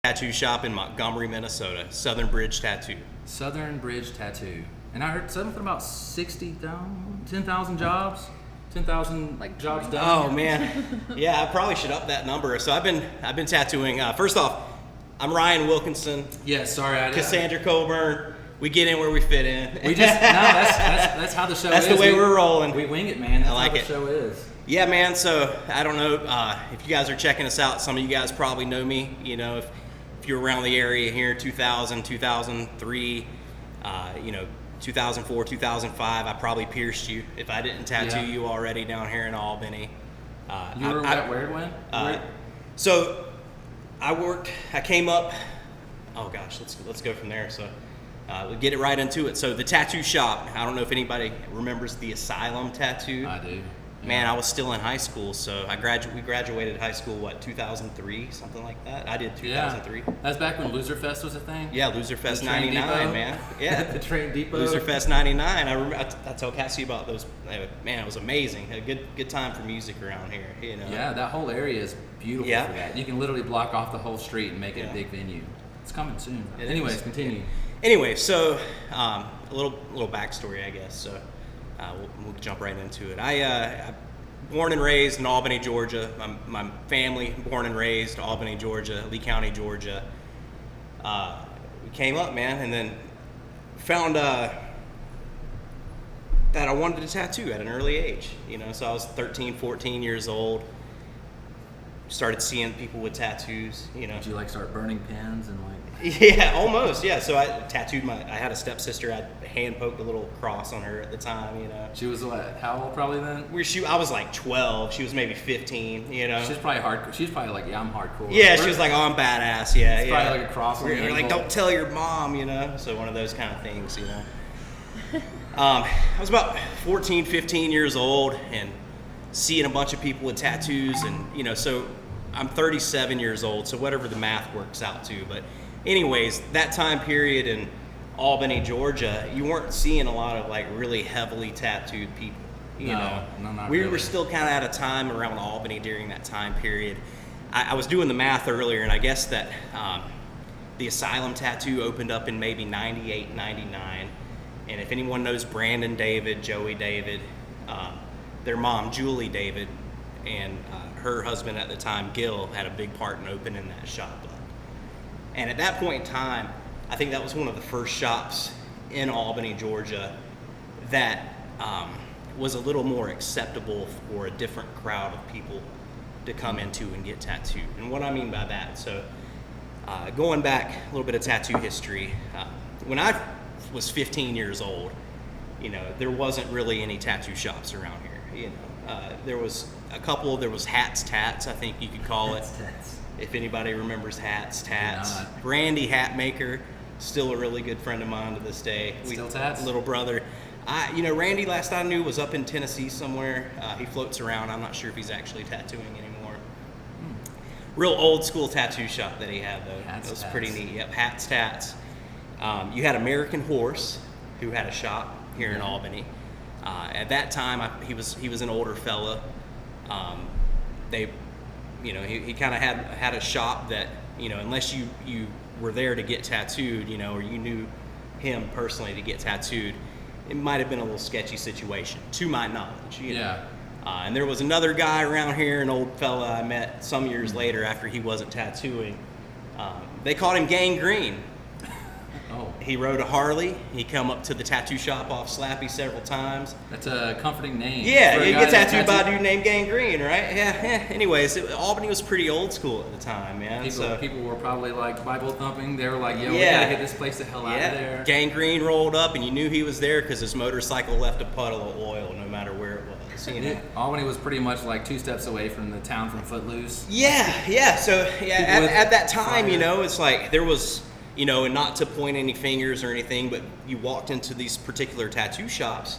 Tattoo shop in Montgomery, Minnesota. Southern Bridge Tattoo. Southern Bridge Tattoo. And I heard something about 60,000, 10,000 jobs, 10,000 like jobs done. Oh man, yeah, I probably should up that number. So I've been tattooing. First off, I'm Ryan Wilkinson. Yeah, sorry, Cassandra Coburn. We get in where we fit in. We just that's how the show that's is. That's the way we're rolling. We wing it, man. That's I like how the it. show is. Yeah, man. So I don't know if you guys are checking us out. Some of you guys probably know me. You know, if you're around the area here, 2000, 2003, 2004, 2005, I probably pierced you if I didn't tattoo you already down here in Albany. You were where when? So I came up. Oh gosh, let's go from there. So we'll get it right into it. So the tattoo shop. I don't know if anybody remembers the Asylum tattoo. I do. Man, I was still in high school, so we graduated high school, 2003, something like that? I did 2003. Yeah. That's back when Loser Fest was a thing? Yeah, Loser Fest 99, man. Yeah. The Train Depot. Loser Fest 99. I remember, I tell Cassie about those. Man, it was amazing. A good time for music around here, you know. Yeah, that whole area is beautiful for that. You can literally block off the whole street and make it a big venue. It's coming soon. Anyways, continue. Anyway, so a little backstory, I guess. So we'll jump right into it. I born and raised in Albany, Georgia. My family born and raised Albany, Georgia, Lee County, Georgia. We came up, man, and then found that I wanted to tattoo at an early age. So I was 13, 14 years old. Started seeing people with tattoos. Did you start burning pens and Yeah, almost. Yeah. So I tattooed I had a stepsister. I hand poked a little cross on her at the time. She was what? How old probably then? I was 12. She was maybe 15. She's probably hardcore. She's probably I'm hardcore. Yeah, she was oh, I'm badass. Yeah, it's probably a cross. We're don't tell your mom. So one of those kind of things. I was about 14, 15 years old and seeing a bunch of people with tattoos, and so I'm 37 years old, so whatever the math works out to. But anyways, that time period in Albany, Georgia, you weren't seeing a lot of really heavily tattooed people. No, not we really. were still kind of at a time around Albany during that time period. I was doing the math earlier, and I guess that the Asylum tattoo opened up in maybe 98, 99. And if anyone knows Brandon David, Joey David, their mom, Julie David, and her husband at the time, Gil, had a big part in opening that shop up. And at that point in time, I think that was one of the first shops in Albany, Georgia, that was a little more acceptable for a different crowd of people to come into and get tattooed. And what I mean by that, so going back a little bit of tattoo history, when I was 15 years old, there wasn't really any tattoo shops around here. There was a couple. There was Hats Tats, I think you could call it. Tats. If anybody remembers Hats Tats. Not. Randy Hatmaker, still a really good friend of mine to this day. Still tats? Little brother. Randy, last I knew, was up in Tennessee somewhere. He floats around. I'm not sure if he's actually tattooing anymore. Real old school tattoo shop that he had, though. Hats It was Tats. pretty neat. Yep, Hats Tats. You had American Horse, who had a shop here in Albany. At that time, he was an older fella. He kind of had a shop that, unless you were there to get tattooed, or you knew him personally to get tattooed, it might have been a little sketchy situation, to my knowledge. Yeah. And there was another guy around here, an old fella I met some years later after he wasn't tattooing. They called him Gangrene. Oh. He rode a Harley. He come up to the tattoo shop off Slappy several times. That's a comforting name. Yeah, for a you guy get that's tattooed by a dude named Gangrene, right? Yeah. Anyways, Albany was pretty old school at the time, man. People were probably Bible thumping. They were we gotta get this place the hell out of there. Gangrene rolled up, and you knew he was there because his motorcycle left a puddle of oil, no matter where it was. Albany was pretty much 2 steps away from the town from Footloose. Yeah. So at that time, fire. it's there was. And not to point any fingers or anything, but you walked into these particular tattoo shops,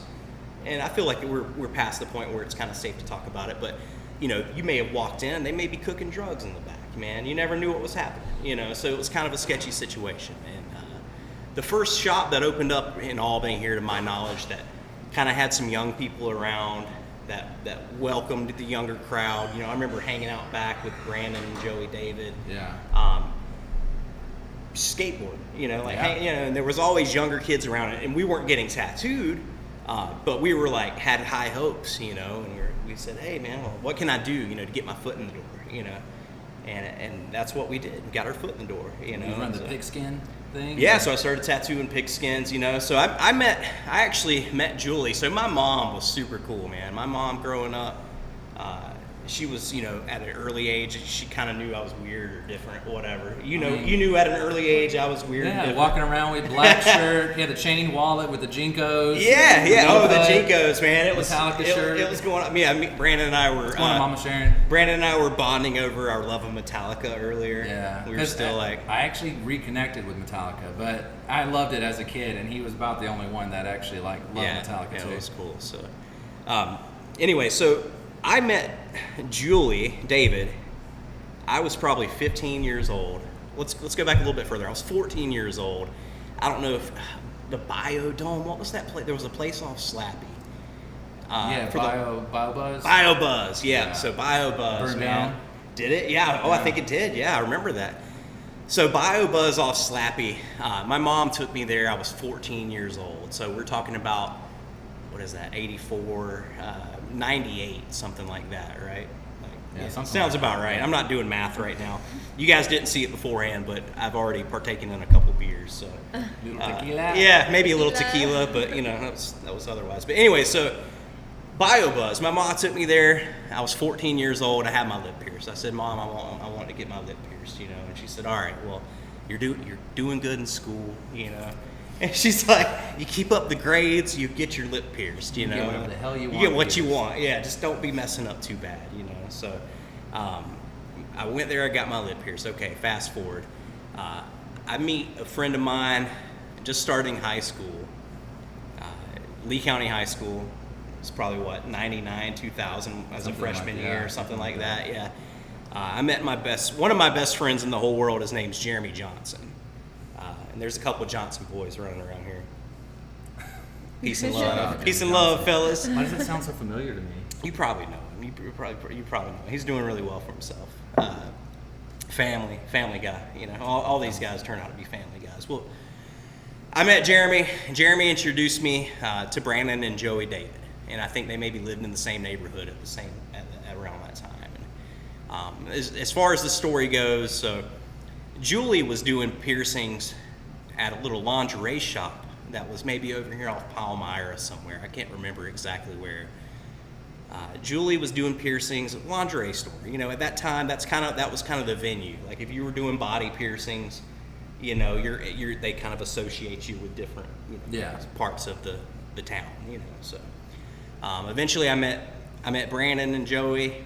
and I feel like we're past the point where it's kind of safe to talk about it, but, you may have walked in, they may be cooking drugs in the back, man. You never knew what was happening, so it was kind of a sketchy situation. And the first shop that opened up in Albany here, to my knowledge, that kind of had some young people around, that welcomed the younger crowd. I remember hanging out back with Brandon and Joey David. Yeah. Skateboard, and there was always younger kids around it, and we weren't getting tattooed, but we were had high hopes, and we said, hey man, well, what can I do, to get my foot in the door, and that's what we did. We got our foot in the door, You run the pigskin thing? Yeah, so I started tattooing pigskins, so I actually met Julie. So my mom was super cool, man. My mom growing up, she was, at an early age, she kind of knew I was weird or different, whatever. You knew at an early age I was weird. Yeah, and walking around with black shirt, he had a chain wallet with the Jinkos. Yeah. Oh, the Jinkos, man. It was Metallica shirt. It was going on. Yeah, Brandon and I were. What's going on, Mama Sharon? Brandon and I were bonding over our love of Metallica earlier. Yeah, we were still I actually reconnected with Metallica, but I loved it as a kid, and he was about the only one that actually loved Metallica too. Yeah, it was cool. So, anyway, so I met Julie David. I was probably 15 years old. Let's go back a little bit further. I was 14 years old. I don't know if the Biodome. What was that place? There was a place off Slappy. BioBuzz. BioBuzz. Yeah. So BioBuzz. Burned man. down? Did it? Yeah. Oh, I think it did. Yeah, I remember that. So BioBuzz off Slappy. My mom took me there. I was 14 years old. So we're talking about, what is that? 84. 98, something like that, right? Sounds about right. I'm not doing math right now. You guys didn't see it beforehand, but I've already partaken in a couple beers. So Tequila. yeah, maybe a little tequila, but you know that was otherwise. But anyway, so BioBuzz. My mom took me there. I was 14 years old. I had my lip pierced. I said, Mom, I want to get my lip pierced, you know. And she said, all right, well, you're doing good in school, you know. And she's like, you keep up the grades, you get your lip pierced, you know. Get whatever the hell you want. You get what you want. Yeah, just don't be messing up too bad, you know. So I went there. I got my lip pierced. Okay, fast forward. I meet a friend of mine just starting high school, Lee County High School. It's probably 99, 2000 as a freshman year or something like that. Yeah. I met one of my best friends in the whole world. His name's Jeremy Johnson. And there's a couple Johnson boys running around here. Peace and love. Peace and love, fellas. Why does that sound so familiar to me? You probably know him. You probably know him. He's doing really well for himself. Family guy. You know, all these guys turn out to be family guys. Well, I met Jeremy. Jeremy introduced me to Brandon and Joey David. And I think they maybe lived in the same neighborhood at around that time. And, as far as the story goes, so Julie was doing piercings at a little lingerie shop that was maybe over here off Palmyra somewhere. I can't remember exactly where. Julie was doing piercings at a lingerie store. You know, at that time, that was kind of the venue. Like if you were doing body piercings, you know, they kind of associate you with different parts of the town. You know, so. Eventually, I met Brandon and Joey.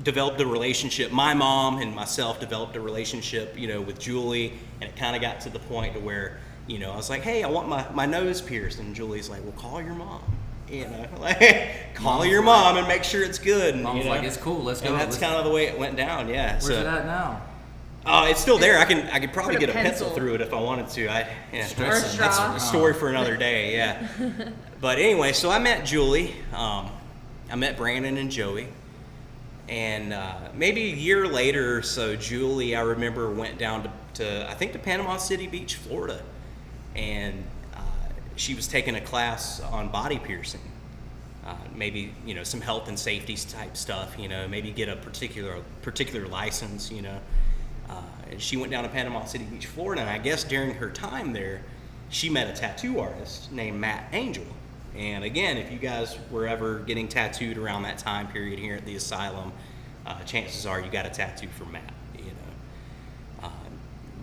Developed a relationship. My mom and myself developed a relationship, you know, with Julie, and it kind of got to the point to where, you know, I was like, hey, I want my nose pierced, and Julie's like, well, call your mom. You know, like call your mom and make sure it's good. And, Mom's like, it's cool, let's go. And that's kind of the way it went down. Yeah. Where's it at now? It's still there. I could probably get a pencil through it if I wanted to. Or a straw. That's a story for another day. Yeah. But anyway, so I met Julie. I met Brandon and Joey, and maybe a year later or so, Julie, I remember, went down to I think to Panama City Beach, Florida, and she was taking a class on body piercing. Maybe, you know, some health and safety type stuff. You know, maybe get a particular license. You know. And she went down to Panama City Beach, Florida, and I guess during her time there, she met a tattoo artist named Matt Angel. And again, if you guys were ever getting tattooed around that time period here at the asylum, chances are you got a tattoo from Matt. You know,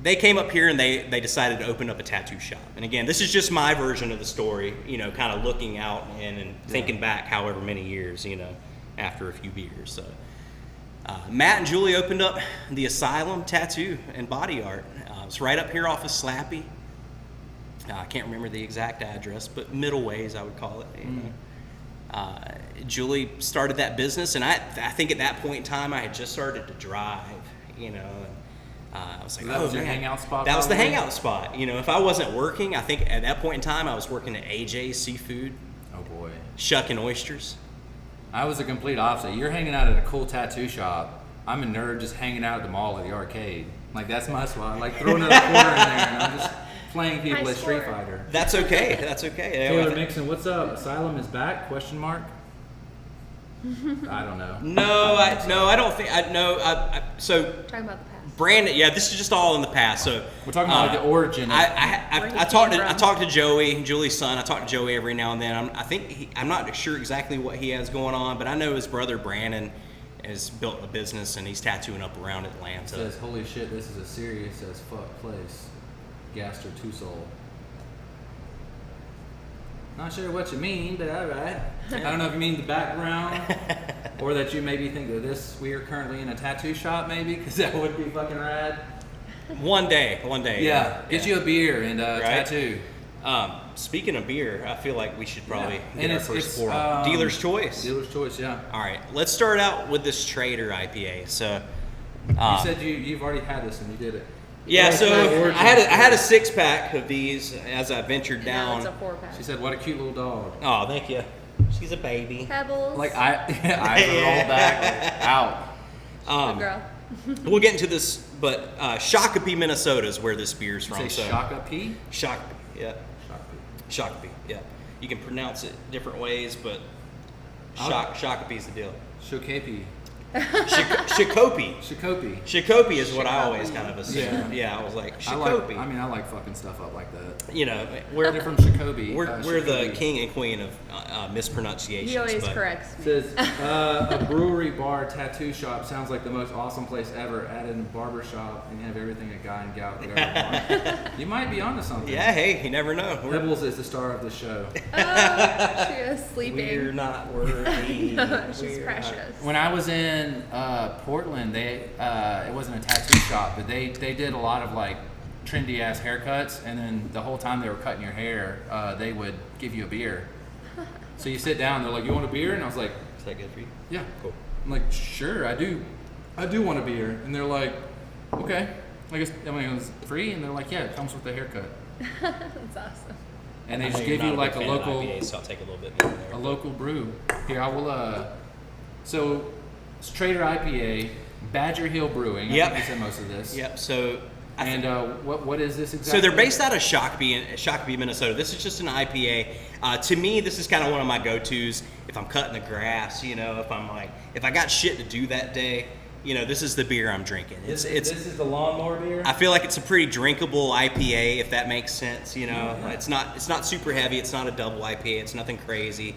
they came up here and they decided to open up a tattoo shop. And again, this is just my version of the story. You know, kind of looking out and thinking back, however many years, you know, after a few beers. So. Matt and Julie opened up the Asylum Tattoo and Body Art. It's right up here off of Slappy. I can't remember the exact address, but Middle Ways, I would call it. You know. Julie started that business, and I think at that point in time, I had just started to drive. You know, I was like, that was your hangout spot. That was the hangout spot. You know, if I wasn't working, I think at that point in time, I was working at AJ's Seafood. Oh boy. Shucking oysters. I was the complete opposite. You're hanging out at a cool tattoo shop. I'm a nerd just hanging out at the mall at the arcade. Like, that's my spot. Like, throwing another quarter in there, and I'm just playing people at Street Fighter. That's okay. That's okay. Taylor Mixon, what's up? Asylum is back? Question mark. I don't know. No, I don't think. So Talking about the past. Brandon, yeah, this is just all in the past. So we're talking about like the origin. I talked to Joey, Julie's son. I talk to Joey every now and then. I'm not sure exactly what he has going on, but I know his brother Brandon has built a business and he's tattooing up around Atlanta. It says, holy shit, this is a serious as fuck place. Gaster Two-Soul. Not sure what you mean, but all right. I don't know if you mean the background, or that you maybe think that we are currently in a tattoo shop, maybe, because that would be fucking rad. One day. Yeah, get you a beer and a right? tattoo. Speaking of beer, I feel like we should probably get our first pour. Dealer's Choice. Dealer's Choice, yeah. All right, let's start out with this Trader IPA. So, you said you've already had this and you did it. Yeah, so I had a 6-pack of these as I ventured down. Now it's a 4-pack. She said, "What a cute little dog." Oh, thank you. She's a baby. Pebbles. Like eyes rolled back, like, out. Good girl. We'll get into this, but Shakopee, Minnesota is where this beer's from. Say Shakopee? Shakopee, yeah. Shakopee, yeah. You can pronounce it different ways, but Shakopee's the deal. Shakopee. Shakopee. Shakopee is what I always kind of assumed. Yeah, I was like, Shakopee. I like fucking stuff up like that. You know, They're from Shakopee. We're the king and queen of mispronunciations. He always but corrects me. Says a brewery, bar, tattoo shop sounds like the most awesome place ever. Add in barber shop and you have everything a guy and gal could ever want. You might be onto something. Yeah, hey, you never know. Rebels is the star of the show. Oh, she is sleeping. We're not worthy. She's precious. When I was in Portland, it wasn't a tattoo shop, but they did a lot of like trendy ass haircuts, and then the whole time they were cutting your hair, they would give you a beer. So you sit down, they're like, "You want a beer?" And I was like, Is that good for you? "Yeah." Cool. I'm like, "Sure, I do want a beer." And they're like, "Okay." I guess it was free, and they're like, "Yeah, it comes with the haircut." That's awesome. And they I just know give you're you not like big a fan of local IPAs, so I'll take a little bit more there. a local brew. Here, I will. So it's Trader IPA, Badger Hill Brewing. Yep. I think you said most of this. Yep. So. And what is this exactly? So they're based out of Shakopee, Minnesota. This is just an IPA. To me, this is kind of one of my go-tos. If I'm cutting the grass, you know, if I got shit to do that day, you know, this is the beer I'm drinking. This is the lawnmower beer. I feel like it's a pretty drinkable IPA, if that makes sense. You know, Yeah. it's not super heavy. It's not a double IPA. It's nothing crazy.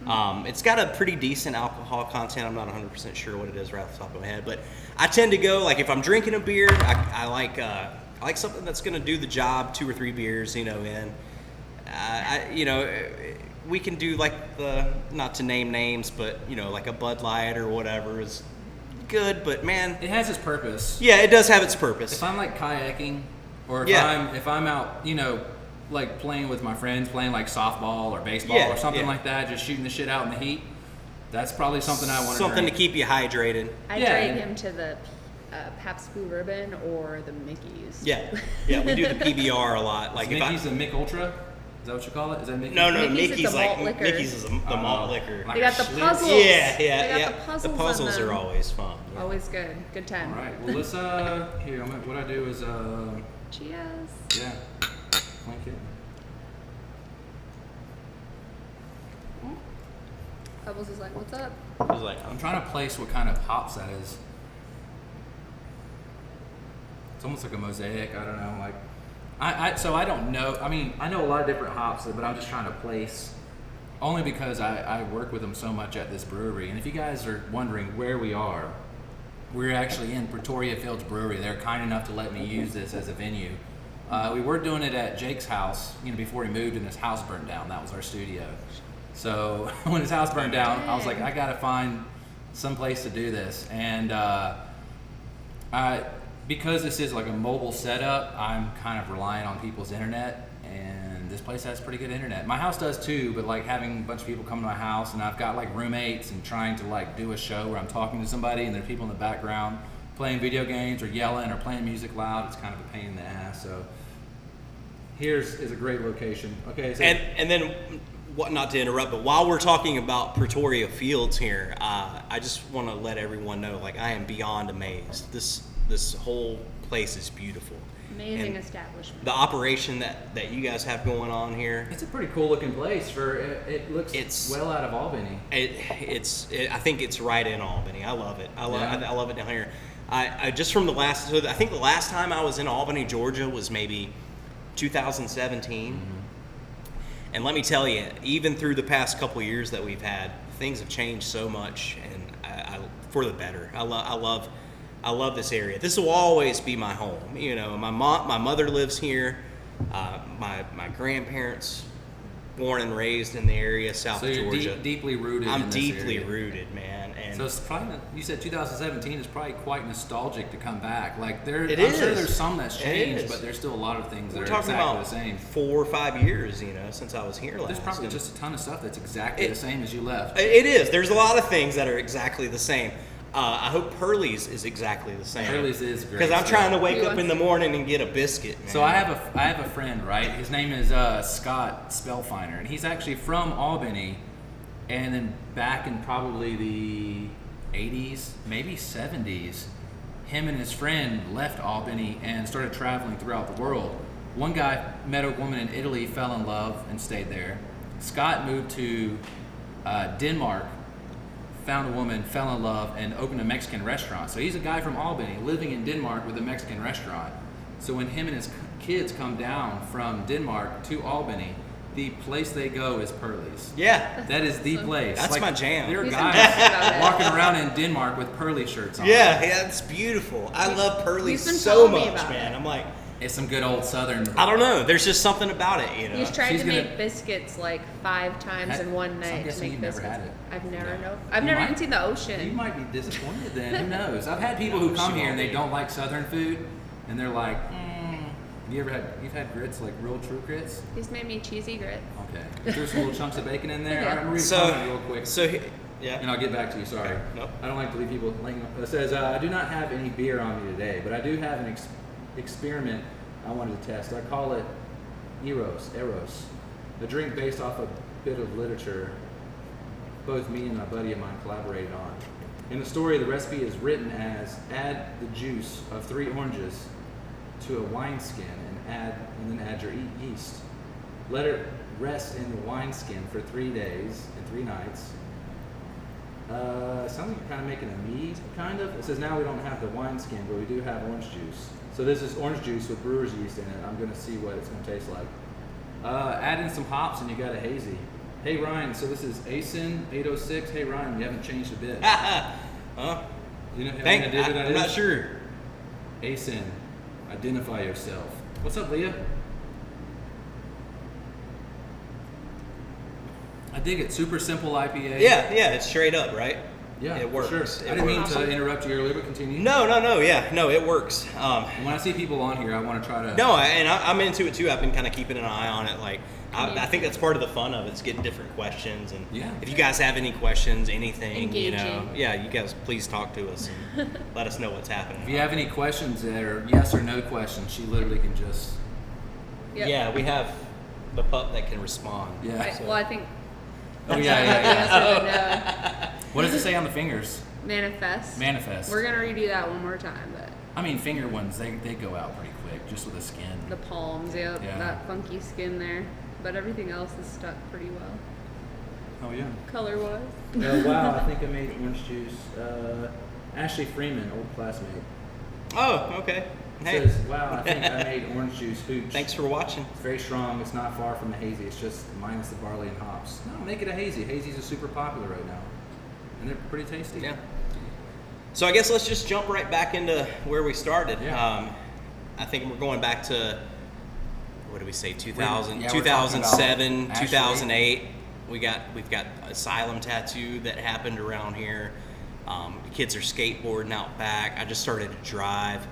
It's got a pretty decent alcohol content. I'm not 100% sure what it is right off the top of my head, but I tend to go like if I'm drinking a beer, I like something that's going to do the job. 2 or 3 beers, you know, in. We can do like not to name names, but you know, like a Bud Light or whatever is good. But man, It has its purpose. yeah, it does have its purpose. If I'm like kayaking, or Yeah. if I'm out, you know, like playing with my friends, playing like softball or baseball Yeah, or something yeah. like that, just shooting the shit out in the heat. That's probably something I want to Something to drink. keep you hydrated. I Yeah, drag and- him to the Pabst Blue Ribbon or the Mickey's. Yeah, we do the PBR a lot. Like Is if I, Mickey's a Mick Ultra? Is that what you call it? Is that Mickey? Mickey's Mickey's the like malt liquor. Mickey's is the malt liquor. Like They got the Schlitz. puzzles. Yeah, They got yeah. the puzzles on puzzles are them. always fun. Yeah. Always good. Good time. All right. Well, let's here. What I do is Cheers. yeah, clink it. Bubbles is like, what's up? It was like, I'm trying to place what kind of hops that is. It's almost like a mosaic. I don't know. Like, so I don't know. I mean, I know a lot of different hops, but I'm just trying to place. Only because I work with them so much at this brewery. And if you guys are wondering where we are, we're actually in Pretoria Fields Brewery. They're kind enough to let me use this as a venue. We were doing it at Jake's house, you know, before he moved and his house burned down. That was our studio. So when his house burned down, I was like, I gotta find some place to do this. And because this is like a mobile setup, I'm kind of relying on people's internet, and this place has pretty good internet. My house does too, but like having a bunch of people come to my house, and I've got like roommates and trying to like do a show where I'm talking to somebody and there are people in the background playing video games or yelling or playing music loud. It's kind of a pain in the ass. So here's is a great location. Okay, so and then what? Not to interrupt, but while we're talking about Pretoria Fields here, I just want to let everyone know, like, I am beyond amazed. This whole place is beautiful. Amazing And establishment. the operation that you guys have going on here, it's a pretty cool looking place. It looks It's- well out of Albany. I think it's right in Albany. I love it. I Yeah. love it down here. I just from I think the last time I was in Albany, Georgia was maybe 2017. And let me tell you, even through the past couple of years that we've had, things have changed so much, and I for the better. I love this area. This will always be my home. You know, my mother lives here. My grandparents, born and raised in the area, South So you're Georgia. deeply rooted. I'm in this deeply area. rooted, man. And So it's probably, you said 2017 is probably quite nostalgic to come back. Like It I'm sure is. there's some that's It changed, is. but there's still a lot of things that we're are talking exactly about the same. 4 or 5 years, you know, since I was here last. There's probably And just a ton of stuff that's exactly the same as you left. it is. There's a lot of things that are exactly the same. I hope Pearlie's is exactly the same. Pearlie's is great Because I'm trying to wake You up want in the morning and get a biscuit, man. So I have a friend, right? His name is Scott Spellfinder, and he's actually from Albany, and then back in probably the 80s, maybe 70s, him and his friend left Albany and started traveling throughout the world. One guy met a woman in Italy, fell in love, and stayed there. Scott moved to Denmark found a woman, fell in love, and opened a Mexican restaurant. So he's a guy from Albany living in Denmark with a Mexican restaurant. So when him and his kids come down from Denmark to Albany, the place they go is Pearly's. Yeah. That is the place. That's my jam. There are He's guys obsessed about it. walking around in Denmark with Pearly shirts on. Yeah, it's beautiful. I love Pearly He's been so telling me much, about man. it. I'm like, It's some good old Southern. I don't know. There's just something about it, you know. He's tried She's to gonna- make biscuits like 5 times in one So I'm night to guessing make you've never biscuits. had it. I've never No. know. I've You never might- even seen the You ocean. might be disappointed then. Who knows? I've had people who No, come she here won't and they be. don't like Southern food, and they're like, you've had grits, like real true grits? He's made me cheesy grits. Okay. There's some little chunks of bacon in there. Yeah. All right, I'm gonna read a So, comment real quick. yeah. And I'll get back to you. Sorry. Okay, nope. I don't like to leave people laying. It says, I do not have any beer on me today, but I do have an experiment I wanted to test. I call it Eros, a drink based off a bit of literature both me and a buddy of mine collaborated on. In the story, the recipe is written as add the juice of 3 oranges to a wineskin and then add your yeast. Let it rest in the wineskin for 3 days and 3 nights. It sounds like you're kind of making a mead, kind of. It says now we don't have the wineskin, but we do have orange juice. So this is orange juice with brewer's yeast in it. I'm going to see what it's going to taste like. Add in some hops and you got a hazy. Hey Ryan, so this is ASIN 806. Hey Ryan, you haven't changed a bit. Huh? You know what that I'm not is? sure. ASIN, identify yourself. What's up, Leah? I dig it. Super simple IPA. Yeah, it's straight up, right? Yeah, it works. Sure. It I didn't mean works. to interrupt you earlier, but continue. No, it works. And when I see people on here, I want to try to. No, I'm into it too. I've been kind of keeping an eye on it. Like, I think that's part of the fun of it. It's getting different questions, and Yeah. if you guys have any questions, anything, you know, Engaging. yeah, you guys please talk to us and let us know what's happening. If you have any questions that are yes or no questions, she literally can just. Yep. Yeah, we have the pup that can respond. Yeah. Right, well, I think. Oh yeah. Yes or no. What does it say on the fingers? Manifest. Manifest. We're gonna redo that one more time, but I mean, finger ones, they go out pretty quick, just with the skin. the palms, yep, Yeah. that funky skin there. But everything else is stuck pretty well, Oh yeah. color wise. Oh wow, I think I made orange juice. Ashley Freeman, old classmate. Oh, okay. Hey, Says, wow, I think I made orange juice hooch. thanks for watching. It's very strong. It's not far from a hazy. It's just minus the barley and hops. No, make it a hazy. Hazies are super popular right now, and they're pretty tasty. Yeah. So I guess let's just jump right back into where we started. Yeah. I think we're going back to, what did we say, 2000, Yeah, we're talking about 2007, Ashley. 2008. We've got Asylum tattoo that happened around here. The kids are skateboarding out back. I just started to drive.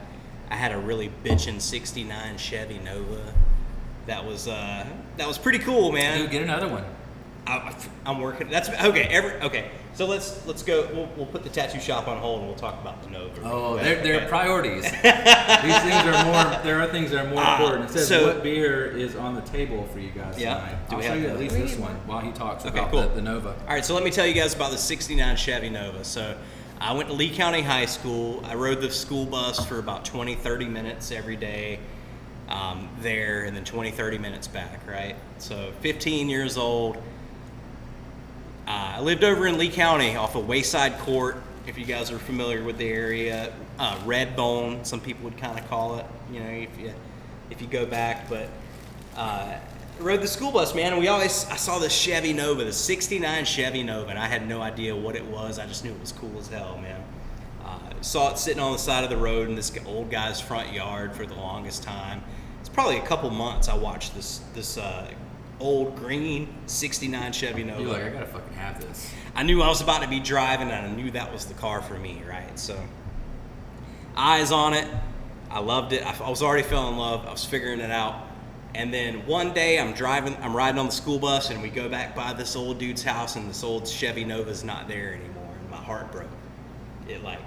I had a really bitchin' '69 Chevy Nova. That was pretty cool, man. Dude, get another one. I'm working. That's okay. Okay. So let's go. We'll put the tattoo shop on hold and we'll talk about the Nova. Oh, But- they're okay. priorities. These things are more. There are things that are more important. It says so- what beer is on the table for you guys Yeah. tonight. Do I'll we show have you the- at least this one while he talks Okay, about cool. the Nova. All right, so let me tell you guys about the '69 Chevy Nova. So I went to Lee County High School. I rode the school bus for about 20, 30 minutes every day there, and then 20, 30 minutes back, right? So 15 years old. I lived over in Lee County off of Wayside Court, if you guys are familiar with the area. Red Bone, some people would kind of call it, you know, if you go back. But rode the school bus, man, and I saw this Chevy Nova, the '69 Chevy Nova, and I had no idea what it was. I just knew it was cool as hell, man. Saw it sitting on the side of the road in this old guy's front yard for the longest time. It's probably a couple months I watched this old green '69 Chevy Nova. You're like, I gotta fucking have this. I knew I was about to be driving, and I knew that was the car for me, right? So, eyes on it. I loved it. I was already feeling in love. I was figuring it out. And then one day I'm riding on the school bus, and we go back by this old dude's house, and this old Chevy Nova's not there anymore, and my heart broke. It like,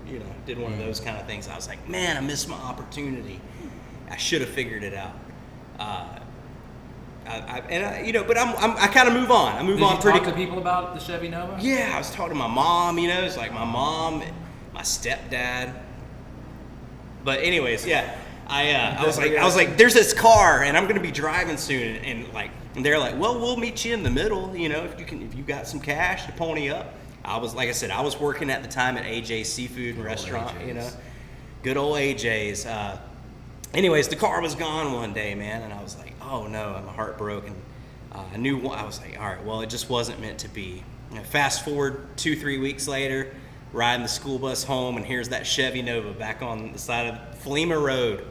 you know, did one of those kind of things. I was like, man, I missed my opportunity. I should have figured it out. But I kind of move on. I move Did on you pretty. talk to people about the Chevy Nova? Yeah, I was talking to my mom. You know, it's like my mom, my stepdad. But anyways, yeah, I was like, there's this car, and I'm gonna be driving soon, and they're like, well, we'll meet you in the middle. You know, if you got some cash to pony up. I was, like I said, I was working at the time at AJ's Seafood and Restaurant, you know, good old AJ's. Anyways, the car was gone one day, man, and I was like, oh no, I'm heartbroken. I knew, I was like, all right, well, it just wasn't meant to be. You know, fast forward 2-3 weeks later, riding the school bus home, and here's that Chevy Nova back on the side of Flema Road,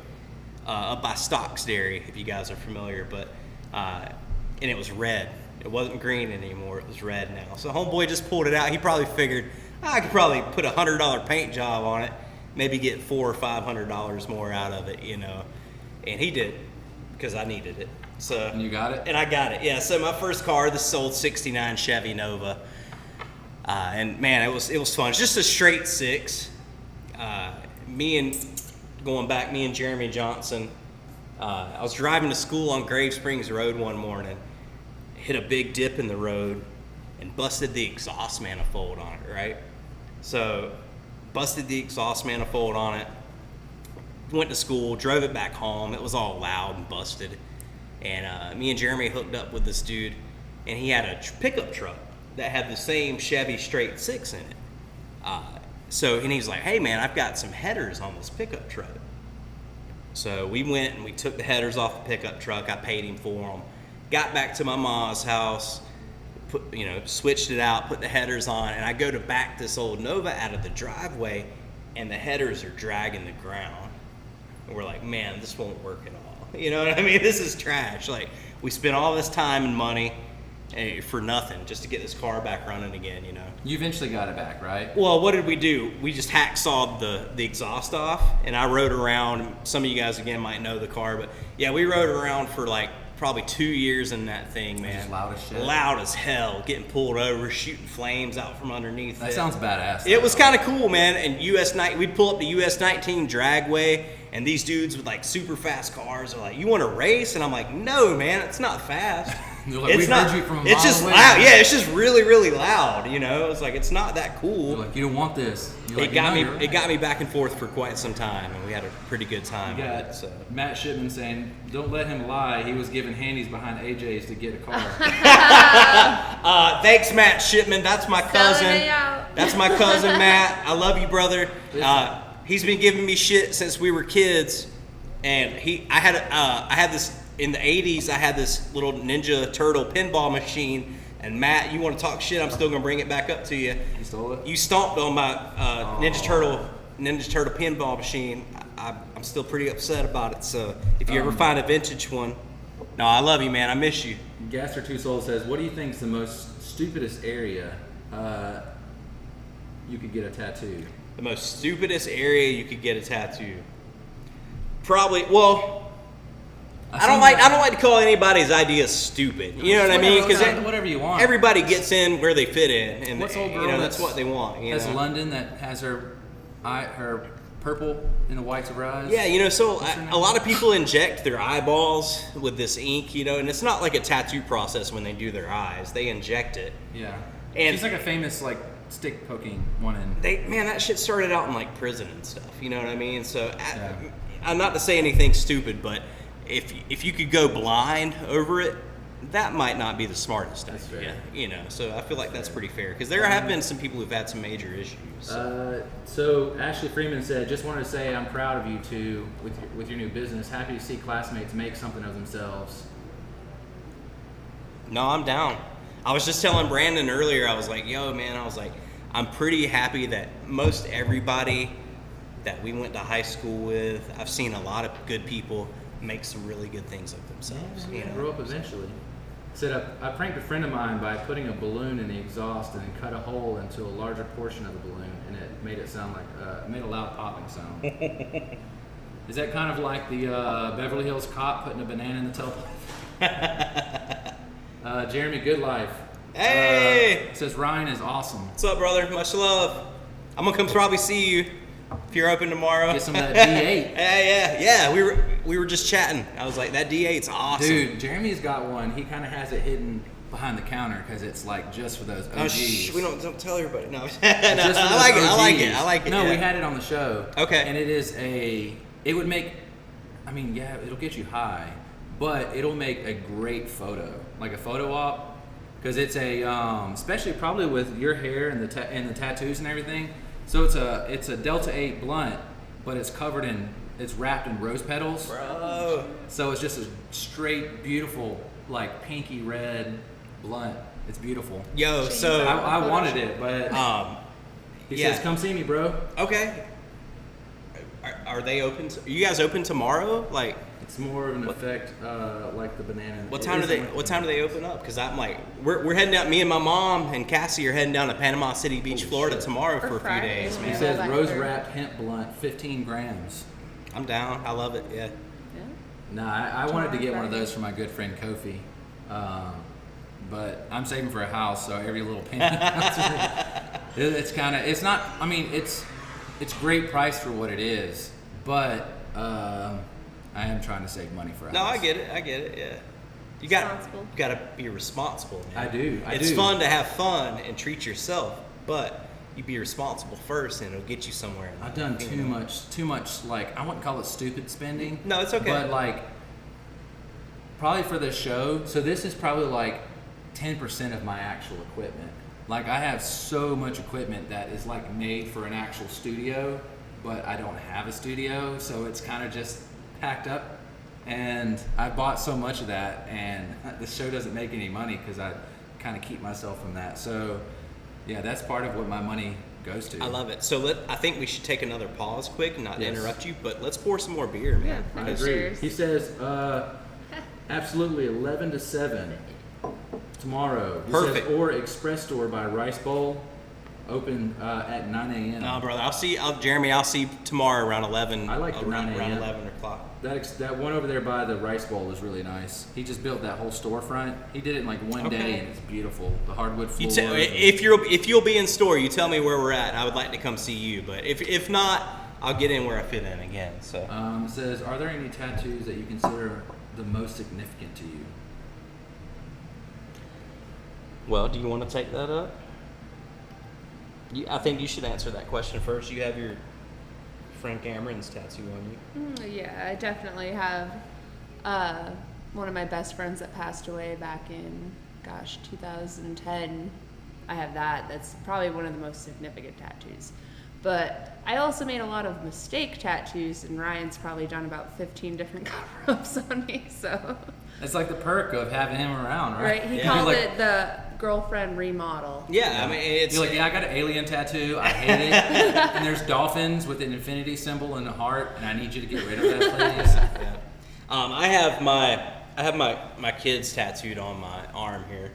up by Stocks Dairy, if you guys are familiar, but, and it was red. It wasn't green anymore, it was red now. So homeboy just pulled it out. He probably figured, I could probably put a $100 paint job on it, maybe get $400 or $500 more out of it, you know. And he did, because I needed it. So, And you got it? And I got it, yeah. So my first car, this old '69 Chevy Nova. And man, it was fun. It's just a straight 6. Me and Jeremy Johnson, I was driving to school on Grave Springs Road one morning, hit a big dip in the road, and busted the exhaust manifold on it, right? So, busted the exhaust manifold on it, went to school, drove it back home. It was all loud and busted. And me and Jeremy hooked up with this dude, and he had a pickup truck that had the same Chevy straight 6 in it. And he's like, hey man, I've got some headers on this pickup truck. So we went and we took the headers off the pickup truck. I paid him for them. Got back to my mom's house, switched it out, put the headers on, and I go to back this old Nova out of the driveway, and the headers are dragging the ground. And we're like, man, this won't work at all. You know what I mean? This is trash. Like, we spent all this time and money for nothing just to get this car back running again, you know. You eventually got it back, right? Well, what did we do? We just hacksawed the exhaust off, and I rode around. Some of you guys, again, might know the car, but yeah, we rode around for like probably 2 years in that thing, man. Just loud as shit. Loud as hell, getting pulled over, shooting flames out from underneath. That sounds badass. It was kind of cool, man. And we'd pull up the US 19 dragway, and these dudes with like super fast cars are like, "You want to race?" And I'm like, "No, man, it's not fast." They're like, "We heard you from a mile It's just away." loud. Yeah, it's just really, really loud. You know, it's like it's not that cool. You're like, you don't want this. You're like, It got me. "No, you're It right." got me back and forth for quite some time, and we had a pretty good time. You with got it, so. Matt Shipman saying, "Don't let him lie. He was giving handies behind AJ's to get a car." Thanks, Matt Shipman. That's my cousin. Selling it out. That's my cousin, Matt. I love you, brother. He's been giving me shit since we were kids, and I had this in the '80s. I had this little Ninja Turtle pinball machine. And Matt, you want to talk shit? I'm still gonna bring it back up to you. You stole it? You stomped on my Ninja Turtle pinball machine. I'm still pretty upset about it. So if you ever find a vintage one, no, I love you, man. I miss you. Gaster Two Souls says, "What do you think is the most stupidest area you could get a tattoo?" The most stupidest area you could get a tattoo. Probably. Well, I don't like to call anybody's idea stupid. You know what I mean? Because whatever you want. everybody gets in where they fit in, and What's old girl that's what they want. Has London that has her purple in the whites of her eyes? Yeah, so What's her name? a lot of people inject their eyeballs with this ink, and it's not like a tattoo process when they do their eyes. They inject it. Yeah. And she's like a famous stick poking one in. That shit started out in like prison and stuff. You know what I mean? So Yeah. I'm not to say anything stupid, but if you could go blind over it, that might not be the smartest That's idea. fair. So I feel like that's pretty fair because there have been some people who've had some major issues. So Ashley Freeman said, "Just wanted to say I'm proud of you two with your new business. Happy to see classmates make something of themselves." No, I'm down. I was just telling Brandon earlier, I was like, yo, man, I'm pretty happy that most everybody that we went to high school with, I've seen a lot of good people make some really good things of themselves. Yeah, grow up eventually. Said, I pranked a friend of mine by putting a balloon in the exhaust and then cut a hole into a larger portion of the balloon, and it made it sound like made a loud popping sound. Is that kind of like the Beverly Hills Cop putting a banana in the tailpipe? Jeremy Goodlife. Hey! Says Ryan is awesome. What's up, brother? Much love. I'm gonna come probably see you if you're open tomorrow. Get some of that D8. Yeah. We were just chatting. I was like, that D8's awesome. Dude, Jeremy's got one. He kind of has it hidden behind the counter because it's like just for those OGs. We don't tell everybody. No, Just for those I like it. No, yeah. we had it on the show. Okay. And it would make, it'll get you high, but it'll make a great photo, like a photo op, because it's a especially probably with your hair and the tattoos and everything. So it's a Delta 8 blunt, but it's wrapped in rose petals. Bro. So it's just a straight, beautiful, like pinky red blunt. It's beautiful. Yo, so I wanted it, but he yeah. says, "Come see me, bro." Okay. Are they open? Are you guys open tomorrow? Like, It's more of an effect like the banana. what time do they open up? Because I'm like, we're heading out. Me and my mom and Cassie are heading down to Panama City Beach, Florida tomorrow for a few Friday. days, He man. says Back rose there. wrapped hemp blunt, 15 grams. I'm down. I love it. Yeah. Yeah. Nah, I wanted to get one of Friday. those for my good friend Kofi, but I'm saving for a house, so every little penny. It's kind of, it's not. I mean, it's great price for what it is, but I am trying to save money for a No, house. I get it. Yeah. You got to be responsible, man. I do. It's fun to have fun and treat yourself, but you be responsible first, and it'll get you somewhere. I've done too much. Like, I wouldn't call it stupid spending. No, it's okay. But like, probably for the show. So this is probably like 10% of my actual equipment. Like, I have so much equipment that is like made for an actual studio, but I don't have a studio, so it's kind of just packed up. And I bought so much of that, and the show doesn't make any money because I kind of keep myself from that. So yeah, that's part of what my money goes to. I love it. So I think we should take another pause quick, not to Yes. interrupt you, but let's pour some more beer, man. Yeah. I Because- agree. Cheers. He says, absolutely 11 to 7 tomorrow. He Perfect. Says, or Express Store by Rice Bowl, open at 9 a.m. No, brother. Jeremy, I'll see you tomorrow around 11. I like the around 9 a.m. 11 o'clock. That one over there by the Rice Bowl is really nice. He just built that whole storefront. He did it in like one Okay. day, and it's beautiful. The hardwood You floors. if you'll be in store, you tell me where we're at. I would like to come see you, but if not, I'll get in where I fit in again. So It says, are there any tattoos that you consider the most significant to you? well, do you want to take that up? I think you should answer that question first. You have your friend Cameron's tattoo on you. Yeah, I definitely have one of my best friends that passed away back in, 2010. I have that. That's probably one of the most significant tattoos. But I also made a lot of mistake tattoos, and Ryan's probably done about 15 different cover-ups on me, so. It's like the perk of having him around, right? Right, he Yeah. called Like- it the girlfriend remodel. Yeah, I mean it's You're like, yeah, I got an alien tattoo. I hate it. And there's dolphins with an infinity symbol and a heart, and I need you to get rid of that, please. Yeah. I have my kids tattooed on my arm here,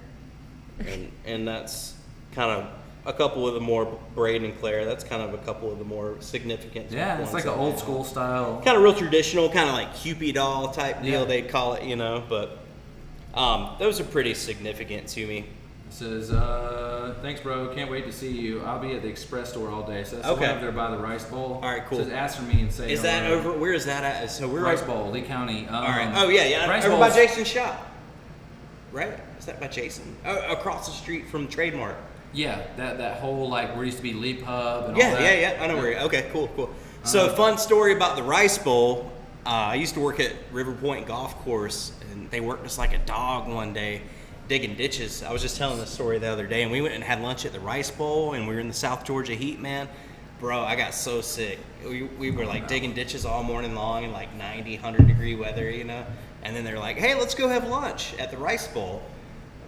and that's kind of a couple of the more Braden and Claire. That's kind of a couple of the more significant. Yeah, it's like an old school style. kind of real traditional, kind of like Cupid doll type deal. Yeah. They'd call it, But those are pretty significant to me. It says, thanks, bro. Can't wait to see you. I'll be at the Express Store all day. So that's the Okay. one over there by the Rice Bowl. All right, cool. It says, ask for me and say Is that hello. over? Where is that at? So we're Rice right. Bowl, Lee County. All right. Oh yeah. Rice Over by Bowl's- Jason's shop, right? Is that by Jason? Oh, across the street from Trademark. Yeah, that whole like where used to be Lee Pub and Yeah, all that. yeah. I know where. Okay, cool. So fun story about the Rice Bowl. I used to work at River Point Golf Course, and they worked us like a dog one day, digging ditches. I was just telling this story the other day, and we went and had lunch at the Rice Bowl, and we were in the South Georgia heat, man. Bro, I got so sick. We were like digging ditches all morning long in like 90, 100 degree weather, And then they're like, hey, let's go have lunch at the Rice Bowl.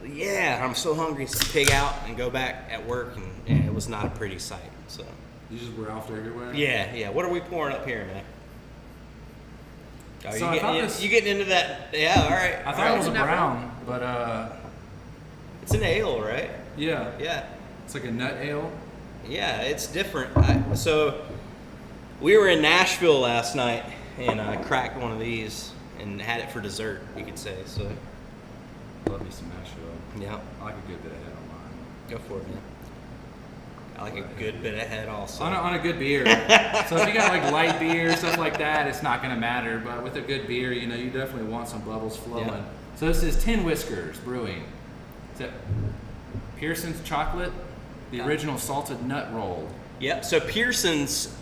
Yeah, I'm so hungry, so pig out and go back at work, and it was not a pretty sight. So You just were off everywhere. yeah. What are we pouring up here, man? Oh, So I thought you getting into that? Yeah, all right. I all thought right. it was a Never. brown, but It's an ale, right? yeah, Yeah. it's like a nut ale. Yeah, it's different. So we were in Nashville last night, and I cracked one of these and had it for dessert, you could say. So Love me some Nashville. yeah, I like a good bit of head on mine. go for it, man. I like a good bit of head also. On a good beer. So if you got like light beer, stuff like that, it's not gonna matter. But with a good beer, you definitely want some bubbles flowing. Yeah. So this is Tin Whiskers Brewing. Is that Pearson's Chocolate? The original salted nut roll. Yep. So Pearson's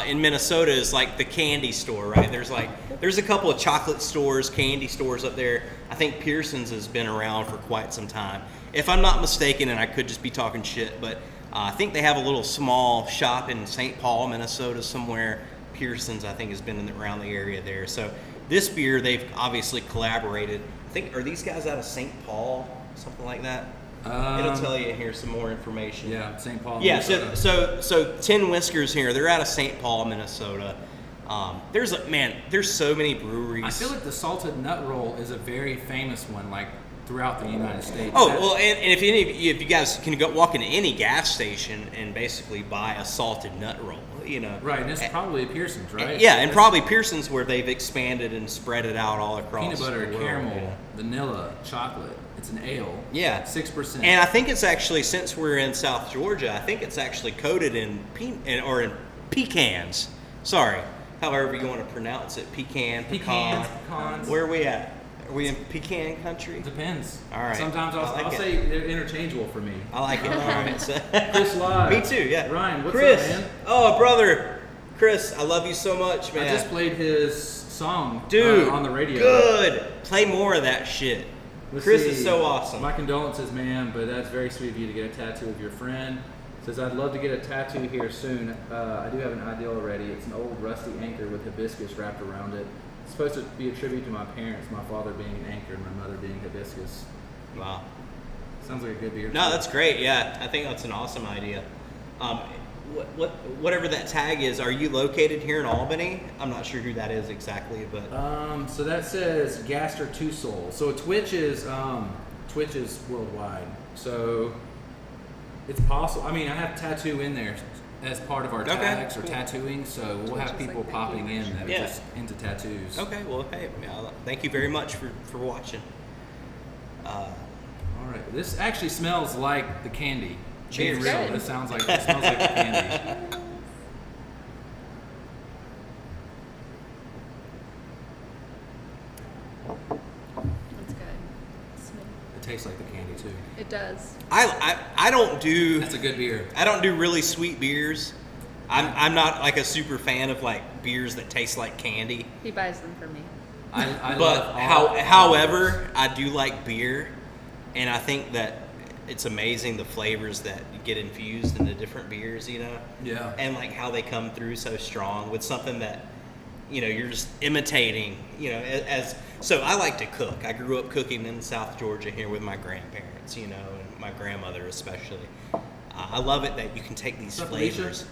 in Minnesota is like the candy store, right? There's a couple of chocolate stores, candy stores up there. I think Pearson's has been around for quite some time. If I'm not mistaken, and I could just be talking shit, but I think they have a little small shop in St. Paul, Minnesota somewhere. Pearson's, I think, has been around the area there. So this beer, they've obviously collaborated. I think, are these guys out of St. Paul, something like that? It'll tell you here some more information. Yeah, St. Paul. Yeah, Minnesota. so Tin Whiskers here. They're out of St. Paul, Minnesota. There's so many breweries. I feel like the salted nut roll is a very famous one, like throughout the United States. Oh well, and if you guys can go walk into any gas station and basically buy a salted nut roll, you know. Right, and it's probably Pearson's, right? Yeah, and probably Pearson's where they've expanded and spread it out all across. Peanut butter, the world, caramel, yeah. vanilla, chocolate. It's an ale. Yeah, 6%. And I think it's actually, since we're in South Georgia, I think it's actually coated in pecans. Sorry, however you want to pronounce it, pecan. Pecans. Where are we at? Are we in pecan country? Depends. All right. Sometimes I like I'll it. say they're interchangeable for me. I like it. All right. So. Chris Live. Me too. Yeah. Ryan, what's Chris. up, man? Oh, brother. Chris, I love you so much, man. I just played his song Dude, on the radio. Good. Play more of that shit. Let's Chris see. is so awesome. My condolences, man, but that's very sweet of you to get a tattoo of your friend. Says, I'd love to get a tattoo here soon. I do have an idea already. It's an old rusty anchor with hibiscus wrapped around it. It's supposed to be a tribute to my parents, my father being an anchor and my mother being hibiscus. Wow. Sounds like a good beer. No, that's great. Yeah, I think that's an awesome idea. Whatever that tag is, are you located here in Albany? I'm not sure who that is exactly, but So that says Gaster Two Soul. So Twitch is worldwide. So it's possible. I mean, I have tattoo in there as part of our Okay, tags or cool. tattooing. So we'll have is people like popping in that Yeah. are just into tattoos. okay. Well, hey, thank you very much for watching. All right. This actually smells like the candy. Being Cheers. real, Good. it smells like the candy. That's good. Smooth. It tastes like the candy too. It does. I don't do That's a good beer. I don't do really sweet beers. I'm not like a super fan of like beers that taste like candy. He buys them for me. I But love all- however, I do like beer, and I think that it's amazing the flavors that get infused into different beers, you know? Yeah. And like how they come through so strong with something that, you know, you're just imitating, you know, so I like to cook. I grew up cooking in South Georgia here with my grandparents, you know, and my grandmother especially. I love it that you can take these What's up, Alicia? flavors.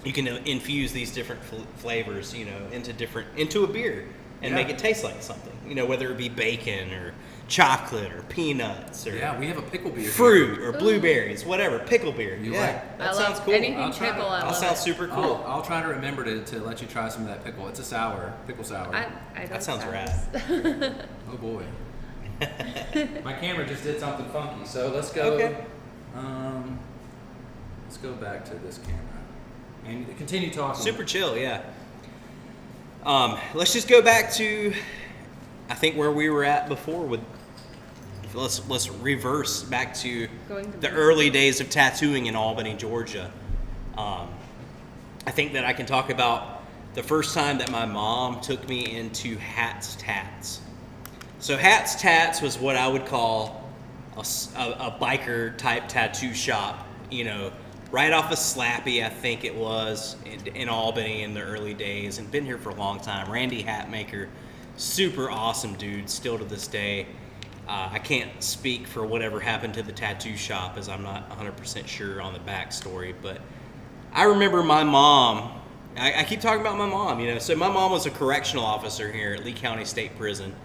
You can infuse these different flavors, you know, into a beer and Yeah. make it taste like something, you know, whether it be bacon or chocolate or peanuts or Yeah, we have a pickle beer. fruit or blueberries, whatever, pickle beer. You yeah, like- that I sounds love cool. anything I'll try pickle. it. I That love sounds it. super cool. I'll try to remember to let you try some of that pickle. It's a sour, pickle sour. I don't That sounds sound- Oh boy. My camera just did something funky, so let's go. Okay. Let's go back to this camera and continue talking. Super chill, yeah. Let's just go back to, I think where we were at before with. Let's reverse back to Going to the the- early days of tattooing in Albany, Georgia. I think that I can talk about the first time that my mom took me into Hats Tats. So Hats Tats was what I would call a biker type tattoo shop, you know, right off of Slappy, I think it was, in Albany in the early days, and been here for a long time. Randy Hatmaker, super awesome dude, still to this day. I can't speak for whatever happened to the tattoo shop, as I'm not 100% sure on the backstory, but I remember my mom. I keep talking about my mom, you know. So my mom was a correctional officer here at Lee County State Prison.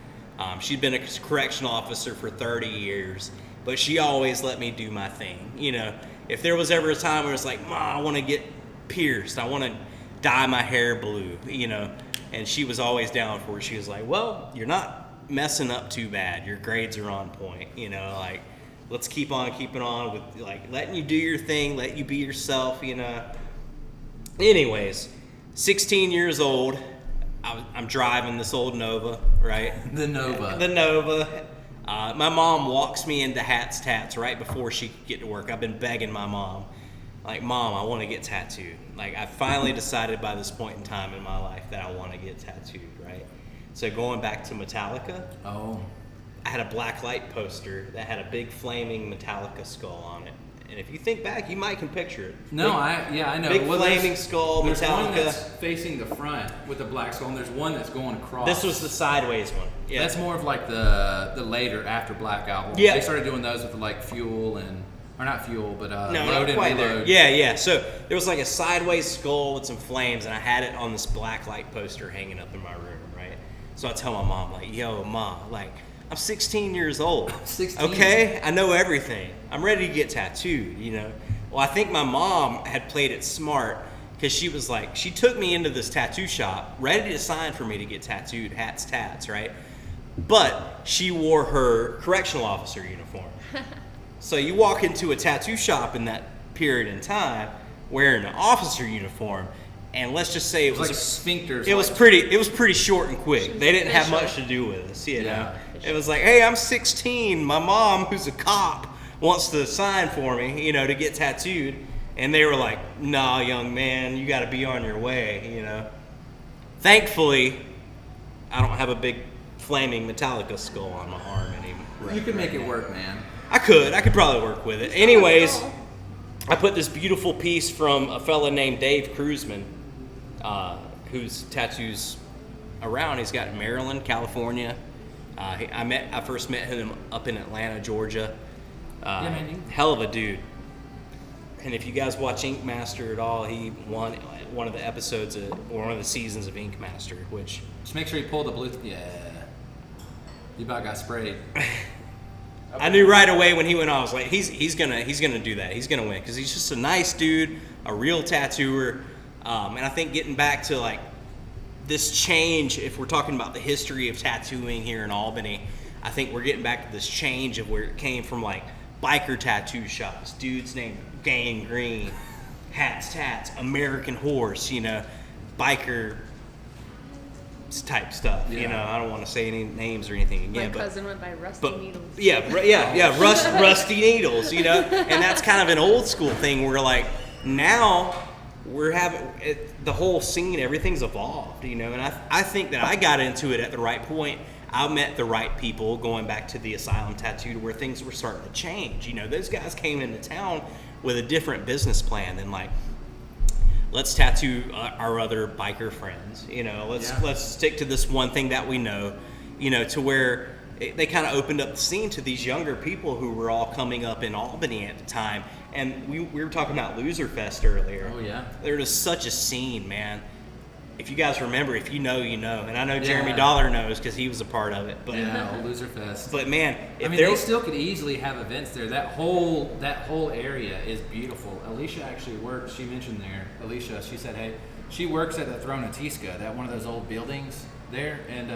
She'd been a correctional officer for 30 years, but she always let me do my thing. You know, if there was ever a time where it's like, Ma, I want to get pierced, I want to dye my hair blue, you know, and she was always down for it. She was like, well, you're not messing up too bad. Your grades are on point, you know, like, let's keep on keeping on with, like, letting you do your thing, let you be yourself, you know. Anyways, 16 years old, I'm driving this old Nova, right? The Nova. The Nova. My mom walks me into Hats Tats right before she could get to work. I've been begging my mom, like, Mom, I want to get tattooed. Like, I finally decided by this point in time in my life that I want to get tattooed, right? So going back to Metallica, Oh. I had a black light poster that had a big flaming Metallica skull on it. And if you think back, you might can picture it. No, I know. Big flaming skull, there's Metallica. One that's facing the front with the black skull, and there's one that's going across. This was the sideways one. Yeah. That's more of like the later after Black album. Yeah. They started doing those with like Fuel or not Fuel, but no, Load not and quite there. Reload. Yeah. So there was like a sideways skull with some flames, and I had it on this black light poster hanging up in my room, right? So I tell my mom, like, yo, Ma, like, I'm 16 years old. 16. Okay? I know everything. I'm ready to get tattooed, Well, I think my mom had played it smart because she was like, she took me into this tattoo shop, ready to sign for me to get tattooed, hats, tats, right? But she wore her correctional officer uniform. So you walk into a tattoo shop in that period in time wearing an officer uniform, and let's just say it was like sphincters. It was pretty short and quick. They didn't have much to do with us, Yeah. It was like, hey, I'm 16. My mom, who's a cop, wants to sign for me, to get tattooed. And they were like, nah, young man, you got to be on your way, Thankfully, I don't have a big flaming Metallica skull on my arm anymore. You could make it work, man. I could probably work with it. Anyways, I put this beautiful piece from a fella named Dave Cruzman, whose tattoos around. He's got Maryland, California. I first met him up in Atlanta, Georgia. Man. Hell of a dude. And if you guys watch Ink Master at all, he won one of the episodes or one of the seasons of Ink Master, which Just make sure you pull the blue. Yeah. You about got sprayed. I knew right away when he went on. I was like, he's gonna do that. He's gonna win because he's just a nice dude, a real tattooer. And I think getting back to like this change, if we're talking about the history of tattooing here in Albany, I think we're getting back to this change of where it came from, like biker tattoo shops, dudes named Gang Green, Hats Tats, American Horse, biker type stuff. Yeah. I don't want to say any names or anything again. My cousin went by Rusty But Needles. yeah, rusty needles, and that's kind of an old school thing where like now we're having the whole scene, everything's evolved, and I think that I got into it at the right point. I met the right people going back to the Asylum Tattoo to where things were starting to change. Those guys came into town with a different business plan than like, let's tattoo our other biker friends. Let's stick to this one thing that we know. To where they kind of opened up the scene to these younger people who were all coming up in Albany at the time. And we were talking about Loser Fest earlier. Oh yeah. There was such a scene, man. If you guys remember, if you know, you know. And I know Yeah. Jeremy Dollar knows because he was a part of it. But Old Loser Fest. but man, if they still could easily have events there. That whole area is beautiful. Alicia actually works. She mentioned there. Alicia, she said, hey, she works at the Throne of Tisca, that one of those old buildings there, and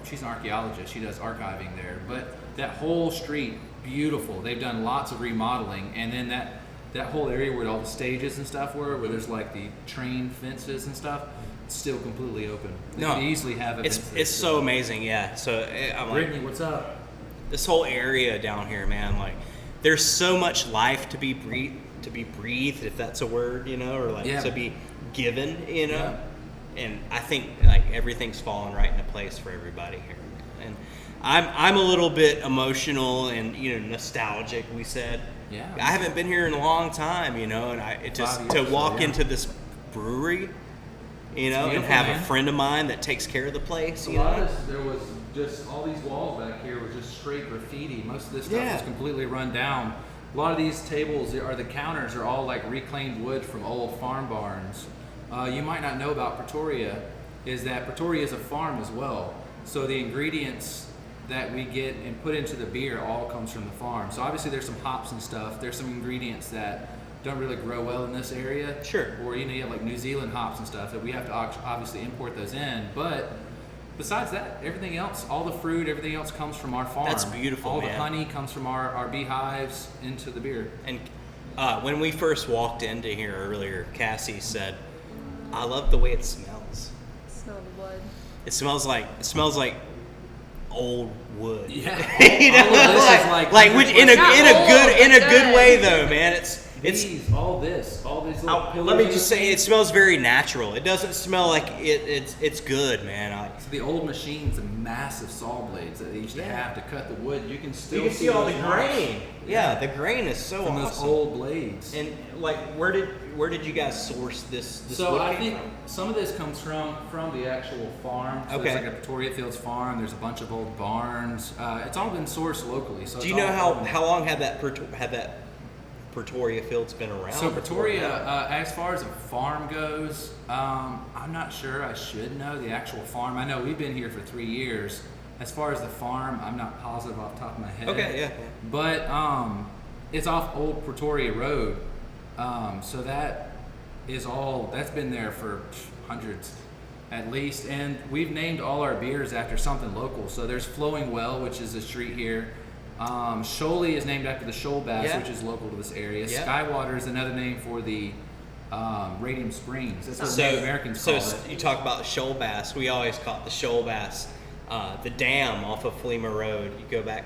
she's an archaeologist. She does archiving there. But that whole street, beautiful. They've done lots of remodeling, and then that whole area where all the stages and stuff were, where there's like the train fences and stuff, it's still completely open. They could easily have events. it's so amazing, yeah. So I'm like, Brittany, what's up? this whole area down here, man, like there's so much life to be breathed, if that's a word, or like Yeah. to be given, Yeah. And I think like everything's falling right into place for everybody here. And I'm a little bit emotional and nostalgic. We said, Yeah. I haven't been here in a long time, and it just 5 to years, walk yeah. into this brewery, and beautiful, have man. a friend of mine that takes care of the place, There was just all these walls back here were just straight graffiti. Most of this stuff Yeah. was completely run down. A lot of these tables the counters are all like reclaimed wood from old farm barns. You might not know about Pretoria is that Pretoria is a farm as well. So the ingredients that we get and put into the beer all comes from the farm. So obviously there's some hops and stuff. There's some ingredients that don't really grow well in this area. Sure. Or you have like New Zealand hops and stuff that we have to obviously import those in. But besides that, everything else, all the fruit, everything else comes from our farm. That's beautiful, All man. the honey comes from our beehives into the beer. And when we first walked into here earlier, Cassie said, "I love the way it smells. Smell the wood. It smells like old wood." Yeah. You know, All of this is like which in a Not old, good but way good. though, man. all these little pillars. Let me just say, it smells very natural. It doesn't smell like it's good, man. So the old machines, the massive saw blades that they used to have to cut the wood, you can still see all the those grain. marks. Yeah, the grain is so from awesome. those old blades. And like, where did you guys source this So wood I came think from? some of this comes from the actual farm. So Okay. It's like a Pretoria Fields farm. There's a bunch of old barns. It's all been sourced locally. So Do it's you know all how long had that Pretoria Fields been around? So before Pretoria, that? as far as a farm goes, I'm not sure. I should know the actual farm. I know we've been here for 3 years. As far as the farm, I'm not positive off the top of my head. Okay, yeah. But it's off Old Pretoria Road, so that's been there for hundreds at least. And we've named all our beers after something local. So there's Flowing Well, which is a street here. Sholey is named after the shoal bass, Yeah. which is local to this area. Yeah. Skywater is another name for the Radium Springs. That's what So, Native Americans call it. you talk about the shoal bass. We always caught the shoal bass. The dam off of Flema Road. You go back.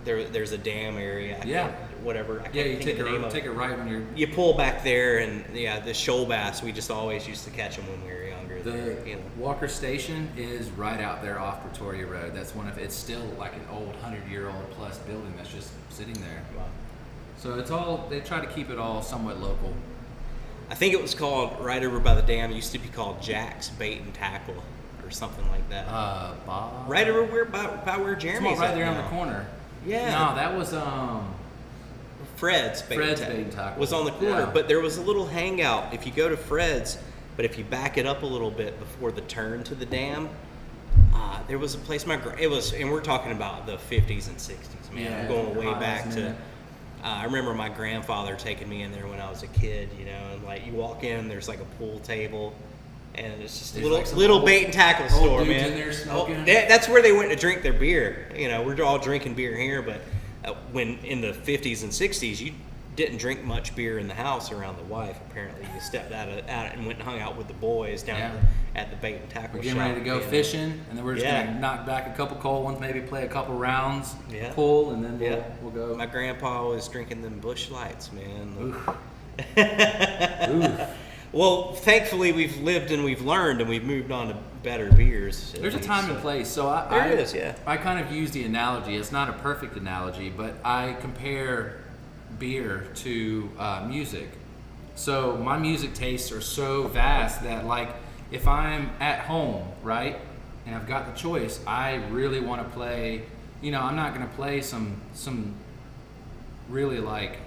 There's a dam area. Whatever. I can't Yeah, you think take of the name of take it. it right when you're. You pull back there, and the shoal bass. We just always used to catch them when we were younger. The you know. Walker Station is right out there off Pretoria Road. That's it's still like an old 100-year-old plus building that's just sitting there. Wow. So they try to keep it all somewhat local. I think it was called right over by the dam. It used to be called Jack's Bait and Tackle or something like that. Bob. Right over by where It's Jeremy's right at there on now. the corner. Yeah. No, that was Fred's Fred's Bait and Tackle. was on the corner, Yeah. but there was a little hangout if you go to Fred's. But if you back it up a little bit before the turn to the dam, there was a place and we're talking about the 50s and 60s, man. Yeah, I'm going way Ohio's back to. minute. I remember my grandfather taking me in there when I was a kid, and like you walk in, there's like a pool table, and it's just a There's like some little old- bait and tackle old store, dudes man. in there smoking. That's where they went to drink their beer. We're all drinking beer here, but when in the 50s and 60s, you didn't drink much beer in the house around the wife. Apparently, you stepped out and went and hung out with the boys down Yeah. at the bait and tackle We're shop. getting ready to go fishing, and then we're just Yeah. gonna knock back a couple cold ones, maybe play a couple rounds, Yeah. pull, and then Yeah. we'll go. My grandpa was drinking them Bush Lights, man. Oof. Well, thankfully we've lived and we've learned and we've moved on to better beers. at There's a least, time so. and place. So I There is, yeah. I kind of use the analogy. It's not a perfect analogy, but I compare beer to music. So my music tastes are so vast that, like, if I'm at home, right, and I've got the choice, I really want to play. I'm not going to play some really like.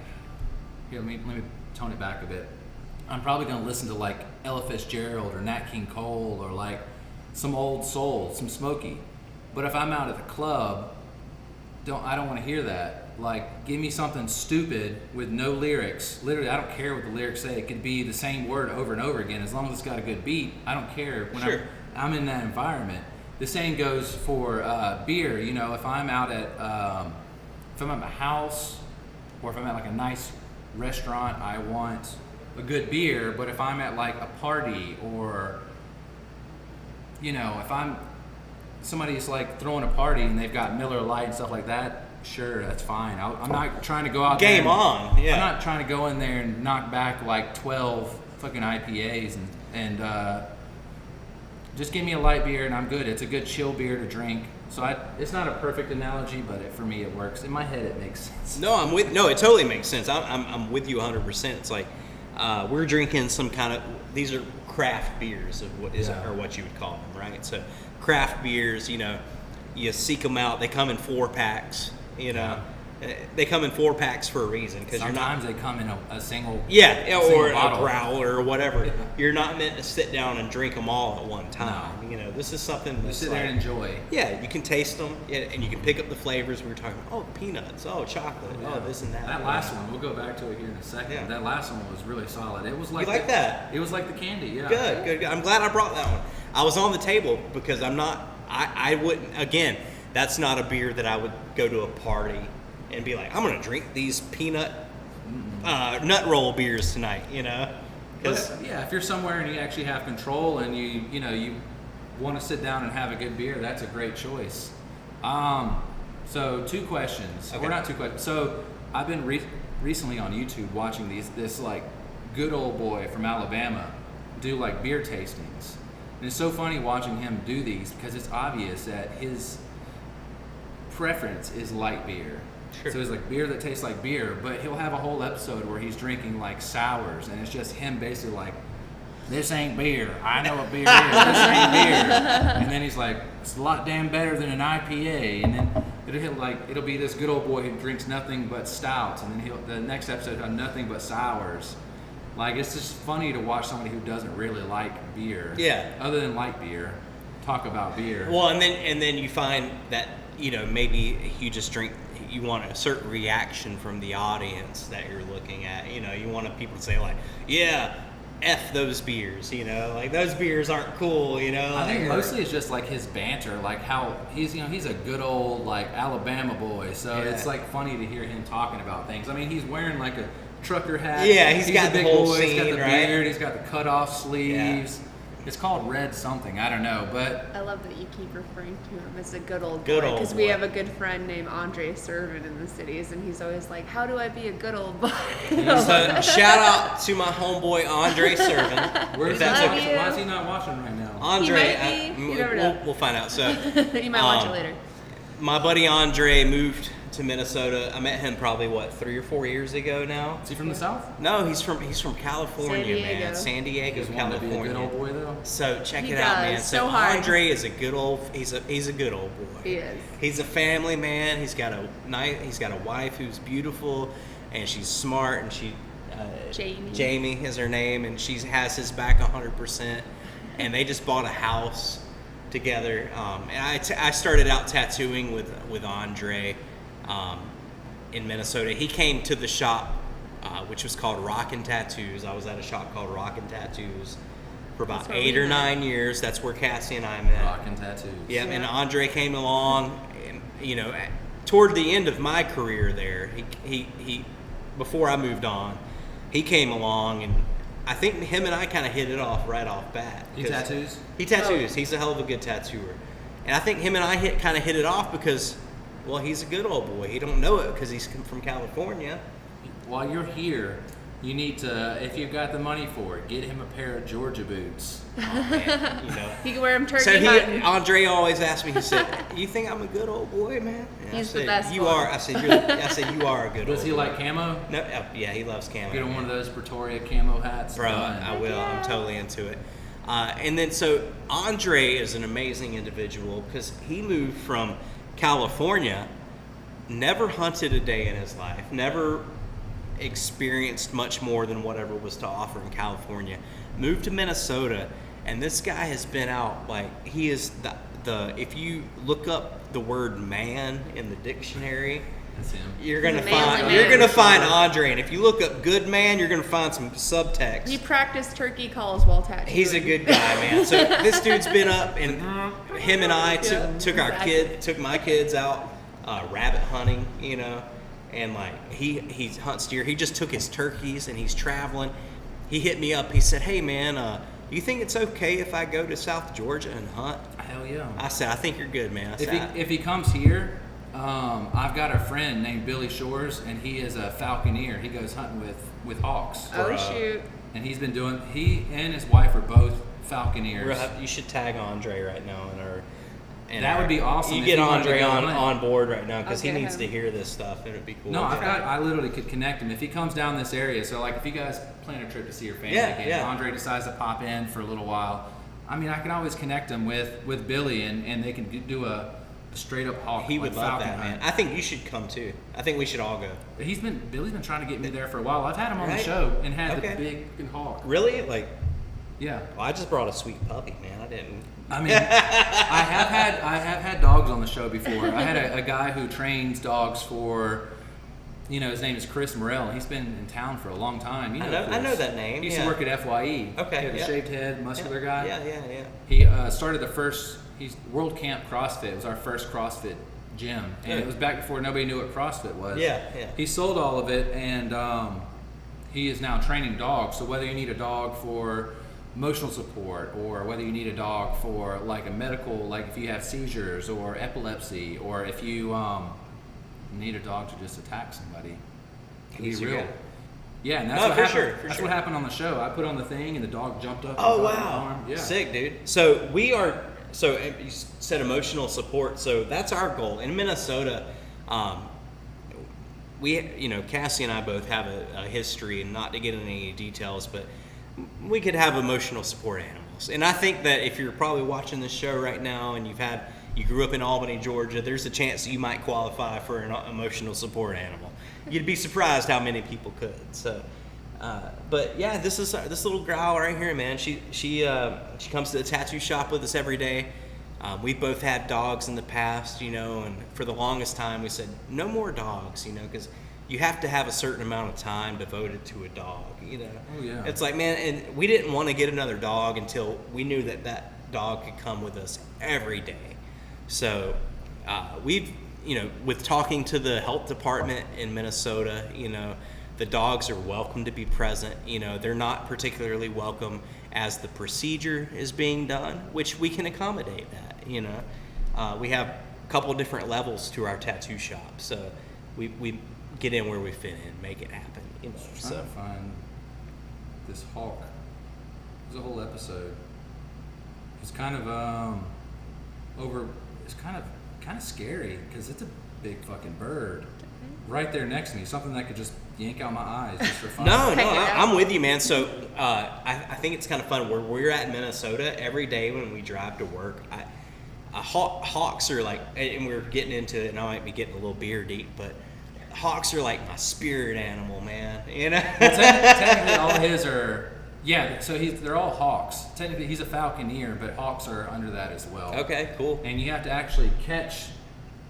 Here, let me tone it back a bit. I'm probably going to listen to like Ella Fitzgerald or Nat King Cole or like some old soul, some Smokey. But if I'm out at the club, I don't want to hear that. Like, give me something stupid with no lyrics. Literally, I don't care what the lyrics say. It could be the same word over and over again. As long as it's got a good beat, I don't care. When Sure. I'm in that environment. The same goes for beer. If I'm out at, if I'm at my house or if I'm at like a nice restaurant, I want a good beer. But if I'm at like a party or, if somebody's like throwing a party and they've got Miller Lite and stuff like that, sure, that's fine. I'm not trying to go out there. Game on, yeah. I'm not trying to go in there and knock back like 12 fucking IPAs and just give me a light beer and I'm good. It's a good chill beer to drink. So it's not a perfect analogy, but for me it works. In my head it makes sense. No, it totally makes sense. I'm with you 100%. It's like we're drinking some kind of, these are craft beers of what is or what you would call them, right? So craft beers, you seek them out. They come in 4-packs, They come in 4-packs for a reason because you're not. Sometimes they come in a single. Or a bottle. growler or whatever. Yeah. You're not meant to sit down and drink them all at one time. This is something You that's sit there and enjoy. Yeah, you can taste them and you can pick up the flavors. We were talking about, peanuts, chocolate, this and that. That last one, we'll go back to it here in a second. Yeah. That last one was really solid. It was like You like that? It was like the candy, yeah. Good. I'm glad I brought that one. I was on the table because I wouldn't, again, that's not a beer that I would go to a party and be like, I'm going to drink these peanut nut roll beers tonight, But, yeah, if you're somewhere and you actually have control and you want to sit down and have a good beer, that's a great choice. So 2 questions. Okay. Or not 2 questions. So I've been recently on YouTube watching this like good old boy from Alabama do like beer tastings. And it's so funny watching him do these because it's obvious that his preference is light beer. Sure. So it's like beer that tastes like beer, but he'll have a whole episode where he's drinking like sours, and it's just him basically like, this ain't beer. I know what beer is. This ain't beer. And then he's like, it's a lot damn better than an IPA. And then it'll be this good old boy who drinks nothing but stouts, and then the next episode he'll have nothing but sours. Like, it's just funny to watch somebody who doesn't really like beer. Yeah. Other than light beer, talk about beer. Well, and then you find that, you know, maybe you just drink, you want a certain reaction from the audience that you're looking at. You know, you want people to say like, yeah, F those beers, you know, like those beers aren't cool, you know. I think mostly it's just like his banter, like how he's a good old like Alabama boy, so Yeah. it's like funny to hear him talking about things. I mean, he's wearing like a trucker hat. Yeah, he's got a the big whole boy. He's got scene, the right? beard. He's got the cut off sleeves. It's called Red something. I don't know, but I love that you keep referring to him as a good old Good boy old because we boy. have a good friend named Andre Servin in the cities, and he's always like, "How do I be a good old boy?" So shout out to my homeboy Andre Servin. where's That's Love he? you. Why is he not watching right now? Andre, He might be. You never know. we'll find out. So You might watch it Um, later. my buddy Andre moved to Minnesota. I met him probably 3 or 4 years ago now. Is he from the South? No, he's from California, San Diego. man. San Diego, He's wanting to be a good California. old boy though. So check He it out, does, man. so So hard. Andre is a good old. He's a good old boy. He is. He's a family man. He's got a wife who's beautiful, and she's smart, and she. Jamie. is her name, and she has his back 100%. And they just bought a house together. And I started out tattooing with Andre in Minnesota. He came to the shop, which was called Rockin' Tattoos. I was at a shop called Rockin' Tattoos for about That's where 8 we or met. 9 years. That's where Cassie and I met. Rockin' tattoos. Yeah, and Yeah. Andre came along, and, you know, toward the end of my career there, he before I moved on, he came along, and I think him and I kind of hit it off right off bat. He 'cause tattoos? He tattoos. He's a hell of a good tattooer, and I think him and I kind of hit it off because, well, he's a good old boy. He don't know it because he's from California. While you're here, you need to, if you've got the money for it, get him a pair of Georgia boots. Oh, man, you know. He can wear him turkey So hunting. Andre always asked me. He said, "You think I'm a good old boy, man?" And He's I the said, best You one. are. I said, you are a good old Does he boy. like camo? No, yeah, he loves camo. Get him man. one of those Pretoria camo hats. Bro, Done. I will. I'm Yeah. totally into it. And then so Andre is an amazing individual because he moved from California, never hunted a day in his life, never experienced much more than whatever was to offer in California, moved to Minnesota, and this guy has been out like he is the if you look up the word man in the dictionary, That's him. you're gonna He's a manly find man. you're gonna find Andre, and if you look up good man, you're gonna find some subtext. He practiced turkey calls while tattooing. He's a good guy, man. So this dude's been up, and him and I Yeah, took my kids out rabbit hunting, you know, and like he hunts deer. He just took his turkeys, and he's traveling. He hit me up. He said, "Hey, man, do you think it's okay if I go to South Georgia and hunt?" Hell yeah. I said, "I think you're good, man." I said, If he comes here, I've got a friend named Billy Shores, and he is a falconeer. He goes hunting with hawks. Oh shoot! And he and his wife are both falconeers. you should tag Andre right now in our. That would be awesome You if get he wanted to Andre go on hunt. board right now because I'll he get needs him. to hear this stuff, and it'd be cool. No, I literally could connect him if he comes down this area. So like if you guys plan a trip to see your family Yeah, again, yeah. Andre decides to pop in for a little while. I mean, I can always connect him with Billy, and they can do a straight up hawk. He would like love falcon that, man. hunt. I think you should come too. I think we should all go. Billy's been trying to get me there for a while. I've had him on Right. the show and had Okay. the big fucking hawk. Really? Like, Yeah. well, I just brought a sweet puppy, man. I didn't. I mean, I have had dogs on the show before. I had a guy who trains dogs for, his name is Chris Morrell. He's been in town for a long time. You know, I know Chris. that name, He used yeah. to work at FYE. Okay, He had the yeah. shaved head, muscular guy. Yeah. He started the first. He's World Camp CrossFit. It was our first CrossFit gym, and Good. it was back before nobody knew what CrossFit was. Yeah. He sold all of it, and he is now training dogs. So whether you need a dog for emotional support, or whether you need a dog for like a medical, like if you have seizures or epilepsy, or if you need a dog to just attack somebody. To He's be your real. guy. Yeah, and that's No, what for happened. sure, for That's sure. what happened on the show. I put on the thing, and the dog jumped up. Oh and got my wow, arm. Yeah. sick, dude. So we are. So you said emotional support. So that's our goal in Minnesota. Cassie and I both have a history, and not to get into any details, but we could have emotional support animals. And I think that if you're probably watching this show right now and you grew up in Albany, Georgia, there's a chance you might qualify for an emotional support animal. You'd be surprised how many people could. So, but yeah, this little growl right here, man. She comes to the tattoo shop with us every day. We've both had dogs in the past, and for the longest time we said no more dogs, because you have to have a certain amount of time devoted to a dog, Oh, yeah. It's like, man, and we didn't want to get another dog until we knew that dog could come with us every day. So we've, with talking to the health department in Minnesota, the dogs are welcome to be present. They're not particularly welcome as the procedure is being done, which we can accommodate that. We have a couple different levels to our tattoo shop, so we get in where we fit in, make it happen. I'm trying to find this hawk. There's a whole episode. It's kind of It's kind of scary because it's a big fucking bird right there next to me. Something that could just yank out my eyes just for fun. No, Yeah. I'm with you, man. So I think it's kind of fun. Where we're at in Minnesota, every day when we drive to work, hawks are like, and we're getting into it, and I might be getting a little beer deep, but hawks are like my spirit animal, man. Well, technically, all his are. Yeah, so they're all hawks. Technically, he's a falconer, but hawks are under that as well. Okay, cool. And you have to actually catch,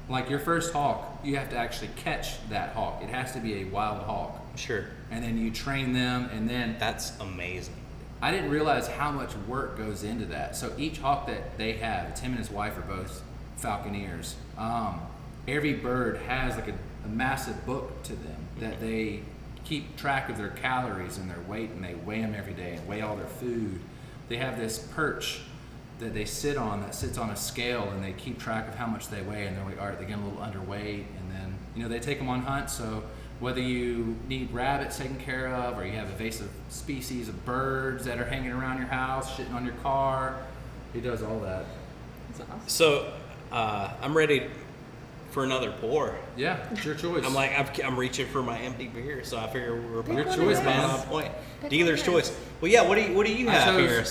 like your first hawk, you have to actually catch that hawk. It has to be a wild hawk. Sure. And then you train them, and then That's amazing. I didn't realize how much work goes into that. So each hawk that they have, it's him and his wife are both falconers. Every bird has like a massive book to them that they keep track of their calories and their weight, and they weigh them every day and weigh all their food. They have this perch that they sit on that sits on a scale, and they keep track of how much they weigh, and they're like, all right, they're getting a little underweight, and then they take them on hunts. So whether you need rabbits taken care of, or you have invasive species of birds that are hanging around your house, shitting on your car, he does all that. That's awesome. So I'm ready for another pour. Yeah, it's your choice. I'm like, I'm reaching for my empty beer, so I figure we're Your both choice, on man. point. Pick Dealer's one. choice. Well, yeah. What do you I have chose- here?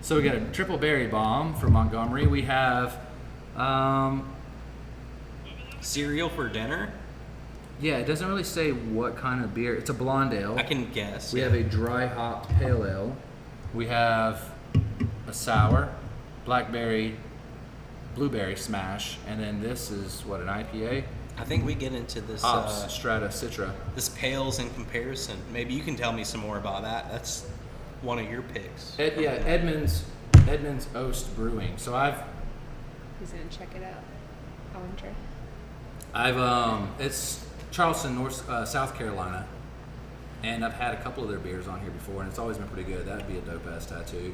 So we got a triple berry bomb from Montgomery. We have, Cereal for dinner? yeah, it doesn't really say what kind of beer. It's a blonde ale. I can guess. We have a dry hopped pale ale. We have a sour, blackberry, blueberry smash, and then this is what, an IPA? I think we get into this. Hops, Strata, Citra. This pales in comparison. Maybe you can tell me some more about that. That's one of your picks. Edmonds Oast Brewing. So He's gonna check it out. I want to try. it's Charleston, South Carolina, and I've had a couple of their beers on here before, and it's always been pretty good. That'd be a dope ass tattoo.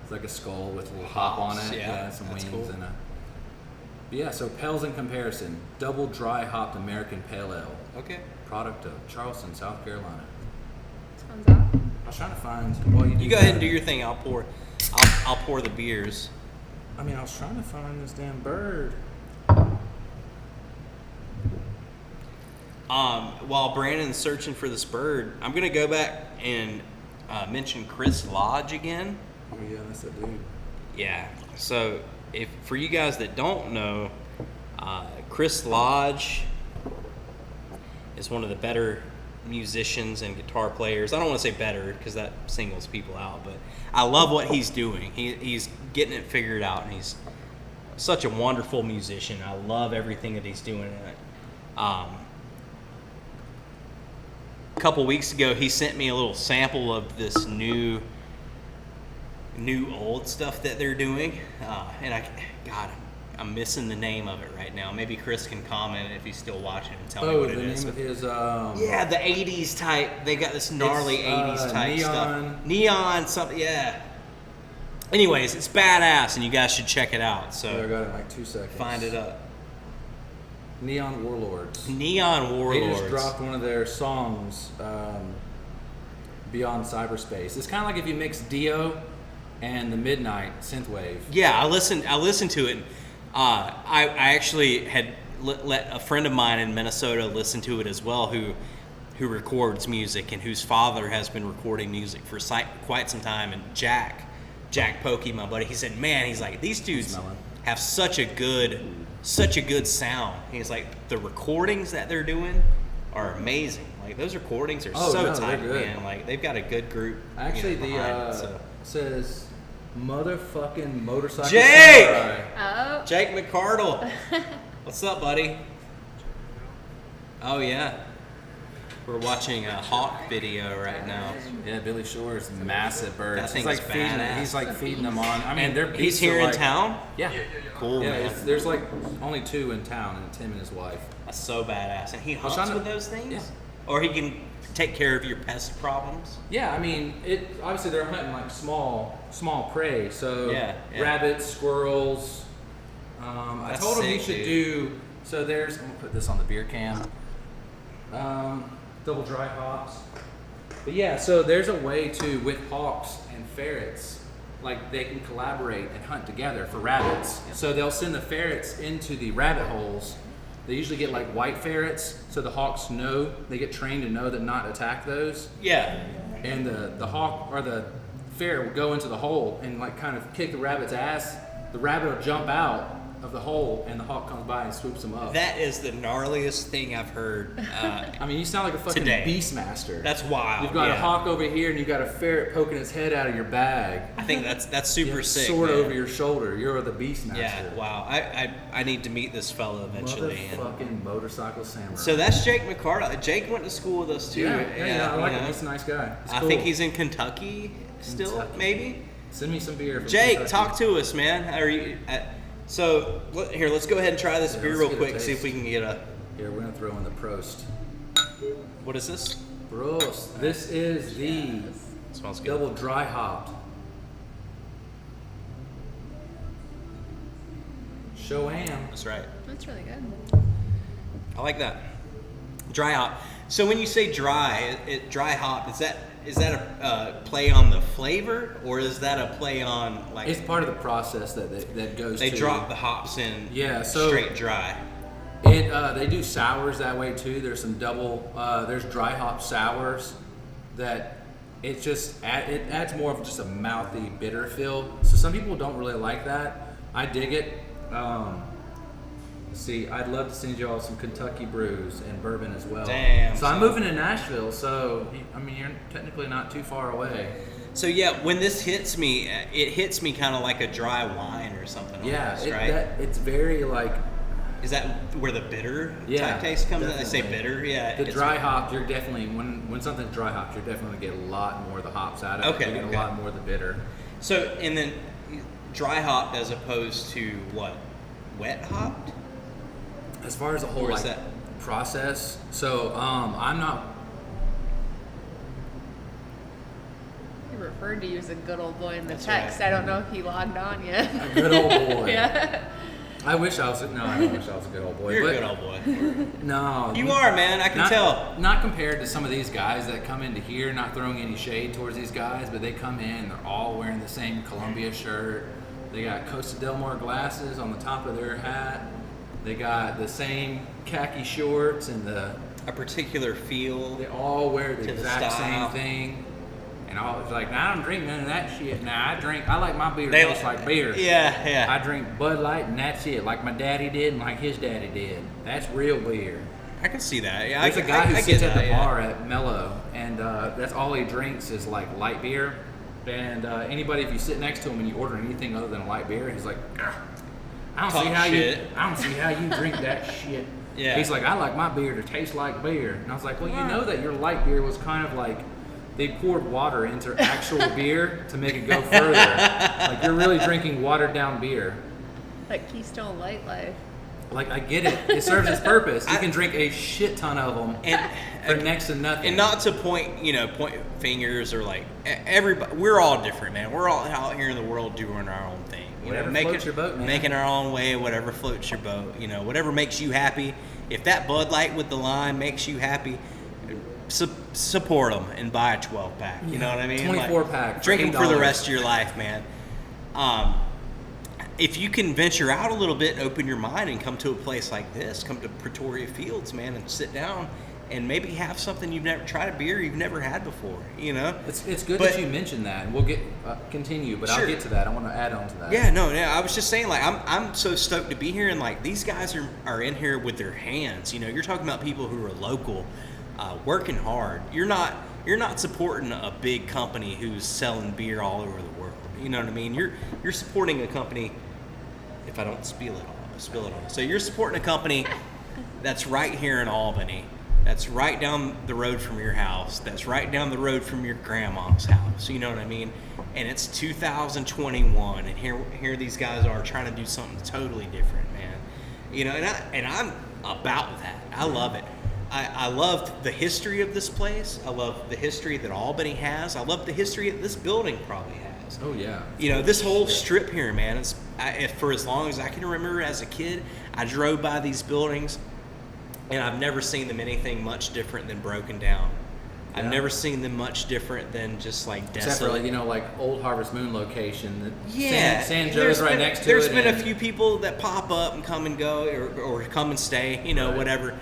It's like a skull with a little hop on Hops, it, yeah, some that's wings, cool. and but yeah. So pales in comparison, double dry hopped American pale ale, Okay. product of Charleston, South Carolina. Sounds awesome. I was trying to find. Well, You go ahead and do your thing. I'll pour the beers. I mean, I was trying to find this damn bird. While Brandon's searching for this bird, I'm gonna go back and mention Chris Lodge again. Oh yeah, that's that dude. Yeah. So, if for you guys that don't know, Chris Lodge is one of the better musicians and guitar players. I don't want to say better because that singles people out, but I love what he's doing. He's getting it figured out, and he's such a wonderful musician. I love everything that he's doing in it. A couple weeks ago, he sent me a little sample of this new old stuff that they're doing, and I'm missing the name of it right now. Maybe Chris can comment if he's still watching and tell me what it the is. name of his Yeah, the 80s type. They got this gnarly It's, 80s type neon. stuff. Neon something, yeah. Anyways, it's badass, and you guys should check it out. I So got it in like 2 seconds. find it up. Neon Warlords. Neon Warlords. They just dropped one of their songs, Beyond Cyberspace. It's kind of like if you mix Dio and the Midnight synthwave. Yeah, I listened to it. I actually had let a friend of mine in Minnesota listen to it as well, who records music and whose father has been recording music for quite some time. And Jack Pokey, my buddy, he said, man, he's like, these dudes have such a good sound. He's like, the recordings that they're doing are amazing. Like, those recordings are tight, man. Like, they've got a good group. Actually, says motherfucking motorcycle Jake! samurai. Oh. Jake McCardle. What's up, buddy? Oh, yeah. We're watching a hawk video right now. Yeah, Billy Shore's massive birds. That thing he's is like feeding. badass. He's like feeding them on. I mean, they're He's here in town? Yeah. Cool, Yeah, man. there's like only 2 in town, and Tim and his wife. That's so badass. And he was hunts trying to- with those things? Yeah. Or he can take care of your pest problems? Yeah, I mean, it obviously they're hunting like small prey. So Yeah. rabbits, squirrels. I That's told him he sick, should dude. do. So there's. I'm gonna put this on the beer can. Double dry hops. But yeah, so there's a way to, with hawks and ferrets, like they can collaborate and hunt together for rabbits. So they'll send the ferrets into the rabbit holes. They usually get like white ferrets, so the hawks know, they get trained to know that not attack those. Yeah. And the hawk or the ferret will go into the hole and like kind of kick the rabbit's ass. The rabbit will jump out of the hole and the hawk comes by and swoops him up. That is the gnarliest thing I've heard. I mean, you sound like a fucking Today. beastmaster. That's wild. You've got yeah. a hawk over here and you've got a ferret poking its head out of your bag. I think that's super sick. Sword man. over your shoulder. You're the beastmaster. Yeah, wow. I need to meet this fellow eventually. And Motherfucking motorcycle samurai. so that's Jake McCardle. Jake went to school with us too. Yeah, I like you him. know. He's a nice guy. He's I cool. think he's in Kentucky still, Kentucky. maybe. Send me some beer. From Jake, Kentucky. talk to us, man. Are you? Here, let's go ahead and try this Yeah, beer let's real get a quick. See if taste. we can get a. Here, we're gonna throw in the Prost. What is this? Prost. This is the Smells good. double dry hopped. Shoam. That's right. That's really good. I like that. Dry hop. So when you say dry, dry hop, is that a play on the flavor, or is that a play on like It's part of the process that goes. they to, drop the hops in? Yeah, so- straight dry. They do sours that way too. There's some there's dry hop sours that it adds more of just a mouthy bitter feel. So some people don't really like that. I dig it. See, I'd love to send you all some Kentucky brews and bourbon as well. Damn, So I'm son. moving to Nashville, so I mean you're technically not too far away. So yeah, when this hits me, it hits me kind of like a dry wine or something. Yeah, almost, right? It's very like Is that where the bitter Yeah, type taste comes in? I say definitely. bitter, yeah. the it's- dry hop. You're definitely when something's dry hopped, you're definitely gonna get a lot more of the hops out of it. Okay, You get okay. a lot more of the bitter. So and then dry hopped as opposed to what? Wet hopped? As far as the whole Or is like that- process, so I'm not. He referred to you as a good old boy in the That's text. right. I don't know if he logged on yet. A good old boy. Yeah. I wish I was. No, I don't wish I was a good old boy. You're but a good old boy. No, You are, man. I can not, tell. Not compared to some of these guys that come into here, not throwing any shade towards these guys, but they come in, they're all wearing the same Columbia shirt. They got Costa Del Mar glasses on the top of their hat. They got the same khaki shorts and A particular feel. they all wear the To the exact style. same thing. And I was like, nah, I don't drink none of that shit. Nah, I like my beer They- tastes like beer. Yeah, yeah. I drink Bud Light and that's it, like my daddy did and like his daddy did. That's real beer. I can see that. Yeah, There's a guy who I sits get at that, the yeah. bar at Mellow, and that's all he drinks is like light beer. And anybody, if you sit next to him and you order anything other than light beer, he's like, "Ugh, I don't see Talk how shit." I don't see how you drink that shit. Yeah. He's like, I like my beer to taste like beer. And I was like, well, you know that your light beer was kind of like they poured water into actual beer to make it go further. Like you're really drinking watered down beer. Like Keystone Light Life. Like I get it. It serves its purpose. You can drink a shit ton of them And for next to nothing. And not to point fingers or like everybody. We're all different, man. We're all out here in the world doing our own thing. Whatever floats your boat, man. Making our own way, whatever floats your boat. Whatever makes you happy. if that Bud Light with the lime makes you happy, support them and buy a 12-pack. You know what I mean? 24-pack. Drink them for the $8. rest of your life, man. If you can venture out a little bit and open your mind and come to a place like this, come to Pretoria Fields, man, and sit down and maybe have something you've never tried, a beer you've never had before, you know? It's good that you mentioned that, and we'll get continue, but Sure. I'll get to that. I want to add on to that. Yeah, no, I was just saying, like, I'm so stoked to be here, and like these guys are in here with their hands. You know, you're talking about people who are local, working hard. You're not supporting a big company who's selling beer all over the world. You know what I mean? You're supporting a company. If I don't spill it all. So you're supporting a company that's right here in Albany. That's right down the road from your house. That's right down the road from your grandma's house. You know what I mean? And it's 2021, and here these guys are trying to do something totally different, man. You know, and I'm about that. I love it. I love the history of this place. I love the history that Albany has. I love the history that this building probably has. Oh yeah. You know, this whole strip here, man. For as long as I can remember as a kid, I drove by these buildings, and I've never seen them anything much different than broken down. I've never seen them much different than just like desolate. Except for like, you know, like old Harvest Moon location. Yeah, San Joe's right next to it. There's been a few people that pop up and come and go, or come and stay, you know, Right. whatever.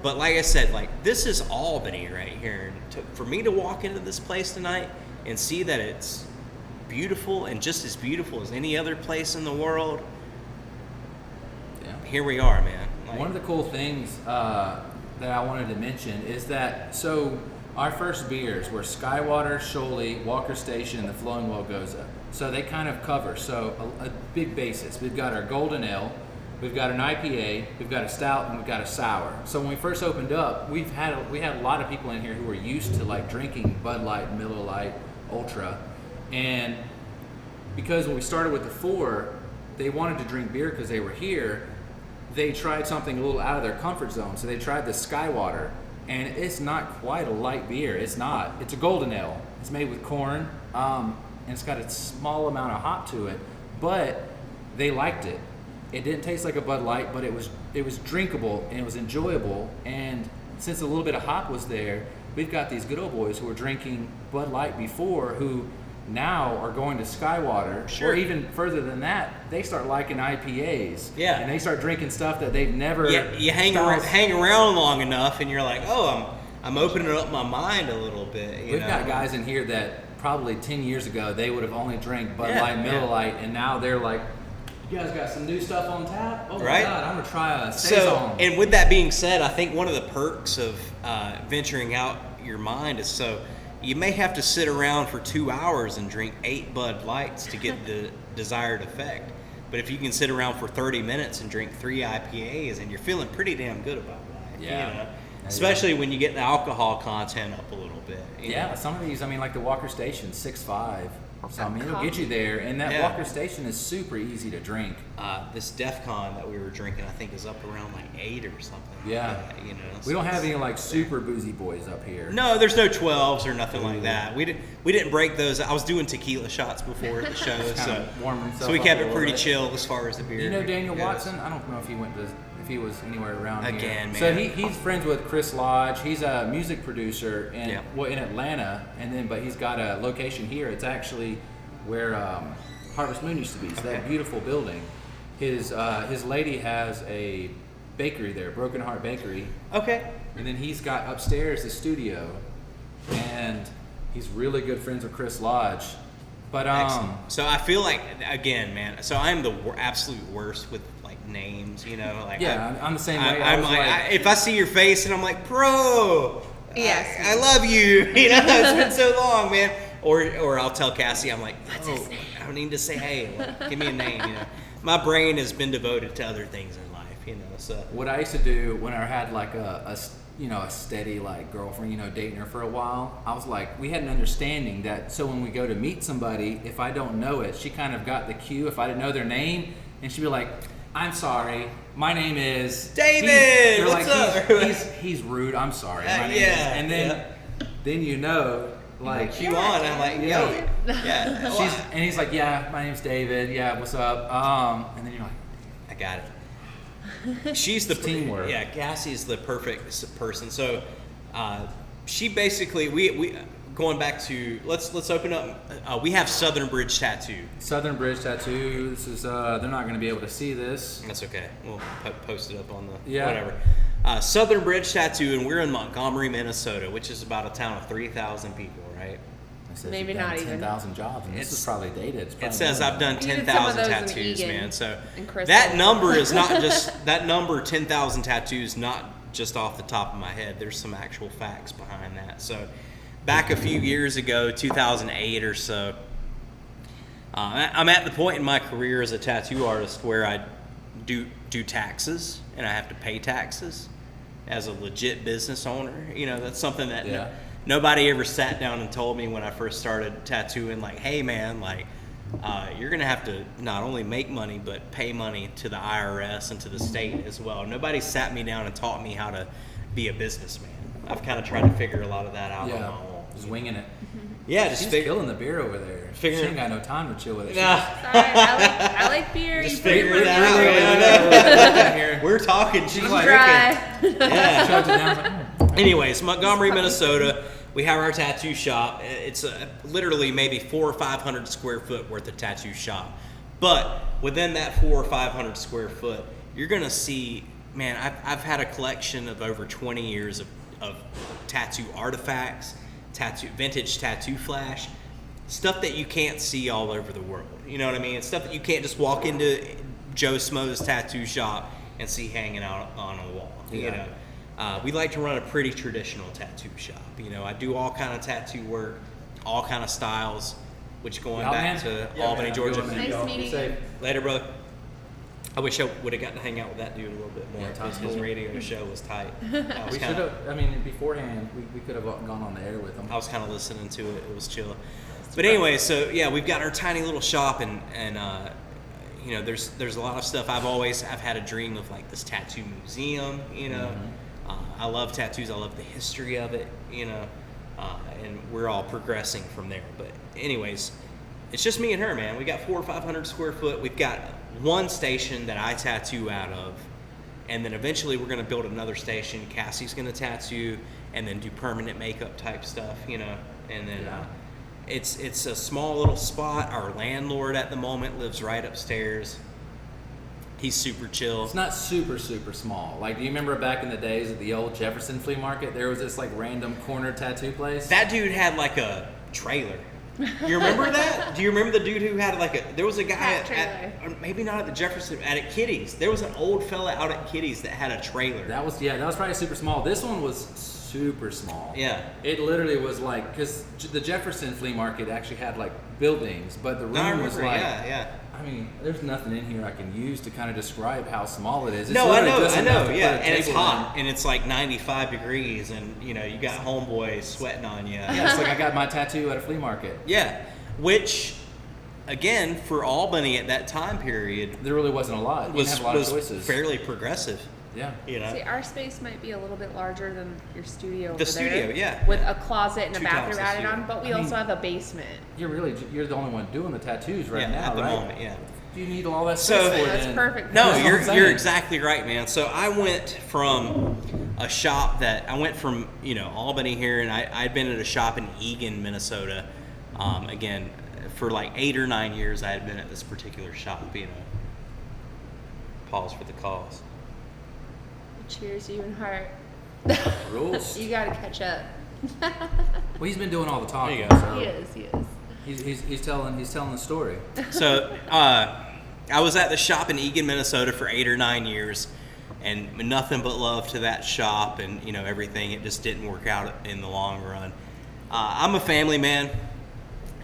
But like I said, like this is Albany right here. And for me to walk into this place tonight and see that it's beautiful and just as beautiful as any other place in the world, here we are, man. Like, One of the cool things that I wanted to mention is that, so our first beers were Skywater, Sholey, Walker Station, and the Flowing Well Goza. So they kind of cover, a big basis. We've got our Golden Ale, we've got an IPA, we've got a stout, and we've got a sour. So when we first opened up, we had a lot of people in here who were used to like drinking Bud Light, Miller Lite, Ultra, and because when we started with the 4, they wanted to drink beer because they were here. They tried something a little out of their comfort zone, so they tried the Skywater, and it's not quite a light beer. It's not. It's a golden ale. It's made with corn, and it's got a small amount of hop to it, but they liked it. It didn't taste like a Bud Light, but it was drinkable and it was enjoyable. And since a little bit of hop was there, we've got these good old boys who were drinking Bud Light before, who now are going to Skywater, Sure. or even further than that, they start liking IPAs. Yeah. And they start drinking stuff that they've never. you hang around long enough, and you're like, oh, I'm opening up my mind a little bit. We've got guys in here that probably 10 years ago they would have only drank Bud Light, Miller Lite, and now they're like, you guys got some new stuff on tap? Oh Right. my God, I'm gonna try a So, Saison. and with that being said, I think one of the perks of venturing out your mind is you may have to sit around for 2 hours and drink 8 Bud Lights to get the desired effect. But if you can sit around for 30 minutes and drink 3 IPAs, and you're feeling pretty damn good about life. Yeah. You know? Especially when you get the alcohol content up a little bit. you Yeah, know? some of these, I mean, like the Walker Station, 6.5. So, I mean, it'll get you there. And that Yeah. Walker Station is super easy to drink. This DEF CON that we were drinking, I think, is up around like 8 or something. Yeah. You know, We don't so have any, like, super boozy boys up here. No, there's no 12s or nothing like Ooh. that. We didn't break those. I was doing tequila shots before the show, Just so kinda warming so we himself kept up a it little pretty bit. chill as far as the beer. You know Daniel goes. Watson? I don't know if he was anywhere around here. Again, So man. he's friends with Chris Lodge. He's a music producer Yeah. in Atlanta, but he's got a location here. It's actually where Harvest Moon used to be. So Okay. that beautiful building. His lady has a bakery there, Broken Heart Bakery, Okay. and then he's got upstairs the studio, and he's really good friends with Chris Lodge. But Excellent. So I feel like, again, man. So I'm the absolute worst with like names. You know, like yeah, I'm the same way. I'm was like, if I see your face and I'm like, bro, Yes. I love you. You know, it's been so long, man. Or I'll tell Cassie, I'm like, oh, I don't need to say hey. Like, give me a name. You know, my brain has been devoted to other things in life. You know, so what I used to do when I had like a steady like girlfriend, dating her for a while, I was like, we had an understanding that so when we go to meet somebody, if I don't know it, she kind of got the cue if I didn't know their name, and she'd be like, I'm sorry, my name is David, They're what's like, up? He's rude, I'm sorry. My name is, yeah, and then like you on? I'm like, yo, yeah. and he's like, yeah, my name's David, yeah, what's up? And then you're like, I got it. she's the teamwork. Yeah, Cassie's the perfect person. So she basically we going back to let's open up. We have Southern Bridge Tattoo. Southern Bridge Tattoo. This is they're not going to be able to see this. That's okay. We'll post it up on the Yeah. whatever. Southern Bridge Tattoo, and we're in Montgomery, Minnesota, which is about a town of 3,000 people, right? It says Maybe you've done not even. 10,000 jobs, and this is probably dated. It's It probably says more I've than done You did some of 10,000 those in tattoos, Egan man. So and Crystal. that number is not just that number 10,000 tattoos, not just off the top of my head. There's some actual facts behind that. So back a few years ago, 2008 or so, I'm at the point in my career as a tattoo artist where I do taxes and I have to pay taxes as a legit business owner. You know, that's something that Yeah. nobody ever sat down and told me when I first started tattooing, like, hey man, like, you're gonna have to not only make money but pay money to the IRS and to the state as well. Nobody sat me down and taught me how to be a businessman. I've kind of tried to figure a lot of that out on my Yeah, own. just winging it. Yeah, just She's killing the beer over there. Figure- She ain't got no time to chill with it. Nah, Sorry, I like beer. just You put figure it it in out. my man. We're talking. She's like, okay. dry. Yeah. Shoved it down. Anyways, Montgomery, Minnesota, we have our tattoo shop. It's literally maybe 400 or 500 square foot worth of tattoo shop. But within that 400 or 500 square foot, you're going to see, man, I've had a collection of over 20 years of tattoo artifacts, vintage tattoo flash, stuff that you can't see all over the world. You know what I mean? It's stuff that you can't just walk into Joe Smo's tattoo shop and see hanging out on a wall. You Yeah. know, we like to run a pretty traditional tattoo shop. You know, I do all kind of tattoo work, all kind of styles, which going Yeah, back man. to Albany, Georgia. Good, man. Nice Y'all meeting be safe. Later, brother. I wish I would have gotten to hang out with that dude a little bit more Yeah, because Tom's his cool. radio show was tight. I was We should have. I mean, beforehand, we could have gone on the air with them. I was kind of listening to it. It was chill. But anyway, so yeah, we've got our tiny little shop, and you know, there's a lot of stuff. I've had a dream of like this tattoo museum. You know, I love tattoos. I love the history of it. You know, and we're all progressing from there. But anyways, it's just me and her, man. We got 400 or 500 square foot. We've got one station that I tattoo out of, and then eventually we're going to build another station. Cassie's going to tattoo and then do permanent makeup type stuff, you know. And then it's a small little spot. Our landlord at the moment lives right upstairs. He's super chill. It's not super small. Like, do you remember back in the days at the old Jefferson flea market? There was this like random corner tattoo place. That dude had like a trailer. You remember that? Do you remember the dude who had like there was a guy Cat at or maybe not at the Jefferson, at Kitty's. There was an old fella out at Kitty's that had a trailer. That was probably super small. This one was super small. Yeah. It literally was like, because the Jefferson flea market actually had like buildings, but the room No, I was remember, like, yeah. I mean, there's nothing in here I can use to kind of describe how small it is. It's No, I literally know, just enough to yeah, put a and it's table hot, in. and it's like 95 degrees, and you know you got homeboys sweating on you. Yeah, it's like I got my tattoo at a flea market. Yeah, which, again, for Albany at that time period There really wasn't a lot. You didn't have a lot of choices. fairly progressive. Yeah. You know, See, our space might be a little bit larger than your studio over The studio, there. yeah. With a closet and a 2 times bathroom the added studio. on, but we I mean- also have a basement. You're the only one doing the tattoos right yeah, now, at the right? moment, yeah. Do you need all that So- space for That's then? perfect. No, That's what I'm you're saying. exactly right, man. So I went from a shop from Albany here, and I'd been at a shop in Egan, Minnesota. Again, for like 8 or 9 years, I had been at this particular shop. You know, pause for the cause. Cheers, you and Hart. Rules. You gotta catch up. Well, he's been doing all the talking. There you go. So He is. he's telling the story. So I was at the shop in Egan, Minnesota for 8 or 9 years, and nothing but love to that shop, and everything. It just didn't work out in the long run. I'm a family man.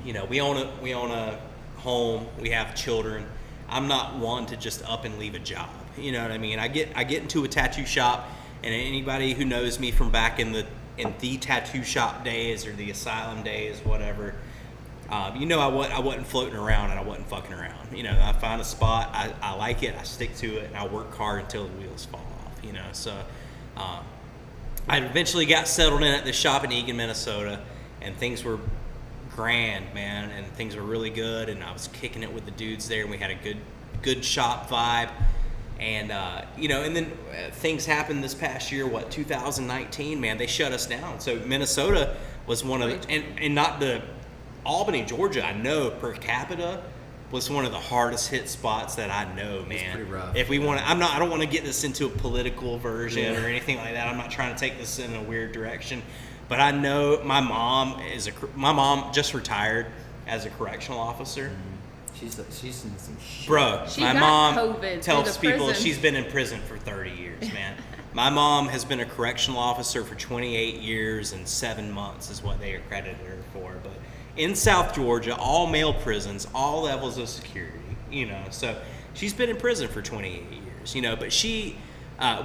We own a home. We have children. I'm not one to just up and leave a job. You know what I mean? I get into a tattoo shop, and anybody who knows me from back in the tattoo shop days or the asylum days, whatever, I wasn't floating around and I wasn't fucking around. I find a spot, I like it, I stick to it, and I work hard until the wheels fall off. So I eventually got settled in at this shop in Egan, Minnesota, and things were grand, man, and things were really good, and I was kicking it with the dudes there, and we had a good shop vibe. And and then things happened this past year. 2019, man, they shut us down. So Minnesota was one of the, and not the Albany, Georgia. I know per capita was one of the hardest hit spots that I know, man. It's pretty rough. If we want to, I don't want to get this into a political version or anything like that. I'm not trying to take this in a weird direction, but I know my mom just retired as a correctional officer. She's in some shit. Bro, She my got mom COVID tells through the people prison. she's been in prison for 30 years, man. My mom has been a correctional officer for 28 years and 7 months is what they accredited her for. But in South Georgia, all male prisons, all levels of security, So she's been in prison for 28 years, But she,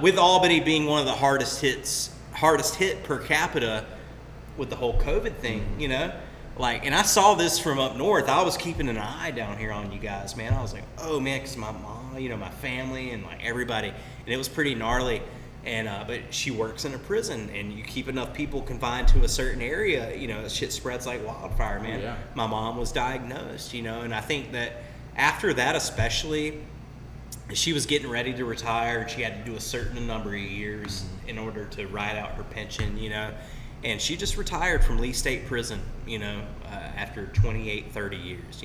with Albany being one of the hardest hit per capita with the whole COVID thing, and I saw this from up north. I was keeping an eye down here on you guys, man. I was like, oh man, because my mom, my family and like everybody, and it was pretty gnarly. And but she works in a prison, and you keep enough people confined to a certain area, shit spreads like wildfire, man. Yeah. My mom was diagnosed, and I think that after that, especially, she was getting ready to retire. She had to do a certain number of years in order to ride out her pension, And she just retired from Lee State Prison, after 28, 30 years,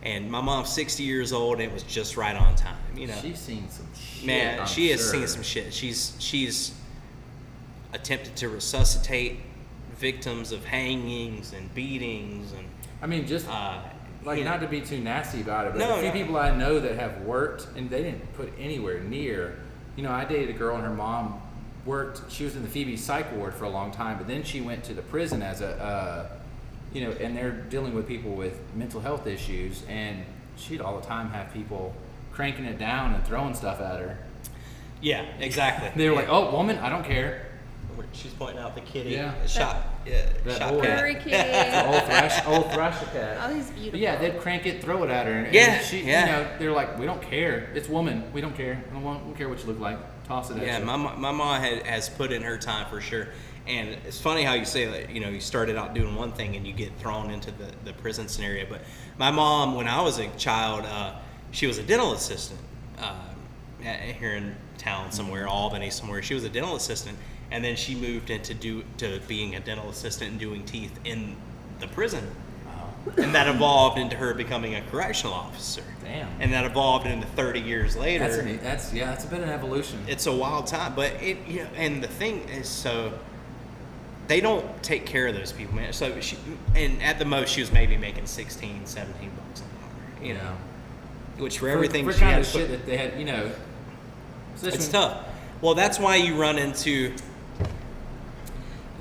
And my mom's 60 years old, and it was just right on time, She's seen some shit. Man, she has seen some shit. She's attempted to resuscitate victims of hangings and beatings and. I mean, just not to be too nasty about it, but No, a few no. people I know that have worked, and they didn't put anywhere near. I dated a girl, and her mom worked. She was in the Phoebe psych ward for a long time, but then she went to the prison as and they're dealing with people with mental health issues, and she'd all the time have people cranking it down and throwing stuff at her. Yeah, exactly. They were like, "Oh, woman, I don't care." She's pointing out the kitty. Yeah. Shop That shop old- cat. Furry kitty. Old Thrasher cat. Oh, he's beautiful. But yeah, they'd crank it, throw it at her. And Yeah, she, yeah. they're like, "We don't care. It's woman. We don't care. We don't care what you look like. Toss it at Yeah, you." my mom has put in her time for sure. And it's funny how you say that, you started out doing one thing and you get thrown into the prison scenario. But my mom, when I was a child, she was a dental assistant here in town somewhere, Albany somewhere. She was a dental assistant, and then she moved into to being a dental assistant and doing teeth in the prison. And that evolved into her becoming a correctional officer. Damn. And that evolved into 30 years later. That's a bit of an evolution. It's a wild time, but and the thing is, so they don't take care of those people, man. So and at the most, she was maybe making 16, 17 bucks an hour, which for everything for she kind had of to put, shit that they had, it's tough. Well, that's why you run into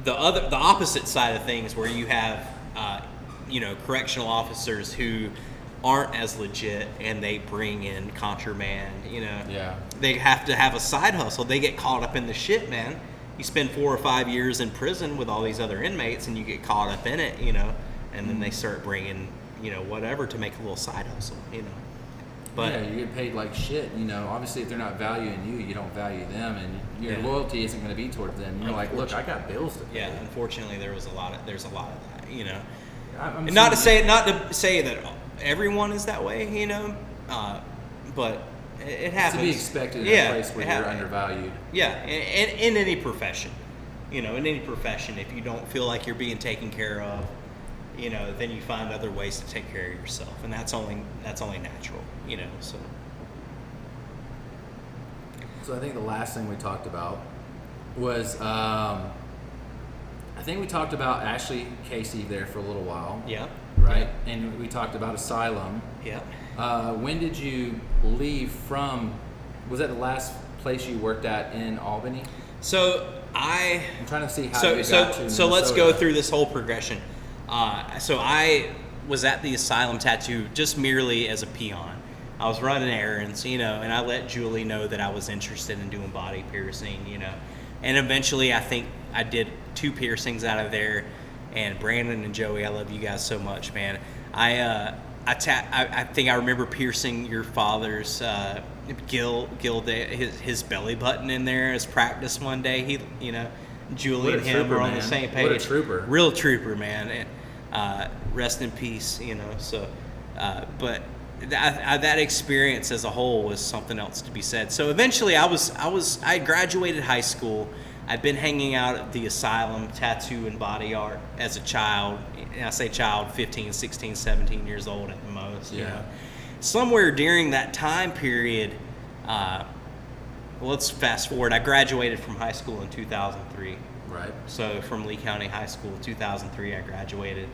the opposite side of things, where you have correctional officers who aren't as legit, and they bring in contraband. Yeah. They have to have a side hustle. They get caught up in the shit, man. You spend 4 or 5 years in prison with all these other inmates, and you get caught up in it, and then they start bringing whatever to make a little side hustle, But yeah, you get paid like shit. Obviously, if they're not valuing you, you don't value them, and your Yeah. loyalty isn't going to be towards them. You're like, look, I got bills to pay. yeah, unfortunately, there's a lot of that, I'm And not to assuming- say that everyone is that way, but it happens. to be expected in Yeah, a place where it you're happens. undervalued. Yeah, in any profession, in any profession, if you don't feel like you're being taken care of, then you find other ways to take care of yourself, and that's only natural, So So I think the last thing we talked about was, I think we talked about Ashley Casey there for a little while. yeah, Right? And we talked about Asylum. yeah. When did you leave from, was that the last place you worked at in Albany? So I'm trying to see how so you so got to so let's go Minnesota. through this whole progression. So I was at the Asylum Tattoo just merely as a peon. I was running errands, and I let Julie know that I was interested in doing body piercing, and eventually I think I did 2 piercings out of there. And Brandon and Joey, I love you guys so much, man. I think I remember piercing your father's his belly button in there as practice one day. Julie What a and him trooper, were on the man. same page. What a trooper. Real trooper, man. And, rest in peace, So, but that experience as a whole was something else to be said. So eventually I graduated high school. I'd been hanging out at the Asylum Tattoo and Body Art as a child. And I say child, 15, 16, 17 years old at the most. You know? Somewhere during that time period, let's fast forward. I graduated from high school in 2003. Right. So from Lee County High School, 2003, I graduated.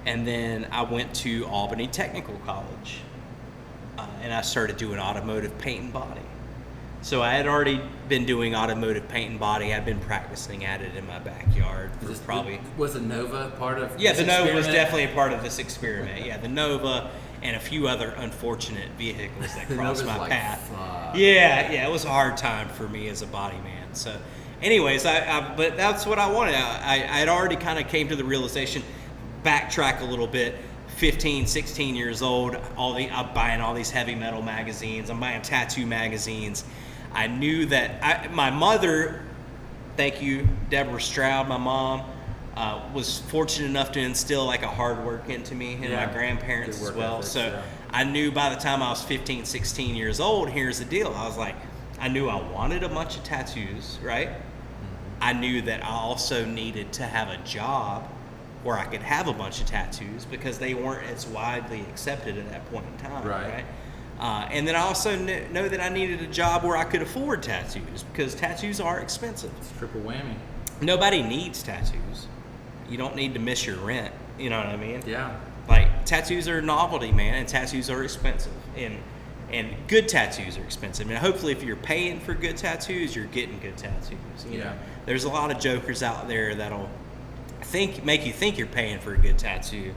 And then I went to Albany Technical College, and I started doing automotive paint and body. So I had already been doing automotive paint and body. I'd been practicing at it in my backyard for probably... Was the Nova part of Yeah, this the Nova experiment? was definitely a part of this experiment. Yeah, the Nova and a few other unfortunate vehicles that crossed my path. Fuck. Yeah, it was a hard time for me as a body man. So anyways, but that's what I wanted. I had already kind of came to the realization, backtrack a little bit, 15, 16 years old, I'm buying all these heavy metal magazines, I'm buying tattoo magazines. I knew that my mother, thank you, Deborah Stroud, my mom, was fortunate enough to instill like a hard work into me, and my grandparents as well. Ethics, so I knew by the time I was 15, 16 years old, here's the deal. I was like, I knew I wanted a bunch of tattoos, right? I knew that I also needed to have a job where I could have a bunch of tattoos because they weren't as widely accepted at that point in time, right? And then I also know that I needed a job where I could afford tattoos because tattoos are expensive. It's triple whammy. Nobody needs tattoos. You don't need to miss your rent. You know what I mean? Yeah. Like, tattoos are a novelty, man, and tattoos are expensive. And good tattoos are expensive. I mean, hopefully if you're paying for good tattoos, you're getting good tattoos. You know? There's a lot of jokers out there that'll make you think you're paying for a good tattoo,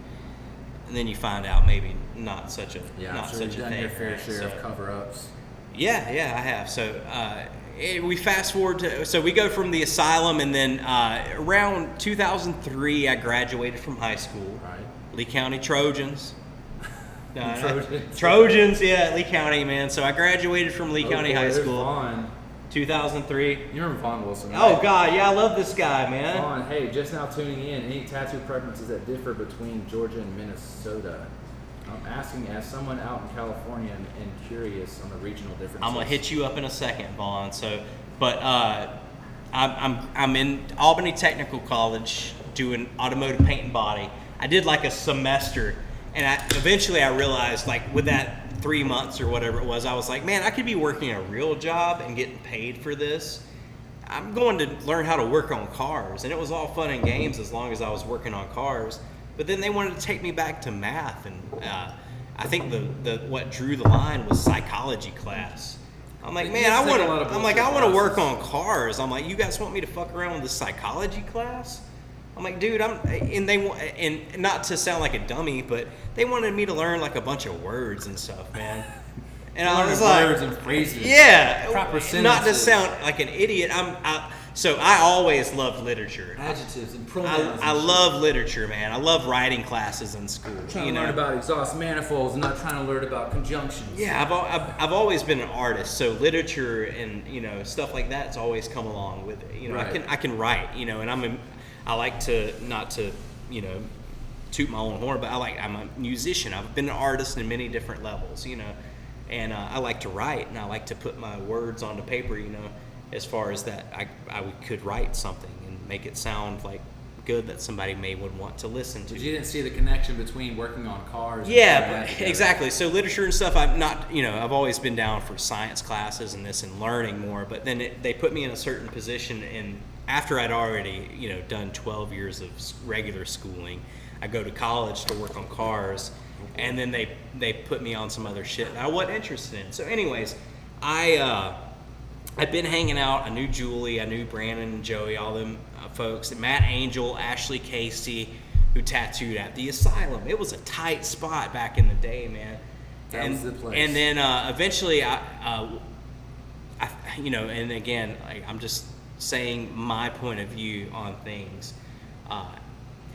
and then you find out maybe not such a not such a thing. You've done your fair share of cover-ups. Yeah, I have. So we fast forward to, so we go from the Asylum, and then around 2003, I graduated from high school. Right. Lee County Trojans. Trojans. Trojans, yeah, Lee County, man. So I graduated from Lee County High School. Vaughn. 2003. You remember Vaughn Wilson, right? Oh, God, yeah, I love this guy, man. Vaughn, hey, just now tuning in. Any tattoo preferences that differ between Georgia and Minnesota? I'm asking as someone out in California and curious on the regional differences. I'm gonna hit you up in a second, Vaughn. So, but I'm in Albany Technical College doing automotive paint and body. I did like a semester, and eventually I realized, like, with that 3 months or whatever it was, I was like, man, I could be working a real job and getting paid for this. I'm going to learn how to work on cars, and it was all fun and games as long as I was working on cars. But then they wanted to take me back to math, and I think the what drew the line was psychology class. I'm like, man, I want to work on cars. I'm like, you guys want me to fuck around with the psychology class? I'm like, dude, and not to sound like a dummy, but they wanted me to learn like a bunch of words and stuff, man. And I was like, words and phrases. Yeah, proper sentences. Not to sound like an idiot. So I always loved literature. Adjectives and pronouns. I love literature, man. I love writing classes in school. Trying to learn about exhaust manifolds and not trying to learn about conjunctions. Yeah, I've always been an artist, so literature and stuff like that's always come along with it. Right. I can write, and I like to not to toot my own horn, but I'm a musician. I've been an artist in many different levels, and I like to write, and I like to put my words onto paper, as far as that I could write something and make it sound like good that somebody would want to listen to. But you didn't see the connection between working on cars. Yeah, exactly. So literature and stuff, I've always been down for science classes and this and learning more, but then they put me in a certain position, and after I'd already, done 12 years of regular schooling, I go to college to work on cars, and then they put me on some other shit that I wasn't interested in. So anyways, I've been hanging out. I knew Julie, I knew Brandon and Joey, all them folks, Matt Angel, Ashley Casey, who tattooed at the Asylum. It was a tight spot back in the day, man. That was the place. And then eventually, and again, I'm just saying my point of view on things.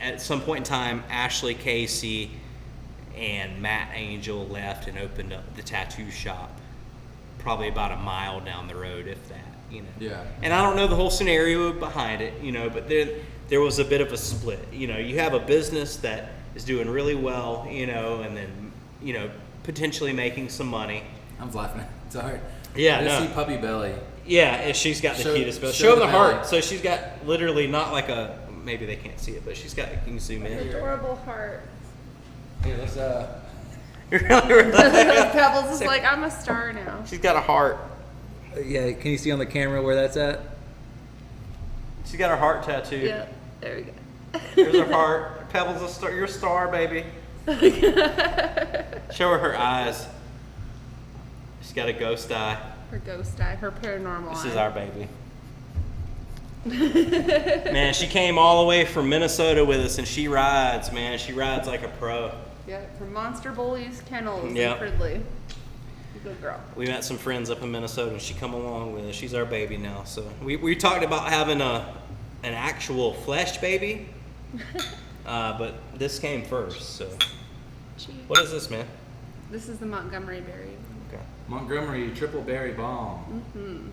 At some point in time, Ashley Casey and Matt Angel left and opened up the tattoo shop, probably about a mile down the road, if that. Yeah. And I don't know the whole scenario behind it, but there was a bit of a split. You have a business that is doing really well, and then potentially making some money. I'm laughing. Sorry. Yeah, I just no. see puppy belly. Yeah, and she's got the cutest belly. show Show the them the heart. belly. So she's got literally not like a, maybe they can't see it, but she's got, you can zoom in. Adorable heart. Here, let's Really? Pebbles is like, I'm a star now. She's got a heart. yeah. Can you see on the camera where that's at? She's got her heart tattooed. Yeah, there we go. There's her heart. Pebbles, a star. You're a star, baby. Show her eyes. She's got a ghost eye. Her ghost eye, her paranormal This eye. is our baby. Man, she came all the way from Minnesota with us, and she rides, man. She rides like a pro. Yeah, from Monster Bullies Kennels Yep. in Fridley. Good girl. We met some friends up in Minnesota, and she come along with us. She's our baby now. So we talked about having an actual flesh baby, but this came first. So what is this, man? This is the Montgomery berry. Okay. Montgomery triple berry bomb. Mm-hmm.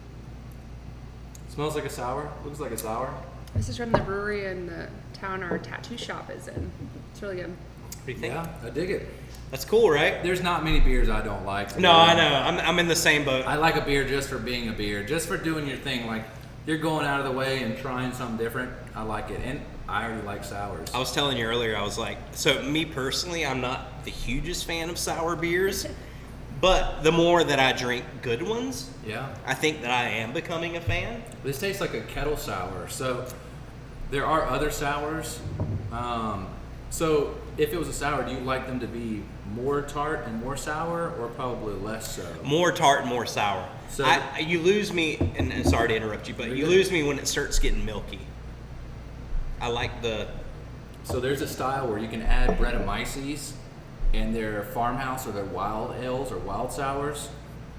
Smells like a sour. Looks like a sour. This is from the brewery in the town our tattoo shop is in. It's really good. What do you think? Yeah, I dig it. That's cool, right? There's not many beers I don't like. No, I know. I'm in the same boat. I like a beer just for being a beer, just for doing your thing. Like you're going out of the way and trying something different. I like it, and I already like sours. I was telling you earlier, I was like, so me personally, I'm not the hugest fan of sour beers, but the more that I drink good ones, Yeah. I think that I am becoming a fan. This tastes like a kettle sour. So there are other sours. So if it was a sour, do you like them to be more tart and more sour, or probably less so? More tart, more sour. So- You lose me, and sorry to interrupt you, but You're you good. lose me when it starts getting milky. I like the, So there's a style where you can add Brettanomyces and their farmhouse or their wild ales or wild sours,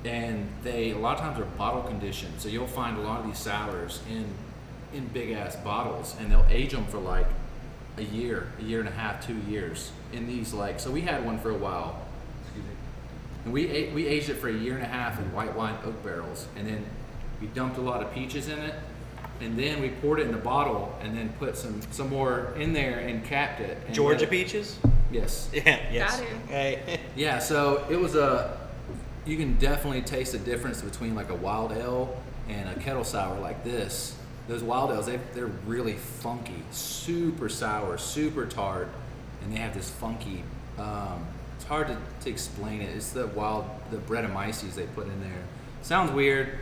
and they a lot of times are bottle conditioned. So you'll find a lot of these sours in big ass bottles, and they'll age them for like a year and a half, 2 years in these like. So we had one for a while, excuse me, and we aged it for a year and a half in white wine oak barrels, and then we dumped a lot of peaches in it. And then we poured it in the bottle, and then put some more in there and capped it. And Georgia let it- peaches? Yes. Yeah, yes. Got it. Hey. Yeah. So it was you can definitely taste the difference between like a wild ale and a kettle sour like this. Those wild ales, they're really funky, super sour, super tart, and they have this funky. It's hard to explain it. It's the Brettanomyces they put in there. Sounds weird.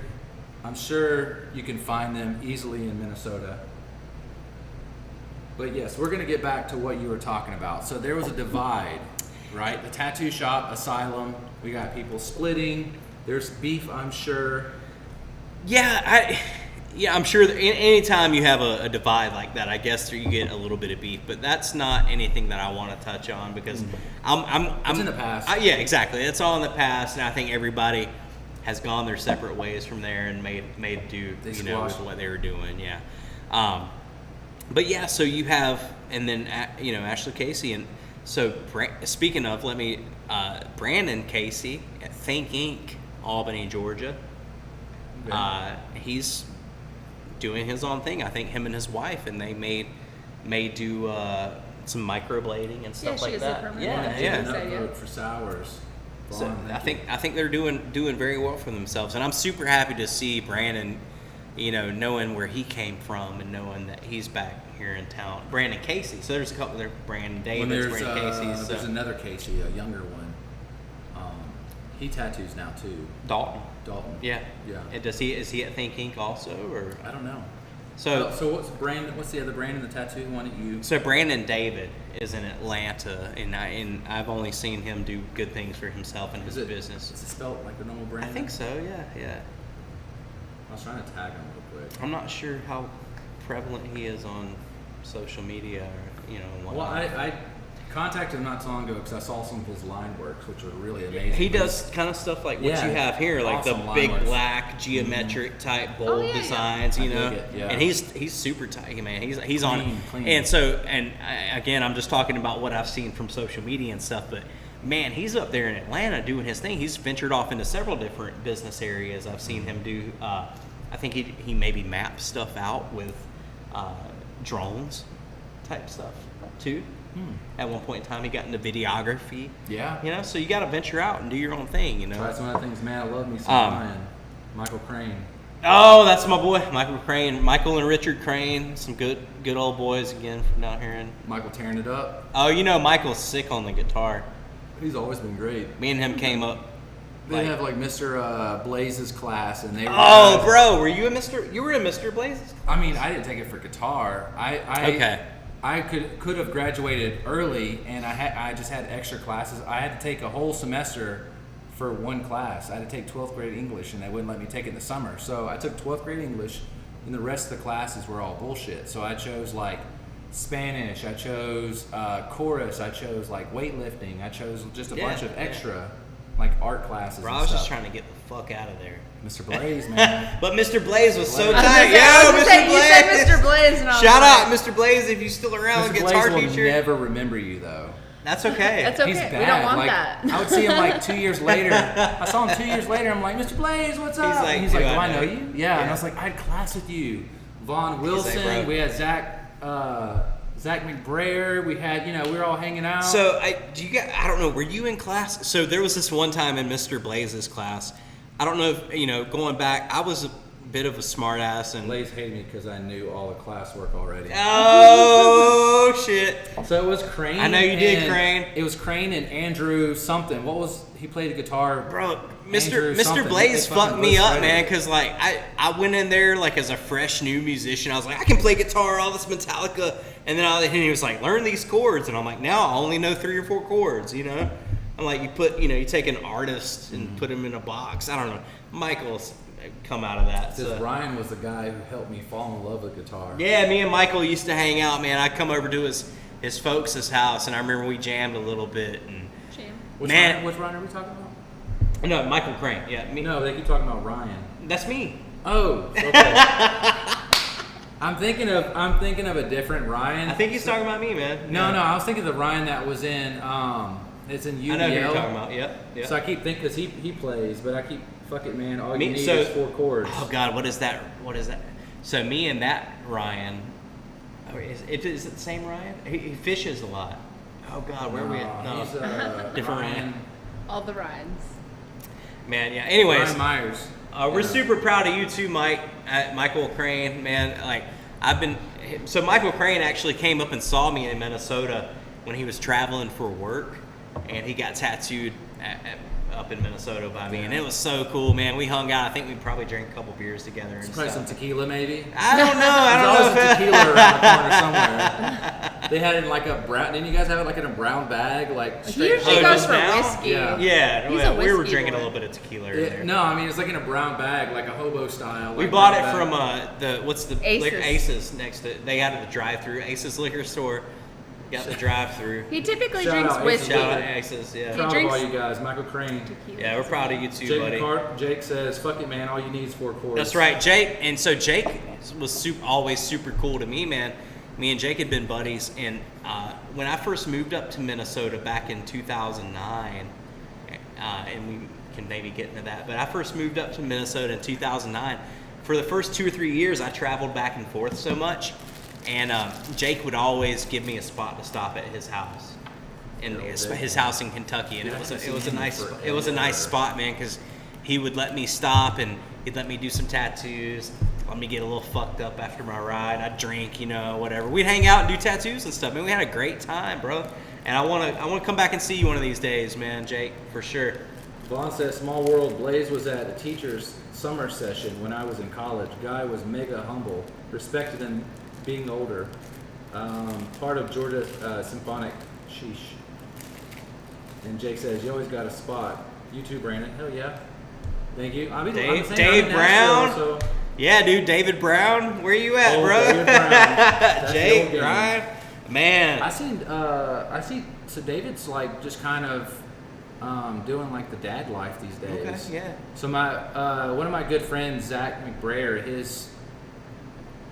I'm sure you can find them easily in Minnesota. But yes, we're going to get back to what you were talking about. So there was a divide, right? The tattoo shop, Asylum, we got people splitting. There's beef, I'm sure. Yeah, I'm sure that anytime you have a divide like that, I guess you get a little bit of beef, but that's not anything that I want to touch on because I'm It's in the past. Yeah, exactly. It's all in the past, and I think everybody has gone their separate ways from there and made do They with squashed. what they were doing. Yeah, but yeah. So you have, and then Ashley Casey, and so speaking of, Brandon Casey at Think Inc. Albany, Georgia. Okay. He's doing his own thing. I think him and his wife, and they may do some microblading and stuff she like gets a that. permanent Yeah, tattoo. yeah. Another yeah. vote for sours. So Vaughn, I thank think they're doing very well for themselves, and I'm super happy to see Brandon, knowing where he came from and knowing that he's back here in town. Brandon Casey. So there's a couple there. Brandon you. When Davis, there's, Brandon Casey. there's So another Casey, a younger one. He tattoos now too. Dalton. Dalton. Yeah. Yeah. And is he at Think Inc. also, or I don't know. so? So what's the other Brandon, the tattoo one that you? So Brandon David is in Atlanta, and I've only seen him do good things for himself and his Is it business. Is it spelled like the normal I Brandon? think so. Yeah. I was trying to tag him real quick. I'm not sure how prevalent he is on social media, or and Well, whatnot. I contacted him not so long ago because I saw some of his line works, which were really amazing. He does kind of stuff like what Yeah, you have here, like awesome the line big works. black geometric type bold yeah, yeah. designs, I dig it, yeah. And he's super tight, man. He's on, Clean. and so again, I'm just talking about what I've seen from social media and stuff, but man, he's up there in Atlanta doing his thing. He's ventured off into several different business areas. I've seen him do. I think he maybe maps stuff out with drones type stuff too. At one point in time, he got into videography. Yeah. You know, so you got to venture out and do your own thing. You know. Try some other things, man. I love me some Ryan. Michael Crane. Oh, that's my boy, Michael Crane. Michael and Richard Crane, some good old boys again from down here. Michael tearing it up. Oh, you know, Michael's sick on the guitar. He's always been great. Me and him came up. They have like Mr. Blaze's class, and they were Oh, bro, were you a Mr.? You were in Mr. Blaze's? I mean, I didn't take it for guitar. Okay. I could have graduated early, and I just had extra classes. I had to take a whole semester for one class. I had to take 12th grade English, and they wouldn't let me take it in the summer. So I took 12th grade English, and the rest of the classes were all bullshit. So I chose like Spanish, I chose chorus, I chose like weightlifting, I chose just a bunch of extra like art classes. Bro, and I was stuff. just trying to get the fuck out of there. Mr. Blaze, man. But Mr. Blaze was so I was tight. gonna say- I Yo, was Mr. gonna say, Blaze. you said Mr. Blaze, and I was Shout like, out, Mr. Blaze, if you still around, Mr. guitar Blaze will teacher. never remember you though. That's okay. That's okay. He's We bad. don't want like, that. I would see him like 2 years later. I saw him 2 years later. I'm like, Mr. Blaze, what's up? like, and he's like, "Do do I I know know you? you?" Yeah. And I Yeah. was like, I had class with you. Vaughn Wilson. bro. We had Zach McBrayer. We had, we were all hanging out. So, I don't know, were you in class? So there was this one time in Mr. Blaze's class. I don't know if, going back, I was a bit of a smart ass and Blaze hated me because I knew all the classwork already. oh shit. So it was Crane. I know you did, and- Crane. It was Crane and Andrew something. He played the guitar. Bro, Andrew Mr. something. Blaze They fucking fucked me up, ghostwriter. man, because like I went in there like as a fresh new musician. I was like, I can play guitar, all this Metallica, and then and he was like, learn these chords, and I'm like, now I only know 3 or 4 chords, I'm like, you take an artist and put him in a box. I don't know. Michael's come out of that. Because So. Ryan was the guy who helped me fall in love with guitar. Yeah, me and Michael used to hang out, man. I'd come over to his folks' house, and I remember we jammed a little bit. And Shame. Which Man. Ryan are we talking about? no, Michael Crane. Yeah, me. No, they keep talking about Ryan. That's me. Oh, okay. I'm thinking of a different Ryan. I think he's talking about me, man. No, Yeah. no, I was thinking of the Ryan that was in it's in UDL. I know who you're talking about. Yep. So I keep thinking because he plays, but I keep fuck it, man. All you need so- is 4 chords. Oh God, what is that? What is that? So me and that Ryan, is it the same Ryan? He fishes a lot. Oh God, where are we at? No, He's different Ryan. All the rides. Man, yeah. Anyways, Ryan Myers. we're super proud of you too, Mike. Michael Crane, man. Like so Michael Crane actually came up and saw me in Minnesota when he was traveling for work, and he got tattooed up in Minnesota by me, and it was so cool, man. We hung out. I think we probably drank a couple beers together and Probably some stuff. tequila, maybe. I don't know. I There's don't always know. a tequila around the corner somewhere. They had it in like a brown. Didn't you guys have it like in a brown bag, like He straight? usually Oh, goes just for now? whiskey. Yeah. Yeah, He's a we were whiskey drinking boy. a little bit of tequila in there. No, I mean it's like in a brown bag, like a hobo style. We like bought it brown from bag. what's the Aces. liquor Aces next to they had the drive-through Aces liquor store. Got the drive-through. He typically Shout drinks out whiskey. Shout out Aces, yeah. Proud of drinks- all you guys, Michael Crane. Yeah, we're proud of you too, buddy. Jake says, "Fuck it, man. All you need is 4 chords." That's right, Jake. And so Jake was always super cool to me, man. Me and Jake had been buddies, and when I first moved up to Minnesota back in 2009, and we can maybe get into that, but I first moved up to Minnesota in 2009. For the first 2 or 3 years, I traveled back and forth so much, and Jake would always give me a spot to stop at his house, in his house in Kentucky, and it was a nice spot, man, because he would let me stop and he'd let me do some tattoos, let me get a little fucked up after my ride. I'd drink, whatever. We'd hang out and do tattoos and stuff, man. We had a great time, bro. And I wanna come back and see you one of these days, man, Jake, for sure. Vaughn says, "Small world. Blaze was at a teacher's summer session when I was in college. Guy was mega humble, respected him being older. Part of Georgia Symphonic. Sheesh." And Jake says, "You always got a spot. You too, Brandon. Hell yeah. Thank you. I'm Dave saying I'm in Brown? Nashville, so Yeah, dude, David Brown, where you at, Oh, bro? David Brown. That's the old Jake, game. Ryan, man. I see. So David's like just kind of doing like the dad life these days. Okay, yeah. So my one of my good friends, Zach McBrayer, his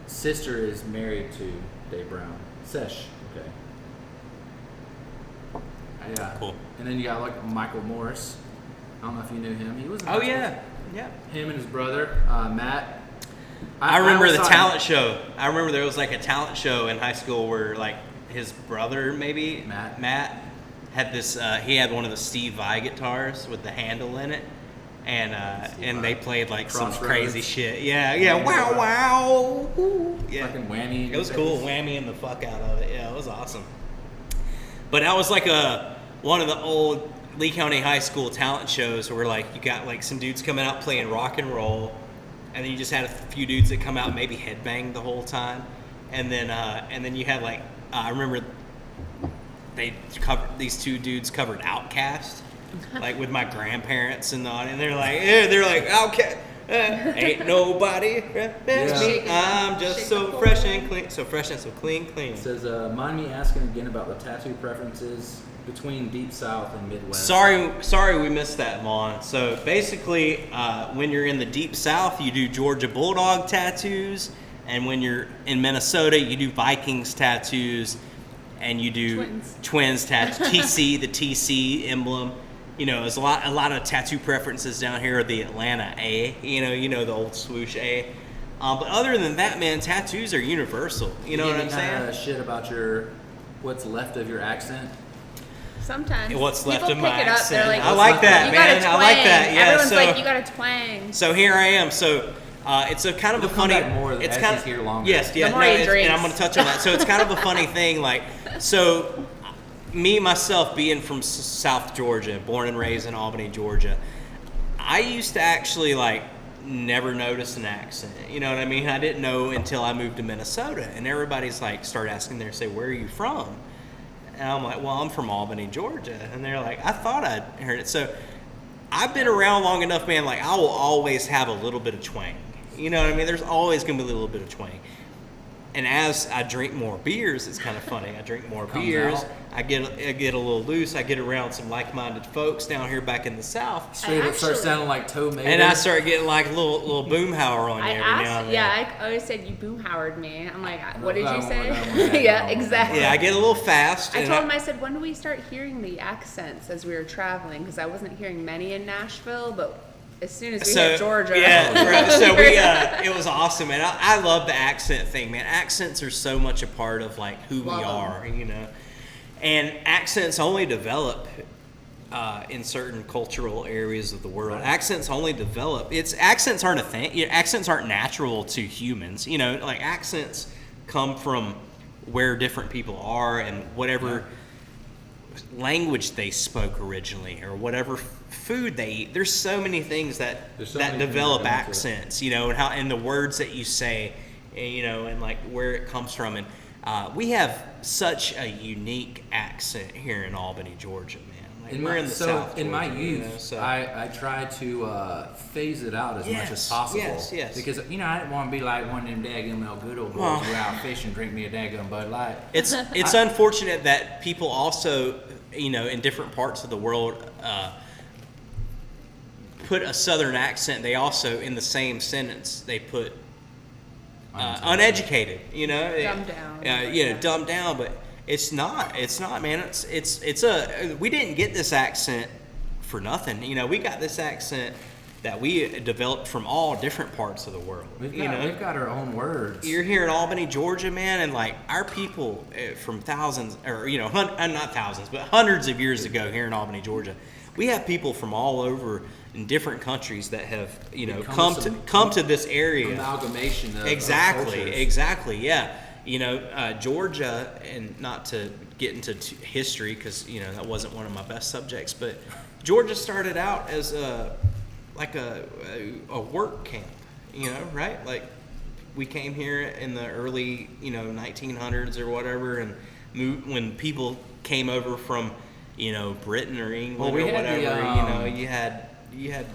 sister is married to Dave Brown. Sesh. Okay. Yeah. Cool. And then you got like Michael Morris. I don't know if you knew him. He was. in Oh high school. yeah. Him and his brother, Matt. I remember always the thought- talent show. I remember there was like a talent show in high school where like his brother, maybe Matt had this. He had one of the Steve Vai guitars with the handle in it, and they played like some crazy shit. Yeah, wow. Ooh. Yeah, fucking whammy. It was cool, whammying the fuck out of it. Yeah, it was awesome. But that was like one of the old Lee County High School talent shows where like you got like some dudes coming out playing rock and roll, and then you just had a few dudes that come out and maybe headbang the whole time, and then you had like I remember these two dudes covered Outkast, like with my grandparents and on, and they're like Outkast. Ain't nobody best me. I'm just so fresh and clean, so clean. It says, mind me asking again about the tattoo preferences between Deep South and Midwest. Sorry we missed that, Vaughn. So basically, when you're in the Deep South, you do Georgia Bulldog tattoos, and when you're in Minnesota, you do Vikings tattoos, and you do Twins tattoos. TC, the TC emblem. You know, there's a lot of tattoo preferences down here. The Atlanta A, you know the old swoosh A. But other than that, man, tattoos are universal. You know what I'm saying? Shit about what's left of your accent. Sometimes. What's left of People my pick it up, accent? they're like, I like that, man. I like that. Yeah. Everyone's so, like, you got to twang. So here I am. So it's a kind of You'll a funny. Come back more it's as kind he's of here longer. Yes, yeah. The more he and drinks. I'm going to touch on that. So it's kind of a funny thing, like so. Me, myself, being from South Georgia, born and raised in Albany, Georgia, I used to actually, like, never notice an accent. You know what I mean? I didn't know until I moved to Minnesota. And everybody's, like, started asking there, say, where are you from? And I'm like, well, I'm from Albany, Georgia. And they're like, I thought I'd heard it. So I've been around long enough, man, like, I will always have a little bit of twang. You know what I mean? There's always going to be a little bit of twang. And as I drink more beers, it's kind of funny. I drink more beers. Out. I get a little loose. I get around some like-minded folks down here back in the South. Straight up start sounding like Toe Mater. And I start getting like a little boomhauer on you every now and then. Yeah, I always said you boomhauered me. I'm like, what did you say? Yeah, exactly. Yeah, I get a little fast. I told him, I said, when do we start hearing the accents as we were traveling? Because I wasn't hearing many in Nashville, but as soon as we hit Georgia. Yeah, right. So it was awesome, and I love the accent thing, man. Accents are so much a part of like who we are, you know. And accents only develop in certain cultural areas of the world. Right. Accents only develop. Accents aren't a thing. Accents aren't natural to humans. You know, like accents come from where different people are and whatever language they spoke originally or whatever food they eat. There's so many things that develop accents, you know, and the words that you say, you know, and like where it comes from. And we have such a unique accent here in Albany, Georgia, man. Like we're in the South Georgia, in my youth, you know, so. I tried to phase it out as much as possible. Yes. Because, you know, I didn't want to be like one of them daggum good old boys who go out fishing, drink me a daggum Bud Light. It's unfortunate that people also, you know, in different parts of the world put a Southern accent. They also, in the same sentence, they put uneducated, you know, dumbed down. Dumbed down, but it's not, man. We didn't get this accent for nothing. You know, we got this accent that we developed from all different parts of the world. We've got our own words. You're here in Albany, Georgia, man, and like our people from thousands, or you know, not thousands, but hundreds of years ago here in Albany, Georgia, we have people from all over in different countries that have, you know, come to this area. Amalgamation of Exactly, yeah. You know, Georgia, and not to get into history because, you know, that wasn't one of my best subjects, but Georgia started out as a work camp, you know, right? Like we came here in the early, you know, 1900s or whatever, and when people came over from, you know, Britain or England or whatever, you know, you had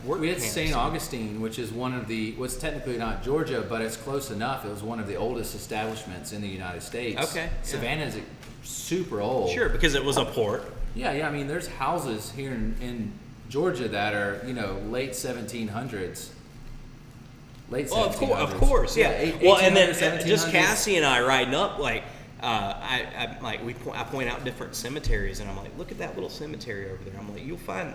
work We had camps. St. Augustine, which is one of what's technically not Georgia, but it's close enough. It was one of the oldest establishments in the United States. Okay. Savannah is super old. Sure, because it was a port. Yeah. I mean, there's houses here in Georgia that are, you know, late 1700s. Well, of course, yeah. And then just Cassie and I riding up, like, I point out different cemeteries, and I'm like, look at that little cemetery over there. I'm like, you'll find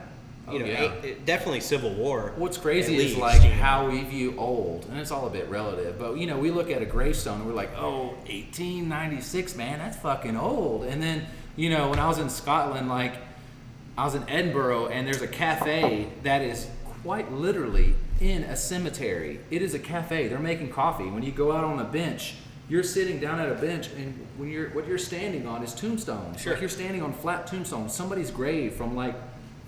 you know, yeah. definitely Civil War. What's crazy at is least, like you know. how we view old, and it's all a bit relative. But you know, we look at a gravestone and we're like, oh, 1896, man, that's fucking old. And then you know, when I was in Scotland, like I was in Edinburgh, and there's a cafe that is quite literally in a cemetery. It is a cafe. They're making coffee. When you go out on a bench, you're sitting down at a bench, and what you're standing on is tombstones. Sure. Like you're standing on flat tombstones. Somebody's grave from like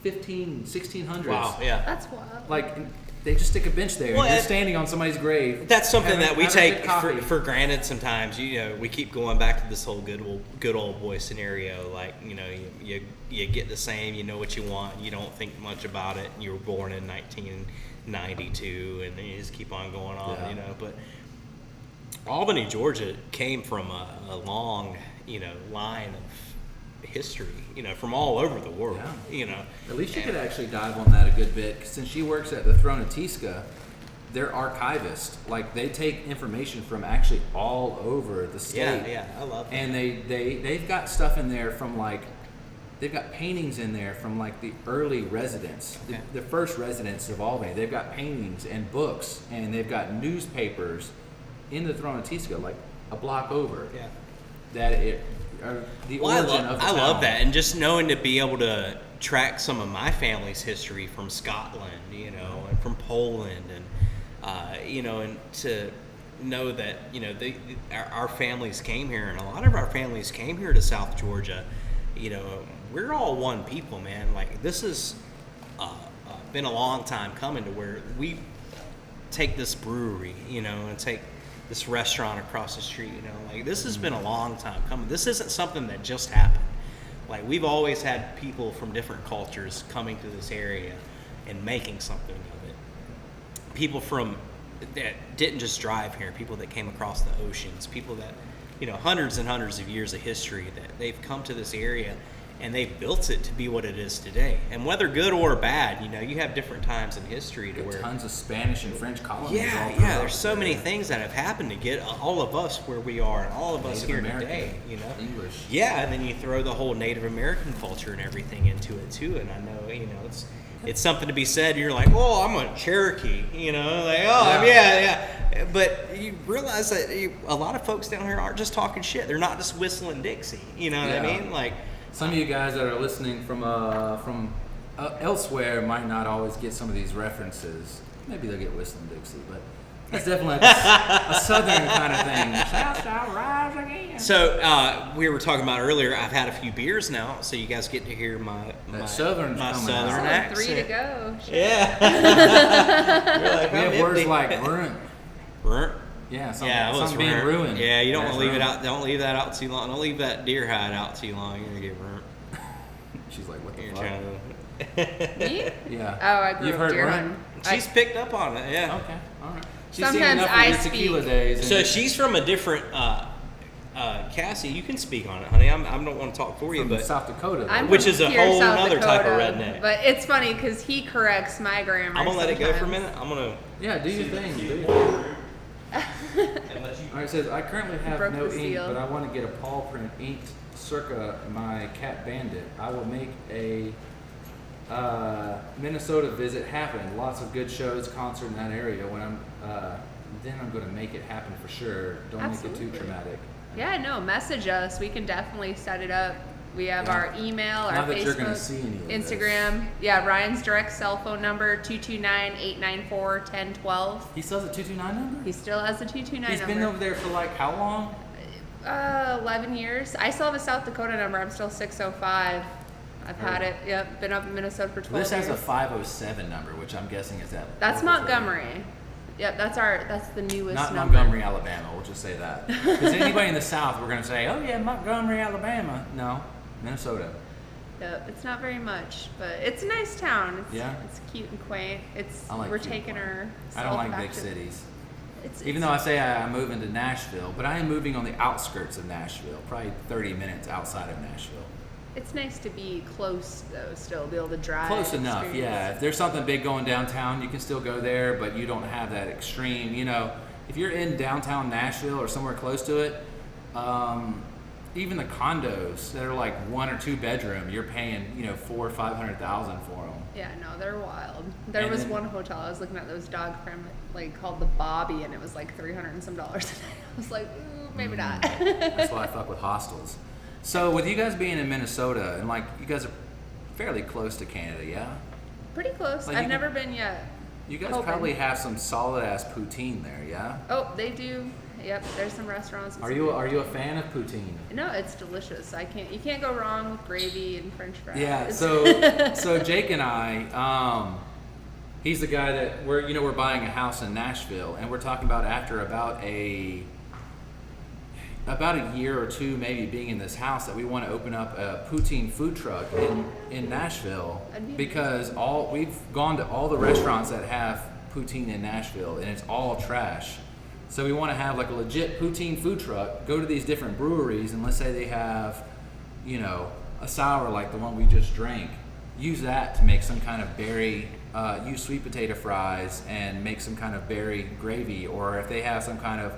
1600s. Wow, yeah. That's wild. Like they just stick a bench there, Well, and you're and- standing on somebody's grave. That's something that we having take good coffee. for granted sometimes. You know, we keep going back to this whole good old boy scenario. Like, you know, you get the same, you know what you want, you don't think much about it. You were born in 1992, and then you just keep on going on. Yeah. You know, but Albany, Georgia, came from a long, you know, line of history. You know, from all over the world. Yeah. You know, At least you could actually dive on that a good bit. 'Cause since she works at the Throne of Tisca, they're archivists. Like they take information from actually all over the state. yeah, I love that. And they've got stuff in there from like, they've got paintings in there from like the early residents, Okay. the first residents of Albany. They've got paintings and books, and they've got newspapers in the Throne of Tisca, like a block over. Yeah. That it, the origin of the I town. love that, and just knowing to be able to track some of my family's history from Scotland, you know, and from Poland, and you know, and to know that, you know, our families came here, and a lot of our families came here to South Georgia. You know, we're all one people, man. Like this has been a long time coming to where we take this brewery, you know, and take this restaurant across the street, you know, like this has been a long time coming. This isn't something that just happened. Like we've always had people from different cultures coming to this area and making something of it. People from that didn't just drive here, people that came across the oceans, people that, you know, hundreds and hundreds of years of history that they've come to this area and they've built it to be what it is today. And whether good or bad, you know, you have different times in history to where Tons of Spanish and French colonies. all yeah, throughout there's so there. many things that have happened to get all of us where we are, and all of us Native here American, today. You know, English. Yeah, and then you throw the whole Native American culture and everything into it too. And I know, you know, it's something to be said. You're like, oh, I'm a Cherokee. You know, like, oh, yeah. But you realize that a lot of folks down here aren't just talking shit. They're not just whistling Dixie. You know what I Yeah. mean? Like, Some of you guys that are listening from elsewhere might not always get some of these references. Maybe they'll get Whistling Dixie, but that's definitely a southern kind of thing. South shall rise again. so we were talking about earlier. I've had a few beers now, so you guys get to hear my Southern's coming southern out. accent. 3 to go. Shit. Yeah. You're like, We I'm have words empty. like ruined. Runt? Yeah, something, Yeah, well, it's something being ruined. Yeah, you don't That's want to leave it ruined. out. Don't leave that out too long. Don't leave that deer hide out too long. You're gonna get burnt. She's like, what the You're fuck? trying to. Me? Yeah. Oh, I grew You've up heard deer runt? hunting. She's picked up on it. Yeah. Okay, all right. She's seen Sometimes enough I of your tequila speak. days. So and she's from a different. Cassie, you can speak on it, honey. I don't want to talk for you, from but South Dakota. though. I'm Which from is a here, whole South nother type of Dakota, redneck. But it's funny because he corrects my grammar. I'm gonna let it go for a sometimes. minute. I'm gonna. Yeah, do your thing. Do your thing. And let you. All right, it says, I currently have Broke no the ink, seal. but I want to get a paw print inked circa my cat bandit. I will make a Minnesota visit happen. Lots of good shows, concert in that area. When then I'm going to make it happen for sure. Don't make Absolutely. it too traumatic. Yeah, no, message us. We can definitely set it up. We have Yeah. our email, our Not that Facebook, you're gonna see any of this. Instagram. Yeah, Ryan's direct cell phone number 229-894-1012. He still has a 229 number? He still has the 229 He's number. been over there for like how long? 11 years. I still have a South Dakota number. I'm still 605. I've had it. Yep, been up in Minnesota for 12 This has a years. 507 number, which I'm guessing is that. That's local Montgomery. Yep, that's the newest Not number. Montgomery, Alabama. We'll just say that. Because anybody in the South, we're going to say, oh yeah, Montgomery, Alabama. No, Minnesota. Yep, it's not very much, but it's a nice town. It's, Yeah. it's cute and quaint. I like We're cute taking and her. I don't like back big to- cities. It's, Even though I say I'm moving to Nashville, but I am moving on the outskirts of Nashville, probably 30 minutes outside of Nashville. it's nice to be close though. Still be able to drive. Close enough, experience. yeah. If there's something big going downtown, you can still go there, but you don't have that extreme, you know. If you're in downtown Nashville or somewhere close to it, even the condos that are like 1 or 2 bedroom, you're paying, you know, $400,000 or $500,000 for them. Yeah, no, they're wild. There And was then- one hotel I was looking at that was dog friendly, like called the Bobby, and it was like $300 and some dollars a night. I was like, ooh, maybe not. That's why I fuck with hostels. So with you guys being in Minnesota, and like you guys are fairly close to Canada, yeah? Pretty close. Like, I've you never been yet. You guys Hoping. probably have some solid ass poutine there, yeah? Oh, they do. Yep, there's some restaurants. with Are some you good- a fan of poutine? No, it's delicious. You can't go wrong with gravy and French fries. Yeah. So Jake and I, he's the guy that we're buying a house in Nashville, and we're talking about after about a year or two maybe being in this house that we want to open up a poutine food truck in Nashville, That'd be because we've gone to all the restaurants that have poutine in Nashville and it's all trash. So we want to have like a legit poutine food truck, go to these different breweries, and let's say they have, you know, a sour like the one we just drank, use that to make some kind of berry, use sweet potato fries and make some kind of berry gravy, or if they have some kind of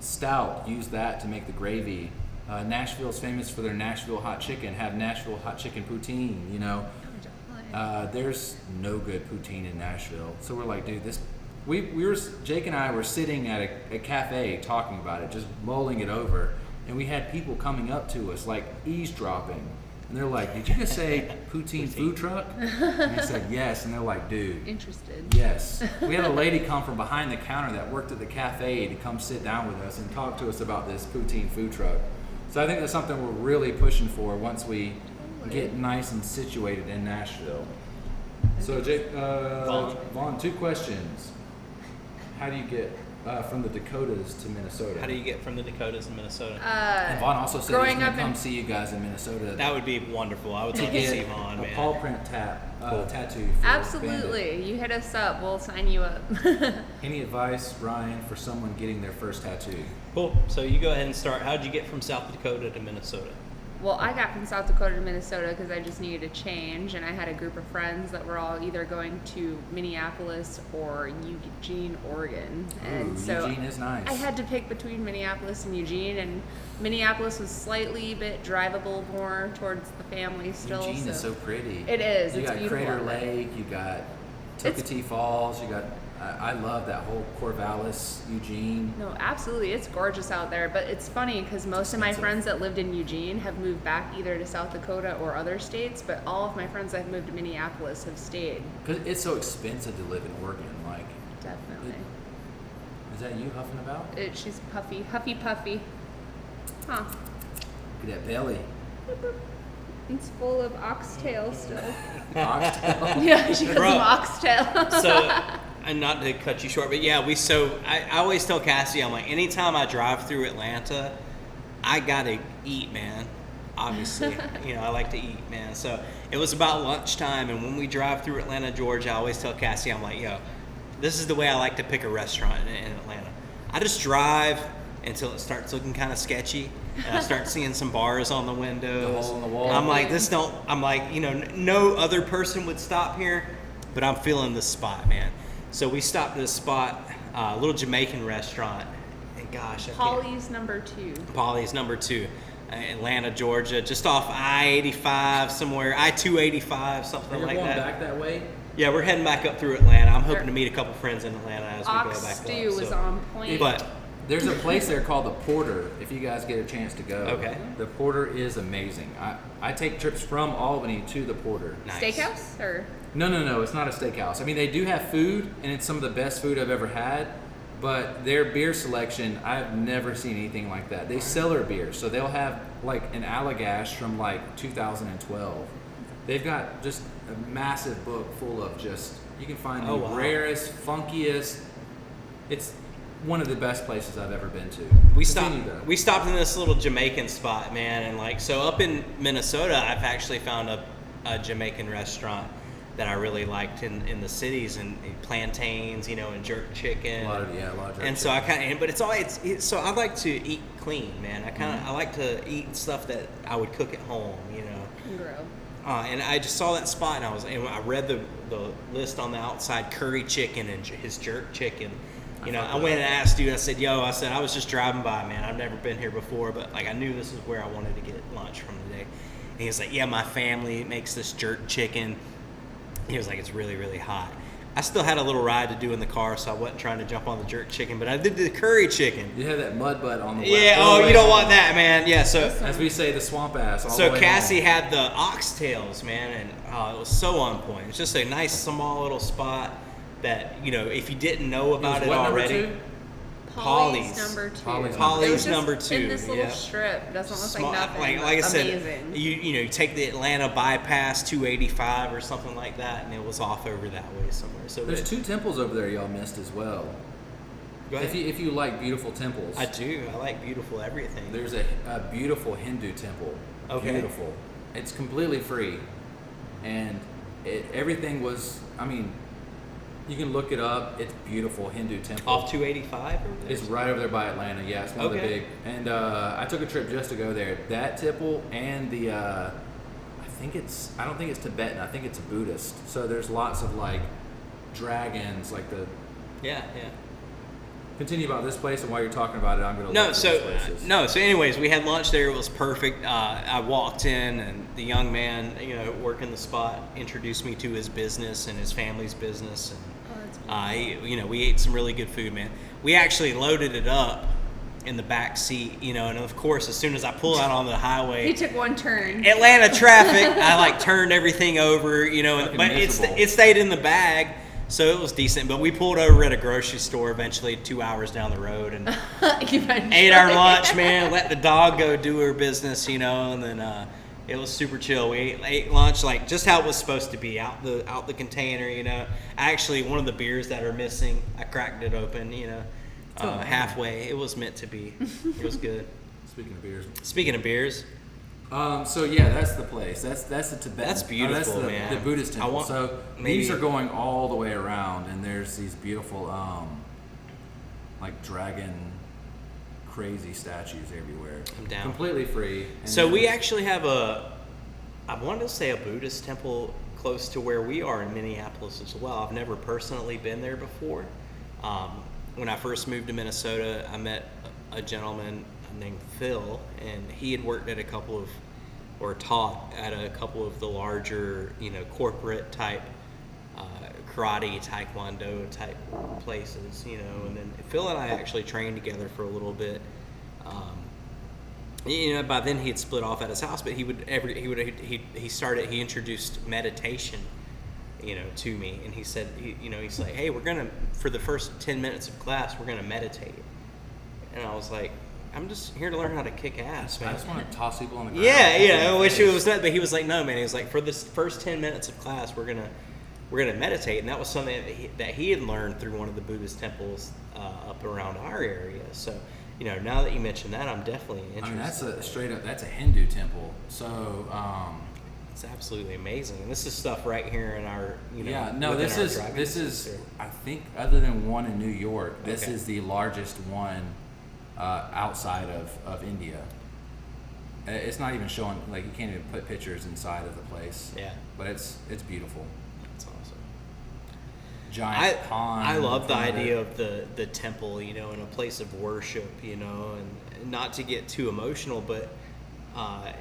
stout, use that to make the gravy. Nashville's famous for their Nashville hot chicken, have Nashville hot chicken poutine, you know. There's no good poutine in Nashville. So we're like, dude, Jake and I were sitting at a cafe talking about it, just mulling it over, and we had people coming up to us like eavesdropping, and they're like, did you just say poutine food truck? And I said yes, and they're like, dude, Interested. yes. We had a lady come from behind the counter that worked at the cafe to come sit down with us and talk to us about this poutine food truck. So I think that's something we're really pushing for once we get nice and situated in Nashville. So Jake, Vaughn, 2 questions. How do you get from the Dakotas to Minnesota? How do you get from the Dakotas to Minnesota? And Vaughn also said he's growing going up to come in- see you guys in Minnesota. That would be wonderful. I would to love to see get Vaughn, a man. paw print tattoo. For Absolutely. You hit us up. We'll sign you up. Bandit. Any advice, Ryan, for someone getting their first tattoo? Cool. So you go ahead and start. How did you get from South Dakota to Minnesota? Well, I got from South Dakota to Minnesota because I just needed a change, and I had a group of friends that were all either going to Minneapolis or Eugene, Oregon. And Ooh, so Eugene is nice. I had to pick between Minneapolis and Eugene, and Minneapolis was slightly bit drivable more towards the family still. Eugene is so pretty. It is. You It's got beautiful Crater out there. Lake. You got Tokatee Falls. You got. I love that whole Corvallis, Eugene. No, absolutely. It's gorgeous out there. But it's funny because most of my Expensive. friends that lived in Eugene have moved back either to South Dakota or other states. But all of my friends that have moved to Minneapolis have stayed. Cause it's so expensive to live in Oregon. Like, Definitely. is that you huffing about? She's puffy. Huffy puffy. Huh. Look at that belly. It's full of oxtail still. Oxtail. Yeah, she got Bro. some oxtail. So, and not to cut you short, but yeah, I always tell Cassie, I'm like, anytime I drive through Atlanta, I gotta eat, man. Obviously, I like to eat, man. So it was about lunchtime, and when we drive through Atlanta, Georgia, I always tell Cassie, I'm like, yo, this is the way I like to pick a restaurant in Atlanta. I just drive until it starts looking kind of sketchy, and I start seeing some bars on the windows. The hole in the wall. I'm like, no other person would stop here, but I'm feeling this spot, man. So we stopped at a spot, a little Jamaican restaurant, and gosh, Polly's number 2. Polly's number 2, Atlanta, Georgia, just off I-85 somewhere, I-285, something You're like going that. back that way? Yeah, we're heading back up through Atlanta. I'm hoping to meet a couple friends in Atlanta as we go Ox back stew up. was so. on point. But There's a place there called the Porter. If you guys get a chance to go, Okay. The Porter is amazing. I take trips from Albany to the Porter. nice. Steakhouse or No, it's not a steakhouse. I mean, they do have food, and it's some of the best food I've ever had. But their beer selection, I've never seen anything like that. They sell their beer, so they'll have like an Allagash from like 2012. They've got just a massive book full of you can find the Oh, wow. rarest, funkiest. It's one of the best places I've ever been to. We Continue, though. stopped in this little Jamaican spot, man, and so up in Minnesota, I've actually found a Jamaican restaurant that I really liked in the cities, and plantains, and jerk chicken. A lot of jerk And so I chicken. but so I like to eat clean, man. I like to eat stuff that I would cook at home, grow. And I just saw that spot, and I read the list on the outside: curry chicken and his jerk chicken. You know, I went and asked dude, I said, I was just driving by, man. I've never been here before, but like I knew this is where I wanted to get lunch from today. And he was like, yeah, my family makes this jerk chicken. He was like, it's really, really hot. I still had a little ride to do in the car, so I wasn't trying to jump on the jerk chicken, but I did the curry chicken. You had that mud butt on the Yeah, you don't want that, man. Yeah, so as we say, the swamp ass. So Cassie had the oxtails, man, and it was so on point. It's just a nice small little spot that, you know, if you didn't know about it already. Polly's number 2. Polly's number 2. In this little strip. It doesn't look like nothing. Like I said, amazing. You take the Atlanta bypass 285 or something like that, and it was off over that way somewhere. So there's 2 temples over there y'all missed as well. Go ahead. If you like beautiful temples. I do. I like beautiful everything. There's a beautiful Hindu temple. Okay. Beautiful. It's completely free, and everything was. I mean, you can look it up. It's beautiful Hindu temple. Off 285? It's right over there by Atlanta. Yeah, it's one of the big. And I took a trip just to go there. That temple and the, I don't think it's Tibetan. I think it's Buddhist. So there's lots of like dragons, like the. Yeah. Continue about this place, and while you're talking about it, I'm going to look at these places. So anyways, we had lunch there. It was perfect. I walked in, and the young man, you know, working the spot, introduced me to his business and his family's business. And we ate some really good food, man. We actually loaded it up in the back seat, you know, and of course, as soon as I pull out on the highway, he took one turn. Atlanta traffic, I like turned everything over, you know, but it stayed in the bag. So it was decent, but we pulled over at a grocery store eventually 2 hours down the road and ate our lunch, man, let the dog go do her business, you know, and then it was super chill. We ate lunch like just how it was supposed to be, out the container, you know. Actually, one of the beers that are missing, I cracked it open, you know, halfway. It was meant to be. It was good. Speaking of beers. So yeah, that's the place. That's the Tibetan. That's beautiful, man. The Buddhist temple. These are going all the way around, and there's these beautiful, like dragon, crazy statues everywhere. I'm down. Completely free. So we actually have I wanted to say a Buddhist temple close to where we are in Minneapolis as well. I've never personally been there before. When I first moved to Minnesota, I met a gentleman named Phil, and he had worked at taught at a couple of the larger, you know, corporate type karate, taekwondo type places, you know. And then Phil and I actually trained together for a little bit. You know, by then he had split off at his house, but he introduced meditation, you know, to me, and he said, he's like, hey, for the first 10 minutes of class, we're gonna meditate. And I was like, I'm just here to learn how to kick ass, man. I just want to toss people on the ground. Yeah, I wish it was that, but he was like, no, man. He was like, for this first 10 minutes of class, we're gonna meditate, and that was something that he had learned through one of the Buddhist temples up around our area. So, you know, now that you mention that, I'm definitely interested. I mean, that's a Hindu temple. So it's absolutely amazing, and this is stuff right here in our, you know. Yeah, no, this is I think other than one in New York, this is the largest one. Outside of India. It's not even showing, like, you can't even put pictures inside of the place. Yeah. But it's beautiful. That's awesome. Giant pond. I love the idea of the temple, you know, and a place of worship, you know, and not to get too emotional, but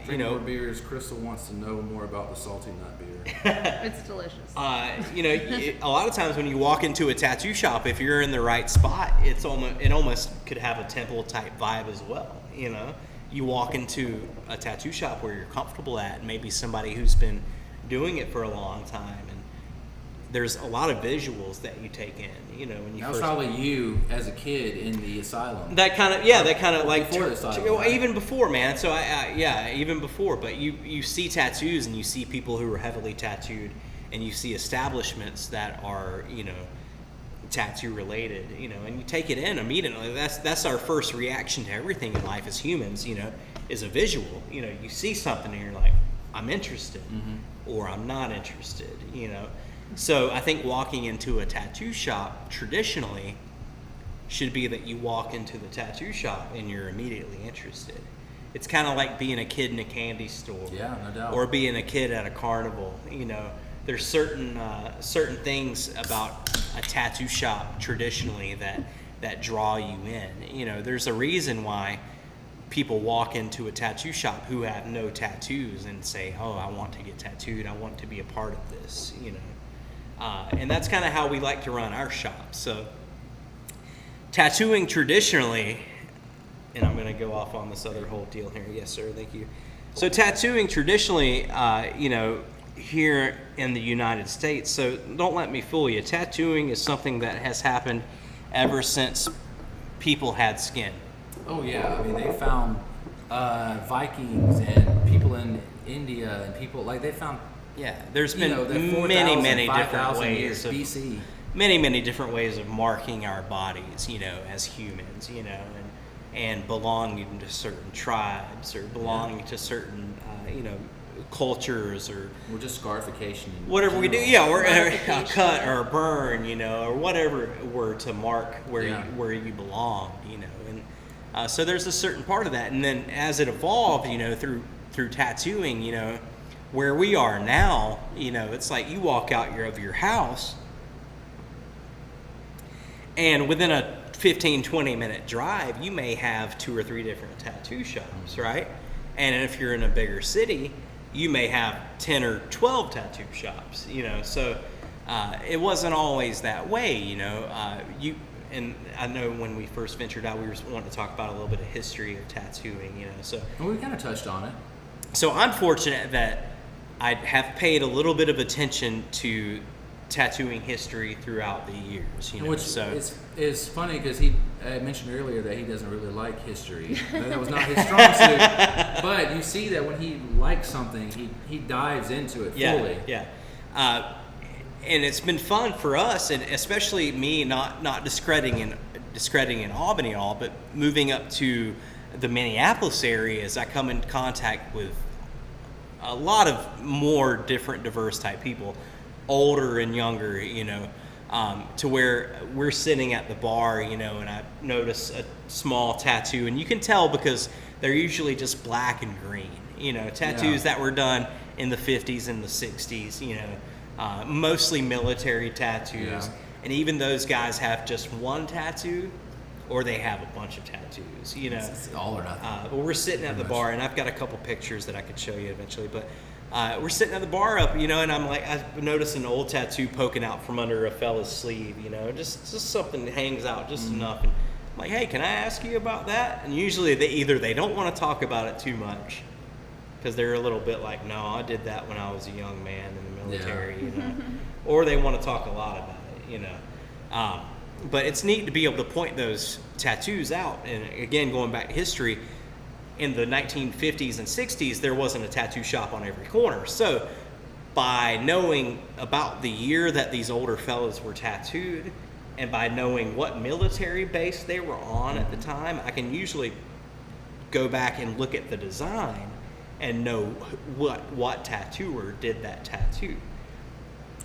you know, more beers. Crystal wants to know more about the salty nut beer. It's delicious. You know, a lot of times when you walk into a tattoo shop, if you're in the right spot, it almost could have a temple type vibe as well. You know, you walk into a tattoo shop where you're comfortable at, and maybe somebody who's been doing it for a long time, and there's a lot of visuals that you take in. You know, when you that was probably you as a kid in the asylum. That kind of like before the asylum, right? Even before, man. So even before. But you see tattoos, and you see people who are heavily tattooed, and you see establishments that are, you know, tattoo related. You know, and you take it in immediately. That's our first reaction to everything in life as humans. You know, is a visual. You know, you see something and you're like, I'm interested, or I'm not interested. You know. So I think walking into a tattoo shop traditionally should be that you walk into the tattoo shop and you're immediately interested. It's kind of like being a kid in a candy store. Yeah, no doubt. Or being a kid at a carnival. You know, there's certain things about a tattoo shop traditionally that that draw you in. You know, there's a reason why people walk into a tattoo shop who have no tattoos and say, oh, I want to get tattooed, I want to be a part of this, you know. And that's kind of how we like to run our shop. So tattooing traditionally, and I'm going to go off on this other whole deal here. Yes, sir. Thank you. So tattooing traditionally, you know, here in the United States, so don't let me fool you. Tattooing is something that has happened ever since people had skin. Oh yeah, I mean they found Vikings and people in India and people like they found. Yeah, there's been You know, the many 4,000, different 5,000 ways years of BC. many different ways of marking our bodies, you know, as humans, you know, and belonging to certain tribes or belonging to certain, you know, cultures or just scarification. in whatever we do, general. yeah, or a cut or a burn, you know, or whatever were to mark where you belonged, you know, and so there's a certain part of that, and then as it evolved, you know, through tattooing, you know, where we are now, you know, it's like you walk out of your house, and within a 15-20 minute drive, you may have 2 or 3 different tattoo shops, right? And if you're in a bigger city, you may have 10 or 12 tattoo shops, you know. So it wasn't always that way, you know. And I know when we first ventured out, we were wanting to talk about a little bit of history of tattooing, you know. So Well, we kind of touched on it. So I'm fortunate that I have paid a little bit of attention to tattooing history throughout the years, you know. Which so is funny because he mentioned earlier that he doesn't really like history. That was not his strong suit. But you see that when he likes something, he dives into it fully. Yeah. And it's been fun for us, and especially me, not discrediting Albany at all, but moving up to the Minneapolis area, as I come in contact with a lot of more different, diverse type people, older and younger, you know, to where we're sitting at the bar, you know, and I notice a small tattoo, and you can tell because they're usually just black and green, you know, tattoos that were done in the 50s and the 60s, you know, mostly military tattoos. And even those guys have just one tattoo or they have a bunch of tattoos, you know. It's all or nothing. But we're sitting at the bar, and I've got a couple pictures that I could show you eventually, but we're sitting at the bar up, you know, and I'm like, I noticed an old tattoo poking out from under a fella's sleeve, you know, just something that hangs out just enough. And I'm like, hey, can I ask you about that? And usually they don't want to talk about it too much because they're a little bit like, no, I did that when I was a young man in the military, you know, or they want to talk a lot about it, you know. But it's neat to be able to point those tattoos out. And again, going back to history, in the 1950s and 60s, there wasn't a tattoo shop on every corner. So by knowing about the year that these older fellas were tattooed, and by knowing what military base they were on at the time, I can usually go back and look at the design and know what tattooer did that tattoo.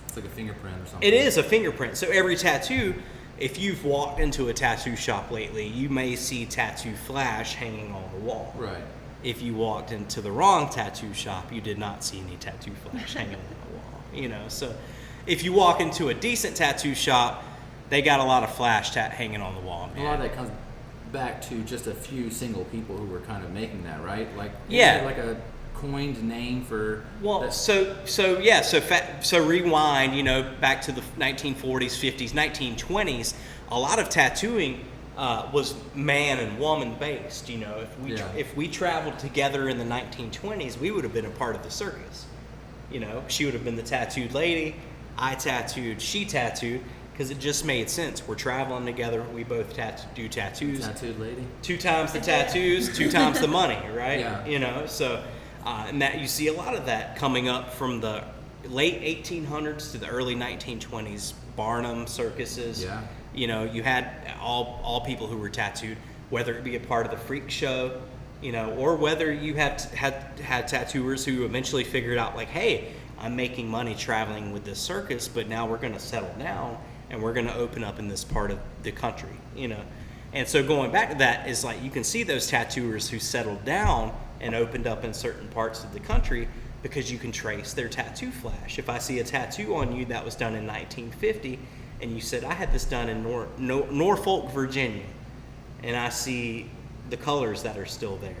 It's like a fingerprint or something. It is a fingerprint. So every tattoo, if you've walked into a tattoo shop lately, you may see tattoo flash hanging on the wall. Right. If you walked into the wrong tattoo shop, you did not see any tattoo flash hanging on the wall. You know, so if you walk into a decent tattoo shop, they got a lot of flash hanging on the wall. Man. A lot of that comes back to just a few single people who were kind of making that, right? Like like a coined name for. Well, so rewind, you know, back to the 1940s, 50s, 1920s. A lot of tattooing was man and woman based. You know, if we traveled together in the 1920s, we would have been a part of the circus. You know, she would have been the tattooed lady. I tattooed. She tattooed. Because it just made sense. We're traveling together. We both do tattoos. Tattooed lady. 2 times the tattoos, 2 times the money, right? Yeah. You know, so and that you see a lot of that coming up from the late 1800s to the early 1920s. Barnum circuses. Yeah. You know, you had all people who were tattooed, whether it be a part of the freak show, you know, or whether you had tattooers who eventually figured out like, hey, I'm making money traveling with this circus, but now we're going to settle down and we're going to open up in this part of the country, you know. And so going back to that is like you can see those tattooers who settled down and opened up in certain parts of the country because you can trace their tattoo flash. If I see a tattoo on you that was done in 1950 and you said, I had this done in Norfolk, Virginia, and I see the colors that are still there,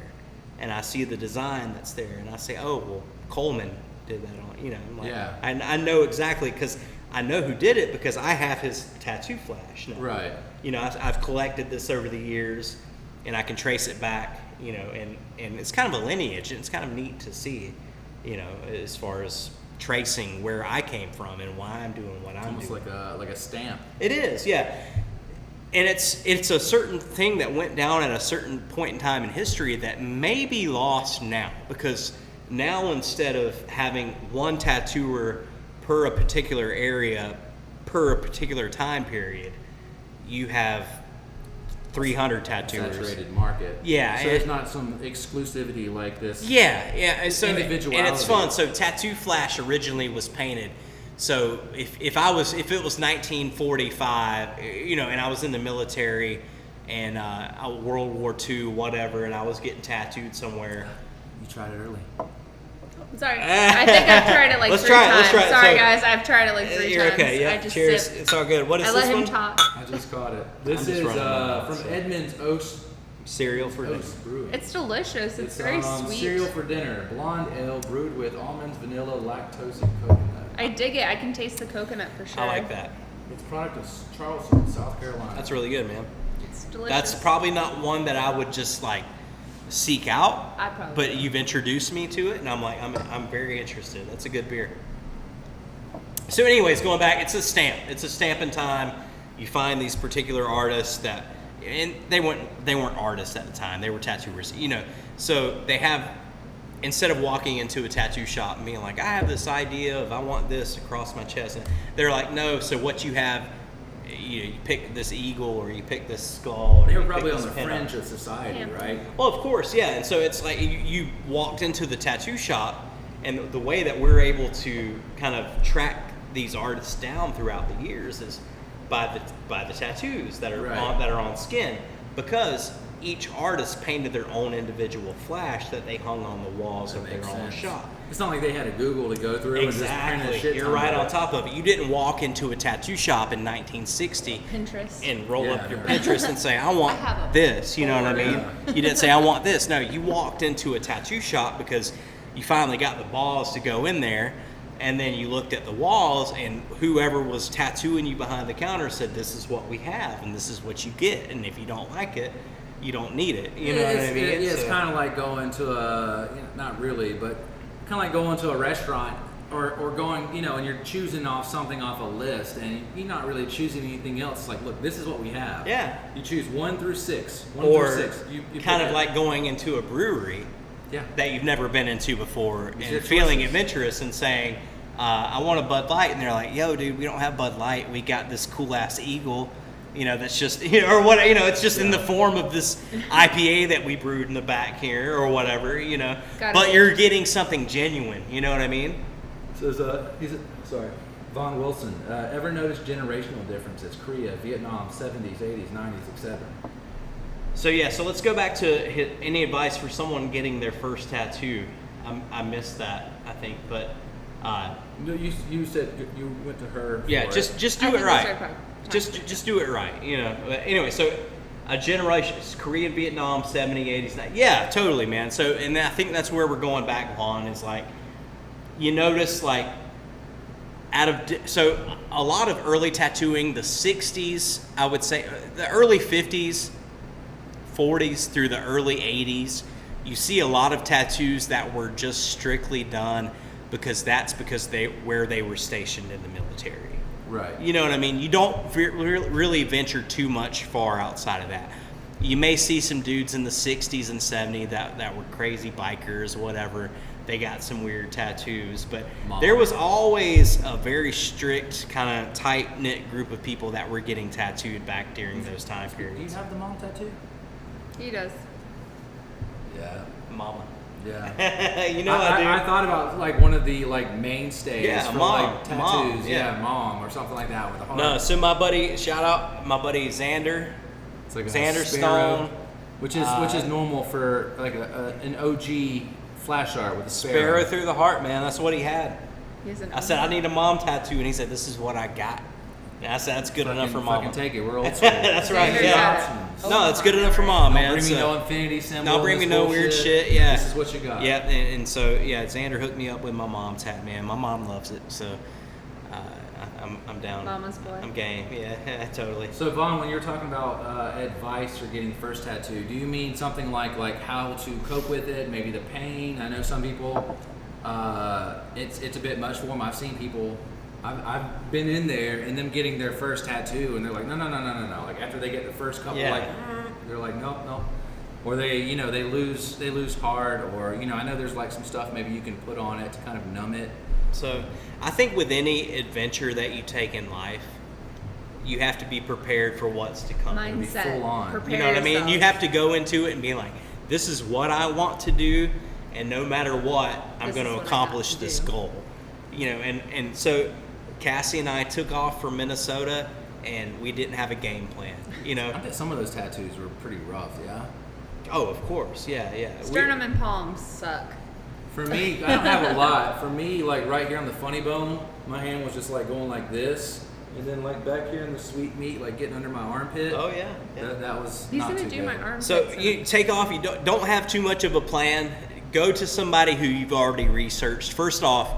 and I see the design that's there, and I say, oh, well, Coleman did that on, you know, I'm like, Yeah. I know exactly, because I know who did it because I have his tattoo flash now. Right. You know, I've collected this over the years, and I can trace it back, you know, and it's kind of a lineage, and it's kind of neat to see, you know, as far as tracing where I came from and why I'm doing what I'm Almost doing. like a stamp. It is, yeah. And it's a certain thing that went down at a certain point in time in history that may be lost now, because now instead of having one tattooer per a particular area, per a particular time period, you have 300 tattooers. Saturated market. Yeah, So there's not some exclusivity like this. Yeah. And so, Individuality. and it's fun. So Tattoo Flash originally was painted. So if it was 1945, you know, and I was in the military and World War II, whatever, and I was getting tattooed somewhere. You tried it early. Sorry, I think I've tried it like Let's three try it, times. let's try it. Sorry, So- guys, I've tried it like 3 You're times. okay, yeah. I just Cheers. sipped. It's all good. What is I this let him one? talk. I just caught it. This I'm just is running mine, from so. Edmund's Oast Cereal for dinner. Brewing. It's delicious. It's very sweet. Cereal for dinner. Blonde ale brewed with almonds, vanilla, lactose, and coconut. I dig it. I can taste the coconut for sure. I like that. It's a product of Charleston, South Carolina. That's really good, man. It's delicious. That's probably not one that I would just like seek out. I probably But would. you've introduced me to it, and I'm like, I'm very interested. That's a good beer. So, anyways, going back, it's a stamp. It's a stamp in time. You find these particular artists that, and they weren't artists at the time. They were tattooers, you know. So they have, instead of walking into a tattoo shop and being like, I have this idea of I want this across my chest, and they're like, no. So what you have, you pick this eagle or you pick this skull. Or They were you probably pick on the this pin fringe up. of society, Yeah. right? Well, of course, yeah. And so it's like you walked into the tattoo shop, and the way that we're able to kind of track these artists down throughout the years is by the tattoos that are Right. on skin, because each artist painted their own individual flash that they hung on the walls of their Makes own sense. shop. It's not like they had a Google to go through and just print a Exactly. shit You're ton right of on it. top of it. You didn't walk into a tattoo shop in 1960 Pinterest. and roll Yeah, up your no. Pinterest and say, I want I have a this, you know what I board. mean? You didn't say, I want this. No, you walked into a tattoo shop because you finally got the balls to go in there, and then you looked at the walls, and whoever was tattooing you behind the counter said, this is what we have, and this is what you get, and if you don't like it, you don't need it. You know what I mean? It's So- kind of like going to not really, but kind of like going to a restaurant or going, you know, and you're choosing off something off a list, and you're not really choosing anything else. It's like, look, this is what we have. Yeah. You choose 1 through 6. 1 Or through 6. You kind put of that- like going into a brewery yeah. that you've never been into before It's and your feeling choices. adventurous and saying, I want a Bud Light, and they're like, yo, dude, we don't have Bud Light. We got this cool ass Eagle, you know, that's just, you know, or what, you know, it's just in the form of this IPA that we brewed in the back here or whatever, you know. Got But it. you're getting something genuine, you know what I mean? Says, Von Wilson. Ever noticed generational differences? Korea, Vietnam, 70s, 80s, 90s, etc. So yeah, so let's go back to any advice for someone getting their first tattoo. I missed that, I think, but No, you said you went to her. yeah, for just it. do I it think that's right. our problem. Just do it right, you know. But anyway, so a generation, Korean, Vietnam, 70s, 80s, 90s. Yeah, totally, man. So, and I think that's where we're going back on is like, you notice like so a lot of early tattooing, the 60s, I would say, the early 50s, 40s through the early 80s, you see a lot of tattoos that were just strictly done because where they were stationed in the military. Right. You know what I mean? You don't really venture too much far outside of that. You may see some dudes in the 60s and 70s that were crazy bikers, whatever. They got some weird tattoos, but there was always a very strict, kind of tight-knit group of people that were getting tattooed back during those time Do you periods. have the mom tattoo? He does. Yeah. Mama. Yeah. You know I do. I thought about like one of the like mainstays Yeah, for mom, like tattoos. mom, yeah. yeah. Mom or something like that with a heart. No, so my buddy, shout out my buddy Xander. It's like a Xander sparrow, Stone. which is normal for like an OG flash art with a Sparrow through the heart, man. That's what he had. He's an I said, I need a mom tattoo, and he said, this is what I got. That's good enough for Fucking mom. take it. We're old school. That's right. Standard Yeah. options. No, it's good enough for mom, Don't man. bring me So- no infinity symbol. Don't bring me this no bullshit. weird shit. Yeah. This is what you got. Yeah, and so yeah, Xander hooked me up with my mom's hat, man. My mom loves it, so I'm down. Mama's boy. I'm game. Yeah, totally. So Vaughn, when you're talking about advice for getting the first tattoo, do you mean something like how to cope with it, maybe the pain? I know some people, it's a bit much for them. I've seen people, I've been in there and them getting their first tattoo, and they're like, no. Like after they get the first couple, Yeah. they're like, nope. Or they lose hard, or I know there's like some stuff maybe you can put on it to kind of numb it. So I think with any adventure that you take in life, you have to be prepared for what's to come. Mindset. full on. Prepare You know what I mean? yourself. You have to go into it and be like, this is what I want to do, and no matter what, I'm This going is to what I accomplish have to this do. goal. And so Cassie and I took off for Minnesota, and we didn't have a game plan. I bet some of those tattoos were pretty rough, yeah? Oh, of course, yeah. Sternum and palms suck. For me, I don't have a lot. For me, like right here on the funny bone, my hand was just like going like this, and then like back here in the sweet meat, like getting under my armpit. Oh yeah. That was He's not gonna too do good. my armpits. So and- you take off. You don't have too much of a plan. Go to somebody who you've already researched. First off,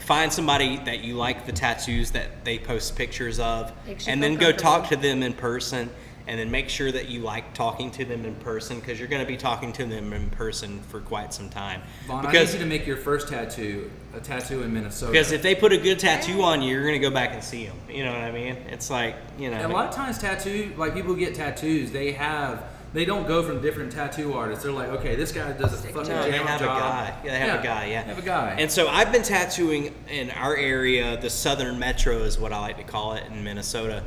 find somebody that you like the tattoos that they post pictures of, Makes you and feel then go talk to comfortable. them in person. And then make sure that you like talking to them in person, because you're going to be talking to them in person for quite some time. Vaughn, I need Because you to make your first tattoo a tattoo in Minnesota. because if they put a good tattoo on you, you're going to go back and see them. You know what I mean? It's like, And a lot of times like people get tattoos, they don't go from different tattoo artists. They're like, okay, this guy does a fucking No, they jam have a job. guy. Yeah, they have a guy, yeah. They have a guy. And so I've been tattooing in our area, the Southern Metro is what I like to call it in Minnesota,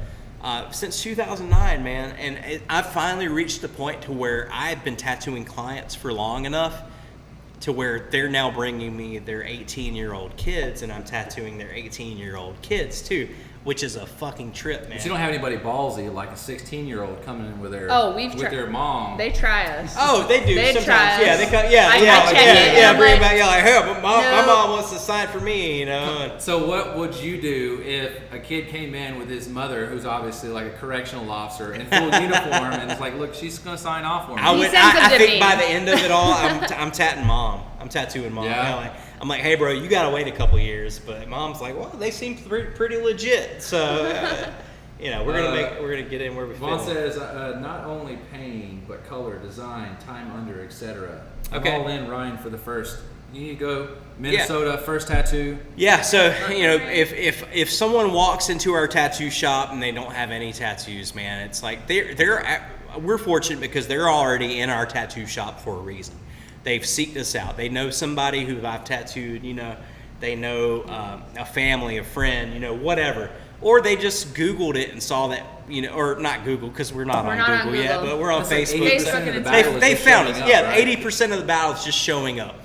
since 2009, man. And I've finally reached the point to where I've been tattooing clients for long enough to where they're now bringing me their 18-year-old kids, and I'm tattooing their 18-year-old kids too, which is a fucking trip, man. But you don't have anybody ballsy like a 16-year-old coming in with their we've tried. their mom. They try us. Oh, they do They sometimes. try Yeah, us. they come. I Yeah, check it, and I'm bring it like, back. Yeah, like, hey, but my no. mom wants to sign for me, and So what would you do if a kid came in with his mother, who's obviously like a correctional officer in full uniform, and it's like, look, she's gonna sign off for me. He sends them I to think me. by the end of it all, I'm tattooing mom. I'm tattooing mom. Yeah. You know, I'm like, hey, bro, you gotta wait a couple years. But mom's like, well, they seem pretty legit. So, we're gonna get in where we Vaughn fit. says, not only pain, but color, design, time under, etc. Okay. I'm all in, Ryan, for the first. You need to go Minnesota, first tattoo. Yeah, so if someone walks into our tattoo shop and they don't have any tattoos, man, it's like we're fortunate because they're already in our tattoo shop for a reason. They've seeked us out. They know somebody who I've tattooed, they know a family, a friend, whatever. Or they just Googled it and saw that, or not Google because we're not on Google yet, but we're on That's like Facebook. 80% of the Facebook battle is They just found showing us. up, Yeah, right? 80% of the battle is just showing up.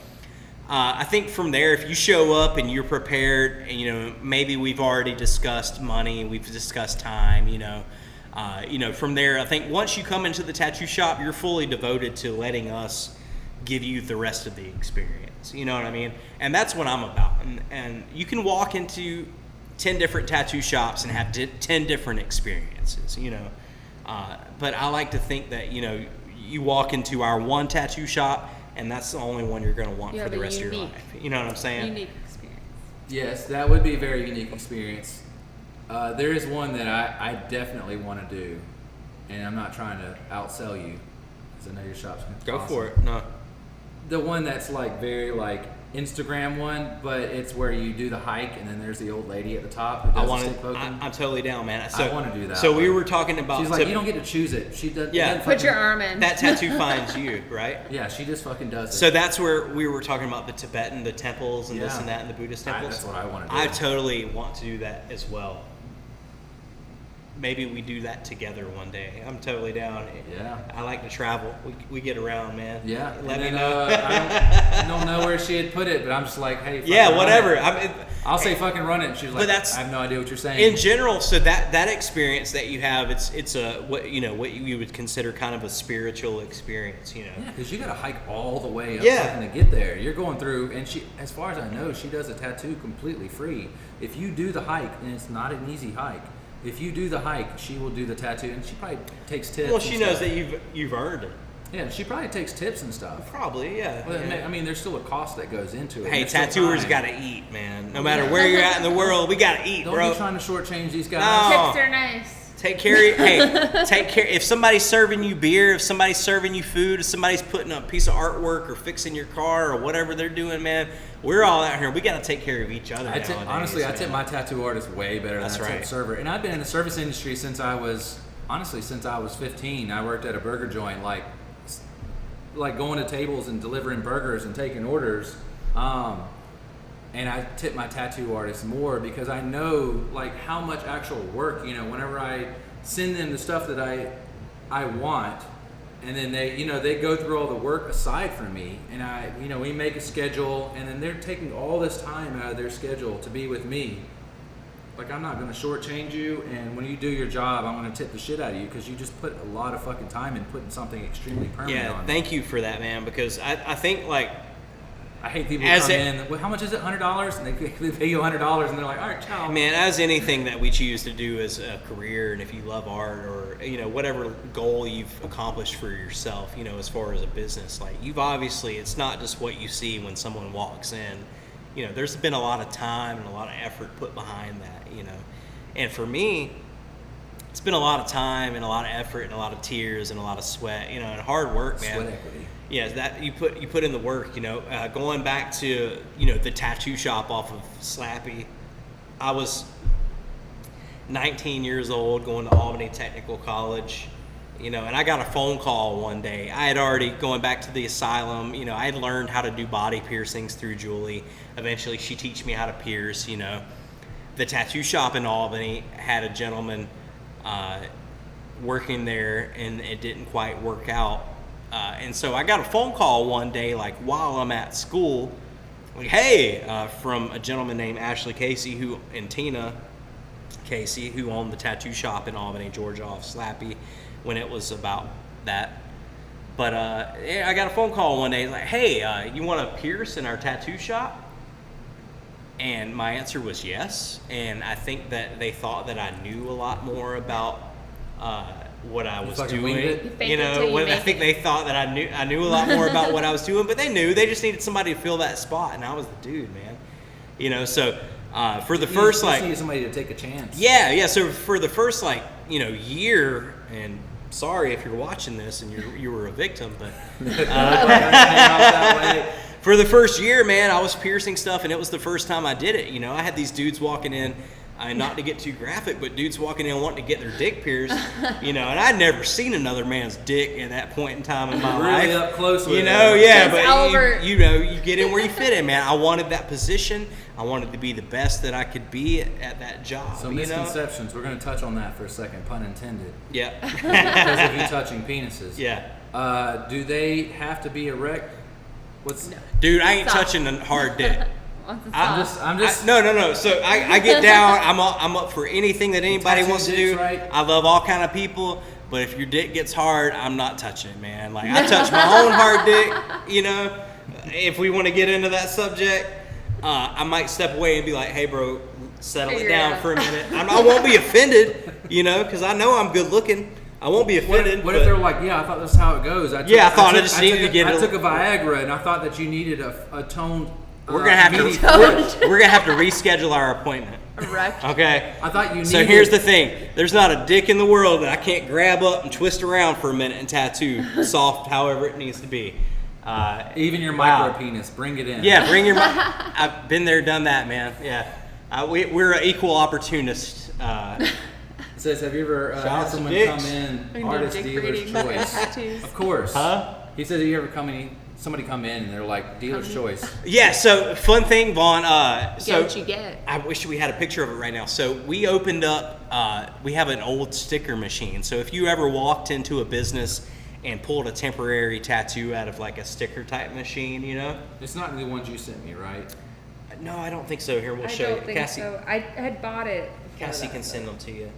I think from there, if you show up and you're prepared, and maybe we've already discussed money, we've discussed time, from there, I think once you come into the tattoo shop, you're fully devoted to letting us give you the rest of the experience. You know what I mean? And that's what I'm about. And you can walk into 10 different tattoo shops and have 10 different experiences, but I like to think that, you walk into our one tattoo shop and that's the only one you're going to want You for have the a rest of your unique- life. You know what I'm saying? Unique experience. Yes, that would be a very unique experience. There is one that I definitely want to do, and I'm not trying to outsell you, because I know your shop's Go awesome. for it. No. The one that's like very like Instagram one, but it's where you do the hike and then there's the old lady at the top who I does want the to. stick poking. I'm totally down, man. So, I wanna do that So we one. were talking about. She's like, you don't get to choose it. She does. Yeah. doesn't Put your fucking- arm in. That tattoo finds you, right? Yeah, she just fucking does it. So that's where we were talking about the Tibetan, the temples, and this Yeah. and that, and the Buddhist temples. That's what I want to do. I totally want to do that as well. Maybe we do that together one day. I'm totally down. Yeah. I like to travel. We get around, man. Yeah. Let and me then, know. I don't know where she had put it, but I'm just like, hey. fucking Yeah, run whatever. it. I'll say fucking run it. And she was But like, that's- I have no idea what you're saying. In general, so that experience that you have, it's a what you would consider kind of a spiritual experience, Yeah, because you got to hike all the way up Yeah. fucking to get there. You're going through, and she, as far as I know, she does a tattoo completely free. If you do the hike, and it's not an easy hike, if you do the hike, she will do the tattoo, and she probably takes tips. Well, she and knows stuff. that you've earned it. Yeah, she probably takes tips and stuff. Probably, yeah. Well, yeah. I mean, there's still a cost that goes into it. Hey, There's still tattooers time. got to eat, man. No matter where you're at in the world, we got to eat, Don't bro. be trying to shortchange these guys. No. Tips are nice. Take care. Take care. If somebody's serving you beer, if somebody's serving you food, if somebody's putting up a piece of artwork or fixing your car or whatever they're doing, man, we're all out here. We got to take care of each other. Honestly, I man. tip my tattoo artist way better That's than I tip right. server. And I've been in the service industry since I was 15. I worked at a burger joint, like going to tables and delivering burgers and taking orders. And I tip my tattoo artists more because I know like how much actual work, whenever I send them the stuff that I want, and then they go through all the work aside from me, and we make a schedule, and then they're taking all this time out of their schedule to be with me. Like, I'm not going to shortchange you, and when you do your job, I'm going to tip the shit out of you because you just put a lot of fucking time in putting something extremely permanent on. Yeah, thank you for that, man, because I think, like, I hate people who come in, well, how much is it, $100? And they pay you $100, and they're like, all right, ciao. man, as anything that we choose to do as a career, and if you love art or, whatever goal you've accomplished for yourself, as far as a business, like, you've obviously, it's not just what you see when someone walks in. There's been a lot of time and a lot of effort put behind that, And for me, it's been a lot of time and a lot of effort and a lot of tears and a lot of sweat, and hard work, man. Sweat equity. Yeah, that you put in the work, going back to, the tattoo shop off of Slappy. I was 19 years old going to Albany Technical College, and I got a phone call one day. I had already, going back to the asylum, I had learned how to do body piercings through Julie. Eventually she teach me how to pierce, The tattoo shop in Albany had a gentleman working there, and it didn't quite work out. And so I got a phone call one day, like while I'm at school, like, hey, from a gentleman named Ashley Casey and Tina Casey, who owned the tattoo shop in Albany, Georgia, off Slappy, when it was about that. But I got a phone call one day, like, hey, you want to pierce in our tattoo shop? And my answer was yes. And I think that they thought that I knew a lot more about what I was doing. I think they thought that I knew a lot more about what I was doing, but they knew. They just needed somebody to fill that spot, and I was the dude, man. So for the first you needed somebody to take a chance. Yeah. So for the first year, and sorry if you're watching this and you were a victim, but for the first year, man, I was piercing stuff, and it was the first time I did it. I had these dudes walking in. Not to get too graphic, but dudes walking in wanting to get their dick pierced, and I'd never seen another man's dick at that point in time in my life. Really up close with it. Yeah, but Albert. you get in where you fit in, man. I wanted that position. I wanted to be the best that I could be at that job. So misconceptions, we're going to touch on that for a second, pun intended. Yeah. Because of you touching penises. Yeah. Do they have to be erect? Dude, I ain't touching a hard dick. I'm just. No. So I get down. I'm up for anything that anybody wants to do. Right? I love all kind of people, but if your dick gets hard, I'm not touching it, man. Like, I touch my own hard dick. If we want to get into that subject, I might step away and be like, "Hey, bro, settle it down for a minute." I won't be offended, because I know I'm good looking. I won't be offended. What if they're like, yeah, I thought that's how it goes. I just needed to get it. I took a Viagra, and I thought that you needed a toned. We're gonna have to reschedule our appointment. Erect. Okay. I thought you needed. So here's the thing: there's not a dick in the world that I can't grab up and twist around for a minute and tattoo, soft, however it needs to be. Even your micro penis, bring it in. Yeah, bring your. I've been there, done that, man. Yeah, we're an equal opportunist. It says, have you ever had someone come in, artist dealer's choice? Of course. Huh? He says, have you ever somebody come in and they're like, dealer's choice? Yeah, so fun thing, Vaughn. Get what you get. I wish we had a picture of it right now. So we opened up, we have an old sticker machine. So if you ever walked into a business and pulled a temporary tattoo out of like a sticker type machine, It's not the ones you sent me, right? No, I don't think so. Here, we'll show I you. don't think Cassie, so. I had bought it. Cassie can send them to you.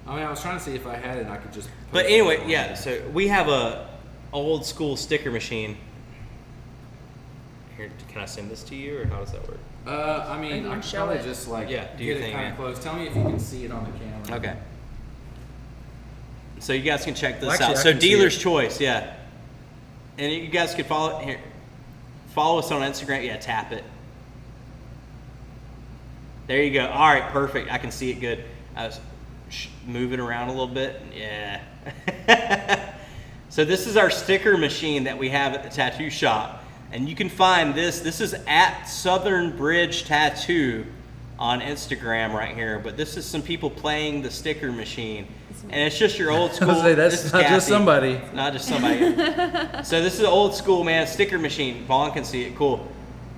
I mean, I was trying to see if I had it and I could just... But anyway, yeah, so we have a old school sticker machine. Here, can I send this to you, or how does that work? I mean, you I can can show probably it. just like Yeah, do get your it thing, kind man. of close. Tell me if you can see it on the camera. Okay. So you guys can check this Well, actually, out. I So can see dealer's it. choice, yeah. And you guys could follow here. Follow us on Instagram. Yeah, tap it. There you go. All right, perfect. I can see it good. I was moving around a little bit. Yeah. So this is our sticker machine that we have at the tattoo shop. And you can find this. This is at Southern Bridge Tattoo on Instagram right here. But this is some people playing the sticker machine. And it's just your old school. Say, that's this is not just Kathy. somebody. Not just somebody. So this is an old school, man, sticker machine. Vaughn can see it. Cool.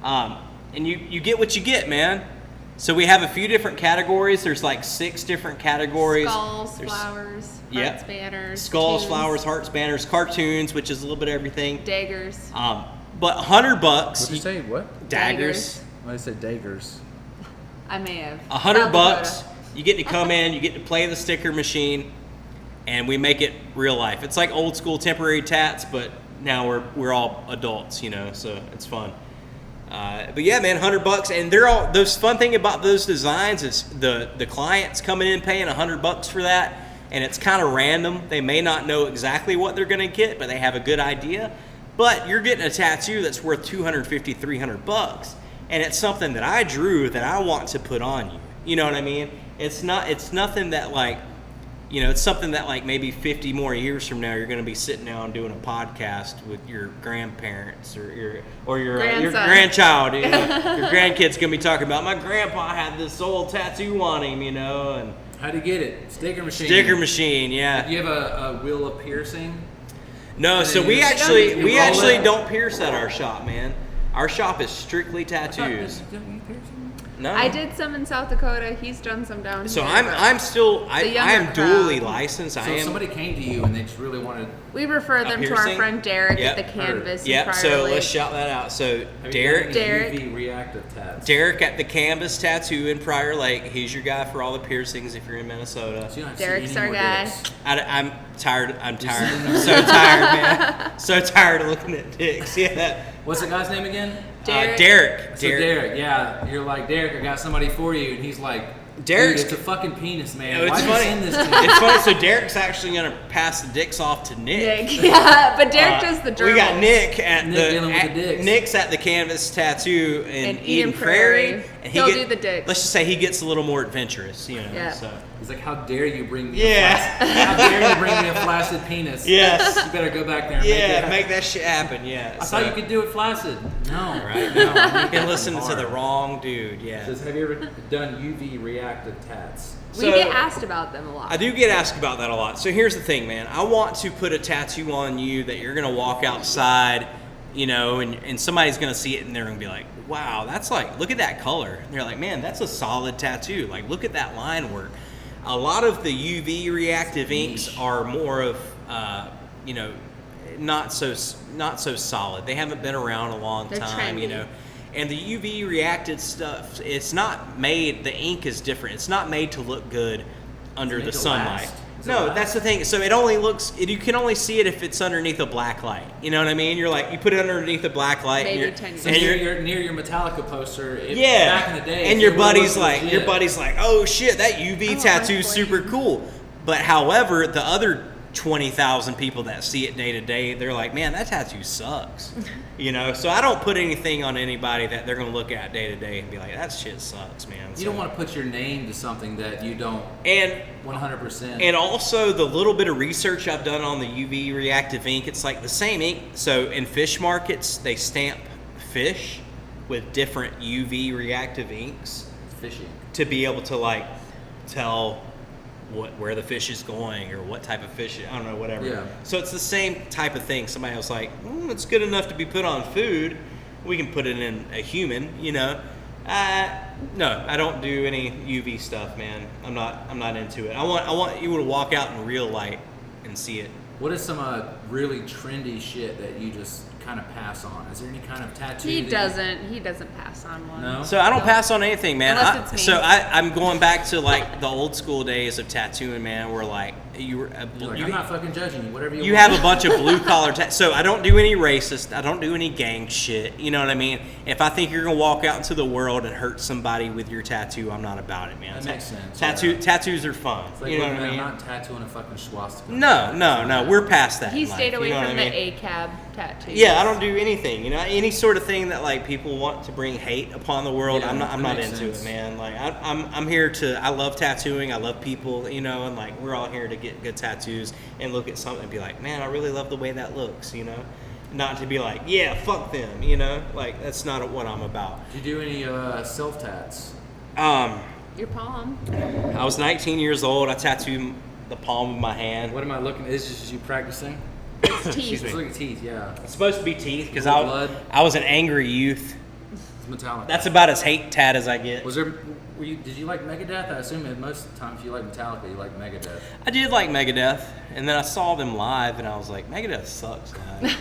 And you get what you get, man. So we have a few different categories. There's like 6 different categories. Skulls, There's, flowers, Yep. hearts, banners, Skulls, tunes, flowers, hearts, banners, cartoons, which is a little bit of everything. daggers. But $100. What'd you say? What? Daggers. I said daggers. I may have. $100. South You get to come in. You get to play the sticker machine, and we make it real life. It's like old school temporary tats, but now we're all adults, you know. So it's fun. But yeah, man, $100, and they're all. Those fun thing about those designs is the clients coming in paying $100 for that, and it's kind of random. They may not know exactly what they're gonna get, but they have a good idea. But you're getting a tattoo that's worth $250, $300, and it's something that I drew that I want to put on you. You know what I mean? It's nothing that like. You know, it's something that like maybe 50 more years from now you're going to be sitting down doing a podcast with your grandparents or your grandchild. You know, your grandkid's going to be talking about, my grandpa had this old tattoo on him, you know. And How'd you get it? Sticker machine. sticker machine, yeah. Do you have a wheel of piercing? No, so we You actually roll it? don't pierce at our shop, man. Our shop is strictly tattoos. No. I did some in South Dakota. He's done some down So here. I'm but still I younger am dually crowd. licensed. I So if am. somebody came to you and they just really wanted. We refer them to our piercing? friend Derek Yep. at the Canvas. in Yep. Prior So Lake. let's shout that out. So Have Derek. you Derek. done any UV reactive tats? Derek at the Canvas Tattoo in Prior Lake. He's your guy for all the piercings if you're in Minnesota. So you don't have to see Derek's any our more guy. dicks. I'm tired. I'm Just tired. sitting I'm there. so tired, man. So tired of looking at dicks. Yeah. What's the guy's name again? Derek. So Derek, yeah, you're like, Derek, I got somebody for you, and he's like, Derek's- dude, it's a fucking penis, man. Oh, it's Why'd you funny. send this to me? It's funny. So Derek's actually gonna pass the dicks off to Nick. Nick. Yeah, but Derek does the We got gerbils. Nick at Nick the dealing with the dicks. Nick's at the Canvas Tattoo in In Eden Eden Prairie. Prairie. And He'll do the dicks. Let's just say he gets a little more adventurous, you know. Yeah. So. He's like, how dare you bring me Yeah. how dare you bring me a flaccid penis? Yes. You better go back there and Yeah, make make that shit happen. Yeah. I thought you could do it flaccid. No, Right. No, I need Been that listening to hard. the wrong dude. Yeah. Says, have you ever done UV reactive tats? We get asked about them a lot. I do get asked about that a lot. So here's the thing, man. I want to put a tattoo on you that you're gonna walk outside, you know, and somebody's gonna see it and they're gonna be like, wow, that's like, look at that color. And they're like, man, that's a solid tattoo. Like, look at that line work. A lot of the UV reactive inks are more of, you know, not so solid. They haven't been around a long They're time, you trendy. know. And the UV reacted stuff, it's not made, the ink is different. It's not made to look good under made the to sunlight. last. It's No, a that's the thing. So it only looks, you can only see it if it's underneath a black light. You know what I mean? You're like, you put it underneath a black light. Maybe and you're, 10 years. So and near you're, your Metallica poster, yeah. back in the day. And it your would've buddy's looked like, legit. oh shit, that UV Oh, tattoo's that's super lame. cool. But however, the other 20,000 people that see it day to day, they're like, man, that tattoo sucks. You know, so I don't put anything on anybody that they're going to look at day to day and be like, that shit sucks, man. You don't want to put your name to something that you don't And 100%. And also the little bit of research I've done on the UV reactive ink, it's like the same ink. So in fish markets, they stamp fish with different UV reactive inks fishing. to be able to like tell where the fish is going or what type of fish, I don't know, whatever. Yeah. So it's the same type of thing. Somebody was like, it's good enough to be put on food. We can put it in a human, you know. No, I don't do any UV stuff, man. I'm not into it. I want you to walk out in real light and see it. What is some really trendy shit that you just kind of pass on? Is there any kind of tattoo? He doesn't pass on one. No? So I don't pass on anything, man. Unless it's me. I'm going back to like the old school days of tattooing, man, where like You're like, I'm not fucking judging you. Whatever you you want. have a bunch of blue collar so I don't do any racist, I don't do any gang shit, you know what I mean? If I think you're gonna walk out into the world and hurt somebody with your tattoo, I'm not about it, man. That makes sense. Tattoos are fun. It's like, you know look, what I man, mean? I'm not tattooing a fucking swastika. No, we're past that. He in life, stayed away you know from what I the mean? ACAB tattoos. Yeah, I don't do anything. You know, any sort of thing that like people want to bring hate upon the world. Yeah, I'm that not makes into sense. it, man. Like I'm here to. I love tattooing. I love people. You know, and like we're all here to get good tattoos and look at something and be like, man, I really love the way that looks. You know, not to be like, yeah, fuck them. You know, like that's not what I'm about. Do you do any self tats? Your palm. I was 19 years old. I tattooed the palm of my hand. What am I looking? Is this just you practicing? It's Excuse teeth. me. It's like teeth, yeah. It's supposed to be teeth because Little blood. I was an angry youth. It's metallic. That's about as hate tat as I get. Was there? Did you like Megadeth? I assume that most of the time, if you like Metallica, you like Megadeth. I did like Megadeth, and then I saw them live, and I was like, Megadeth sucks live.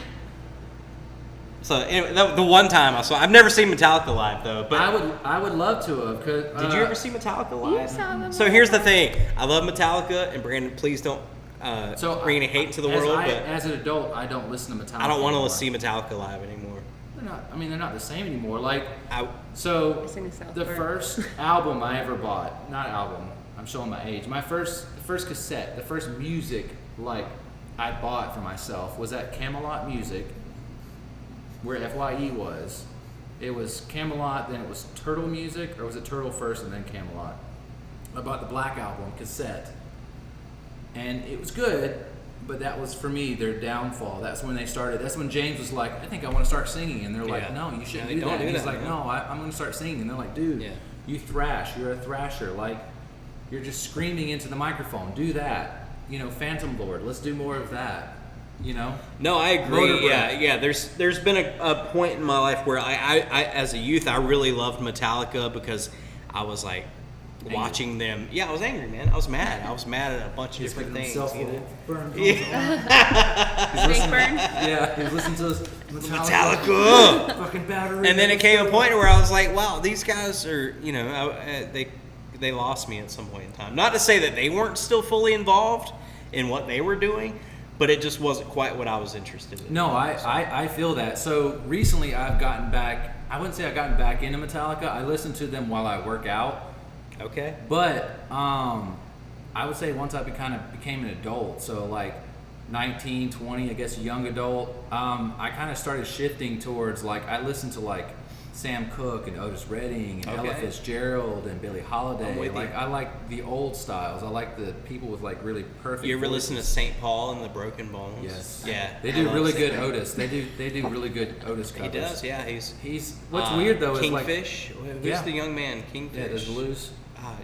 So anyway, the one time I saw, I've never seen Metallica live though. But I would love to have. did you ever see Metallica live? You saw them So here's the thing: I love Metallica, and Brandon, please don't bring any hate into the world. But as an adult, I don't listen to Metallica. I don't want anymore. to see Metallica live anymore. They're not. I mean, they're not the same anymore. Like, I, so Missing a South the Park. first album I ever bought, not album. I'm showing my age. The first cassette, the first music like I bought for myself was at Camelot Music, where FYE was. It was Camelot, then it was Turtle Music, or was it Turtle first and then Camelot? I bought the Black Album cassette, and it was good. But that was, for me, their downfall. That's when they started. That's when James was like, I think I want to start singing. And they're like, Yeah. no, you shouldn't Yeah, do don't that. do And he's that, like, man. no, I'm going to start singing. And they're like, dude, Yeah. you thrash. You're a thrasher. Like, you're just screaming into the microphone. Do that. You know, Phantom Lord. Let's do more of that. You know? No, I agree. Motor Yeah, breath. There's been a point in my life where I as a youth I really loved Metallica because I was like Angry. watching them. Yeah, I was angry, man. I was mad. I was mad at a bunch of He's different giving things. himself a You know? little burn. Snake burn. Yeah, he's listening to this Metallica. fucking battery. And then it came a point where I was like, wow, these guys are, you know, they lost me at some point in time. Not to say that they weren't still fully involved in what they were doing, but it just wasn't quite what I was interested in. No, I feel that. So recently I've gotten back, I wouldn't say I've gotten back into Metallica. I listen to them while I work out. Okay. But I would say once I became an adult, so like 19, 20, I guess young adult, I kind of started shifting towards like, I listened to like Sam Cooke and Otis Redding and Ella Okay. Fitzgerald and Billie I'm Holiday. with you. Like I like the old styles. I like the people with like really perfect You ever voices. listen to St. Paul and the Broken Bones? Yes. Yeah. They I do love really St. good Paul. Otis. They do really good Otis He covers. does, yeah. He's what's weird though is like Kingfish. Who's Yeah. the young man? Kingfish. yeah, does blues.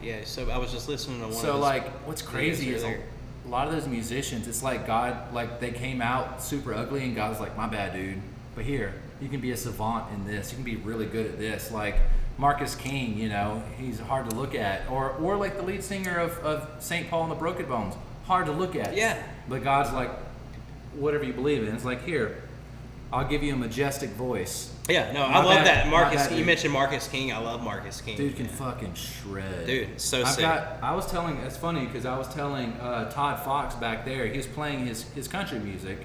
Yeah. So I was just listening to one. So of his like what's crazy videos is earlier. a lot of those musicians, it's like God, like they came out super ugly and God was like, my bad, dude. But here, you can be a savant in this. You can be really good at this. Like Marcus King, you know, he's hard to look at. Or like the lead singer of St. Paul and the Broken Bones, hard to look at. Yeah. But God's like, whatever you believe in. It's like, here, I'll give you a majestic voice. Yeah, no, My I love bad, that. my Marcus, bad, you dude. mentioned Marcus King. I love Marcus King. Dude can man. fucking shred. Dude, so I've sick. I was telling, it's funny because I was telling Todd Fox back there, he was playing his country music,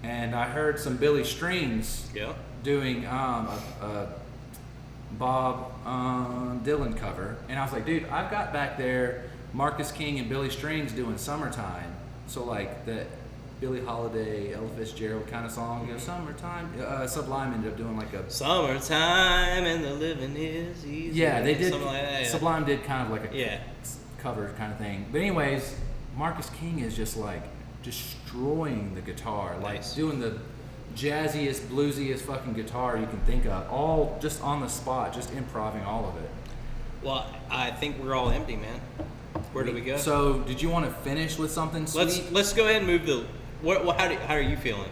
and I heard some Billy Strings Yeah. doing a Bob Dylan cover, and I was like, dude, I've got back there Marcus King and Billy Strings doing Summertime, so like that Billie Holiday, Ella Fitzgerald kind of song, you know, Summertime. Sublime ended up doing like a Summertime and the living is easy. yeah, they did. Something like that. Yeah. Sublime did kind of like a Yeah. cover kind of thing. But anyways, Marcus King is just like destroying the guitar, like Nice. doing the jazziest, bluesiest fucking guitar you can think of, all just on the spot, just improvising all of it. Well, I think we're all empty, man. Where do we go? So, did you want to finish with something sweet? let's go ahead and move the. How are you feeling?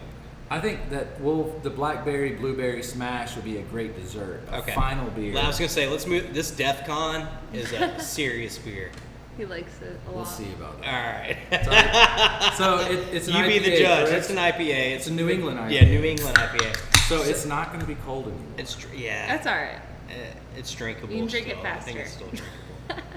I think that the blackberry blueberry smash would be a great dessert. A Okay. final beer. I was gonna say let's move. This DEF CON is a serious beer. He likes it a lot. We'll see about All that. right. So it's an You IPA, be the judge. correct? It's an IPA. It's a New England IPA. Yeah, New England IPA. So it's not going to be cold anymore. Yeah. That's all right. It's drinkable. You can drink it still. I think it's faster. still drinkable.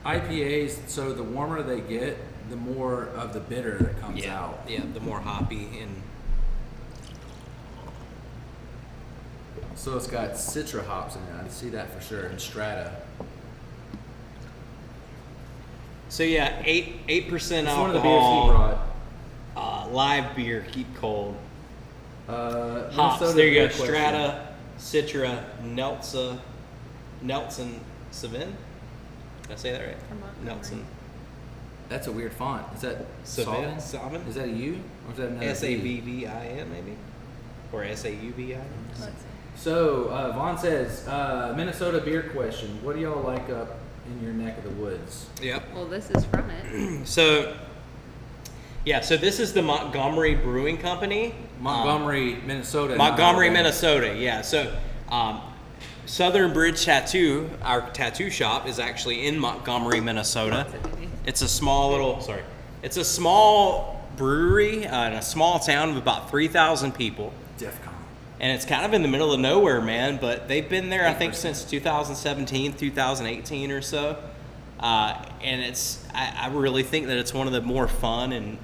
IPAs, so the warmer they get, the more of the bitter that comes Yeah. out. Yeah. The more hoppy and So it's got Citra hops in it. I see that for sure. And Strata. so yeah, 8% It's alcohol. one of the beers he brought. Live beer, keep cold. Hops. Minnesota, There you go. good question. Strata, Citra, Nelson Savin. Did I say that right? From Montgomery. Nelson. That's a weird font. Is that Savin? Savin? Savin? Is that a U? Or is that another Savvin maybe, or Sauvin. Let's see. So, Vaughn says, Minnesota beer question. What do y'all like up in your neck of the woods? Yep. Well, this is from it. So, yeah. So this is the Montgomery Brewing Company. Montgomery, Minnesota. Montgomery, not Alabama. Minnesota. Yeah. So, Southern Bridge Tattoo, our tattoo shop, is actually in Montgomery, Minnesota. It's a small It's a small brewery in a small town of about 3,000 people. DEF CON. And it's kind of in the middle of nowhere, man. But they've been there, I think, 8%. since 2017, 2018 or so. And I really think that it's one of the more fun and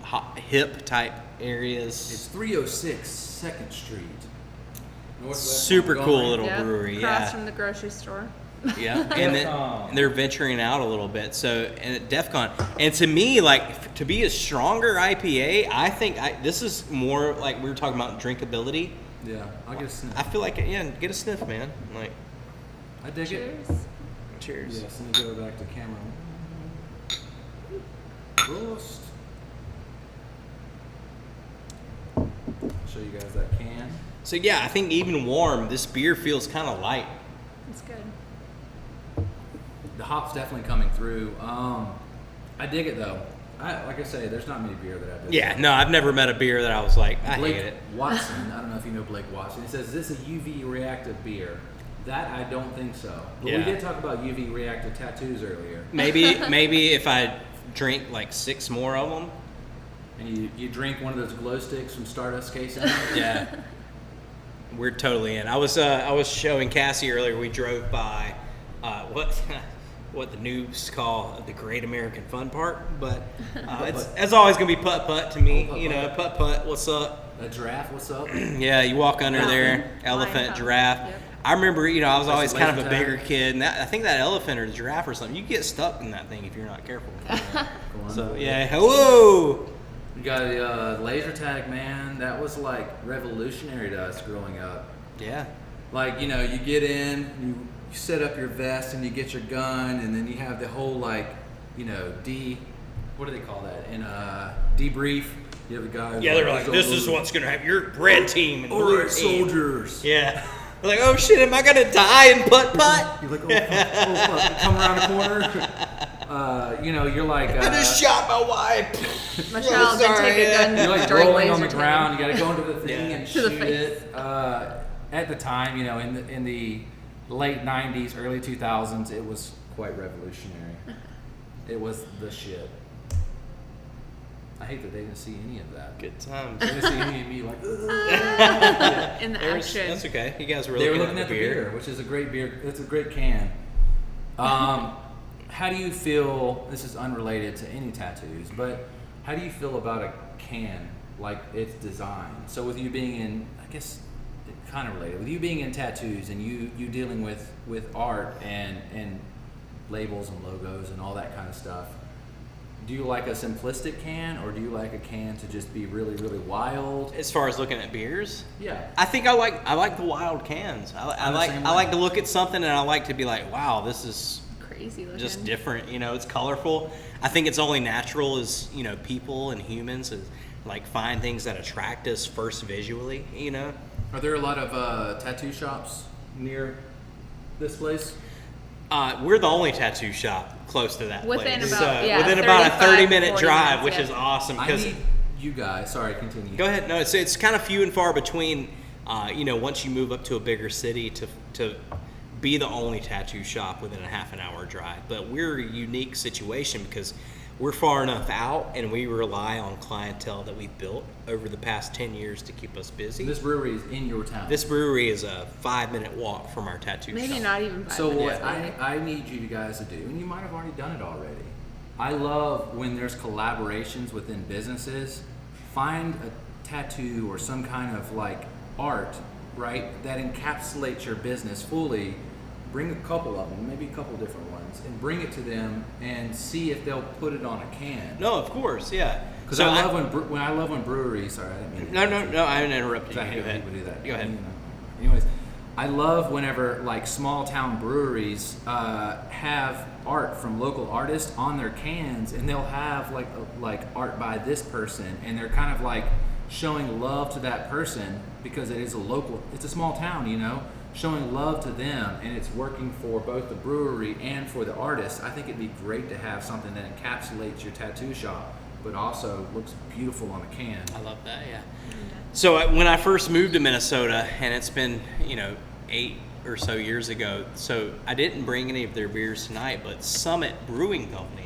hip type areas. It's 306 2nd Street. Northwest Super cool Montgomery. little Yep, brewery, across yeah. from the grocery store. Yeah, and they're venturing out a little bit. So, and at DEF CON, and to me, like, to be a stronger IPA, I think this is more like we were talking about drinkability. Yeah, I'll get a sniff. I feel like, yeah, get a sniff, man. Like, I dig it. Cheers. cheers. Yes, let me go back to camera. Prost. Show you guys that can. So yeah, I think even warm, this beer feels kind of light. It's good. The hop's definitely coming through. I dig it though. Like I say, there's not many beer that I dig. Yeah, no, I've never met a beer that I was like, I Blake hate it. Watson, I don't know if you know Blake Watson. He says, is this a UV reactive beer? That I don't think so. But Yeah. we did talk about UV reactive tattoos earlier. Maybe if I drink like 6 more of them. And you drink one of those glow sticks from Stardust casing. Yeah, we're totally in. I was showing Cassie earlier. We drove by what the noobs call the Great American Fun Park, but it's always gonna be putt putt to me. Putt-putt. You know, putt putt. What's up? A giraffe, what's up? Yeah, you walk under there, elephant, Lion, giraffe. yep. I remember, I was That's always a kind of laser a tag. bigger kid, and I think that elephant or the giraffe or something, you get stuck in that thing if you're not careful. So yeah, hello. You got a laser tag, man. That was like revolutionary to us growing up. Yeah. Like, you get in, you set up your vest and you get your gun, and then you have the whole what do they call that? In debrief, you have the guy. Yeah, they're like, this is what's gonna have your red team and All blue right, team. soldiers. Yeah. They're like, oh shit, am I gonna die in putt putt? You're like, oh fuck, come around the corner. You're like. I just shot my wife. Michelle, then sorry, take a gun. You're like during rolling on the laser tag. ground. You got to go into the thing Yeah. and To shoot the face. it. At the time, in the late '90s, early 2000s, it was quite revolutionary. It was the shit. I hate that they didn't see any of that. Good times. They didn't see any of me like. In the There's- action. That's okay. You guys were They were looking looking at at the the beer. beer, which is a great beer. It's a great can. How do you feel? This is unrelated to any tattoos, but how do you feel about a can, like its design? So with you being in, I guess, kind of related. With you being in tattoos and you dealing with art and labels and logos and all that kind of stuff. Do you like a simplistic can, or do you like a can to just be really, really wild? As far as looking at beers, Yeah. I think I like the wild cans. I I'm the like same I way. like to look at something and I like to be like, wow, this is Crazy looking. just different. It's colorful. I think it's only natural as people and humans is like find things that attract us first visually. Are there a lot of tattoo shops near this place? We're the only tattoo shop close to that Within place. about- within about a 35, 30-minute 40 drive, minutes, which yeah. is awesome. I Because need you guys. Sorry, continue. go ahead. No, it's kind of few and far between. Once you move up to a bigger city to be the only tattoo shop within a half an hour drive. But we're a unique situation because we're far enough out, and we rely on clientele that we've built over the past 10 years to keep us busy. This brewery is in your town. This brewery is a 5-minute walk from our tattoo shop. Maybe not even 5 So minutes. what I need you guys to do, and you might have already done it already. I love when there's collaborations within businesses. Find a tattoo or some kind of like art, right, that encapsulates your business fully. Bring a couple of them, maybe a couple different ones, and bring it to them and see if they'll put it on a can. No, of course, yeah. Because I love when breweries. Sorry, I didn't mean to No, I didn't interrupt you. I hate Go when ahead. people do that. Go ahead. You know. Anyways, I love whenever like small town breweries have art from local artists on their cans, and they'll have like art by this person, and they're kind of like showing love to that person because it is it's a small town, you know, showing love to them, and it's working for both the brewery and for the artist. I think it'd be great to have something that encapsulates your tattoo shop, but also looks beautiful on a can. I love that, yeah. So when I first moved to Minnesota, and it's been, 8 or so years ago, so I didn't bring any of their beers tonight, but Summit Brewing Company.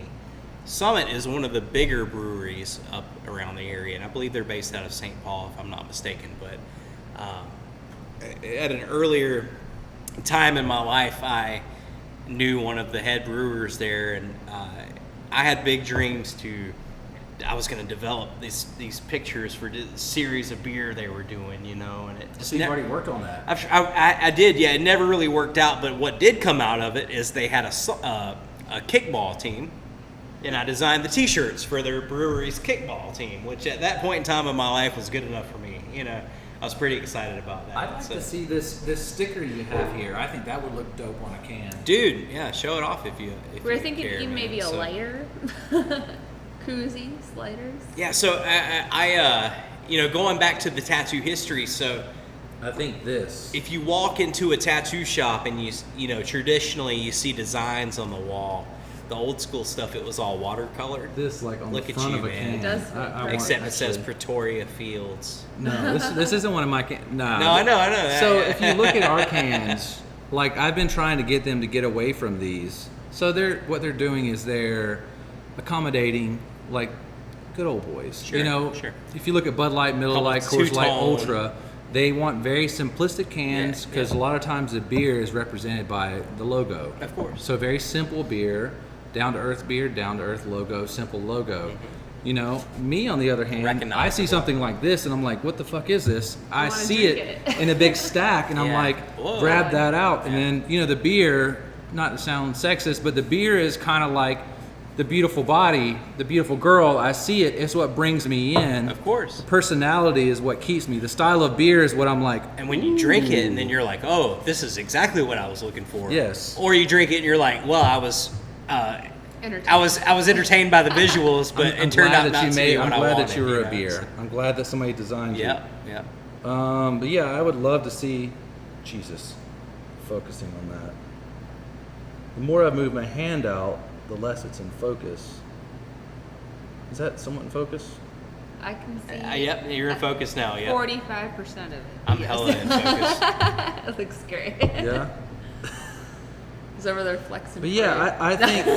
Summit is one of the bigger breweries up around the area, and I believe they're based out of St. Paul, if I'm not mistaken. But at an earlier time in my life, I knew one of the head brewers there, and I had big dreams I was going to develop these pictures for the series of beer they were doing, and it just So you've already worked on that. I did, yeah. It never really worked out, but what did come out of it is they had a kickball team, and I designed the T-shirts for their brewery's kickball team, which at that point in time in my life was good enough for me. I was pretty excited about that. I'd like to see this sticker you have here. I think that would look dope on a can. Dude, yeah, show it off if you. We're you thinking care, even man. maybe a So- lighter. Koozies, lighters. Yeah, so I going back to the tattoo history, so I think this. if you walk into a tattoo shop and traditionally you see designs on the wall, the old school stuff, it was all watercolored. This like on Look the at front you, of a man. can. It does look I Except want, it says actually- Pretoria Fields. No, this isn't one of my cans. Nah. No, I know that. So if you look at our cans, like I've been trying to get them to get away from these. So what they're doing is they're accommodating like good old boys. Sure, sure. If you look at Bud Light, Miller Lite, Couple Coors Light, two-tone. Ultra, they want very simplistic cans Yeah, because yeah. a lot of times the beer is represented by the logo. Of course. So very simple beer, down to earth beer, down to earth logo, simple logo. Me on the other hand, I see Recognizable. something like this and I'm like, what the fuck is this? I wanna see drink it it. in a big stack and I'm Yeah. like, Whoa. grab that out. Yeah. And then, the beer, not to sound sexist, but the beer is kind of like the beautiful body, the beautiful girl. I see it. It's what brings me in. Of course. Personality is what keeps me. The style of beer is what I'm like. And when you drink it, and then you're like, "Oh, this is exactly what I was looking for." Yes. Or you drink it, and you're like, "Well, I was entertained by the visuals, but I'm it turned glad out not to be I'm what I glad wanted." that you were a know, beer. so- I'm glad that somebody designed you. Yeah, yeah. But yeah, I would love to see Jesus focusing on that. The more I move my hand out, the less it's in focus. Is that somewhat in focus? I can see. Yep, you're in focus now. Yep. 45% of it. I'm yes. hella in focus. It looks great. Yeah. He's over there flexing. But for yeah, you. I think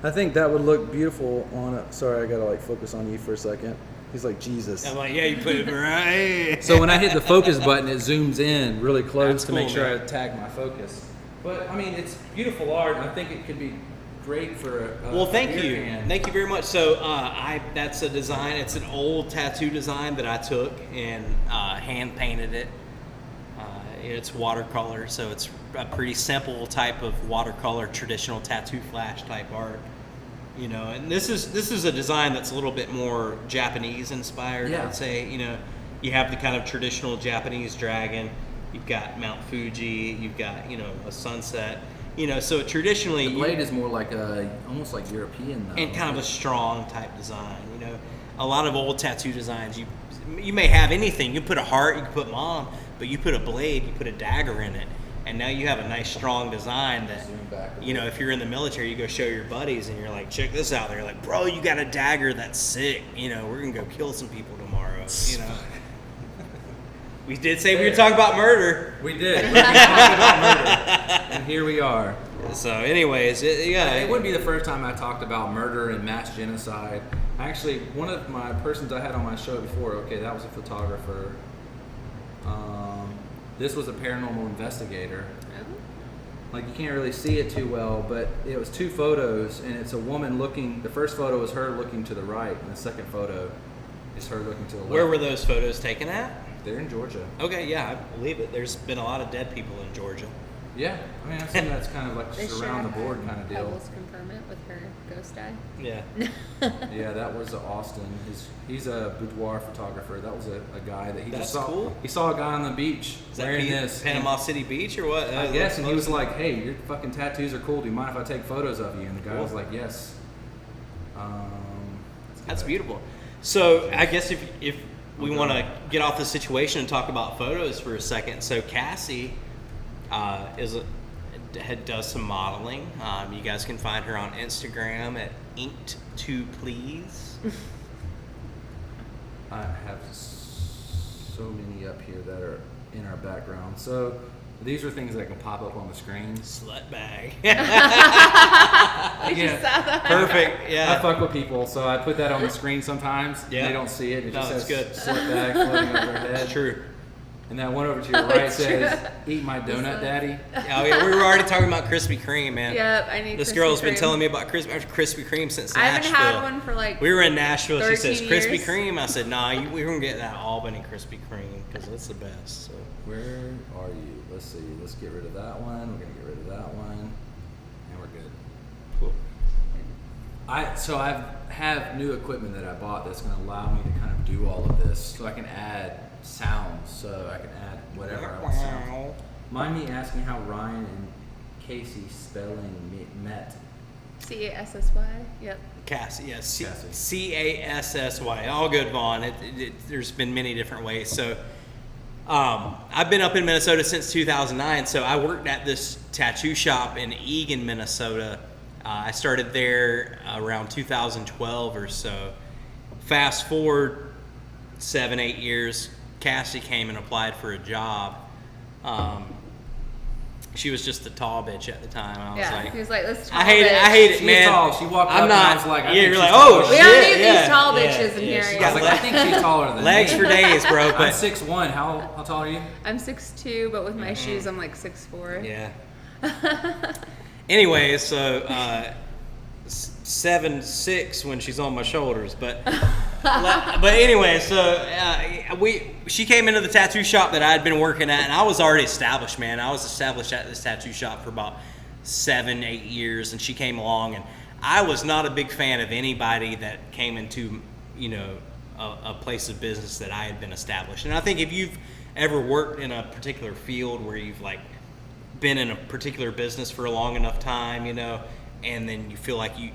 I think that would look beautiful on a. Sorry, I gotta focus on you for a second. He's like Jesus. I'm like, yeah, you put it right. So when I hit the focus button, it zooms in really close That's to make cool, sure man. I tag my focus. But I mean, it's beautiful art, and I think it could be great for a Well, thank beer you. can. Thank you very much. So that's a design. It's an old tattoo design that I took and hand painted it. It's watercolor, so it's a pretty simple type of watercolor, traditional tattoo flash type art. And this is a design that's a little bit more Japanese inspired. Yeah. I'd say. You have the kind of traditional Japanese dragon. You've got Mount Fuji. You've got a sunset. So traditionally The blade is more like almost like European though. and kind of a strong type design. A lot of old tattoo designs, you may have anything. You put a heart, you can put mom, but you put a blade, you put a dagger in it, and now you have a nice strong design that, Zoom back a if you're in the military, you go show your buddies, and you're like, check this out. They're like, bro, you got a dagger that's sick. We're gonna go kill some people tomorrow. We did say we were talking about murder. We did. We talked about murder, and here we are. So, anyways, It wouldn't be the first time I talked about murder and mass genocide. Actually, one of my persons I had on my show before, okay, that was a photographer. This was a paranormal investigator. Like, you can't really see it too well, but it was 2 photos, and it's a woman looking. The first photo is her looking to the right, and the second photo is her looking to the left. Where were those photos taken at? They're in Georgia. Okay, yeah, I believe it. There's been a lot of dead people in Georgia. Yeah, I mean, I assume that's kind of like just around the board kind of deal. Pebbles confirm it with her ghost eye. Yeah. Yeah, that was Austin. He's a boudoir photographer. That was a guy that he That's just saw. cool. He saw a guy on the beach Is that wearing this. Panama City Beach or what? I guess, and he was like, "Hey, your fucking tattoos are cool. Do you mind if I take photos of you?" And the guy was like, "Yes." That's beautiful. So I guess if we want to get off the situation and talk about photos for a second. So Cassie does some modeling. You guys can find her on Instagram at Inked2Please. I have so many up here that are in our background. So these are things that can pop up on the screen. Slut bag. I just saw that. Perfect. I Yeah. fuck with people, so I put that on the screen sometimes. Yeah. They don't see it. It No, just it's says good. slut bag floating over their head. True. And that one over to your Oh, right it's says, true. "Eat my donut, daddy." Oh yeah, we were already talking about Krispy Kreme, man. Yep, I need This Krispy girl's been Kreme. telling me about Krispy Kreme since I haven't Nashville. had one for like. We were in Nashville. She says 13 Krispy years. Kreme. I said, "Nah, we're gonna get that Albany Krispy Kreme because it's the best." So. Where are you? Let's see. Let's get rid of that one. We're gonna get rid of that one, and we're good. Cool. I have new equipment that I bought that's gonna allow me to kind of do all of this, so I can add sounds. So I can add whatever I want sounds. Mind me asking how Ryan and Casey spelling met. CASSY. Yep. Cassie, yes, Cassie. Cassy. All good, Vaughn. There's been many different ways. So, I've been up in Minnesota since 2009. So I worked at this tattoo shop in Eagan, Minnesota. I started there around 2012 or so. Fast forward 7-8 years, Cassie came and applied for a job. She was just a tall bitch at the time. I was Yeah. like, He was like, "Let's." I hate it, She's man. tall. She walked up I'm and not. I was like, I yeah, think you're she's like, taller. oh We shit. don't need yeah, these tall yeah, bitches in yeah, here. she I got was like, I think she's taller than legs me. for days, bro. I'm But 6'1". How tall are you? I'm 6'2", but with my shoes, I'm like 6'4". yeah. Anyway, so 7'6" when she's on my shoulders, but anyway, so she came into the tattoo shop that I had been working at, and I was already established, man. I was established at this tattoo shop for about 7-8 years, and she came along, and I was not a big fan of anybody that came into, a place of business that I had been established. And I think if you've ever worked in a particular field where you've like been in a particular business for a long enough time, and then you feel like you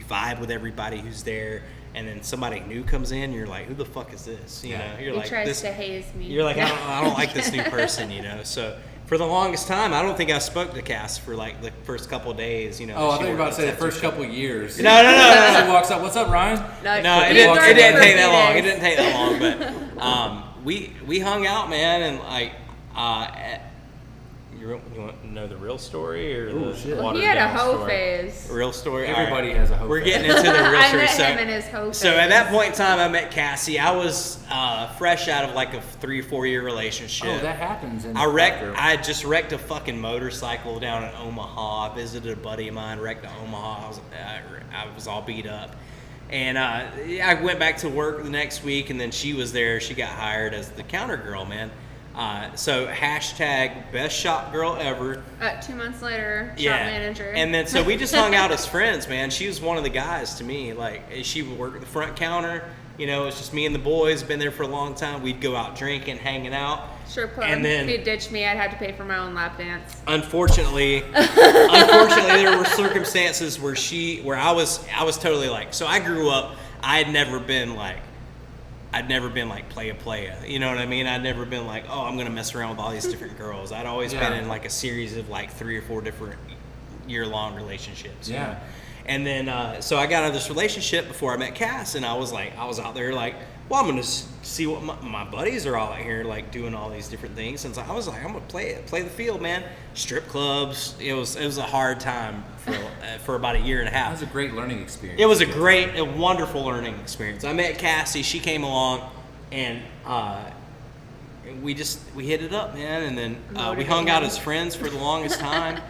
vibe with everybody who's there, and then somebody new comes in, you're like, who the fuck is this? You're He like, tries this, to haze me. you're like, I don't like this new person, So for the longest time, I don't think I spoke to Cass for like the first couple of days, Oh, I she thought you were worked about at to say the tattoo first shop. couple of years. No. She walks up. What's up, Ryan? No, it You didn't learned take for that a long. few It days. didn't take that long, but we hung out, man, and like you want to know the real story or Ooh, the shit. Well, watered he had a down hoe story? phase. Real story. Everybody All right. has a hoe We're phase. getting into the real I story. met him in his hoe So at phase. that point in time, I met Cassie. I was fresh out of like a 3 or 4 year relationship. Oh, that happens. In I had just wrecked a fucking motorcycle down in Omaha. I visited a buddy of mine, wrecked in Omaha. I was all beat up. And I went back to work the next week, and then she was there. She got hired as the counter girl, man. So hashtag best shop girl ever. 2 months later, shop manager. And then so we just hung out as friends, man. She was one of the guys to me. Like she would work at the front counter. It's just me and the boys. Been there for a long time. We'd go out drinking, hanging out. Strip club. And then- if he ditched me, I'd have to pay for my own lap dance. Unfortunately, there were circumstances where I was totally like. So I grew up. I'd never been like playa. You know what I mean? I'd never been like, oh, I'm gonna mess around with all these different girls. I'd always been in like a series of like 3 or 4 different year-long relationships. Yeah. And then so I got out of this relationship before I met Cass, and I was out there like well, I'm gonna see what my buddies are all out here like doing all these different things. And so I was like, I'm gonna play the field, man. Strip clubs. It was a hard time for about a year and a half. That was a great learning experience. It was a wonderful learning experience. I met Cassie. She came along, and we hit it up, man. And then we hung out as friends for the longest time.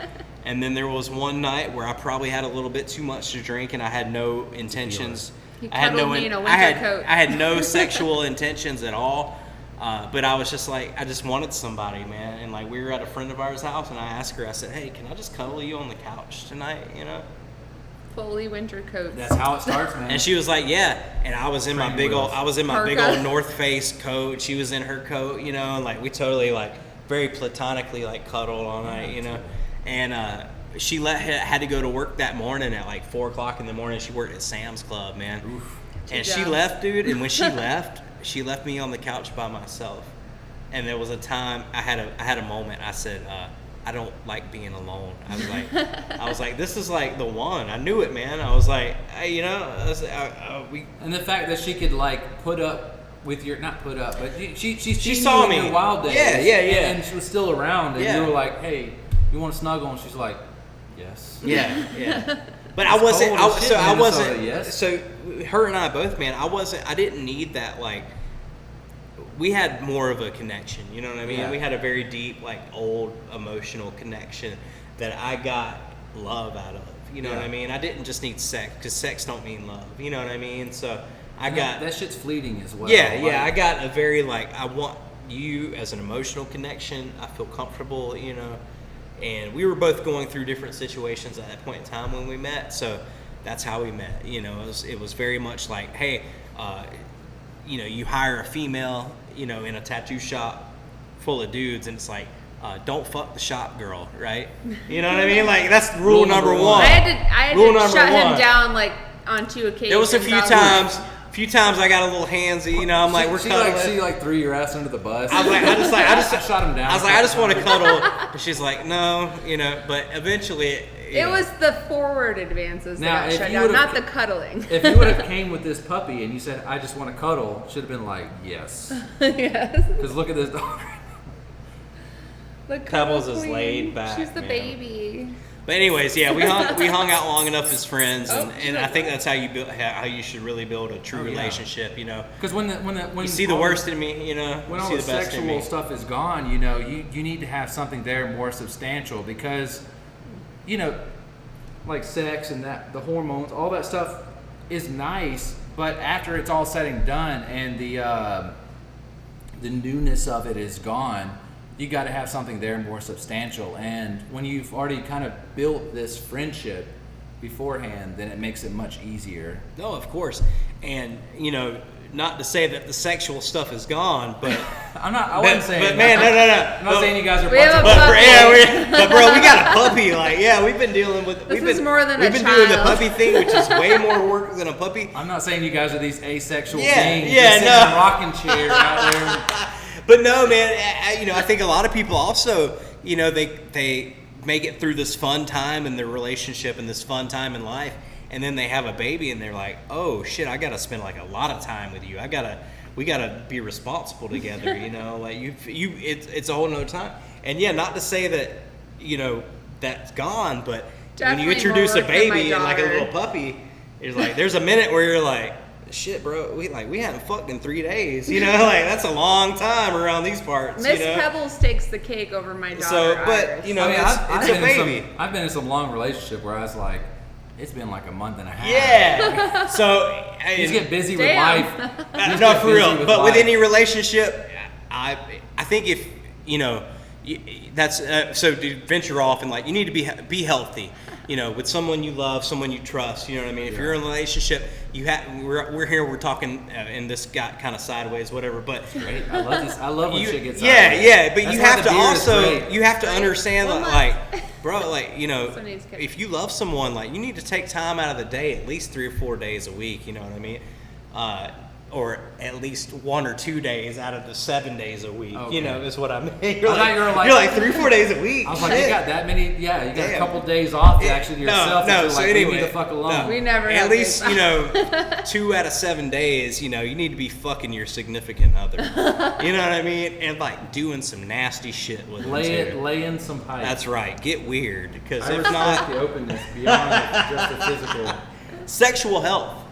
And then there was one night where I probably had a little bit too much to drink, and I had no intentions. He cuddled me in a winter coat. I had no sexual intentions at all. But I was just like, I just wanted somebody, man. And like, we were at a friend of ours' house, and I asked her, I said, hey, can I just cuddle you on the couch tonight, you know? Fully winter coats. That's how it starts, man. And she was like, yeah. And I was in my big old Parka. North Face coat. She was in her coat, you know, and like, we totally like very platonically like cuddled all night, you know? And she had to go to work that morning at like 4 o'clock in the morning. She worked at Sam's Club, man. Oof. And she left, dude. And when she left, she left me on the couch by myself. And there was a time I had a moment. I said, I don't like being alone. I was like, this is like the one. I knew it, man. I was like, you know, and the fact that she could like put up with your, not put up, but she saw you me in your wild days. Yeah. And she was still around, and Yeah. you were like, hey, you want to snuggle? And she's like, yes. Yeah. But It's I wasn't. cold as shit, I man, wasn't. yes. So her and I both, man. I didn't need that. Like, we had more of a connection. You know what I mean? Yeah. We had a very deep, like, old emotional connection that I got love out of. You know what I mean? I didn't just need sex, because sex don't mean love. You know what I mean? So I got that shit's fleeting as well. Yeah. Like, I got a very like, I want you as an emotional connection. I feel comfortable. You know. And we were both going through different situations at that point in time when we met, so that's how we met. You know, it was very much like, hey, you know, you hire a female, you know, in a tattoo shop full of dudes, and it's like, don't fuck the shop girl, right? You know what I mean? Like, that's rule number one. I had to shut him down like on 2 occasions. There was a few times I got a little handsy, you know. I'm like, we're cuddling. She like threw your ass under the bus. I was like, I just shot him down. I was like, I just want to cuddle. And she's like, no, you know. But eventually, It was the forward advances Now, that if got shut you down, would've- not the cuddling. If you would have came with this puppy and you said, I just want to cuddle, should have been like, yes. Yes. Because look at this dog. The Pebbles cuddle is queen. laid back, She's the man. baby. But anyways, yeah, we hung out long enough as friends, Oh, and I think that's how you build, how you should really build a true Oh, yeah. relationship. You know, Because when you see the all worst in me, you know, when you all see the the best in sexual me. stuff is gone, you know, you need to have something there more substantial, because, you know, like sex and that, the hormones, all that stuff is nice, but after it's all said and done and the newness of it is gone, you got to have something there more substantial. And when you've already kind of built this friendship beforehand, then it makes it much easier. No, of course, and you know, not to say that the sexual stuff is gone, but I wasn't saying. But man, no. I'm not saying you guys are. We have a But bro, we got a puppy. Like, yeah, we've been dealing with. This is more than we've a been doing the child. puppy thing, which is way more work than a puppy. I'm not saying you guys are these asexual Yeah, beings. yeah, just sitting no. in a rocking chair out there. But no, man, you know, I think a lot of people also, you know, they make it through this fun time in their relationship and this fun time in life, and then they have a baby and they're like, oh shit, I gotta spend like a lot of time with you. We gotta be responsible together, you know, like it's a whole nother time. And yeah, not to say that, you know, that's gone, but when you Definitely introduce more a work than my baby and like a daughter. little puppy, it's like there's a minute where you're like, shit, bro, we haven't fucked in 3 days, you know, like that's a long time around these parts. Miss you know? Pebbles takes the cake over my daughter. So, but Iris. you know, I mean, it's a been baby. I've been in some long relationship where I was like, it's been like a month and a half. Yeah. So He's getting busy Damn. with life. no, for busy real. with But with life. any relationship, I think if you know, that's so to venture off and like you need to be healthy. You know, with someone you love, someone you trust. You know what I mean? If Yeah. you're in a relationship, we're here. We're talking, and this got kind of sideways, whatever. But Great. I love this. I love when shit gets yeah. But That's you why have the to beer is also great. you have to understand Well, that, like, bro, like, you know, Somebody's good. if you love someone, like, you need to take time out of the day, at least 3 or 4 days a week. You know what I mean? or at least 1 or 2 days out of the 7 days a week. Okay. You know, is what I mean. I thought you were like- you're like 3-4 days a week. I was like, Shit. you got that many? Yeah, you got Damn. a couple days off to actually to yourself. No, to so like, anyway, leave me the fuck alone. no. We never At have least, days you know, 2 out of 7 days, you know, you need to be fucking your significant other. You know what I mean? And like doing some nasty shit with them too. Lay in some pipe. That's right. Get weird, because I if respect not, the openness beyond just the physical. sexual health.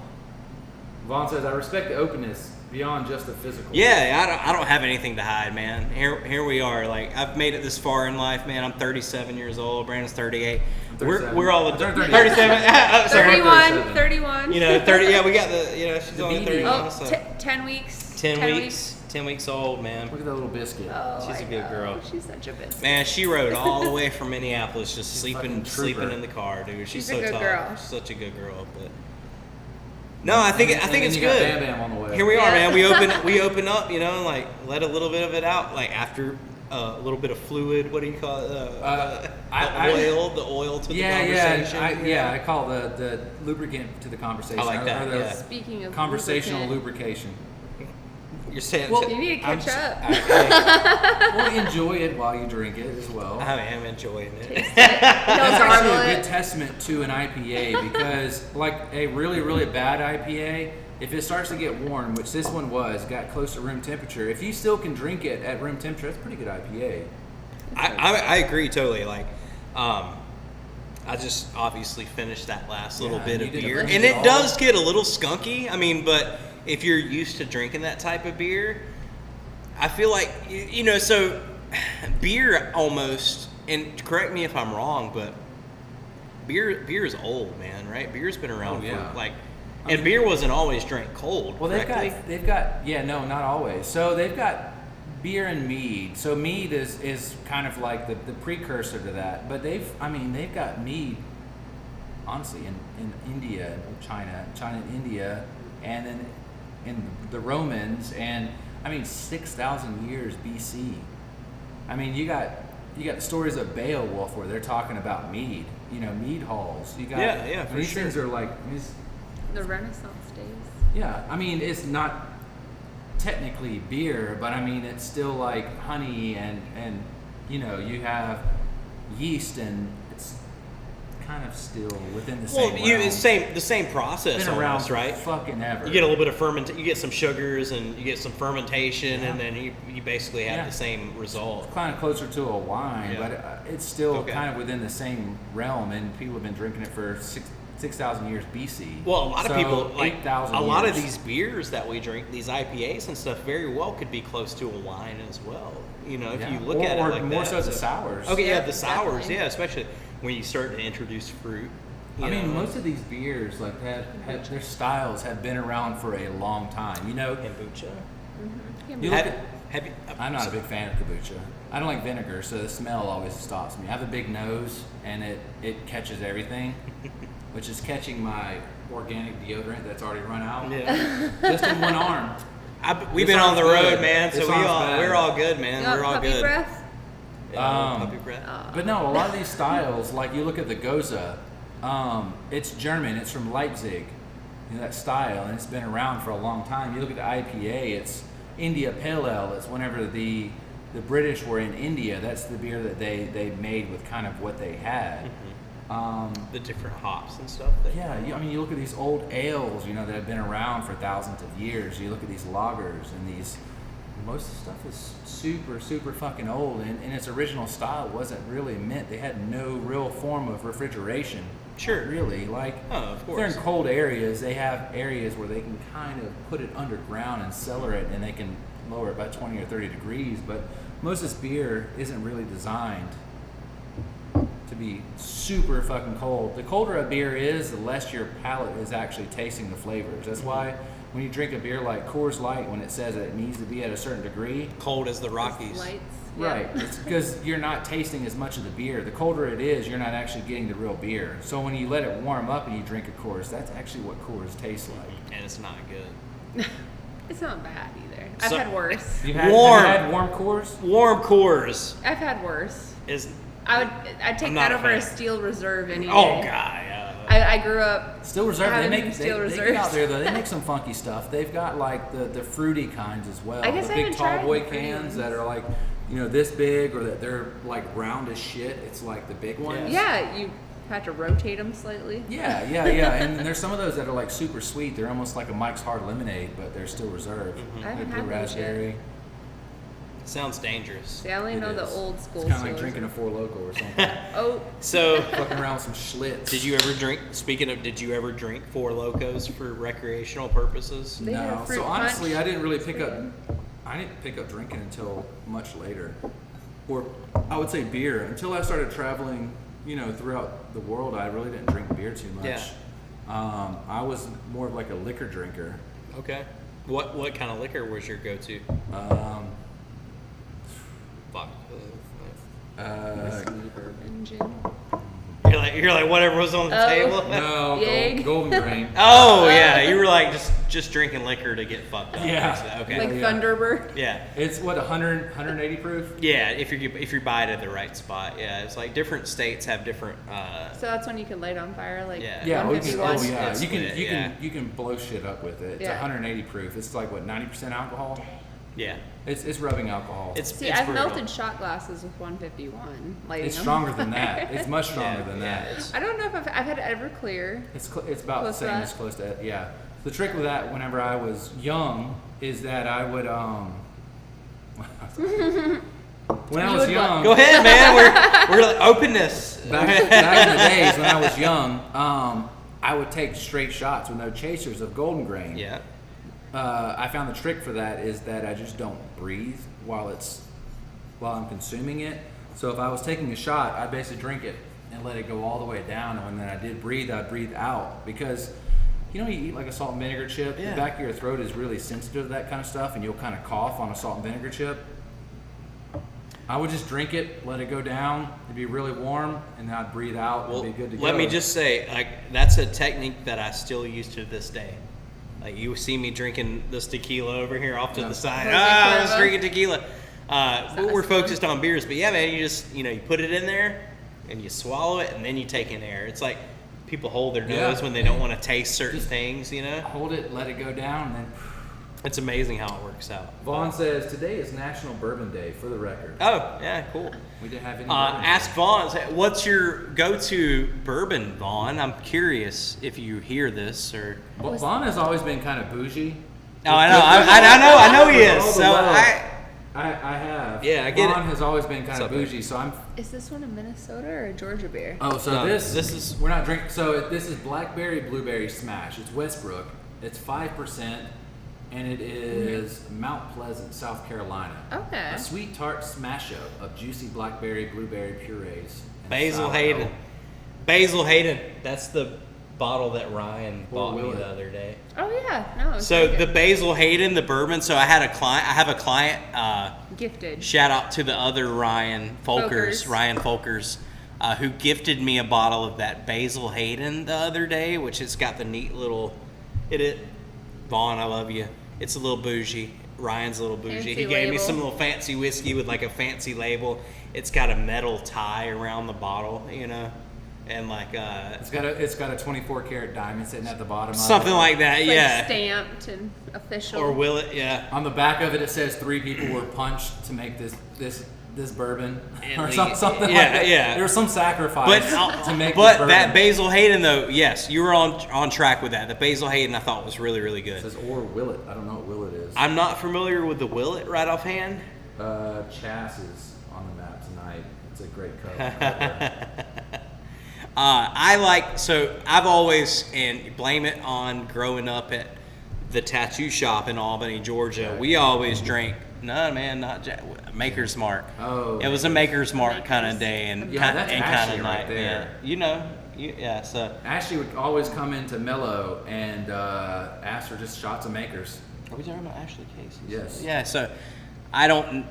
Vaughn says, I respect the openness beyond just the physical. Yeah, I don't have anything to hide, man. Here we are. Like, I've made it this far in life, man. I'm 37 years old. Brandon's 38. I'm 37. We're all I'm 37. 38. Oh, sorry. 31, 31. You know, 30. Yeah, we got the. You know, she's The only beanie. 31. Oh, So 10 weeks. 10 weeks. 10 weeks old, man. Look at that little biscuit. Oh, She's a I good know. girl. She's such a bitch. Man, she rode all the way from Minneapolis, just She's a fucking sleeping trooper. in the car, dude. She's She's so a good tough. girl. She's such a good girl, but. No, I think And then it's you got good. Bam Bam on the way. Here we are, Yeah. man. We open up, you know, like let a little bit of it out, like after a little bit of fluid. What do you call it? The oil to the conversation. I call the lubricant to the conversation. I like that, Or the yeah. Speaking of Conversational lubricant, lubrication. You're saying. Well, you need to catch up. Well, enjoy it while you drink it as well. I am enjoying it. That's actually gargle a good it. testament to an IPA because, like a really, really bad IPA, if it starts to get warm, which this one was, got close to room temperature, if you still can drink it at room temperature, that's a pretty good IPA. I agree totally. Like, I just obviously finished that last little Yeah, bit you of didn't beer, finish and it it all. does get a little skunky. I mean, but if you're used to drinking that type of beer, I feel like you know. So beer almost, and correct me if I'm wrong, but beer is old, man. Right? Beer's been around Oh, yeah. for like, I and mean- beer wasn't always drank cold. Well, correctly? they've got not always. So they've got beer and mead. So mead is kind of like the precursor to that. But they've got mead, honestly, in India, and China and India, and then in the Romans, and 6,000 years BC. I mean, you got stories of Beowulf where they're talking about mead. You know, mead halls. You got Yeah, for these sure. things are like the Renaissance days. yeah, it's not technically beer, but it's still like honey and you know, you have yeast and it's kind of still within the same realm. it's the same process Been around almost, for right? fucking ever. You get a little bit of you get some sugars and you get some fermentation, Yeah. and then you basically have Yeah. the same result. kind of closer to a wine, Yeah. but it's still Okay. kind of within the same realm, and people have been drinking it for 6,000 years BC. Well, a lot of So, people, like 8,000 a lot of years. these beers that we drink, these IPAs and stuff, very well could be close to a wine as well. You know, if Yeah. you look Or- at it or like more that. so the sours. Okay, yeah, Yeah, the sours, definitely. yeah, especially when you start to introduce fruit. you I mean, know. most of these beers, like have their styles have been around for a long time. You know, kombucha. you look Have, at, have you? I'm not a big fan of kombucha. I don't like vinegar, so the smell always stops me. I have a big nose, and it catches everything, which is catching my organic deodorant that's already run out. Yeah. Just in one arm. We've This been on the sounds road, good. man. This So sounds bad. we're all good, man. You want We're all puppy good. breath? Yeah, Um, puppy breath. But no, a lot of these styles, like you look at the Goza, it's German, it's from Leipzig, you know, that style, and it's been around for a long time. You look at the IPA, it's India Pale Ale. It's whenever the British were in India, that's the beer that they made with kind of what they had. The different hops and stuff. Yeah, you look at these old ales, you know, that have been around for thousands of years. You look at these lagers and most of the stuff is super, super fucking old, and in its original style wasn't really meant. They had no real form of refrigeration. Sure. Not really. Like, Oh, of if they're in course. cold areas, they have areas where they can kind of put it underground and cellar it, and they can lower it by 20 or 30 degrees. But most of this beer isn't really designed to be super fucking cold. The colder a beer is, the less your palate is actually tasting the flavors. That's why when you drink a beer like Coors Light, when it says that it needs to be at a certain degree, Cold as the Rockies. Lights. right, it's because you're not tasting as much of the beer. The colder it is, you're not actually getting the real beer. So when you let it warm up and you drink a Coors, that's actually what Coors tastes like. And it's not good. It's not bad either. I've So- had worse. Have you Warm. had warm Coors? Warm Coors I've had worse. is. I'd take I'm not that a over a fan. Steel Reserve any day. Oh god, yeah. I grew up. Steel Reserve, they having make Steel they get out Reserves. there though. They make some funky stuff. They've got like the fruity kinds as well. I guess the I big haven't tall tried boy the fruity cans ones. that are like, this big, or that they're like round as shit. It's like the big ones. Yeah, you have to rotate them slightly. Yeah. And then there's some of those that are like super sweet. They're almost like a Mike's Hard Lemonade, but they're still reserved. I haven't They're had blue those yet. raspberry. Sounds dangerous. See, I only It know the is. old school. It's kind of like Steel drinking a Reserve. Four Loko or something. Oh, So, Fucking around with some Schlitz. did you ever drink? Speaking of, did you ever drink Four Locos for recreational purposes? They had a No. fruit So honestly, punch. I didn't really pick It's up. pretty I didn't pick up drinking until much later, or I would say beer. Until I started traveling, throughout the world, I really didn't drink beer too much. Yeah. I was more of like a liquor drinker. Okay. What kind of liquor was your go-to? Fuck. whiskey, bourbon, gin. You're like whatever was on the Oh. table. No, Yeg. Golden Grain. Oh yeah, you were like just drinking liquor to get fucked up. Yeah. basically. Okay. Like yeah. Thunderbird. yeah. It's what 180 proof. Yeah, if you buy it at the right spot, yeah, it's like different states have different. So that's when you can light it on fire, like Yeah. Yeah, we 151. can, It's you can lit, you yeah. can you can blow shit up with it. It's Yeah. 180 proof. It's like what 90% alcohol. Yeah, It's rubbing alcohol. See, it's I've brutal. melted shot glasses with 151. Lighting It's them. stronger than that. It's much stronger than Yeah, that. it's- I don't know if I've had Everclear. It's about Close the to same that. as close to yeah. The trick with that, whenever I was young, is that I would when I You was would young, Go ahead, man. We're openness. back in the days when I was young, I would take straight shots with no chasers of Golden Grain. Yeah. I found the trick for that is that I just don't breathe while I'm consuming it. So if I was taking a shot, I'd basically drink it and let it go all the way down. And when then I did breathe, I'd breathe out because you eat like a salt and vinegar chip. Yeah. The back of your throat is really sensitive to that kind of stuff, and you'll kind of cough on a salt and vinegar chip. I would just drink it, let it go down. It'd be really warm, and then I'd breathe out Well, and be good to go. let me just say, like that's a technique that I still use to this day. Like you see me drinking this tequila over here off to Yeah. the side. Jose I was Cuervo. drinking tequila. We're fun. focused on beers, but yeah, man, you just you put it in there and you swallow it and then you take in air. It's like people hold their Yeah. nose when they don't want to taste certain Just- things. hold it, let it go down, and then. It's amazing how it works out. Vaughn says today is National Bourbon Day. For the record, Oh yeah, cool. we didn't have any. bourbon Ask day. Vaughn, what's your go-to bourbon, Vaughn? I'm curious if you hear this or. Well, Vaughn has always been kind of bougie. Oh, I know. I know he With is. all the So love. I I have. Yeah, I get Vaughn it. has always been kind What's of up, man? bougie, so I'm. Is this one a Minnesota or a Georgia beer? Oh, so No, this this is- we're not drinking. So this is Blackberry Blueberry Smash. It's Westbrook. It's 5%, and it is Mount Pleasant, South Carolina. Okay. A sweet tart smash up of juicy blackberry blueberry purees. and Basil sourdough. Hayden. Basil Hayden. That's the bottle that Ryan Or bought me will it? the other day. Oh yeah, no. It's So very the good. Basil Hayden, the bourbon. So I have a client. Gifted. Shout out to the other Ryan Folkers. Folkers, who gifted me a bottle of that Basil Hayden the other day, which has got the neat little. Vaughn, I love you. It's a little bougie. Ryan's a little bougie. Fancy He gave me label. some little fancy whiskey with like a fancy label. It's got a metal tie around the bottle, and like It's got a 24 karat diamond sitting at the bottom. something of it. like that, It's like yeah. stamped and official. Or will it? Yeah. On the back of it, it says 3 people were punched to make this bourbon, At or least. something Yeah, like that. yeah. There was some sacrifice But to make. but this bourbon. that Basil Hayden though, yes, you were on track with that. The Basil Hayden I thought was really really It good. says or Willet. I don't know what Willet is. I'm not familiar with the Willet right offhand. Chas is on the map tonight. It's a great cover. I've always, and blame it on growing up at the tattoo shop in Albany, Georgia. We always drank. No, man, not Maker's Mark. Oh. It was a Maker's Mark kind of day and Yeah, kind that's and Ashley kind of right night. there. Yeah, So Ashley would always come into Mellow and ask for just shots of Makers. are we talking about Ashley Casey? Yes. Yeah. So I don't,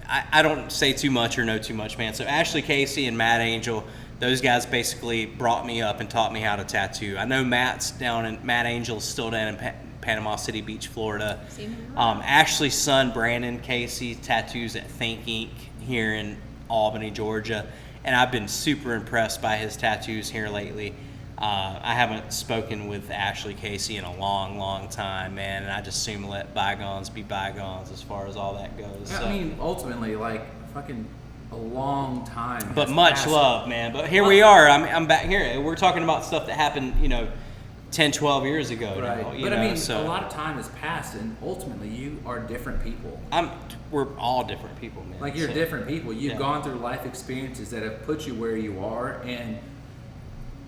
I don't say too much or know too much, man. So Ashley Casey and Matt Angel, those guys basically brought me up and taught me how to tattoo. I know Matt Angel's still down in Panama City Beach, Florida. Seen him. Ashley's son, Brandon Casey, tattoos at Think Inc. here in Albany, Georgia. and I've been super impressed by his tattoos here lately. I haven't spoken with Ashley Casey in a long time, man, and I just assume let bygones be bygones as far as all that goes. Yeah, So. I mean, ultimately, like, fucking a long time. But has much passed. love, man. But here we are. I'm back here. We're talking about stuff that happened, 10, 12 years ago. Right. Now, But I mean, so a lot of time has passed, and ultimately, you are different people. we're all different people, man. Like, you're So, different people. You've yeah. gone through life experiences that have put you where you are, and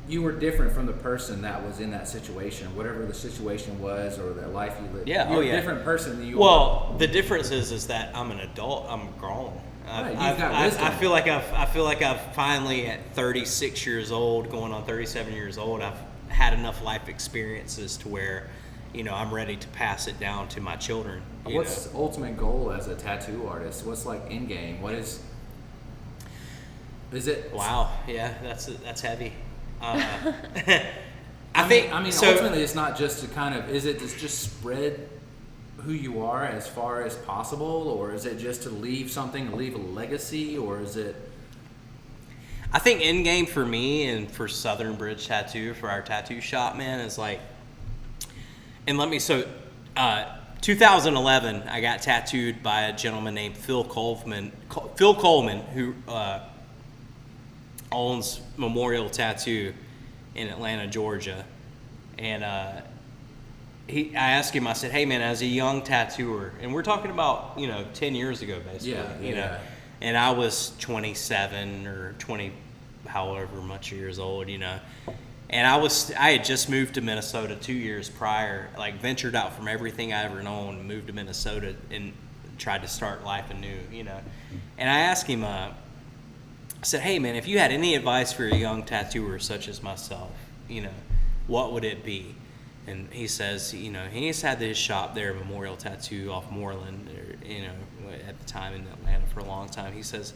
you were different from the person that was in that situation, whatever the situation was or the life you lived. Yeah, You're oh, yeah. a different person than you are. Well, the difference is that I'm an adult. I'm grown. Right, you've got wisdom. I feel like I've finally, at 36 years old, going on 37 years old, I've had enough life experiences to where, I'm ready to pass it down to my children. What's the ultimate goal as a tattoo artist? What's like end game? What is it? Wow, yeah, that's heavy. I mean, so. ultimately, it's not just to kind of. Is it to just spread who you are as far as possible, or is it just to leave a legacy, or is it? I think end game for me and for Southern Bridge Tattoo, for our tattoo shop, man, is like, and 2011, I got tattooed by a gentleman named Phil Coleman, who owns Memorial Tattoo in Atlanta, Georgia. And I asked him, I said, hey man, as a young tattooer, and we're talking about, 10 years ago, basically, Yeah. And I was 27 or 20, however much years old, and I had just moved to Minnesota 2 years prior, like ventured out from everything I ever known, moved to Minnesota and tried to start life anew, And I asked him, I said, hey man, if you had any advice for a young tattooer such as myself, what would it be? And he says, he's had his shop there, Memorial Tattoo off Moreland, at the time in Atlanta for a long time. He says,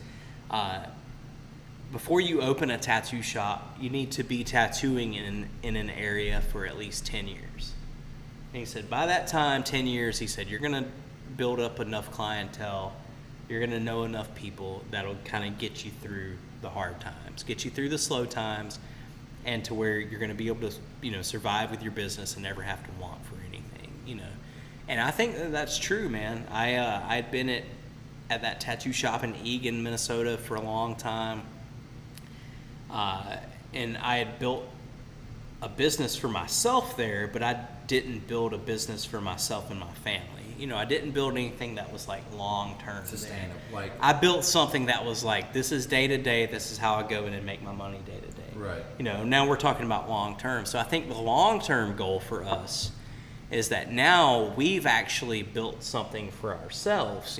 before you open a tattoo shop, you need to be tattooing in an area for at least 10 years. And he said, by that time, 10 years, he said, you're going to build up enough clientele, you're going to know enough people that'll kind of get you through the hard times, get you through the slow times, and to where you're going to be able to, survive with your business and never have to want for anything, And I think that's true, man. I'd been at that tattoo shop in Eagan, Minnesota for a long time. And I had built a business for myself there, but I didn't build a business for myself and my family. I didn't build anything that was like long-term. Sustainable. Like, I built something that was like, this is day to day, this is how I go in and make my money day to day. right. Now we're talking about long-term. So I think the long-term goal for us is that now we've actually built something for ourselves.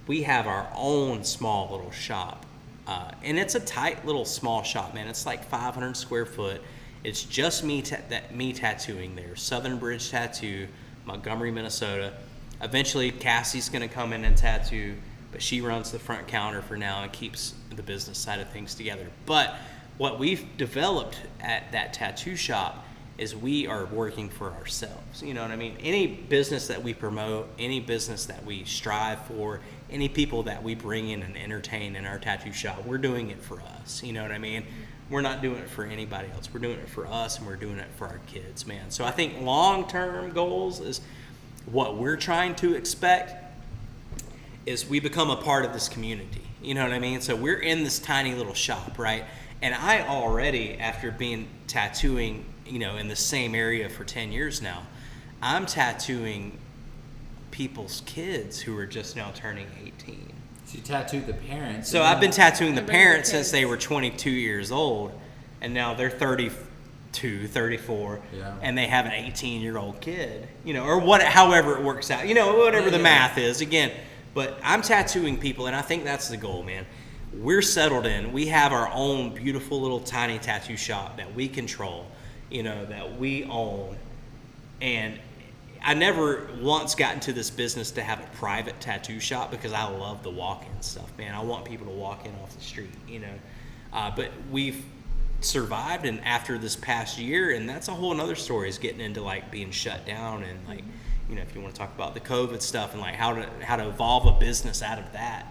We have our own small little shop. And it's a tight little small shop, man. It's like 500 square foot. It's just me tattooing there. Southern Bridge Tattoo, Montgomery, Minnesota. Eventually, Cassie's going to come in and tattoo, but she runs the front counter for now and keeps the business side of things together. But what we've developed at that tattoo shop is we are working for ourselves. You know what I mean? Any business that we promote, any business that we strive for, any people that we bring in and entertain in our tattoo shop, we're doing it for us. You know what I mean? We're not doing it for anybody else. We're doing it for us, and we're doing it for our kids, man. So I think long-term goals is what we're trying to expect is we become a part of this community. You know what I mean? So we're in this tiny little shop, right? And I already, after being tattooing, in the same area for 10 years now, I'm tattooing people's kids who are just now turning 18. So you tattooed the parents. So I've been tattooing the parents since they were 22 years old, and now they're 32, 34, and they have an 18-year-old kid, or however it works out, whatever the math is, again. But I'm tattooing people, and I think that's the goal, man. We're settled in. We have our own beautiful little tiny tattoo shop that we control, that we own. And I never once got into this business to have a private tattoo shop because I love the walk-in stuff, man. I want people to walk in off the street, But we've survived, and after this past year, and that's a whole nother story, is getting into like being shut down and like, if you want to talk about the COVID stuff and like how to evolve a business out of that,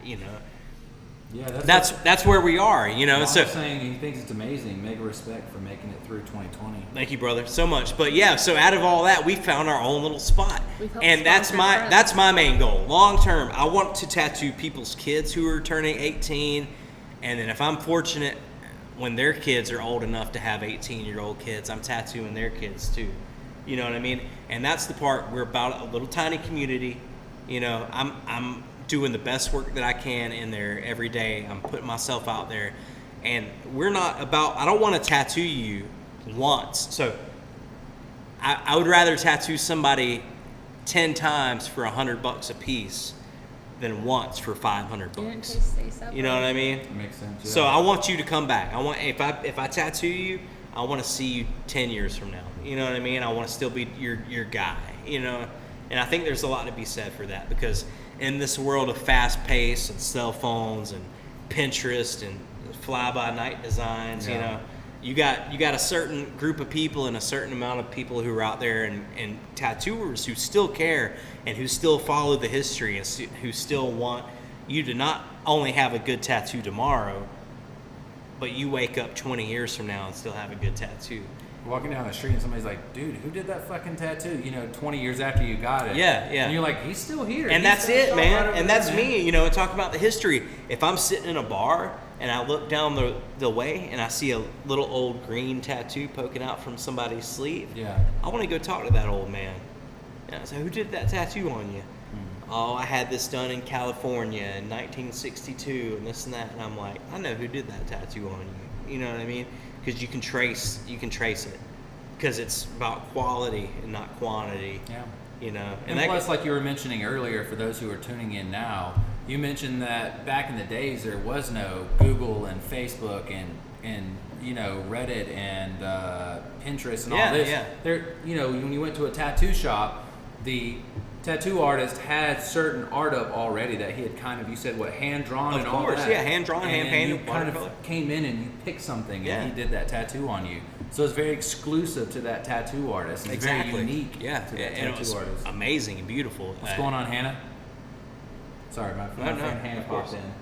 Yeah, that's where we are, you know. Well, So I'm saying he thinks it's amazing. Mega respect for making it through 2020. thank you, brother, so much. But yeah, so out of all that, we found our own little spot, We've helped and that's sponsor friends. that's my main goal, long term. I want to tattoo people's kids who are turning 18, and then if I'm fortunate, when their kids are old enough to have 18-year-old kids, I'm tattooing their kids too. You know what I mean? And that's the part. We're about a little tiny community. You know, I'm doing the best work that I can in there every day. I'm putting myself out there, and we're not about. I don't want to tattoo you once. So I would rather tattoo somebody 10 times for $100 a piece than once for $500 You didn't bucks. just say separate. You know what I mean? That makes sense. Yeah. So I want you to come back. I want if I tattoo you, I want to see you 10 years from now. You know what I mean? I want to still be your guy. You know, and I think there's a lot to be said for that, because in this world of fast pace and cell phones and Pinterest and fly-by-night designs, you know, you got a certain group of people and a certain amount of people who are out there and tattooers who still care and who still follow the history and who still want you to not only have a good tattoo tomorrow, but you wake up 20 years from now and still have a good tattoo. Walking down the street and somebody's like, dude, who did that fucking tattoo? You know, 20 years after you got it. Yeah, yeah. And you're like, he's still here. And He's that's still it, shot man. right over And there, that's man. me, you know, talking about the history. If I'm sitting in a bar and I look down the way and I see a little old green tattoo poking out from somebody's sleeve, Yeah. I want to go talk to that old man. And I say, who did that tattoo on you? Oh, I had this done in California in 1962 and this and that. And I'm like, I know who did that tattoo on you. You know what I mean? Because you can trace it. Because it's about quality and not quantity. Yeah. You know, And plus, like you were mentioning earlier, for those who are tuning in now, you mentioned that back in the days there was no Google and Facebook and you know, Reddit and Pinterest and all this. Yeah. There, you know, when you went to a tattoo shop, the tattoo artist had certain art up already that he had kind of, you said what, hand drawn and all that. Of course, yeah, hand drawn, hand painted, You kind watercolor. of came in and you picked something Yeah. and he did that tattoo on you. So it's very exclusive to that tattoo artist. It's Exactly. very unique Yeah, to that and it tattoo was artist. amazing and beautiful. What's going on, Hannah? Sorry, my No, friend no, Hannah of course. popped in.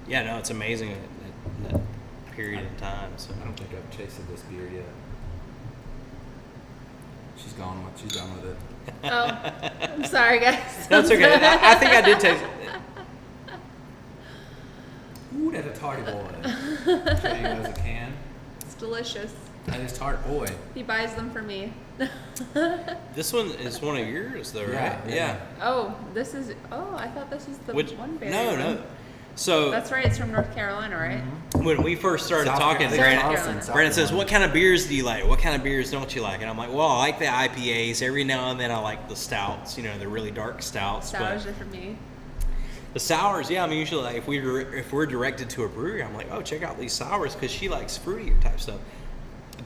Yeah, no, it's amazing that period of time. So I don't think I've tasted this beer yet. She's done with it. Oh, I'm sorry, guys. that's okay. I think I did taste it. Ooh, that's a tarty boy. Show you guys a can. It's delicious. That is tart boy. He buys them for me. This one is one of yours, though, right? Yeah. Oh, this is. Oh, I thought this was the one berry. No, one. no. So That's right. It's from North Carolina, right? when we first started South talking, Carolina. Brandon, South Brandon says, Carolina. "What kind of beers do you like? What kind of beers don't you like?" And I'm like, "Well, I like the IPAs. Every now and then, I like the stouts. You know, the really dark stouts. Sours but are for me. the sours, yeah. I mean, usually, like, if we're directed to a brewery, I'm like, oh, check out these sours because she likes fruitier type stuff.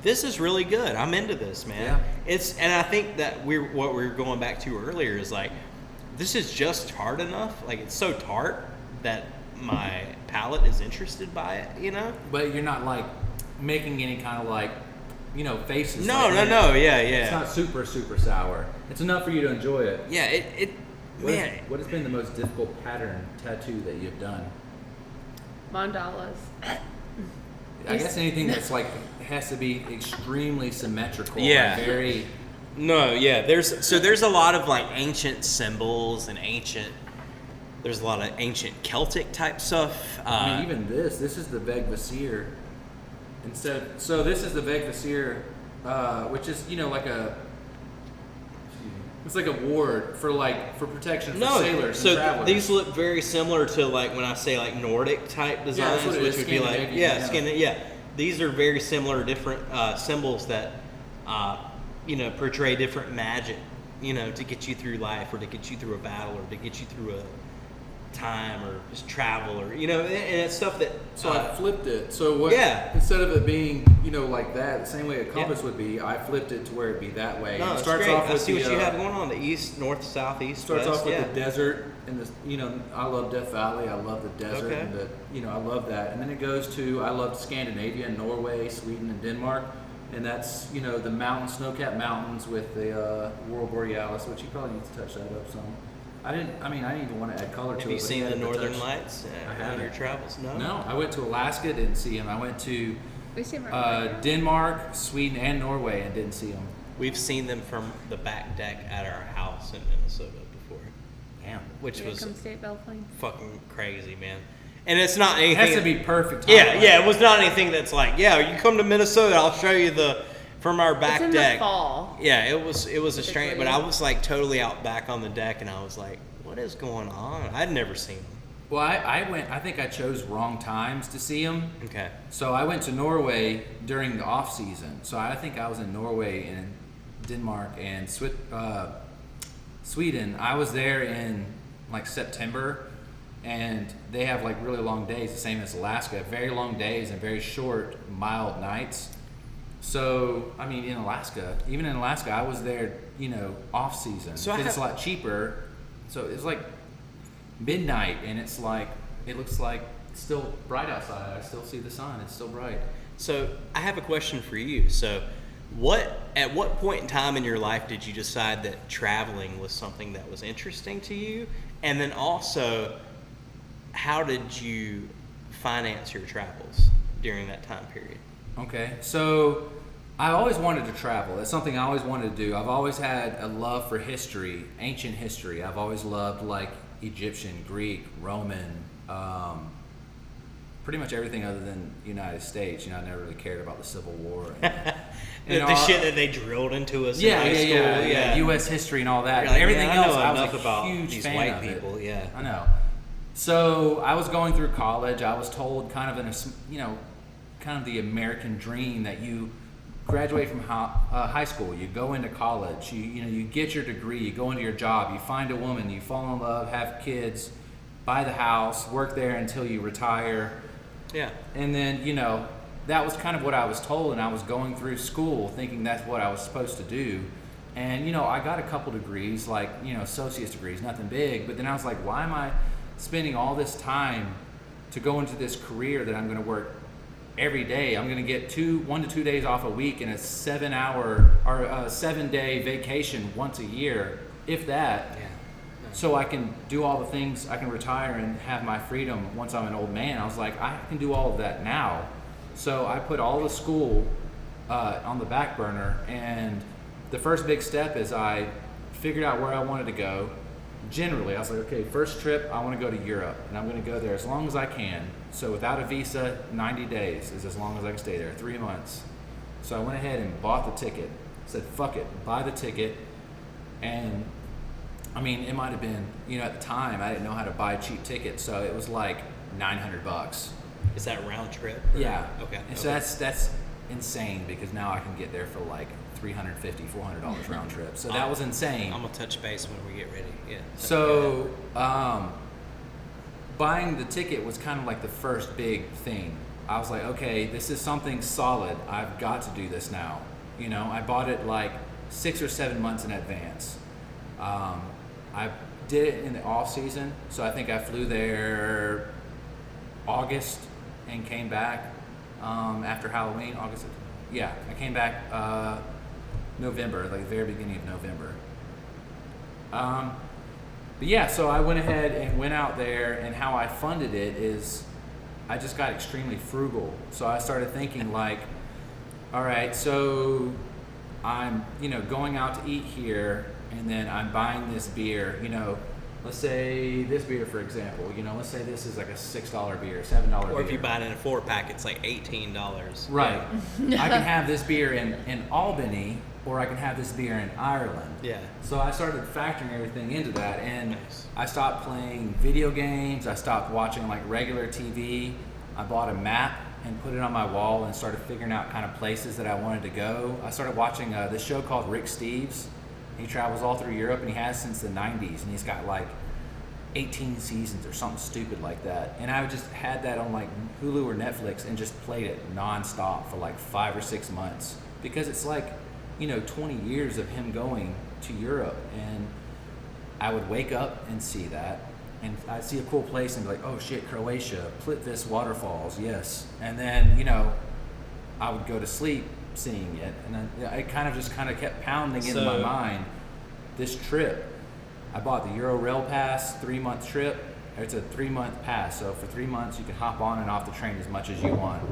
This is really good. I'm into this, man. Yeah. And I think that what we were going back to earlier is like, this is just tart enough. Like, it's so tart that my palate is interested by it. You know? But you're not like making any kind of like, you know, faces. No, like, no. Yeah, It's yeah. not super sour. It's enough for you to enjoy it. Yeah. Man. What has been the most difficult pattern tattoo that you've done? Mandalas. I guess anything that's like has to be extremely symmetrical. Yeah. and very. No, yeah. There's a lot of like ancient symbols and there's a lot of ancient Celtic type stuff. I mean, even this is the Veg Vasir. So this is the Veg Vasir, which is, you know, like it's like a ward for protection for sailors so and travelers. these look very similar to like when I say like Nordic type designs, what it which is, would be like Scandinavian, These are very similar, different symbols that portray different magic, to get you through life or to get you through a battle or to get you through a time or just travel or and it's stuff that. So I flipped it. So what? Yeah. Instead of it being like that, the same way a compass would be, I flipped it to where it'd be that way. No, And it it's starts great. off I with see what the, you have going on. The east, north, south, east, Starts west. off with the desert and I love Death Valley. I love the desert Okay. and I love that. And then it goes to I love Scandinavia, Norway, Sweden, and Denmark. And that's the mountains, snow-capped mountains with the Aurora Borealis, which you probably need to touch that up some. I didn't even want to add color to it. Have you but he seen had the it Northern touch. Lights I on haven't. your travels? No. No, I went to Alaska, didn't see him. I went to We see him right now. Denmark, Sweden, and Norway, and didn't see him. We've seen them from the back deck at our house in Minnesota before, Damn. which Here was comes State Belflame. fucking crazy, man. And it's not It anything. has to be perfect. Yeah, it was not anything that's like, yeah, you come to Minnesota, I'll show you from our back It's in deck. the fall. Yeah, it was a strange, but Typically. I was like totally out back on the deck, and I was like, what is going on? I'd never seen them. Well, I went. I think I chose wrong times to see him. Okay. So I went to Norway during the off season. So I think I was in Norway and Denmark and Sweden. I was there in like September, and they have like really long days, the same as Alaska. Very long days and very short, mild nights. So I mean, even in Alaska, I was there, off season. So It's a lot cheaper. So it's like midnight, and it looks like it's still bright outside. I still see the sun. It's still bright. So I have a question for you. So at what point in time in your life did you decide that traveling was something that was interesting to you? And then also, how did you finance your travels during that time period? Okay, so I always wanted to travel. That's something I always wanted to do. I've always had a love for history, ancient history. I've always loved like Egyptian, Greek, Roman, pretty much everything other than United States. I never really cared about the Civil War. And, The shit that they drilled into us yeah, in high school. yeah, U.S. history and all that. You're like, Everything man, I else, know I was enough a about huge these fan white of it. people, yeah. I know. So I was going through college. I was told kind of the American dream that you graduate from high school, you go into college, you get your degree, you go into your job, you find a woman, you fall in love, have kids, buy the house, work there until you retire. Yeah. And then, that was kind of what I was told, and I was going through school thinking that's what I was supposed to do. And, I got a couple degrees, like, associate's degrees, nothing big, but then I was like, why am I spending all this time to go into this career that I'm going to work every day? I'm going to get 1 to 2 days off a week and a 7-day vacation once a year, if that. Yeah. So I can do all the things, I can retire and have my freedom once I'm an old man. I was like, I can do all of that now. So I put all the school on the back burner, and the first big step is I figured out where I wanted to go. Generally, I was like, okay, first trip, I want to go to Europe, and I'm going to go there as long as I can. So without a visa, 90 days is as long as I can stay there, 3 months. So I went ahead and bought the ticket. Said, fuck it, buy the ticket. And it might have been, at the time, I didn't know how to buy cheap tickets, so it was like $900. Is that round trip? Yeah. Okay. And so that's insane, because now I can get there for like $350, $400 round trip. So that was insane. I'm gonna touch base when we get ready. Yeah. So buying the ticket was kind of like the first big thing. I was like, okay, this is something solid. I've got to do this now. I bought it like 6 or 7 months in advance. I did it in the off season, so I think I flew there August and came back after Halloween. I came back November, like the very beginning of November. But yeah, so I went ahead and went out there, and how I funded it is I just got extremely frugal. So I started thinking like, all right, so I'm, going out to eat here, and then I'm buying this beer, let's say this beer, for example, let's say this is like a $6 beer, $7 beer. Or if you buy it in a 4-pack, it's like $18. Right. I can have this beer in Albany, or I can have this beer in Ireland. Yeah. So I started factoring everything into that, and Nice. I stopped playing video games. I stopped watching like regular TV. I bought a map and put it on my wall and started figuring out kind of places that I wanted to go. I started watching this show called Rick Steves. He travels all through Europe, and he has since the 90s, and he's got like 18 seasons or something stupid like that. And I just had that on like Hulu or Netflix and just played it nonstop for like 5 or 6 months, because it's like, 20 years of him going to Europe. And I would wake up and see that, and I'd see a cool place and be like, oh shit, Croatia, Plitvice waterfalls, yes. And then, I would go to sleep seeing it, and then it kind of kept pounding into my mind, this trip. I bought the Euro Rail Pass 3-month trip. It's a 3-month pass, so for 3 months you can hop on and off the train as much as you want.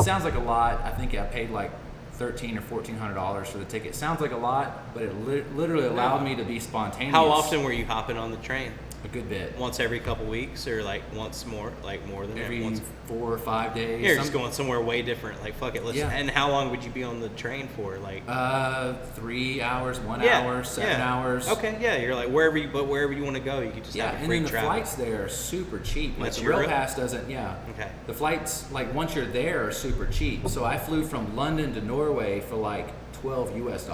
Sounds like a lot. I think I paid like $1,300 or $1,400 for the ticket. Sounds like a lot, but it literally allowed me to be spontaneous. How often were you hopping on the train? A good bit. Once every couple weeks, or like once more, like more than Every once? 4 or 5 days. You're just going somewhere way different. Like fuck it, let's. Yeah. And how long would you be on the train for? Like 3 hours, 1 yeah, hour, 7 yeah. hours. Okay, yeah, you're like wherever you want to go, you could just Yeah, have a and free then the travel. flights there are super cheap. Like That's the Rail Europe? Pass doesn't. Yeah. Okay. The flights, like once you're there, are super cheap. So I flew from London to Norway for like $12 US,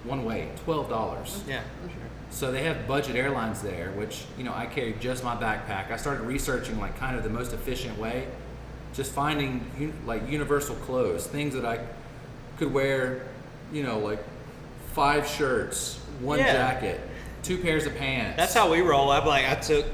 one way, $12. Yeah, sure. So they have budget airlines there, which, you know, I carried just my backpack. I started researching like kind of the most efficient way, just finding like universal clothes, things that I could wear, you know, like 5 shirts, 1 Yeah. jacket, 2 pairs of pants. That's how we roll. I took.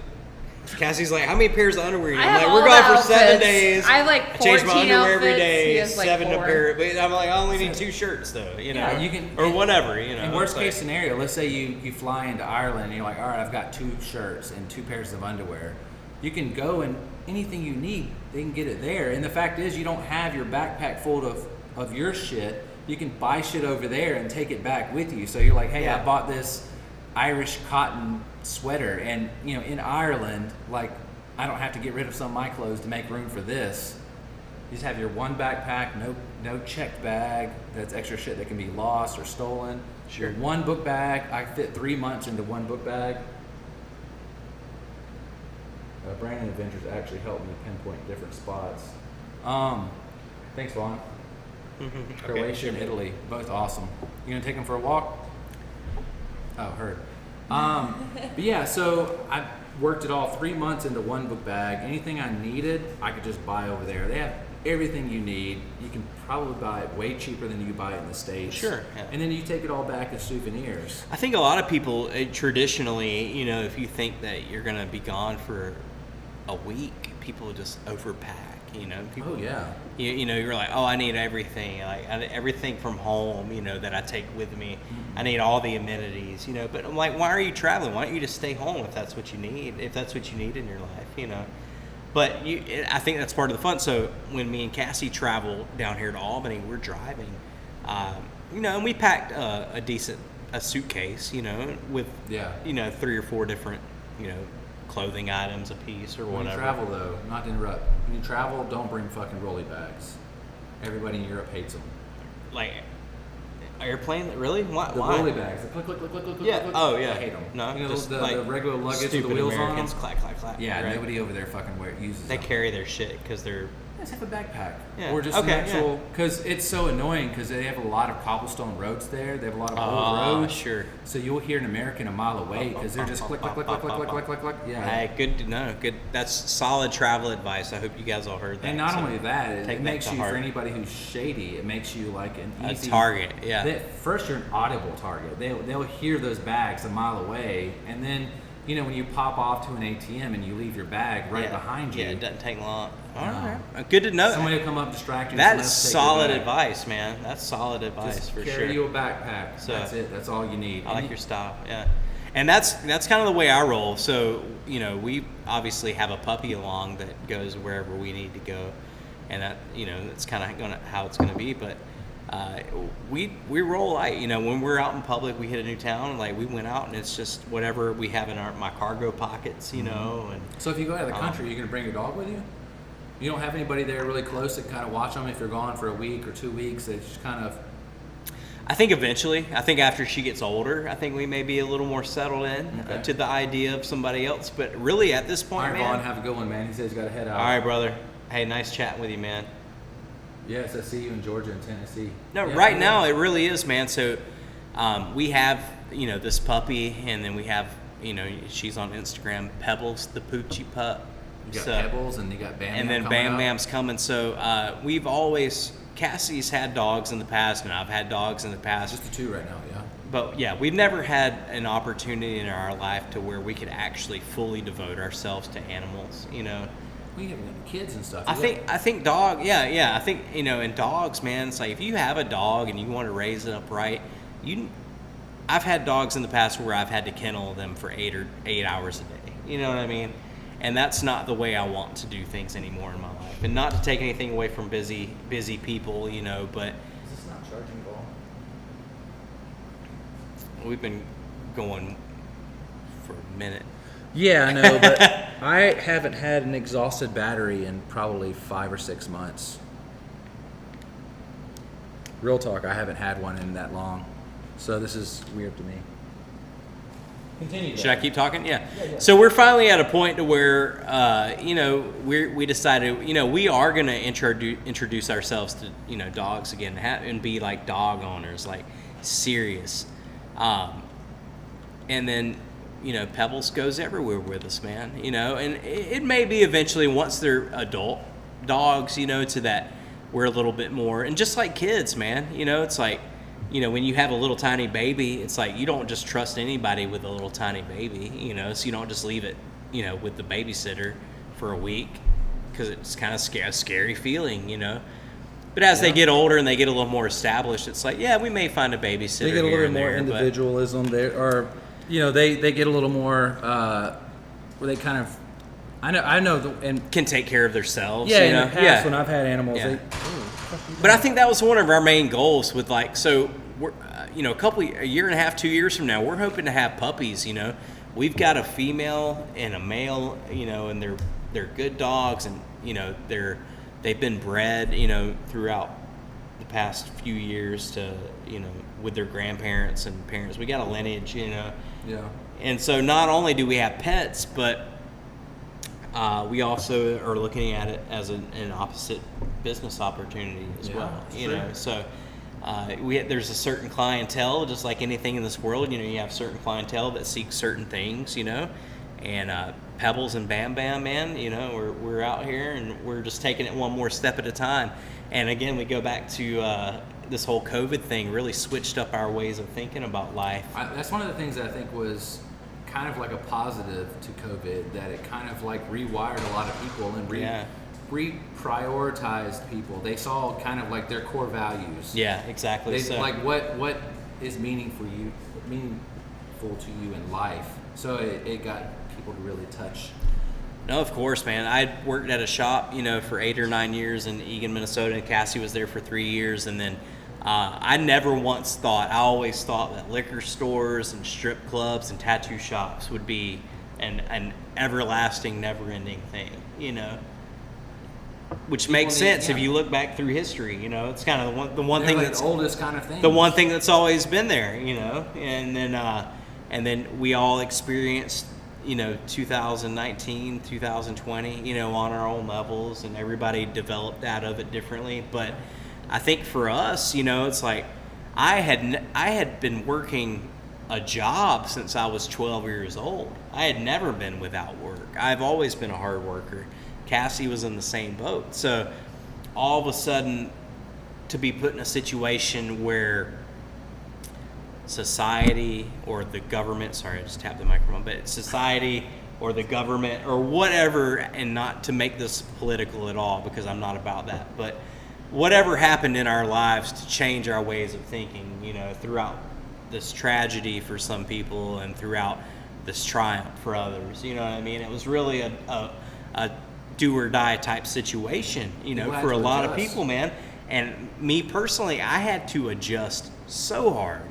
Cassie's like, how many pairs of underwear? You? I I'm have like, all we're going the for 7 outfits. days. I have, like, I change my 14 underwear every outfits. day. He has, like, 7 a 4. pair. But I'm like, I only need 2 shirts though. You know, Yeah, you can, or whatever. You know, in worst it's case like- scenario, let's say you fly into Ireland and you're like, all right, I've got 2 shirts and 2 pairs of underwear. You can go and anything you need, they can get it there. And the fact is, you don't have your backpack full of your shit. You can buy shit over there and take it back with you. So you're like, hey, Yeah. I bought this Irish cotton sweater, and you know, in Ireland, like, I don't have to get rid of some of my clothes to make room for this. You just have your one backpack, no checked bag. That's extra shit that can be lost or stolen. Sure. Your one book bag. I fit 3 months into one book bag. Brandon Adventures actually helped me pinpoint different spots. Thanks, Vaughn. Croatia and Italy, both awesome. You gonna take them for a walk? Oh, heard. But yeah, so I worked it all 3 months into one book bag. Anything I needed, I could just buy over there. They have everything you need. You can probably buy it way cheaper than you buy it in the States. Sure, yeah. And then you take it all back as souvenirs. I think a lot of people traditionally, you know, if you think that you're gonna be gone for a week, people just overpack. You know, people, Oh yeah. you know, you're like, oh, I need everything, everything from home, you know, that I take with me. I need all the amenities, you know. But I'm like, why are you traveling? Why don't you just stay home if that's what you need? If that's what you need in your life, you know. But I think that's part of the fun. So when me and Cassie travel down here to Albany, we're driving, you know, and we packed a suitcase, you know, with Yeah. you know 3 or 4 different, you know, clothing items a piece or When whatever. you travel, though, not to interrupt, when you travel, don't bring fucking rolly bags. Everybody in Europe hates them. Like airplane, really? Why? The why? rolly bags, the click, click, click, click, click, Yeah. click. Oh yeah. I hate them. No, you know, just the, like the regular luggage with the stupid wheels Americans, on. clack, clack, clack. Yeah, right? nobody over there fucking uses They them. carry their shit because they're. Just have a backpack, Yeah. or just Okay, an actual. Because it's so annoying because they have a lot of cobblestone roads there. They have a lot of old roads. Sure. So you'll hear an American a mile away because they're just click, click, click, click, click, click, click, click, click. Yeah. Hey, good to know. Good. That's solid travel advice. I hope you guys all heard that. And not So, only that, take it that makes to you, heart. for anybody who's shady, it makes you like an A easy target, yeah. First, you're an audible target. They'll hear those bags a mile away, and then you know when you pop off to an ATM and you leave your bag right Yeah. behind you. Yeah, it doesn't take long. All No. right. Good to know. Somebody will come up, distract you. That's someone else take your solid bag. advice, man. That's solid advice Just for carry sure. you a backpack. So- That's it. That's all you need. I And like you- your style, yeah. And that's kind of the way I roll. So, you know, we obviously have a puppy along that goes wherever we need to go, and that, you know, that's kind of how it's gonna be. But we roll light. You know, when we're out in public, we hit a new town. Like we went out, and it's just whatever we have in my cargo pockets, you know. And So if you go out of the country, you're gonna bring your dog with you. You don't have anybody there really close that kind of watch them if you're gone for a week or 2 weeks. They just kind of. I think eventually, I think after she gets older, I think we may be a little more settled in Okay. to the idea of somebody else. But really, at this All point, right, man. Vaughn, have a good one, man. He says he's got to head out. All right, brother. Hey, nice chatting with you, man. Yes, I see you in Georgia and Tennessee. No, Yeah, right yeah. now it really is, man. So we have, you know, this puppy, and then we have, you know, she's on Instagram, Pebbles, the Poochie pup. You got So- Pebbles and you got Bam. and then coming Bam up. Bam's coming. So we've always, Cassie's had dogs in the past, and I've had dogs in the past. Just the 2 right now, yeah. But yeah, we've never had an opportunity in our life to where we could actually fully devote ourselves to animals, you know. We have kids and stuff. I think dog, yeah. I think, you know, in dogs, man, it's like if you have a dog and you want to raise it up right, I've had dogs in the past where I've had to kennel them for 8 hours a day. You know what I mean? And that's not the way I want to do things anymore in my life. And not to take anything away from busy people, you know, but Is this not charging ball? we've been going for a minute. Yeah, I know, but I haven't had an exhausted battery in probably 5 or 6 months. Real talk, I haven't had one in that long. So this is weird to me. Continue. Should I keep talking? Yeah. So we're finally at a point to where, you know, we decided, you know, we are going to introduce ourselves to, you know, dogs again and be like dog owners, like serious. And then, you know, Pebbles goes everywhere with us, man, you know, and it may be eventually once they're adult dogs, you know, to that we're a little bit more, and just like kids, man, you know, it's like, you know, when you have a little tiny baby, it's like you don't just trust anybody with a little tiny baby, you know, so you don't just leave it, you know, with the babysitter for a week because it's kind of a scary feeling, you know. But as they get older and they get a little more established, it's like, yeah, we may find a babysitter. They get a here little and bit more there, but- individualism. They are, you know, they get a little more where they kind of, I know, and can take care of themselves. yeah, you in know? the past when I've had animals, Yeah. they. But I think that was one of our main goals with like, so we're, you know, a year and a half, 2 years from now, we're hoping to have puppies. You know, we've got a female and a male. You know, and they're good dogs, and you know they've been bred, you know, throughout the past few years to, you know, with their grandparents and parents. We got a lineage, you know. Yeah. And so not only do we have pets, but we also are looking at it as an opposite business opportunity as well. You know, so there's a certain clientele, just like anything in this world. You know, you have certain clientele that seek certain things. You know, and Pebbles and Bam Bam, man. You know, we're out here and we're just taking it one more step at a time. And again, we go back to this whole COVID thing. Really switched up our ways of thinking about life. That's one of the things that I think was kind of like a positive to COVID, that it kind of like rewired a lot of people and reprioritized people. They saw kind of like their core values. Yeah, exactly. They, So, like what is meaningful to you in life. So it got people to really touch. no, of course, man. I worked at a shop, you know, for 8 or 9 years in Eagan, Minnesota, and Cassie was there for 3 years, and then I never once thought, I always thought that liquor stores and strip clubs and tattoo shops would be an everlasting, never-ending thing, you know. Which makes sense if you look back through history, you know. It's kind of the one thing like that's the oldest kind of thing. the one thing that's always been there, you know. And then we all experienced, you know, 2019, 2020, you know, on our own levels, and everybody developed out of it differently. But I think for us, you know, it's like I had been working a job since I was 12 years old. I had never been without work. I've always been a hard worker. Cassie was in the same boat. So all of a sudden, to be put in a situation where society or the government, sorry, I just tapped the microphone, but society or the government or whatever, and not to make this political at all because I'm not about that, but whatever happened in our lives to change our ways of thinking, you know, throughout this tragedy for some people and throughout this triumph for others, you know what I mean? It was really a do or die type situation, you know, for a lot of people, man. And me personally, I had to adjust so hard.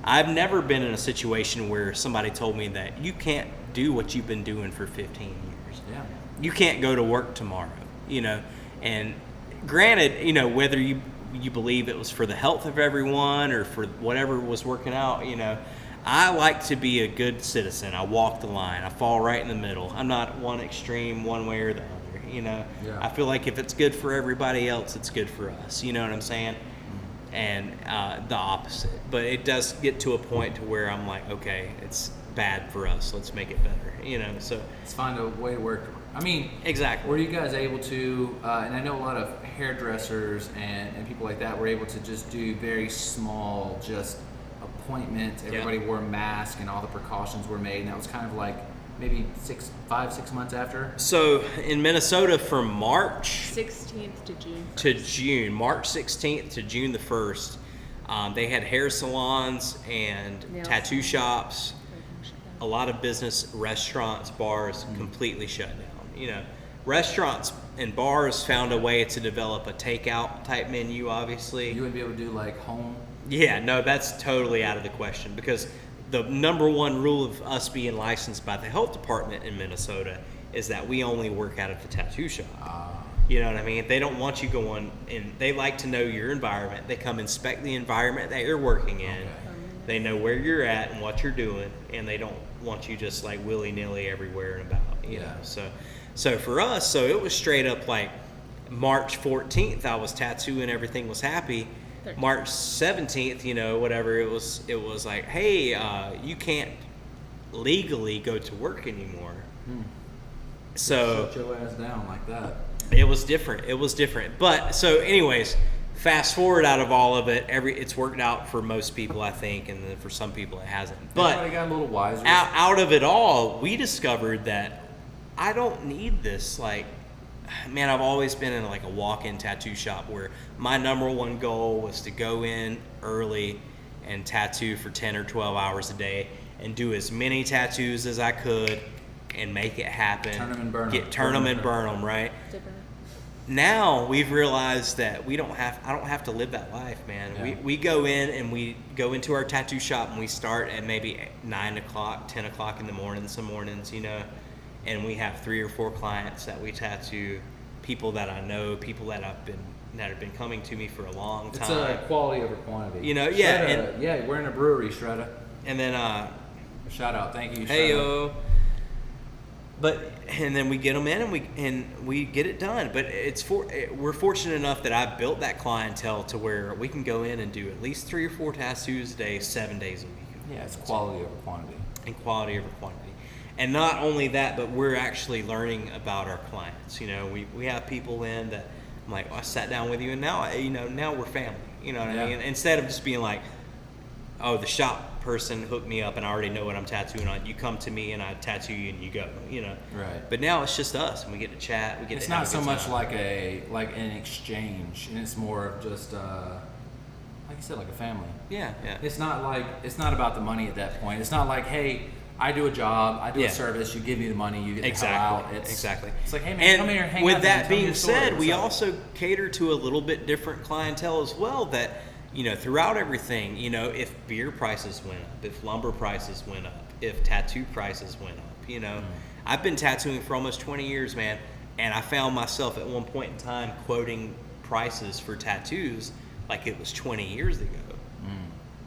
I've never been in a situation where somebody told me that you can't do what you've been doing for 15 years. Yeah. You can't go to work tomorrow, you know. And granted, you know, whether you believe it was for the health of everyone or for whatever was working out, you know, I like to be a good citizen. I walk the line. I fall right in the middle. I'm not one extreme one way or the other, you know. Yeah. I feel like if it's good for everybody else, it's good for us. You know what I'm saying? And the opposite. But it does get to a point to where I'm like, okay, it's bad for us. Let's make it better, you know. So Let's find a way to work. I mean, exactly. were you guys able to, and I know a lot of hairdressers and people like that were able to just do very small, just appointments. Everybody wore a mask and all the precautions were made. And that was kind of like maybe 5-6 months after. So in Minnesota from March 16th to June. to June, March 16th to June the 1st, They had hair salons and Nail tattoo salons. shops. A lot of business, restaurants, bars completely shut down. Restaurants and bars found a way to develop a takeout type menu, obviously. You wouldn't be able to do like home. Yeah, no, that's totally out of the question, because the number one rule of us being licensed by the health department in Minnesota is that we only work out of the tattoo shop. You know what I mean? They don't want you going, and they like to know your environment. They come inspect the environment that you're working in. Okay. They know where you're at and what you're doing, and they don't want you just like willy-nilly everywhere and about, you know. So for us, it was straight up like March 14th, I was tattooing, everything was happy. March 17th, whatever, it was like, hey, you can't legally go to work anymore. So shut your ass down like that. it was different. But so anyways, fast forward out of all of it, it's worked out for most people, I think, and then for some people it hasn't. But Everybody got a little wiser. out of it all, we discovered that I don't need this. Like, man, I've always been in like a walk-in tattoo shop where my number one goal was to go in early and tattoo for 10 or 12 hours a day and do as many tattoos as I could and make it happen. Turn them and burn them. Turn them and burn them, right? Now we've realized that I don't have to live that life, man. Yeah. We go in and we go into our tattoo shop and we start at maybe 9 o'clock, 10 o'clock in the morning, some mornings, and we have 3 or 4 clients that we tattoo, people that I know, people that have been coming to me for a long time. It's a quality over quantity. Yeah. Shredda, we're in a brewery, Shredda. And then Shout out, thank you, Shredda. hey yo. And then we get them in and we get it done. But we're fortunate enough that I built that clientele to where we can go in and do at least 3 or 4 tattoos a day, 7 days a week. Yeah, it's quality over quantity. And quality over quantity. And not only that, but we're actually learning about our clients. We have people in that I'm like, I sat down with you, and now now we're family. You know what I mean? Instead of just being like, oh, the shop person hooked me up and I already know what I'm tattooing on. You come to me and I tattoo you and you go. Right. But now it's just us, and we get to chat. It's not so much like an exchange, and it's more of just like you said, like a family. Yeah. It's not about the money at that point. It's not like, hey, I do a job, I do a service, you give me the money, you get the hell out. Exactly. It's like, hey man, come here, hang out. With that tell me being your story. said, we What's up? also cater to a little bit different clientele as well. That throughout everything, if beer prices went up, if lumber prices went up, if tattoo prices went up, I've been tattooing for almost 20 years, man, and I found myself at one point in time quoting prices for tattoos like it was 20 years ago.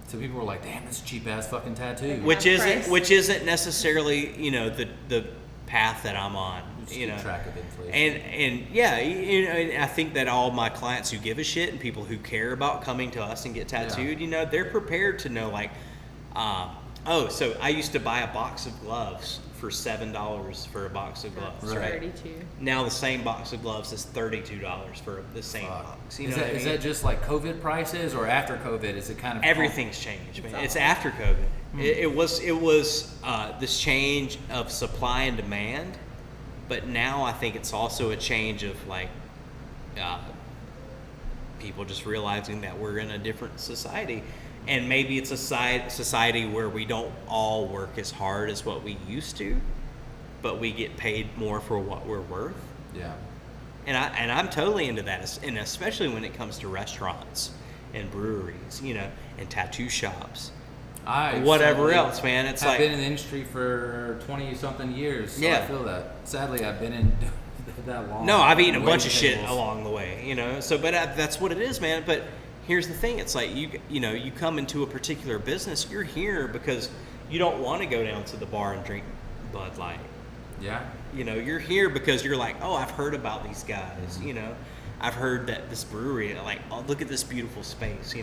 So people were like, damn, that's a cheap ass fucking tattoo. Which isn't necessarily the path that I'm on. Just keep track of inflation. And I think that all my clients who give a shit and people who care about coming to us and get tattooed, they're prepared to know, like, so I used to buy a box of gloves for $7 for a box of gloves, right? 32. Now the same box of gloves is $32 for the same box. Is that just like COVID prices, or after COVID? Is it kind of everything's changed, man? It's after COVID. It was this change of supply and demand, but now I think it's also a change of like people just realizing that we're in a different society. And maybe it's a society where we don't all work as hard as what we used to, but we get paid more for what we're worth. Yeah. And I'm totally into that, and especially when it comes to restaurants and breweries, and tattoo shops, whatever else, man. It's I've like been in the industry for 20-something years, so Yeah. I feel that. Sadly, I've been in that long. no, I've eaten a bunch of Waiting shit tables. along the way, So, but that's what it is, man. But here's the thing: it's like you come into a particular business, you're here because you don't want to go down to the bar and drink Bud Light. Yeah. You're here because you're like, oh, I've heard about these guys. I've heard that this brewery, like, oh, look at this beautiful space.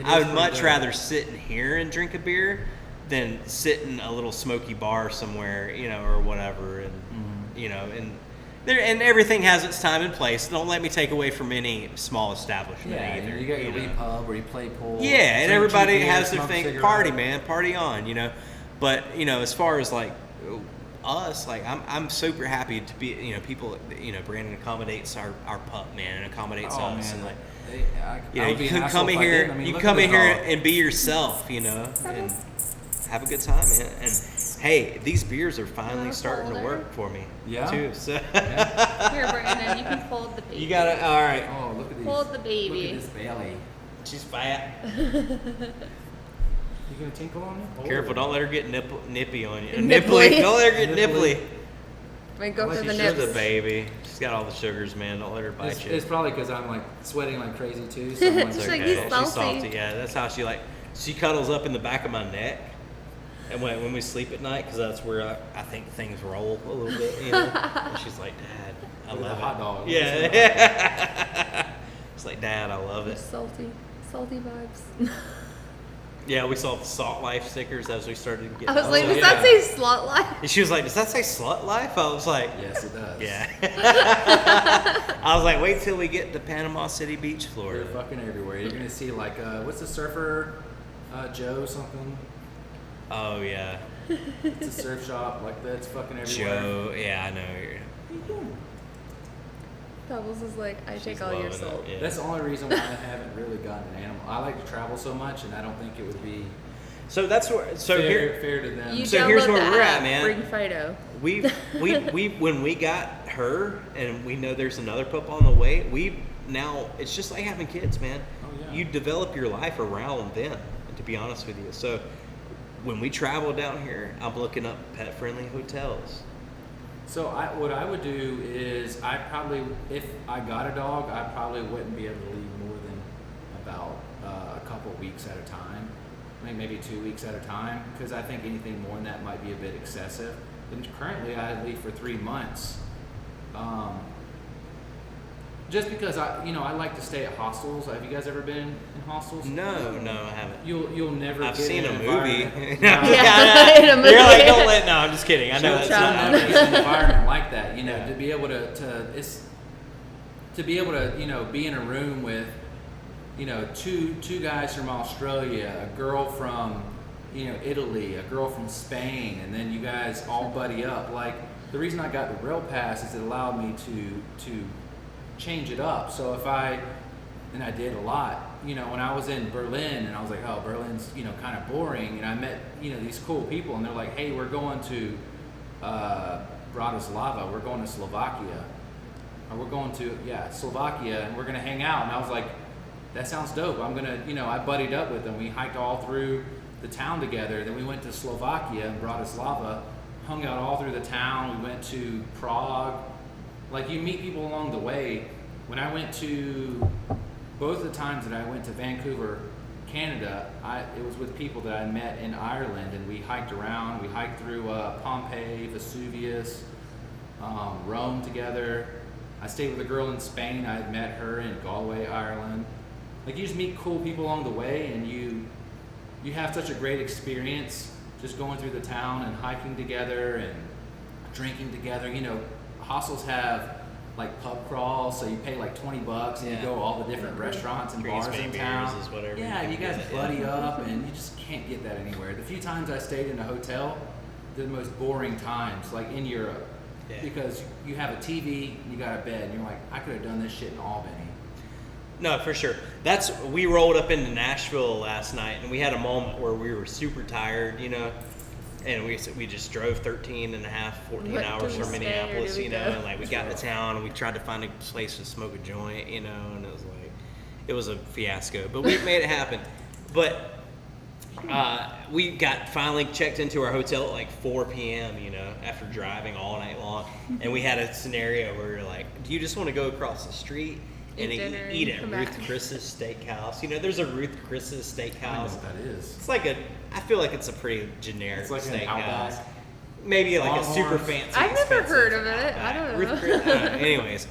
I would much rather sit in here and drink a beer than sit in a little smoky bar somewhere, or whatever. And and everything has its time and place. Don't let me take away from any small establishment either. You got your wee pub where you play pool. Yeah, and everybody has their smoke thing. cigarettes. Party, man, party on. But as far as like us, like I'm super happy to be, people, Brandon accommodates our pup, man, and accommodates us, and like, you can come in here, and be yourself, and have a good time, man. And hey, these beers are finally starting to work for me, too. So Here, Brandon, you can hold the baby. you gotta, all right. Oh, look at these. Hold the baby. Look at this belly. She's fat. You gonna tinkle on it? Careful, don't let her get nippy on you. Nipply. Don't let her get nipply. Might go for the She's nips. the baby. She's got all the sugars, man. Don't let her bite you. It's probably because I'm like sweating like crazy too. So I'm like, She's Okay. like, he's She's salty. salty. Yeah, that's how she cuddles up in the back of my neck. And when we sleep at night, because that's where I think things roll a little bit, And she's like, Dad, I With a love it. hot dog. Yeah. It's like, Dad, I love it. Salty vibes. Yeah, we saw the Salt Life stickers as we started to get. I was like, Oh, does that say slut life? And she was like, does that say Slut Life? I was like, Yes, it does. yeah. I was like, wait till we get to Panama City Beach, They're Florida. fucking everywhere. You're gonna see like what's the surfer, Joe something. Oh yeah, It's a surf shop like that's fucking everywhere. Joe. Yeah, I know. Pebbles is like, I She's take all your loving it, salt. yeah. That's the only reason why I haven't really gotten an animal. I like to travel so much, and I don't think it would be So that's where. So fair to them. You So here's download where the we're at, app, man. Bring Fido. we when we got her and we know there's another pup on the way. Now it's just like having kids, man. Oh, yeah. You develop your life around them. To be honest with you, so when we travel down here, I'm looking up pet-friendly hotels. So what I would do is I probably, if I got a dog, I probably wouldn't be able to leave more than about a couple weeks at a time. Maybe 2 weeks at a time, because I think anything more than that might be a bit excessive. And currently I leave for 3 months. Just because I like to stay at hostels. Have you guys ever been in hostels? No, I haven't. You'll never. I've get seen an a movie. environment- Yeah, in a movie. You're like, don't let. No, I'm just kidding. I know that's Child. not. It's an environment like that, Yeah. to be able to be able to be in a room with two guys from Australia, a girl from Italy, a girl from Spain, and then you guys all buddy up. Like, the reason I got the rail pass is it allowed me to change it up. So and I did a lot, when I was in Berlin, and I was like, oh, Berlin's kind of boring, and I met these cool people, and they're like, hey, we're going to Bratislava, we're going to Slovakia, or we're going to Slovakia, and we're gonna hang out. And I was like, that sounds dope. I'm gonna, I buddied up with them. We hiked all through the town together. Then we went to Slovakia and Bratislava, hung out all through the town. We went to Prague. Like, you meet people along the way. When I went to both the times that I went to Vancouver, Canada, it was with people that I met in Ireland, and we hiked around. We hiked through Pompeii, Vesuvius, Rome together. I stayed with a girl in Spain. I had met her in Galway, Ireland. Like, you just meet cool people along the way, and you have such a great experience just going through the town and hiking together and drinking together. Hostels have like pub crawls, so you pay like $20 and you go to all the different restaurants and Drinks bars in many town. beers is whatever Yeah, you you can guys get, buddy yeah. up, and you just can't get that anywhere. The few times I stayed in a hotel, they're the most boring times, like in Europe, because you have a TV and you got a bed, and you're like, I could have done this shit in Albany. No, for sure. We rolled up into Nashville last night, and we had a moment where we were super tired, and we just drove 13 and a half, 14 What, hours did we from stay or Minneapolis, did we go? and like we got to town and we tried to find a place to smoke a joint, and it was a fiasco, but we made it happen. But we got finally checked into our hotel at like 4 p.m., after driving all night long, and we had a scenario where we were like, do you just want to go across the street and dinner eat and at come Ruth back? Chris's Steakhouse? There's a Ruth Chris's I don't know Steakhouse. what that is. It's like I feel like it's a pretty generic It's like an steakhouse. Outback. Maybe like a super Longhorns. fancy. I've never expensive heard of it. Outback. I don't know. Ruth Chris, I don't know. Anyways,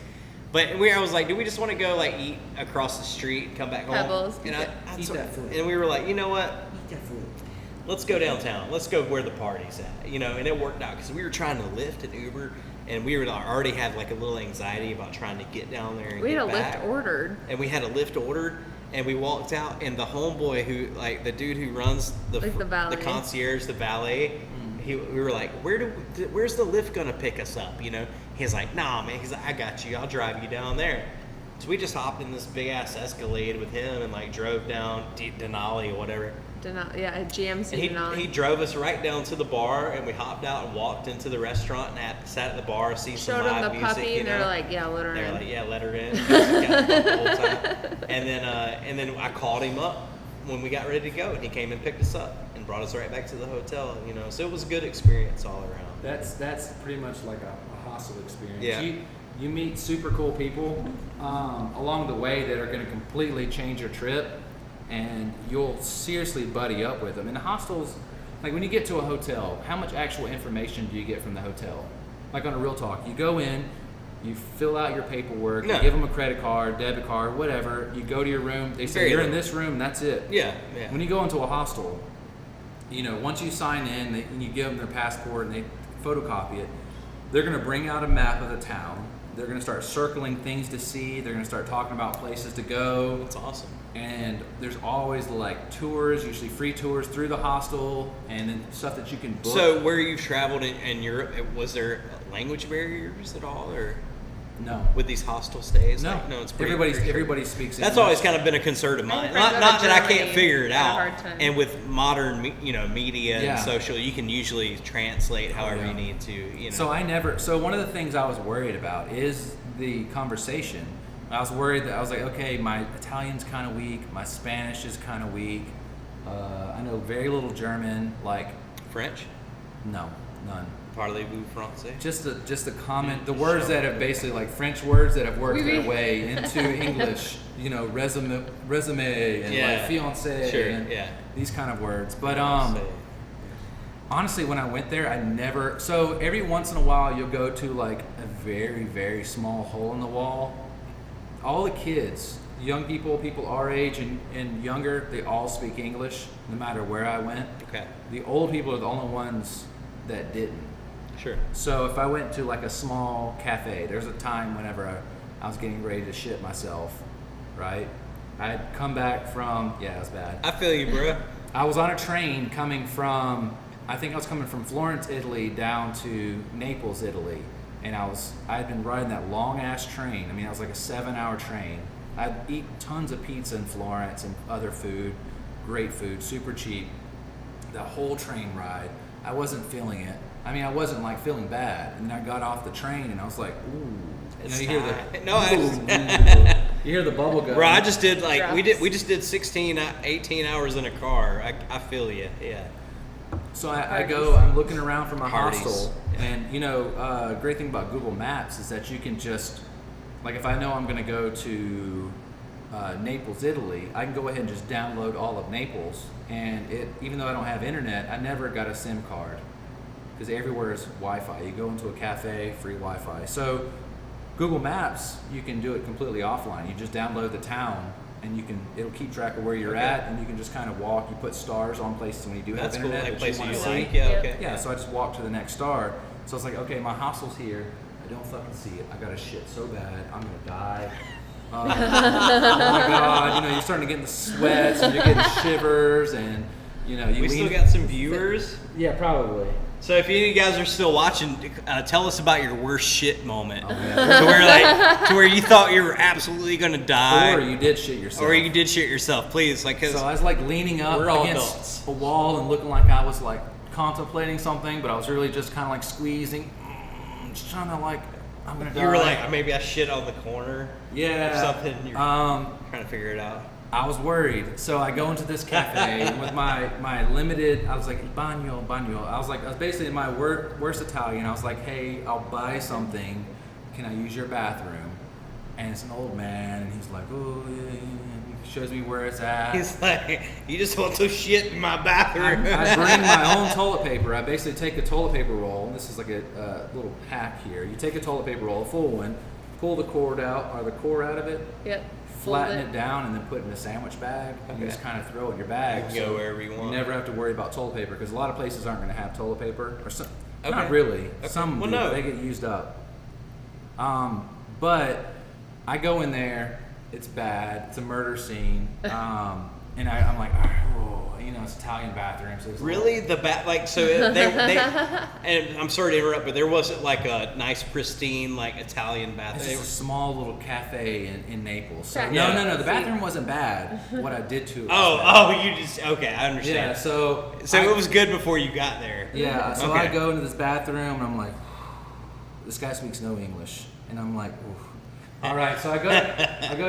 but I was like, do we just want to go like eat across the street and come back home? Pebbles. And Eat that food. And we were like, you know what? Eat that food. Let's go downtown. Let's go where the party's at. And it worked out because we were trying to Lyft and Uber, and we were already had like a little anxiety about trying to get down there and We get had a back. Lyft ordered. And we had a Lyft ordered, and we walked out, and the homeboy the dude who runs Like the valet. concierge, the valet, we were like, where's the lift gonna pick us up? You know, he's like, nah, man. He's like, I got you. I'll drive you down there. So we just hopped in this big ass Escalade with him and like drove down Denali or whatever. GMC And Denali. he drove us right down to the bar, and we hopped out and walked into the restaurant and sat at the bar, see some Showed them live the music. puppy, you and know? they're like, yeah, let her They're in. like, yeah, let her in. The whole time. And then I called him up when we got ready to go, and he came and picked us up and brought us right back to the hotel. You know, so it was a good experience all around. That's pretty much like a hostel experience. Yeah. You meet super cool people along the way that are going to completely change your trip, and you'll seriously buddy up with them. And the hostels, like when you get to a hotel, how much actual information do you get from the hotel? Like on a real talk, you go in, you fill out your paperwork, you give them a credit card, debit card, whatever. You go to your room. They say you're in this room, and that's it. Yeah. When you go into a hostel, you know, once you sign in and you give them their passport and they photocopy it, they're going to bring out a map of the town. They're going to start circling things to see. They're going to start talking about places to go. That's awesome. And there's always like tours, usually free tours through the hostel, and then stuff that you can book. So where you've traveled in Europe, was there language barriers at all, or no, with these hostel stays? no, Like, no, it's pretty, everybody speaks. That's English. always kind of been a concern of mine. friends Not go to that I can't Germany, figure it had a out. hard time. And with modern, media Yeah. and social, you can usually translate however yeah. you need to. You know. So one of the things I was worried about is the conversation. I was worried that I was like, okay, my Italian's kind of weak, my Spanish is kind of weak. I know very little German, like French, no, none. parlez-vous français? Just the comment, the words that have basically like French words that have worked their way into English, you know, resume and like fiancé and these kind of words. But honestly, when I went there, I never. So every once in a while, you'll go to like a very, very small hole in the wall. All the kids, young people our age and younger, they all speak English, no matter where I went. Okay. The old people are the only ones that didn't. Sure. So if I went to like a small cafe, there's a time whenever I was getting ready to shit myself, right? I'd come back from, it was bad. I feel you, bro. I was on a train coming from, I think I was coming from Florence, Italy down to Naples, Italy. And I had been riding that long ass train. I mean, it was like a 7-hour train. I'd eat tons of pizza in Florence and other food, great food, super cheap. The whole train ride, I wasn't feeling it. I mean, I wasn't like feeling bad. And then I got off the train and I was like, ooh. You know, you hear the you hear the bubble gum. Bro, I just did like we Drops. just did 16, 18 hours in a car. I feel you. Yeah. So I go, I'm looking around for my Parties. hostel, and you know, great thing about Google Maps is that you can just, like if I know I'm going to go to Naples, Italy, I can go ahead and just download all of Naples, and even though I don't have internet, I never got a SIM card, because everywhere is Wi-Fi. You go into a cafe, free Wi-Fi. So Google Maps, you can do it completely offline. You just download the town, and it'll keep track of where you're at, and you can just kind of walk. You put stars on places when you do have That's cool. internet Like that places you you want to like. see. Yeah. Yep. Okay. Yeah, so I just walked to the next star. So it's like, okay, my hostel's here. I don't fucking see it. I got to shit so bad. I'm gonna die. Oh my god! You know, you're starting to get in the sweats, and you're getting shivers, and you know, We still got some viewers. Yeah, probably. So if any of you guys are still watching, tell us about your worst shit moment. Oh, yeah. to where you thought you were absolutely gonna die, Or you did shit yourself. or you did shit yourself. Please, like, 'cause So I was like leaning up we're all against adults. a wall and looking like I was like contemplating something, but I was really just kind of like squeezing, just trying to like, I'm gonna die. you were like, maybe I shit on the corner. yeah, or something. You're trying to figure it out. I was worried. So I go into this cafe and with my limited, I was like, bagno. I was basically in my worst Italian. I was like, hey, I'll buy something. Can I use your bathroom? And it's an old man, and he's like, oh, yeah. He shows me where it's at. He's like, you just want to shit in my bathroom. I bring my own toilet paper. I basically take a toilet paper roll. This is like a little hack here. You take a toilet paper roll, a full one, pull the cord out, or the core out of it, Yep. flatten it down, and then put it in a sandwich bag, and you Okay. just kind of throw it in your bag. You can go wherever you want. You never have to worry about toilet paper, because a lot of places aren't going to have toilet paper. Or some, Okay. Not really. Okay. Some Well, do, no. but they get used up. But I go in there. It's bad. It's a murder scene. And I'm like, oh, it's Italian bathroom. So Really, they and I'm sorry to interrupt, but there wasn't like a nice, pristine, like Italian It's bathroom. just a small little cafe in Naples. So, Yeah. no. The bathroom wasn't bad. What I did to it. Was bad. Okay, I understand. Yeah. So it was good before you got there. Yeah. So Okay. I go into this bathroom and I'm like, this guy speaks no English, and I'm like, oof. All right. So I go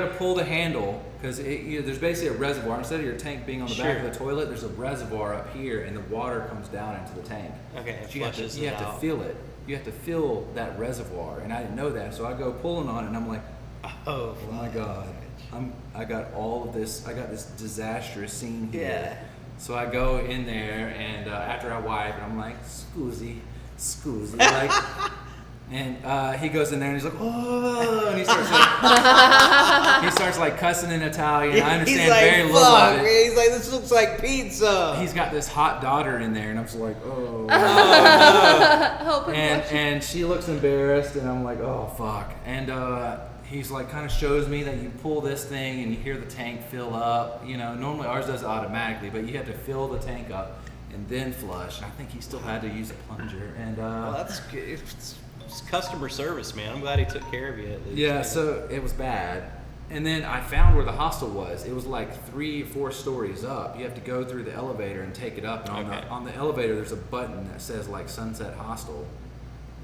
to pull the handle because there's basically a reservoir instead of your tank being on the back of the toilet. There's a reservoir up here, and the water comes down into the tank. Okay, But you have to out. fill it. You have to fill that reservoir, and I didn't know that. So I go pulling on it, and I'm like, Oh my God, I got all of this. I got this disastrous scene here. Yeah. So I go in there, and after I wipe, and I'm like, scusi, like. And he goes in there and he's like, oh, and he starts like cussing in Italian. I understand He's like, very little of it. He's like, this looks like pizza. He's got this hot daughter in there, and I'm just like, oh. Help him flush. And she looks embarrassed, and I'm like, oh fuck. And he's like, kind of shows me that you pull this thing and you hear the tank fill up. Normally ours does it automatically, but you have to fill the tank up and then flush. And I think he still had to use a plunger. And Well, that's good. It's customer service, man. I'm glad he took care of you at least. yeah, so it was bad. And then I found where the hostel was. It was like 3 or 4 stories up. You have to go through the elevator and take it up. And on the elevator, there's a button that says like Sunset Hostel.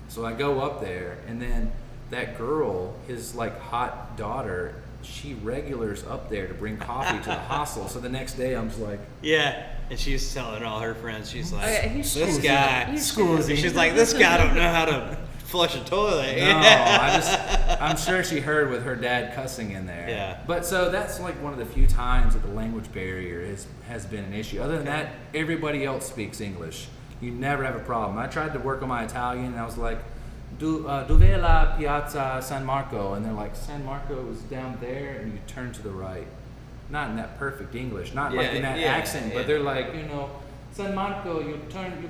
So I go up there, and then that girl, his like hot daughter, she regulars up there to bring coffee to the hostel. So the next day, I'm just like, Yeah, and she's telling all her friends, she's like, Okay, he's this scusi. guy, He's scusi. she's like, this guy don't know how to flush a toilet. no, I'm sure she heard with her dad cussing in there. Yeah. But so that's like one of the few times that the language barrier has been an issue. Other than that, everybody else speaks English. You never have a problem. I tried to work on my Italian, and I was like, Dove la Piazza San Marco? And they're like, San Marco is down there, and you turn to the right. Not in that perfect English, not like in that accent, but they're like, San Marco, you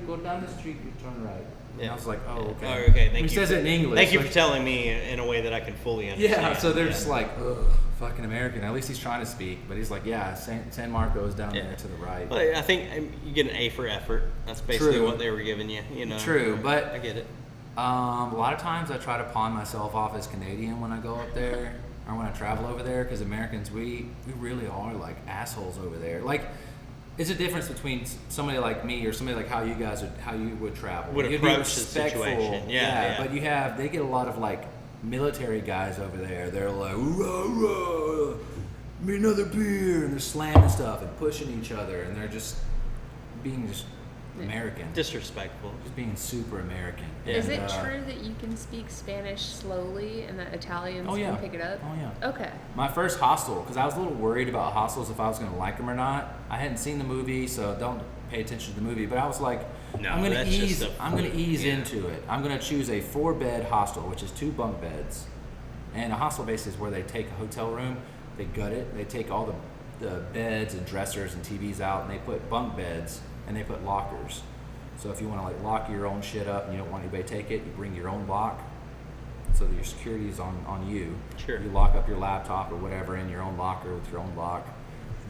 go down the street, you turn right. And I was like, oh, okay. Oh, okay, thank He you. says it in English. Thank you like- for telling me in a way that I can fully understand. Yeah, so they're just like, ugh, fucking American. At least he's trying to speak, but he's like, yeah, San Marco is down there to the right. Well, I think you get an A for effort. That's basically True. what they were giving you. True, but I get it. a lot of times I try to pawn myself off as Canadian when I go up there or when I travel over there, because Americans, we really are like assholes over there. Like, it's a difference between somebody like me or somebody like how you would travel. Would You'd be approach the respectful. situation. Yeah. But they get a lot of like military guys over there. They're like, rah, rah, me another beer, and they're slamming stuff and pushing each other, and they're just being American. Disrespectful. Just being super American. Is And, it true that you can speak Spanish slowly and that Italians Oh, yeah. can pick it up? Oh, yeah. Okay. My first hostel, because I was a little worried about hostels if I was going to like them or not. I hadn't seen the movie, so don't pay attention to the movie. But I was like, No, I'm going that's to just ease. I'm going to ease yeah. into it. I'm going to choose a 4-bed hostel, which is 2 bunk beds. And a hostel basically is where they take a hotel room, they gut it, they take all the beds and dressers and TVs out, and they put bunk beds and they put lockers. So if you want to like lock your own shit up and you don't want anybody to take it, you bring your own lock, so that your security is on you. Sure. You lock up your laptop or whatever in your own locker with your own lock.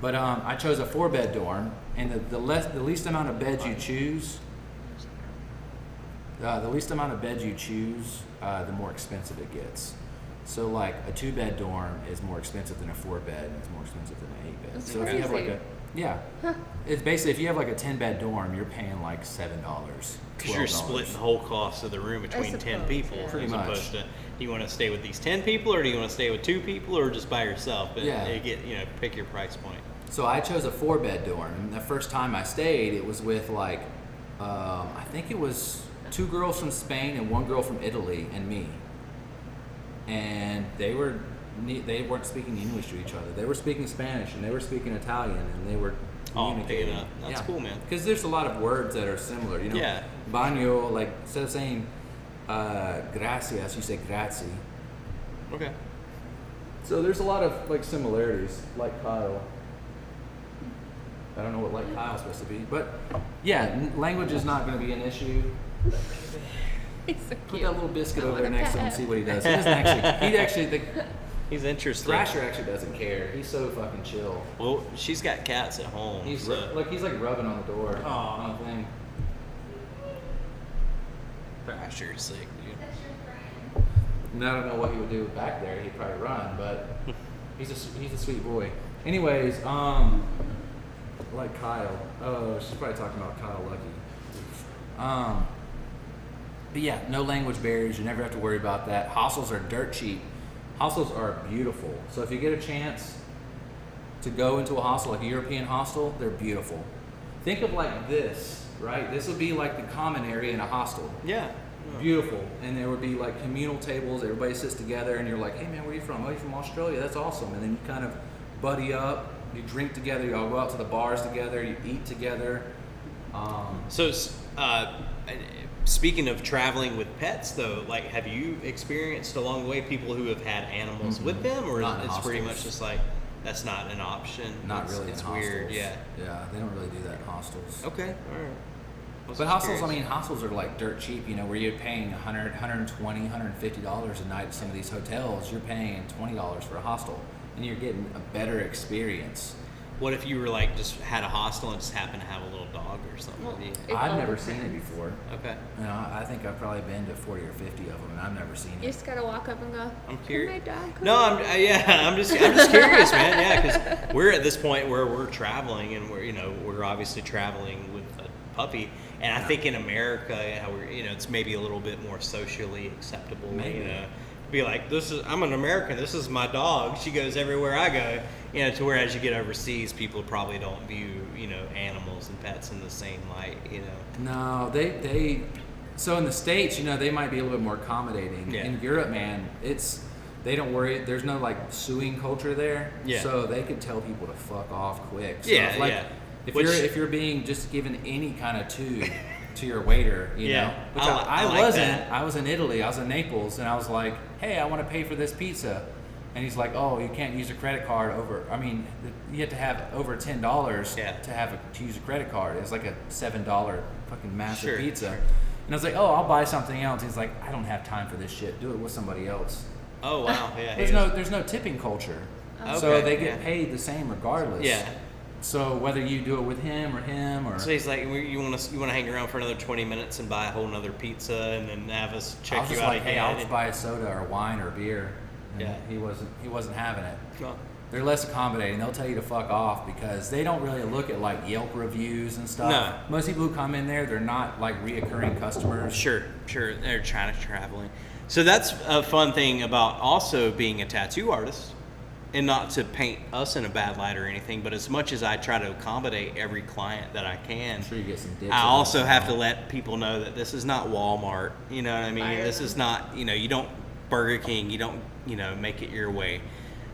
But I chose a 4-bed dorm, and the least amount of beds you choose, the more expensive it gets. So like a 2-bed dorm is more expensive than a 4-bed, and it's more expensive than an 8-bed. That's So if you have like crazy. it's basically if you have like a 10-bed dorm, you're paying like $7, Because you're $12. splitting the whole cost of the room between 10 suppose, people. yeah. Pretty as much. opposed to, do you want to stay with these 10 people, or do you want to stay with 2 people, or just by yourself? But Yeah. you get, pick your price point. So I chose a 4-bed dorm. And the first time I stayed, it was with like, I think it was 2 girls from Spain and 1 girl from Italy and me. And they weren't speaking English to each other. They were speaking Spanish and they were speaking Italian, and they were Oh, communicating. picking up. That's cool, man. Because there's a lot of words that are similar. Yeah. Bagno, like instead of saying gracias, you say grazie. Okay. So there's a lot of like similarities, like Kyle. I don't know what like Kyle's supposed to be, but yeah, language is not going to be an issue. He's so Put cute. that little biscuit I over there wanna next to him and pet. see what he does. He doesn't actually. He's interesting. Thrasher actually doesn't care. He's so fucking chill. Well, she's got cats at home. He's so. he's like rubbing on the door. Aw. On the thing. Thrasher's sick, dude. And I don't know what he would do back there. He'd probably run, but he's a sweet boy. Anyways, like Kyle. Oh, she's probably talking about Kyle Lucky. But yeah, no language barriers. You never have to worry about that. Hostels are dirt cheap. Hostels are beautiful. So if you get a chance to go into a hostel, like a European hostel, they're beautiful. Think of like this, right? This would be like the common area in a hostel. Yeah. Beautiful. And there would be like communal tables. Everybody sits together and you're like, hey man, where are you from? Oh, you're from Australia? That's awesome. And then you kind of buddy up. You drink together. You all go out to the bars together. You eat together. So, speaking of traveling with pets, though, like, have you experienced along the way people who have had animals with them, or Not in it's pretty hostels. much just like that's not an option? Not it's, really It's in weird, hostels. yeah. Yeah, they don't really do that in hostels. Okay, all right. But hostels, I mean, hostels are like dirt cheap, you know, where you're paying $100, $120, $150 a night at some of these hotels. You're paying $20 for a hostel, and you're getting a better experience. What if you were like just had a hostel and just happened to have a little dog or something? Well, with you? It I've all never seen it depends. before. Okay. You know, I think I've probably been to 40 or 50 of them, and I've never seen You it. just gotta walk up and go. I'm "Can curious. my dog come No, in?" I'm just curious, man. Yeah, because we're at this point where we're traveling, and we're obviously traveling with a puppy, and I think in America, how we're it's maybe a little bit more socially acceptable. Maybe. Be like, I'm an American. This is my dog. She goes everywhere I go. To whereas you get overseas, people probably don't view animals and pets in the same light. No, they so in the States, they might be a little bit more accommodating. Yeah. In Europe, man, they don't worry. There's no like suing culture there. Yeah. So they could tell people to fuck off quick. So Yeah, if, like, yeah. If you're being just given any kind of tube to your waiter, Yeah, know, which I I like wasn't. that. I was in Italy. I was in Naples, and I was like, hey, I want to pay for this pizza. And he's like, oh, you can't use a credit card you have to have over $10 to use a credit card. It's like a $7 fucking massive Sure, pizza. sure. And I was like, oh, I'll buy something else. He's like, I don't have time for this shit. Do it with somebody else. Oh wow, yeah. There's no tipping culture. So Okay, they get yeah. paid the same regardless. Yeah. So whether you do it with him or So he's like, you want to hang around for another 20 minutes and buy a whole nother pizza and then have us I check was you just out like, hey, again. I'll just buy a soda or wine or beer. And Yeah. he wasn't having it. Well, They're less accommodating. They'll tell you to fuck off because they don't really look at like Yelp reviews and stuff. No. Most people who come in there, they're not like reoccurring customers. Sure. They're trying to traveling. So that's a fun thing about also being a tattoo artist, and not to paint us in a bad light or anything, but as much as I try to accommodate every client that I can, I'm sure you get some dicks. I also have to let people know that this is not Walmart. You know what I mean? Fire This them. is not, you don't Burger King, you don't, make it your way,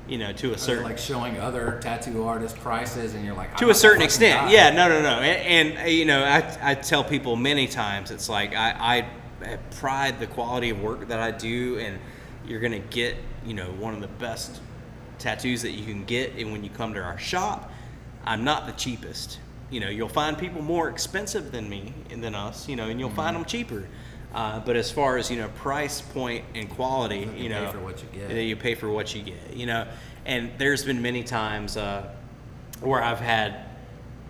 to a certain like showing other tattoo artist prices, and you're like, to a certain extent. Yeah, no. And I tell people many times, it's like I pride the quality of work that I do, and you're gonna get one of the best tattoos that you can get. And when you come to our shop, I'm not the cheapest. You'll find people more expensive than me and than us, and you'll find them cheaper. But as far as price point and quality, You pay for what you get. you pay for what you get. And there's been many times where I've had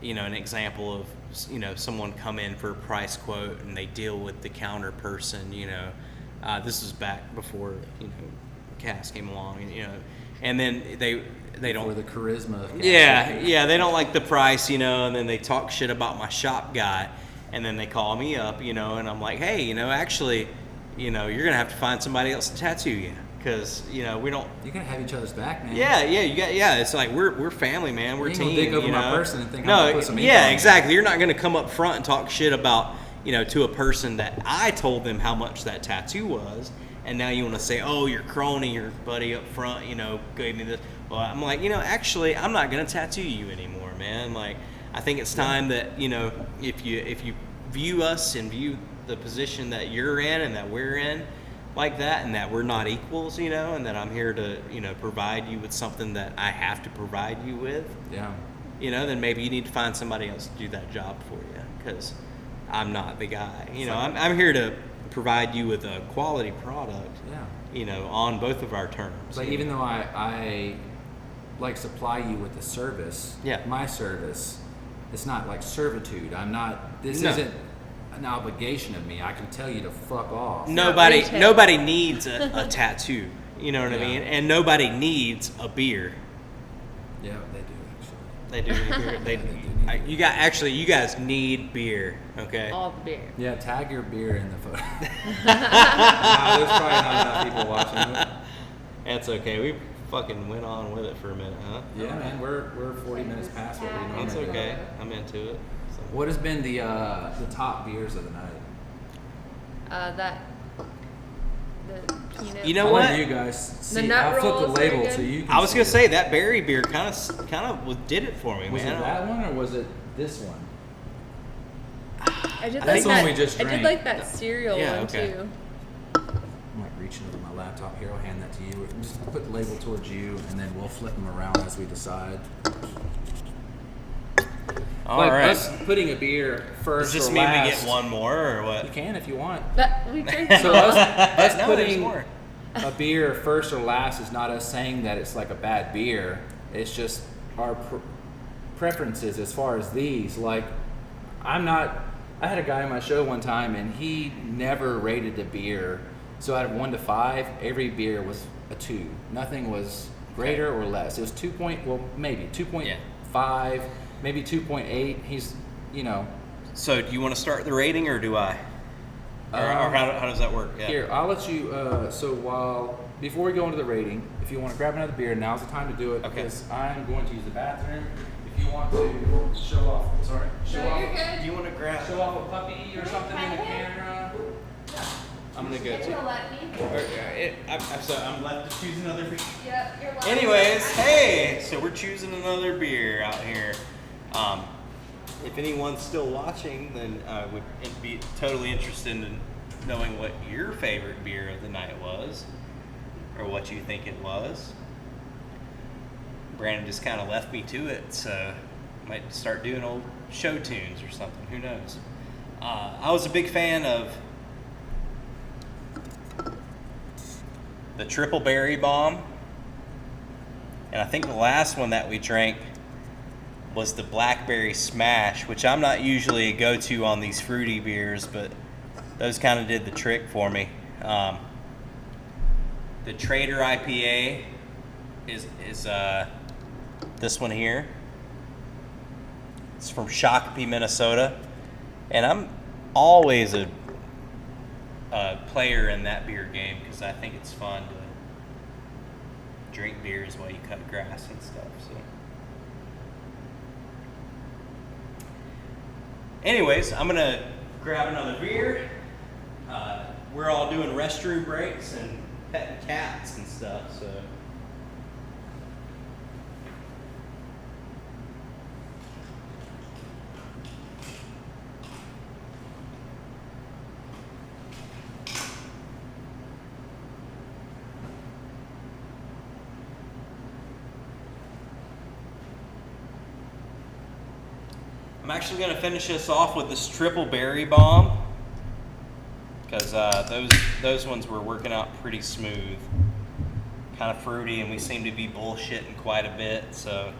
an example of someone come in for a price quote and they deal with the counter person. This was back before Cass came along, and then they don't. For the charisma. Of Yeah, they don't like the price, and then they talk shit about my shop guy, and then they call me up, and I'm like, hey, actually, you're gonna have to find somebody else to tattoo you, because we don't. You're gonna have each other's back, man. Yeah. It's like we're family, man. We're You a ain't gonna team. dig over my person and think I'm no, gonna put some ink yeah, on you. exactly. You're not gonna come up front and talk shit about to a person that I told them how much that tattoo was. And now you want to say, oh, your crony, your buddy up front, gave me this. Well, I'm like, actually, I'm not going to tattoo you anymore, man. Like, I think it's time that, if you view us and view the position that you're in and that we're in like that, and that we're not equals, and that I'm here to, provide you with something that I have to provide you with, Yeah. then maybe you need to find somebody else to do that job for you, because I'm not the guy. I'm here to provide you with a quality product. Yeah. You know, on both of our terms. Like even though I like supply you with the service, Yeah. my service, it's not like servitude. I'm not. This No. isn't an obligation of me. I can tell you to fuck off. retail. Nobody needs a tattoo. You know what I Yeah. mean? And nobody needs a beer. Yeah, they do actually. They do need beer. You guys need beer. Okay. All the beer. Yeah, tag your beer in the photo. Nah, there's probably not enough people watching it. That's okay. We fucking went on with it for a minute, huh? Yeah, man, we're 40 minutes past what we normally That's do. okay. I'm into it. So. What has been the top beers of the night? The peanut. You know I'll what? let you guys see. nut I'll flip rolls the are label good. so you can I was see gonna it. say that berry beer kind of did it for me, Was man. it that one or was it this one? I did That's like the one that. we just I drank. did like that cereal Yeah, one okay. too. I'm like reaching over my laptop here. I'll hand that to you. Just put the label towards you, and then we'll flip them around as we decide. All like right. us putting a beer first Does this or mean last. we get one more or You what? can if you want. That we drank. So us No, there's putting more. a beer first or last is not us saying that it's like a bad beer. It's just our preferences as far as these. Like, I had a guy on my show one time and he never rated a beer. So out of 1 to 5, every beer was a 2. Nothing was greater or less. It was maybe 2.5, maybe 2.8. He's, you know. So do you want to start the rating or do I? Or how does that work? Yeah. Here, I'll let you. Before we go into the rating, if you want to grab another beer, now's the time to do it Okay. because I'm going to use the bathroom. If you want to show off, Do you want to grab? show off a puppy or something in the camera. I'm gonna go too. let me. So I'm left to choose another beer. Yep, you're welcome. Anyways, hey, so we're choosing another beer out here. If anyone's still watching, then I would be totally interested in knowing what your favorite beer of the night was, or what you think it was. Brandon just kind of left me to it, so might start doing old show tunes or something. Who knows? I was a big fan of the Triple Berry Bomb, and I think the last one that we drank was the Blackberry Smash, which I'm not usually a go-to on these fruity beers, but those kind of did the trick for me. The Trader IPA is this one here. It's from Shakopee, Minnesota, and I'm always a player in that beer game because I think it's fun to drink beers while you cut grass and stuff. So, anyways, I'm gonna grab another beer. We're all doing restroom breaks and petting cats and stuff, so. I'm actually going to finish this off with this Triple Berry Bomb because those ones were working out pretty smooth, kind of fruity, and we seem to be bullshitting quite a bit. So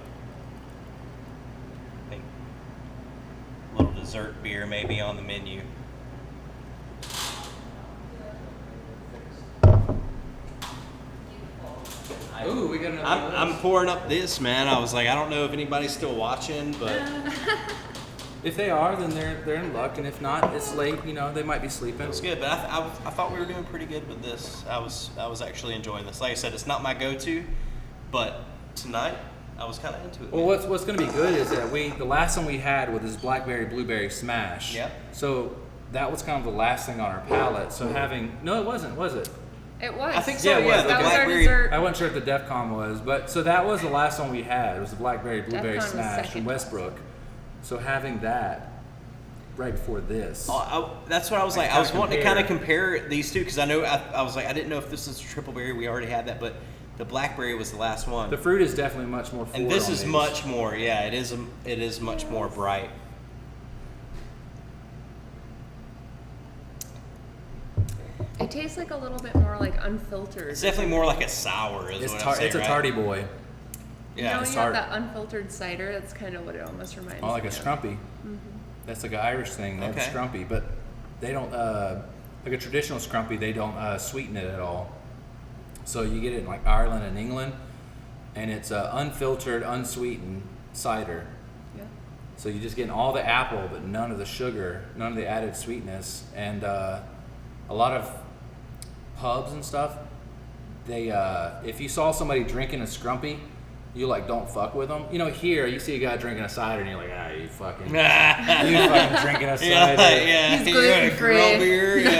I think a little dessert beer may be on the menu. Ooh, we got another. I'm pouring up this, man. I was like, I don't know if anybody's still watching, but If they are, then they're in luck, and if not, it's late. You know, they might be sleeping. it was good. But I thought we were doing pretty good with this. I was actually enjoying this. Like I said, it's not my go-to, but tonight I was kind of into it. Well, man. what's going to be good is that the last one we had was this blackberry blueberry smash. Yeah. So that was kind of the last thing on our palate. So no, it wasn't, was it? It was. I think so. Yeah, it Yeah, was. the That was our blackberry. dessert. I wasn't sure if the DEF CON was, but so that was the last one we had. It was the blackberry blueberry DEF CON was smash second. in Westbrook. So having that right before this. That's what I was like. Like, I was wanting to kind of compare. compare these two because I know I was like I didn't know if this is triple berry. We already had that, but the blackberry was the last one. The fruit is definitely much more forward And this on is these. much more. Yeah, it is much more bright. It tastes like a little bit more like unfiltered. It's definitely more like a sour, is It's what I'm saying, it's a right? tardy boy. You Yeah, know, it's you have tart. that unfiltered cider. That's kind of what it almost reminds me Oh, like a of. scrumpy. That's like an Irish thing. They have Okay. scrumpy, but they don't like a traditional scrumpy. They don't sweeten it at all. So you get it in like Ireland and England, and it's unfiltered, unsweetened cider. Yeah. So you're just getting all the apple, but none of the sugar, none of the added sweetness, and a lot of pubs and stuff. They if you saw somebody drinking a scrumpy, you like don't fuck with them. You know, here you see a guy drinking a cider, and you're like, you fucking drinking a cider. yeah. He's You're gonna gluten-free. grill beer. Yeah.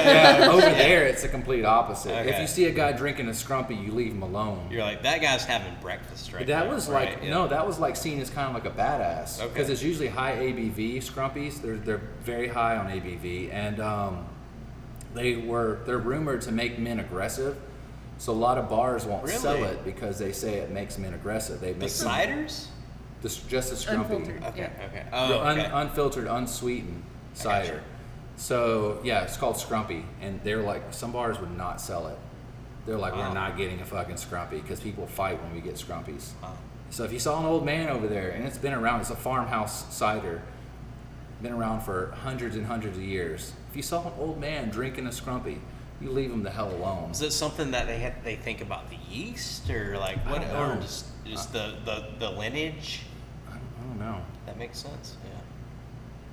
Yeah, over there it's the complete opposite. If Okay. you see a guy drinking a scrumpy, you leave him alone. You're like, that guy's having breakfast right That now, was right? like Yeah. no, that was like seen as kind of like a badass Okay. because it's usually high ABV scrumpies. They're very high on ABV, and they're rumored to make men aggressive. So a lot of bars won't sell Really? it because they say it makes men aggressive. They The make them ciders? just a scrumpy, Unfiltered. Okay, Yeah. okay. The Oh, okay. unfiltered, unsweetened I gotcha. cider. So yeah, it's called scrumpy, and they're like some bars would not sell it. They're like, Wow. we're not getting a fucking scrumpy because people fight when we get scrumpies. Wow. So if you saw an old man over there, and it's been around, it's a farmhouse cider, been around for hundreds and hundreds of years. If you saw an old man drinking a scrumpy, you leave him the hell alone. Is it something that they think about the yeast or like I what, don't or know. just the lineage? I don't know. That makes sense. Yeah.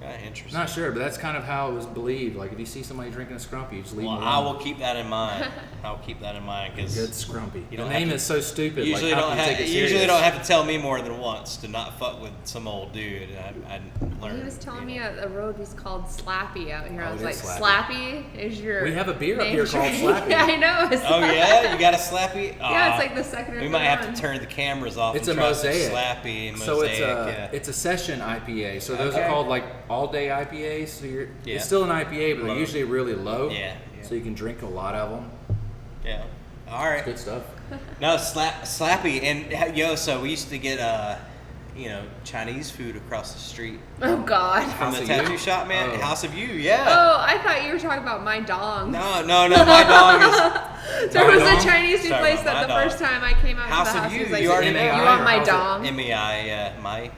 Yeah, interesting. Not sure, but that's kind of how it was believed. Like if you see somebody drinking a scrumpy, you just leave Well, them I alone. will keep that in mind. I will keep that in mind because Good scrumpy. You The don't name have to- is so stupid. usually like, how don't can you have take it usually serious? don't have to tell me more than once to not fuck with some old dude. I learned. He was telling you me know. a road was called Slappy out here. Oh, I was it like, is Slappy is your. We have a beer up name here called drink?" Slappy. Yeah, I know. It's Oh like- yeah, you got a slappy. Yeah, it's like the second or We third might have one. to turn the cameras off. It's a and try some mosaic. Slappy mosaic. So it's a yeah. it's a session IPA. So those Okay. are called like all day IPAs. So Yeah. it's still an IPA, but they're Low. usually really low. Yeah, yeah. So you can drink a lot of them. Yeah. All right. Good stuff. No, slappy. And yo, so we used to get Chinese food across the street Oh God. from House the of tattoo You? shop, man. Oh. House of You, yeah. Oh, I thought you were talking about my dong. No, my dog is There was dong? a Chinese food Sorry place about that my the dog. first time I came out House to the of house, he You, was like, you already you know. want my House of- dong? MEI, yeah, my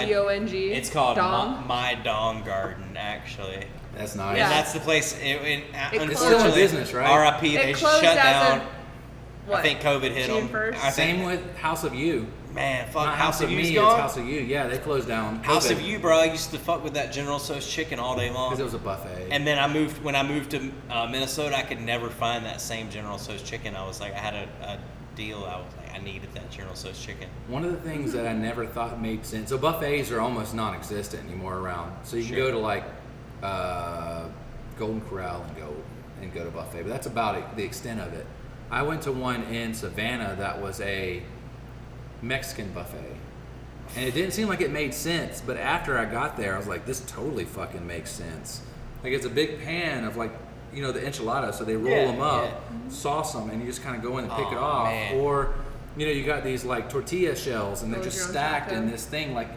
D-O-N-G. It's called Dong. my Dong Garden, actually. That's nice. Yeah. And that's the place. It's still in unfortunately, business, right? R.I.P. They It closed shut as down. of, what? I think COVID hit June them. 1st? I think, Same with House of You. man, fuck, Not House of Me, You's it's gone. House of You. Yeah, they closed down. House of You, bro. I used to fuck with that General Tso's chicken all day long. Because it was a buffet. And then when I moved to Minnesota, I could never find that same General Tso's chicken. I was like, I had a deal. I was like, I needed that General Tso's chicken. One of the things that I never thought made sense. So buffets are almost non-existent anymore around. So you can Sure. go to like Golden Corral and go to buffet, but that's about it, the extent of it. I went to one in Savannah that was a Mexican buffet, and it didn't seem like it made sense. But after I got there, I was like, this totally fucking makes sense. Like it's a big pan of like the enchiladas, so they roll Yeah, them up, yeah. sauce them, and you just kind of go in and pick it Aw, off, man. or you got these like tortilla shells, and they're Close just your own stacked in taco. this thing like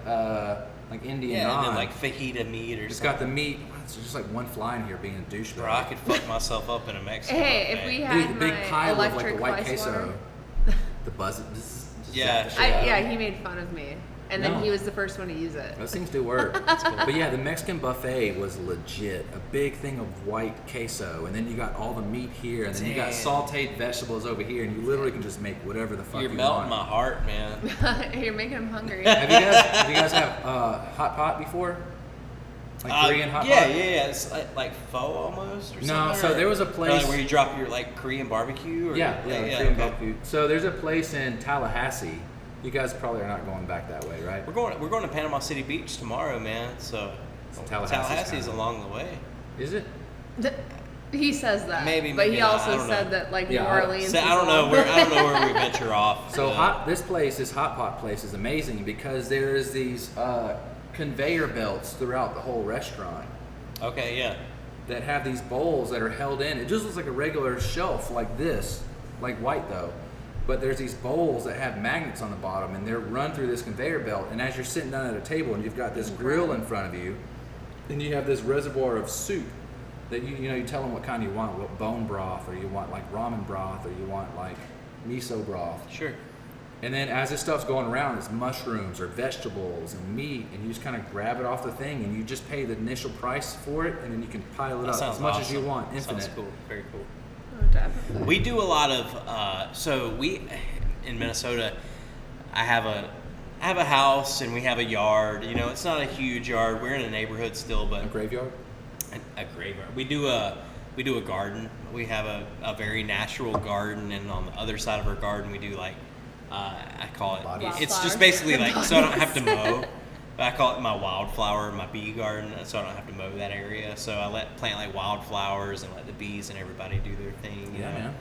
Indian Yeah, and naan. then like fajita meat or It's something. got the meat. It's just like one fly in here being a douchebag. Bro, I could fuck myself up in a Mexican Hey, if buffet. we had Dude, the big my pile of like electric the white rice queso, water. the buzz. Yeah. Yeah, he made fun of me, and then No. he was the first one to use it. Those things do work. But yeah, the Mexican buffet was legit. A big thing of white queso, and then you got all the meat here, and then you got Damn. sauteed vegetables over here, and you literally can just make whatever the fuck You're you melting want. my heart, man. You're making him hungry. Have you guys had hot pot before? Like Korean hot yeah, pot? yeah. It's like pho almost or something. No, so or- there was a or like place. where you drop your like Korean barbecue. Or, Yeah, Korean okay. barbecue. So there's a place in Tallahassee. You guys probably are not going back that way, right? We're going to Panama City Beach tomorrow, man. So Tallahassee's Tallahassee's kinda- along the way. Is it? He says that, Maybe, but maybe he not. I also don't said know. that like Yeah, New I- Orleans. So is I don't know along- where we venture off. So this hot pot place is amazing because there's these conveyor belts throughout the whole restaurant Okay, yeah. that have these bowls that are held in. It just looks like a regular shelf like this, like white though. But there's these bowls that have magnets on the bottom, and they're run through this conveyor belt. And as you're sitting down at a table and you've got this grill in front of you, and you have this reservoir of soup that you tell them what kind you want, what bone broth, or you want like ramen broth, or you want like miso broth. Sure. And then as this stuff's going around, it's mushrooms or vegetables and meat, and you just kind of grab it off the thing, and you just pay the initial price for it, and then you can pile it That up sounds as much as awesome. you want, infinite. Sounds cool. Very cool. Oh, definitely. We do a lot of so we in Minnesota. I have a house and we have a yard. You know, it's not a huge yard. We're in a neighborhood still, but A graveyard? a graveyard. We do a garden. We have a very natural garden, and on the other side of our garden, we do like I call it. Bodies. It's just basically like so I don't have to mow. But I call it my wildflower, my bee garden, so I don't have to mow that area. So I plant like wildflowers and let the bees and everybody do their thing. You Yeah, know?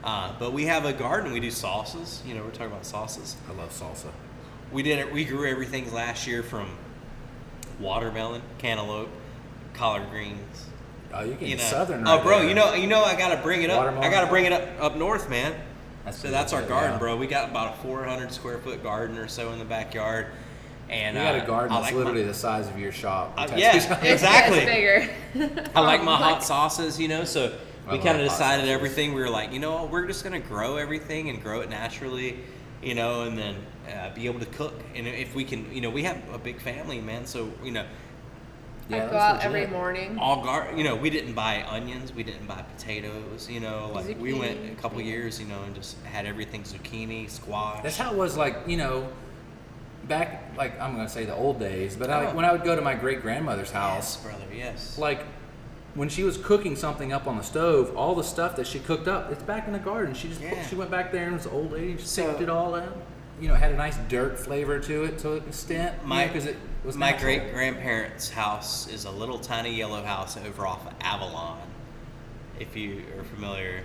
man. But we have a garden. We do sauces. You know, we're talking about sauces. I love salsa. We did it. We grew everything last year from watermelon, cantaloupe, collard greens. Oh, you're getting You know. southern Oh, right bro, there. you know, I gotta bring it up. Watermelon? I gotta bring it up north, man. That's So good. that's our garden, Yeah. bro. We got about a 400 square foot garden or so in the backyard, and You got a garden I that's like literally the size of your shop. yeah, exactly. It's bigger. I like my Oh, hot sauces, you know. So I we love kind of hot decided sauces. everything. We were like, you know, we're just gonna grow everything and grow it naturally, you know, and then be able to cook. And if we can, you know, we have a big family, man. So you know, Yeah, I go that's out legit. every morning. you know, we didn't buy onions, we didn't buy potatoes, you know, like we went a couple Zucchini. years, you know, and just had everything zucchini, squash. That's how it was, like, back, like, I'm going to say the old days, but Oh. when I would go to my great-grandmother's Yes, house, brother, yes. like, when she was cooking something up on the stove, all the stuff that she cooked up, it's back in the garden. She just Yeah. she went back there and was an old lady, just So- picked it all out. You know, it had a nice dirt flavor to it to an extent. Because it was my natural. great grandparents' house is a little tiny yellow house over off of Avalon. If you are familiar,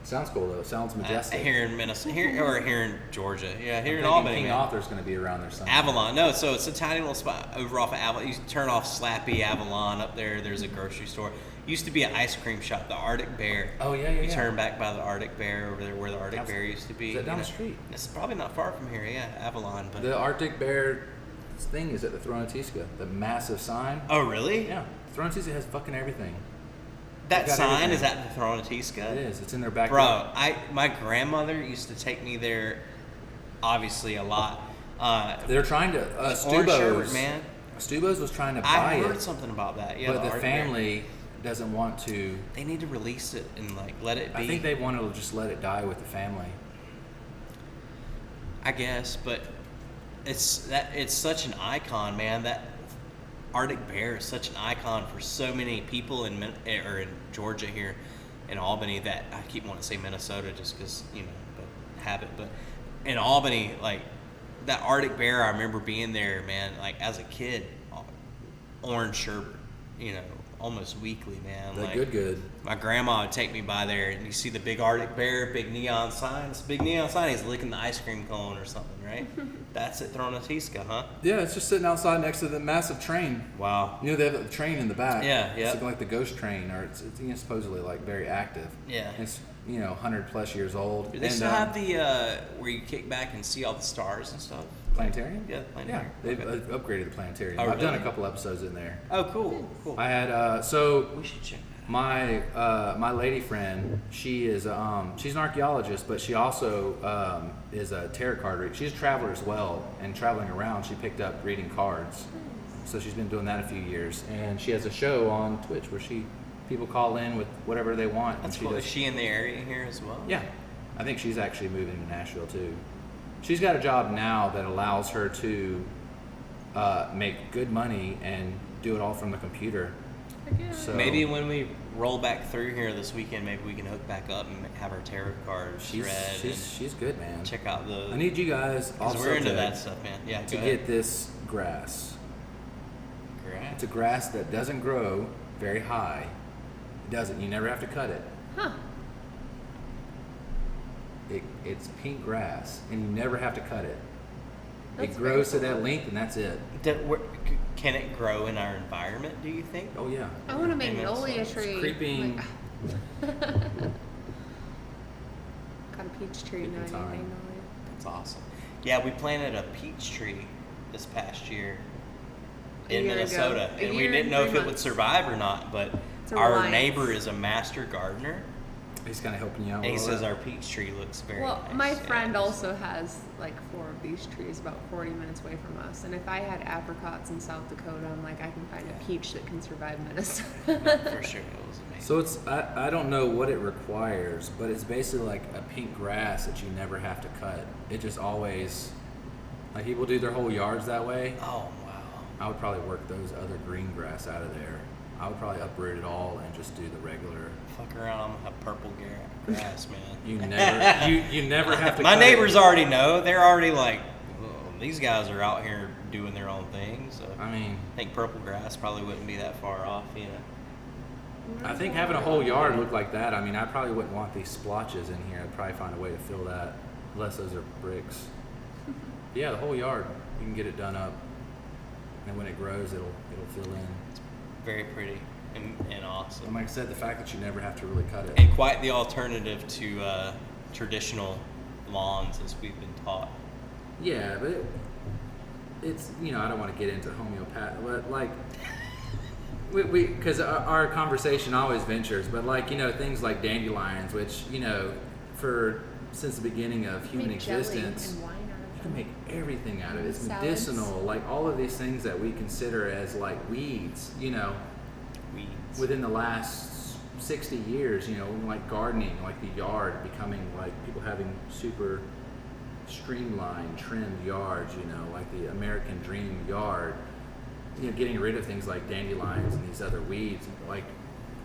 Sounds cool though. Sounds majestic. here in Minnesota, here in Georgia, yeah, here in I'm thinking Albany, King man. Arthur's going to be around there somewhere. Avalon, no, so it's a tiny little spot over off of Avalon. You turn off Slappy Avalon up there. There's a grocery store. Used to be an ice cream shop, the Arctic Bear. Oh, yeah. You turn back by the Arctic Bear over there where the Arctic How's- Bear used to be. is that down you the know. street? It's probably not far from here, yeah, Avalon. But The Arctic Bear thing is at the Throne of Tisca. The massive sign. oh, really? Yeah. Throne of Tisca has fucking everything. That Got sign everything. is at the Throne of Tisca. It is. It's in their backyard. Bro, my grandmother used to take me there, obviously a lot. They're trying to. Orange sherbet, Stubo's, man. Stubo's was trying to I buy heard it, something about that. Yeah, but the Arctic Bear. family doesn't want to. They need to release it and like let it be. I think they want to just let it die with the family. I guess, but it's such an icon, man. That Arctic Bear is such an icon for so many people in Georgia here, in Albany. That I keep wanting to say Minnesota just because but habit. But in Albany, like that Arctic Bear, I remember being there, man. Like as a kid, orange sherbet, almost weekly, man. The like, good. my grandma would take me by there, and you see the big Arctic Bear, big neon sign. It's a big neon sign. He's licking the ice cream cone or something, right? That's at Throne of Tisca, huh? Yeah, it's just sitting outside next to the massive train. Wow. They have a train in the back. Yeah, yeah. It's like the ghost train, or it's supposedly like very active. Yeah. It's 100+ years old. Do they And, still have the where you kick back and see all the stars and stuff? planetarium? Yeah, planetarium. Yeah, they've Okay. upgraded the planetarium. Oh, I've done a really? couple episodes in there. Oh, cool, cool. I had so We should check that out. my lady friend, she is she's an archaeologist, but she also is a tarot card reader. She's a traveler as well, and traveling around, she picked up reading cards. So she's been doing that a few years, and she has a show on Twitch where people call in with whatever they want. That's and cool. does- Is she in the area here as well? Yeah, I think she's actually moving to Nashville too. She's got a job now that allows her to make good money and do it all from the computer. So Maybe when we roll back through here this weekend, maybe we can hook back up and have our tarot cards she's read and she's good, man. check out the. I need you guys because also we're into to, that stuff, man. Yeah, to go get ahead. this grass. Grass. It's a grass that doesn't grow very high. It doesn't. You never have to cut it. Huh. It's pink grass, and you never have to cut it. That's It grows to very that length, and that's it. Can it grow in our environment? Do you think? Oh yeah. I want a Amen. magnolia It's tree. creeping. Like- got a peach tree Creeping now. time. Magnolia. That's awesome. Yeah, we planted a peach tree this past year A in year ago. Minnesota, A and we year didn't and know 3 if it would months. survive or not. But It's a Our reliance. neighbor is a master gardener, He's kind of helping you out. and he with all says that. our peach tree looks very Well, nice. my Yeah. friend also has like 4 of these trees about 40 minutes away from us. And if I had apricots in South Dakota, I'm like, I can find a peach that can survive Minnesota. For sure, it was amazing. So it's I don't know what it requires, but it's basically like a pink grass that you never have to cut. It just always, like, people do their whole yards that way. Oh wow. I would probably work those other green grass out of there. I would probably uproot it all and just do the regular. Fuck around, I'm gonna have purple grass, man. You never have to. My cut neighbors it. already know. They're already like, "Oh, these guys are out here doing their own thing. So I mean, I think purple grass probably wouldn't be that far off, you know. I think having a whole yard look like that. I mean, I probably wouldn't want these splotches in here. I'd probably find a way to fill that, unless those are bricks. Yeah, the whole yard, you can get it done up, and when it grows, it'll fill in. Very pretty and awesome. And like I said, the fact that you never have to really cut it. And quite the alternative to traditional lawns, as we've been taught. Yeah, but it's, you know, I don't want to get into homeopath, but like, we because our conversation always ventures, but like, you know, things like dandelions, which, you know, since the beginning of human Make jelly existence, and wine out you of can them. make everything out of it. It's Salads. medicinal, like all of these things that we consider as like weeds, you know, Weeds. within the last 60 years, you know, like gardening, like the yard becoming like people having super streamlined, trimmed yards, you know, like the American dream yard, you know, getting rid of things like dandelions and these other weeds, like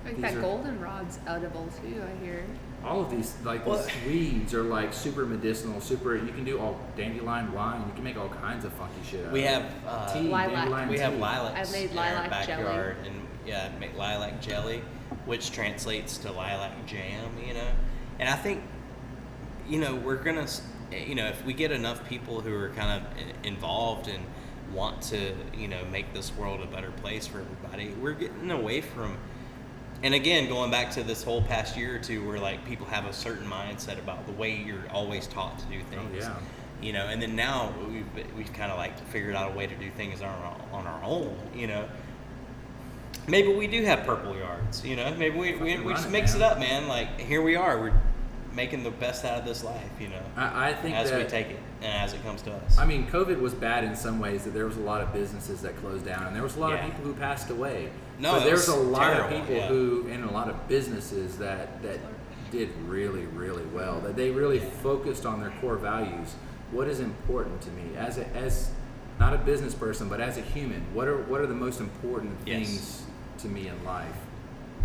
Like these that are- goldenrod's edible too, I hear. all of these, like Well- these weeds are like super medicinal, super, you can do all dandelion wine, you can make all kinds of funky shit out We of it. have Tea, Lilac. dandelion we have tea. lilacs I made in our lilac jelly. backyard, and yeah, make lilac jelly, which translates to lilac jam, you know. And I think, you know, we're gonna, you know, if we get enough people who are kind of involved and want to, you know, make this world a better place for everybody, we're getting away from. And again, going back to this whole past year or two, where like people have a certain mindset about the way you're always taught to do things. yeah. You know, and then now we've kind of like figured out a way to do things on our own. You know, maybe we do have purple yards. You know, maybe we Fucking just run it, mix man. it up, man. Like here we are, we're making the best out of this life. You know, I think as that, we take it and as it comes to us. I mean, COVID was bad in some ways, that there was a lot of businesses that closed down, and there was a lot Yeah. of people who passed away. No, but it there's was a lot terrible, of people yeah. who, and a lot of businesses that did really, really well. That they really focused on their core values. What is important to me as not a business person, but as a human? What are the most important Yes. things to me in life?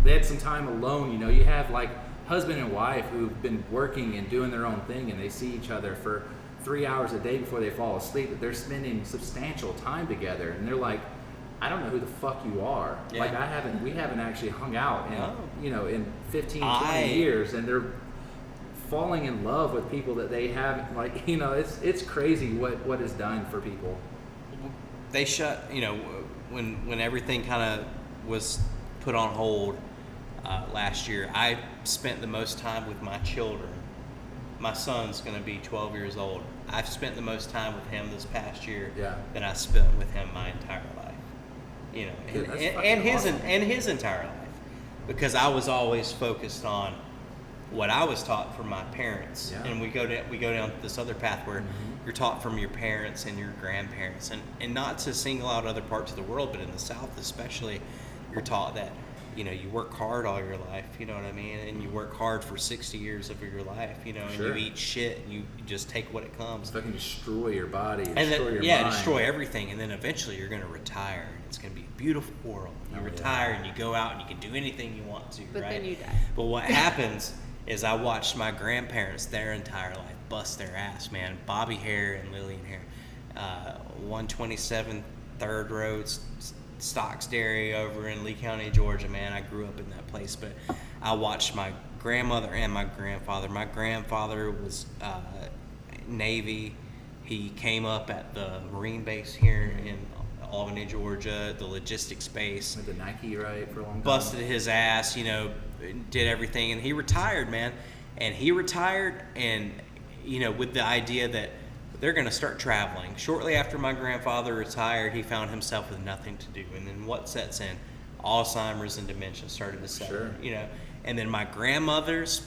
They had some time alone. You know, you have like husband and wife who've been working and doing their own thing, and they see each other for 3 hours a day before they fall asleep. But they're spending substantial time together, and they're like, I don't know who the fuck you are. Yeah. Like we haven't actually hung out in, No. you know, in 15, 20 years, and they're falling in love with people that they haven't, like, you know, it's crazy what is done for people. They shut, you know, when everything kind of was put on hold last year, I spent the most time with my children. My son's going to be 12 years old. I've spent the most time with him this past year Yeah. than I spent with him my entire life. You know, Dude, that's and fucking his awesome. and his entire life, because I was always focused on what I was taught from my parents. Yeah. And we go down this other path where Mhm. you're taught from your parents and your grandparents, and not to single out other parts of the world, but in the South especially, you're taught that, you know, you work hard all your life, you know what I mean, and you work hard for 60 years of your life, you know, and Sure. you eat shit, and you just take what it comes. Fucking destroy your body, And destroy then, your yeah, mind. destroy everything, and then eventually you're going to retire, and it's going to be a beautiful world. You Oh, retire, yeah. and you go out, and you can do anything you want to, But right? then you die. But what happens is I watched my grandparents their entire life bust their ass, man. Bobby Hare and Lillian Hare, 127 Third Road, Stocks Dairy over in Lee County, Georgia, man. I grew up in that place, but I watched my grandmother and my grandfather. My grandfather was Navy. He came up at the Marine base here in Albany, Georgia, the logistics base. With the Nike, right, for a long time. Busted his ass, you know, did everything, and he retired, man. And he retired, and, you know, with the idea that they're going to start traveling. Shortly after my grandfather retired, he found himself with nothing to do. And then what sets in? Alzheimer's and dementia started to set Sure. in, And then my grandmother's,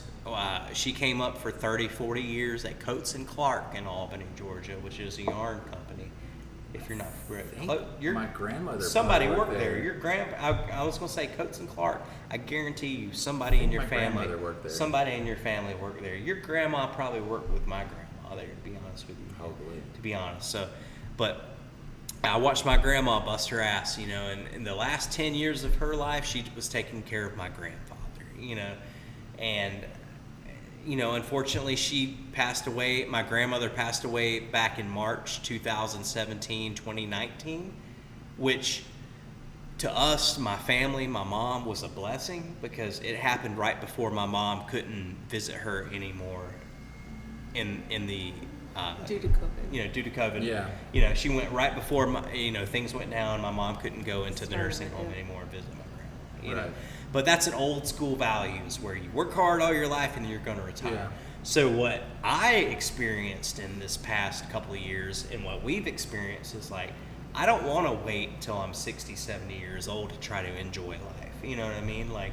she came up for 30, 40 years at Coates and Clark in Albany, Georgia, which is a yarn company. If you're not familiar, My grandmother somebody probably worked worked there. there. Your I was gonna say Coates and Clark. I guarantee you, somebody in your my family, grandmother worked there. somebody in your family worked there. Your grandma probably worked with my grandma there. To be honest with you, Probably. to be honest. So, but I watched my grandma bust her ass. And in the last 10 years of her life, she was taking care of my grandfather. And unfortunately, she passed away. My grandmother passed away back in March 2017, 2019, which to us, my family, my mom, was a blessing because it happened right before my mom couldn't visit her anymore in the Due to COVID. due to COVID. Yeah. She went right before things went down. My mom couldn't go into the nursing home Yeah. anymore and visit my grandma. Right. But that's an old school values where you work hard all your life and you're going to retire. Yeah. So what I experienced in this past couple of years and what we've experienced is like, I don't want to wait till I'm 60, 70 years old to try to enjoy life. You know what I mean? Like,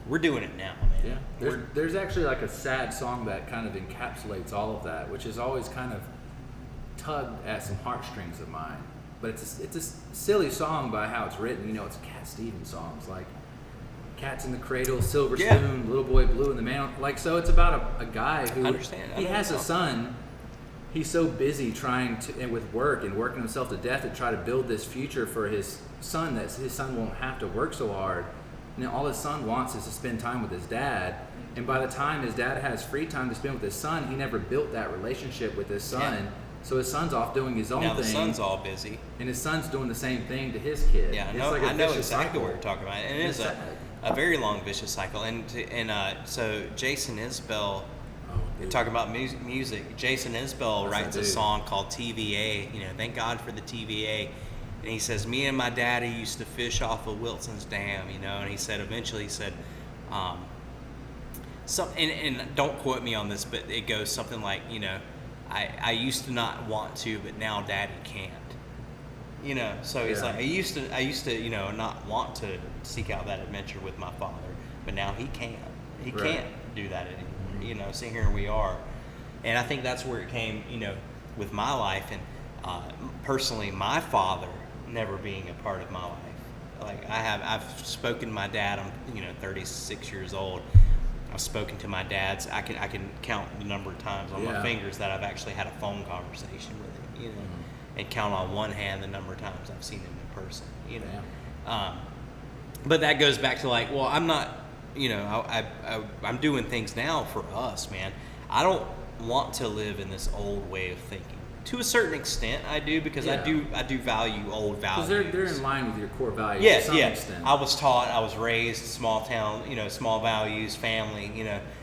we're doing it now, man. Yeah. There's actually like a sad song that kind of encapsulates all of that, which has always kind of tugged at some heartstrings of mine. But it's a silly song by how it's written. It's a Cat Stevens song. It's like Cats in the Cradle, Silver Yeah. Spoon, Little Boy Blue, and the Man. So it's about a guy who I understand. I he know has the a son. He's so busy trying to and with work and working himself to death to try to build this future for his son that his son won't have to work so hard. And all his son wants is to spend time with his dad. And by the time his dad has free time to spend with his son, he never built that relationship with his son. Yeah. So his son's off doing his own Now thing. the son's all busy. And his son's doing the same thing to his kid. Yeah, It's no, like a I know vicious exactly cycle. what you're talking about, and it It's is sad. a very long vicious cycle. So Jason Isbell, Oh, dude. talking about music. Jason Isbell That's writes that a dude. song called TVA. Thank God for the TVA. And he says, me and my daddy used to fish off of Wilkinson's Dam. And he said eventually and don't quote me on this, but it goes something like, I used to not want to, but now daddy can't. So he's Yeah. like, I used to, not want to seek out that adventure with my father, but now he can't. He Right. can't do that anymore. So here we are. And I think that's where it came, with my life and personally my father never being a part of my life. Like I've spoken to my dad. I'm 36 years old. I've spoken to my dads. I can count the number of times on my Yeah. fingers that I've actually had a phone conversation with him. And count on one hand the number of times I've seen him in person. But that goes back to like, well, I'm not. I'm doing things now for us, man. I don't want to live in this old way of thinking. To a certain extent, I do because Yeah. I do value old values. Because they're in line with your core values Yeah, to some yeah. extent. I was raised small town, small values, family,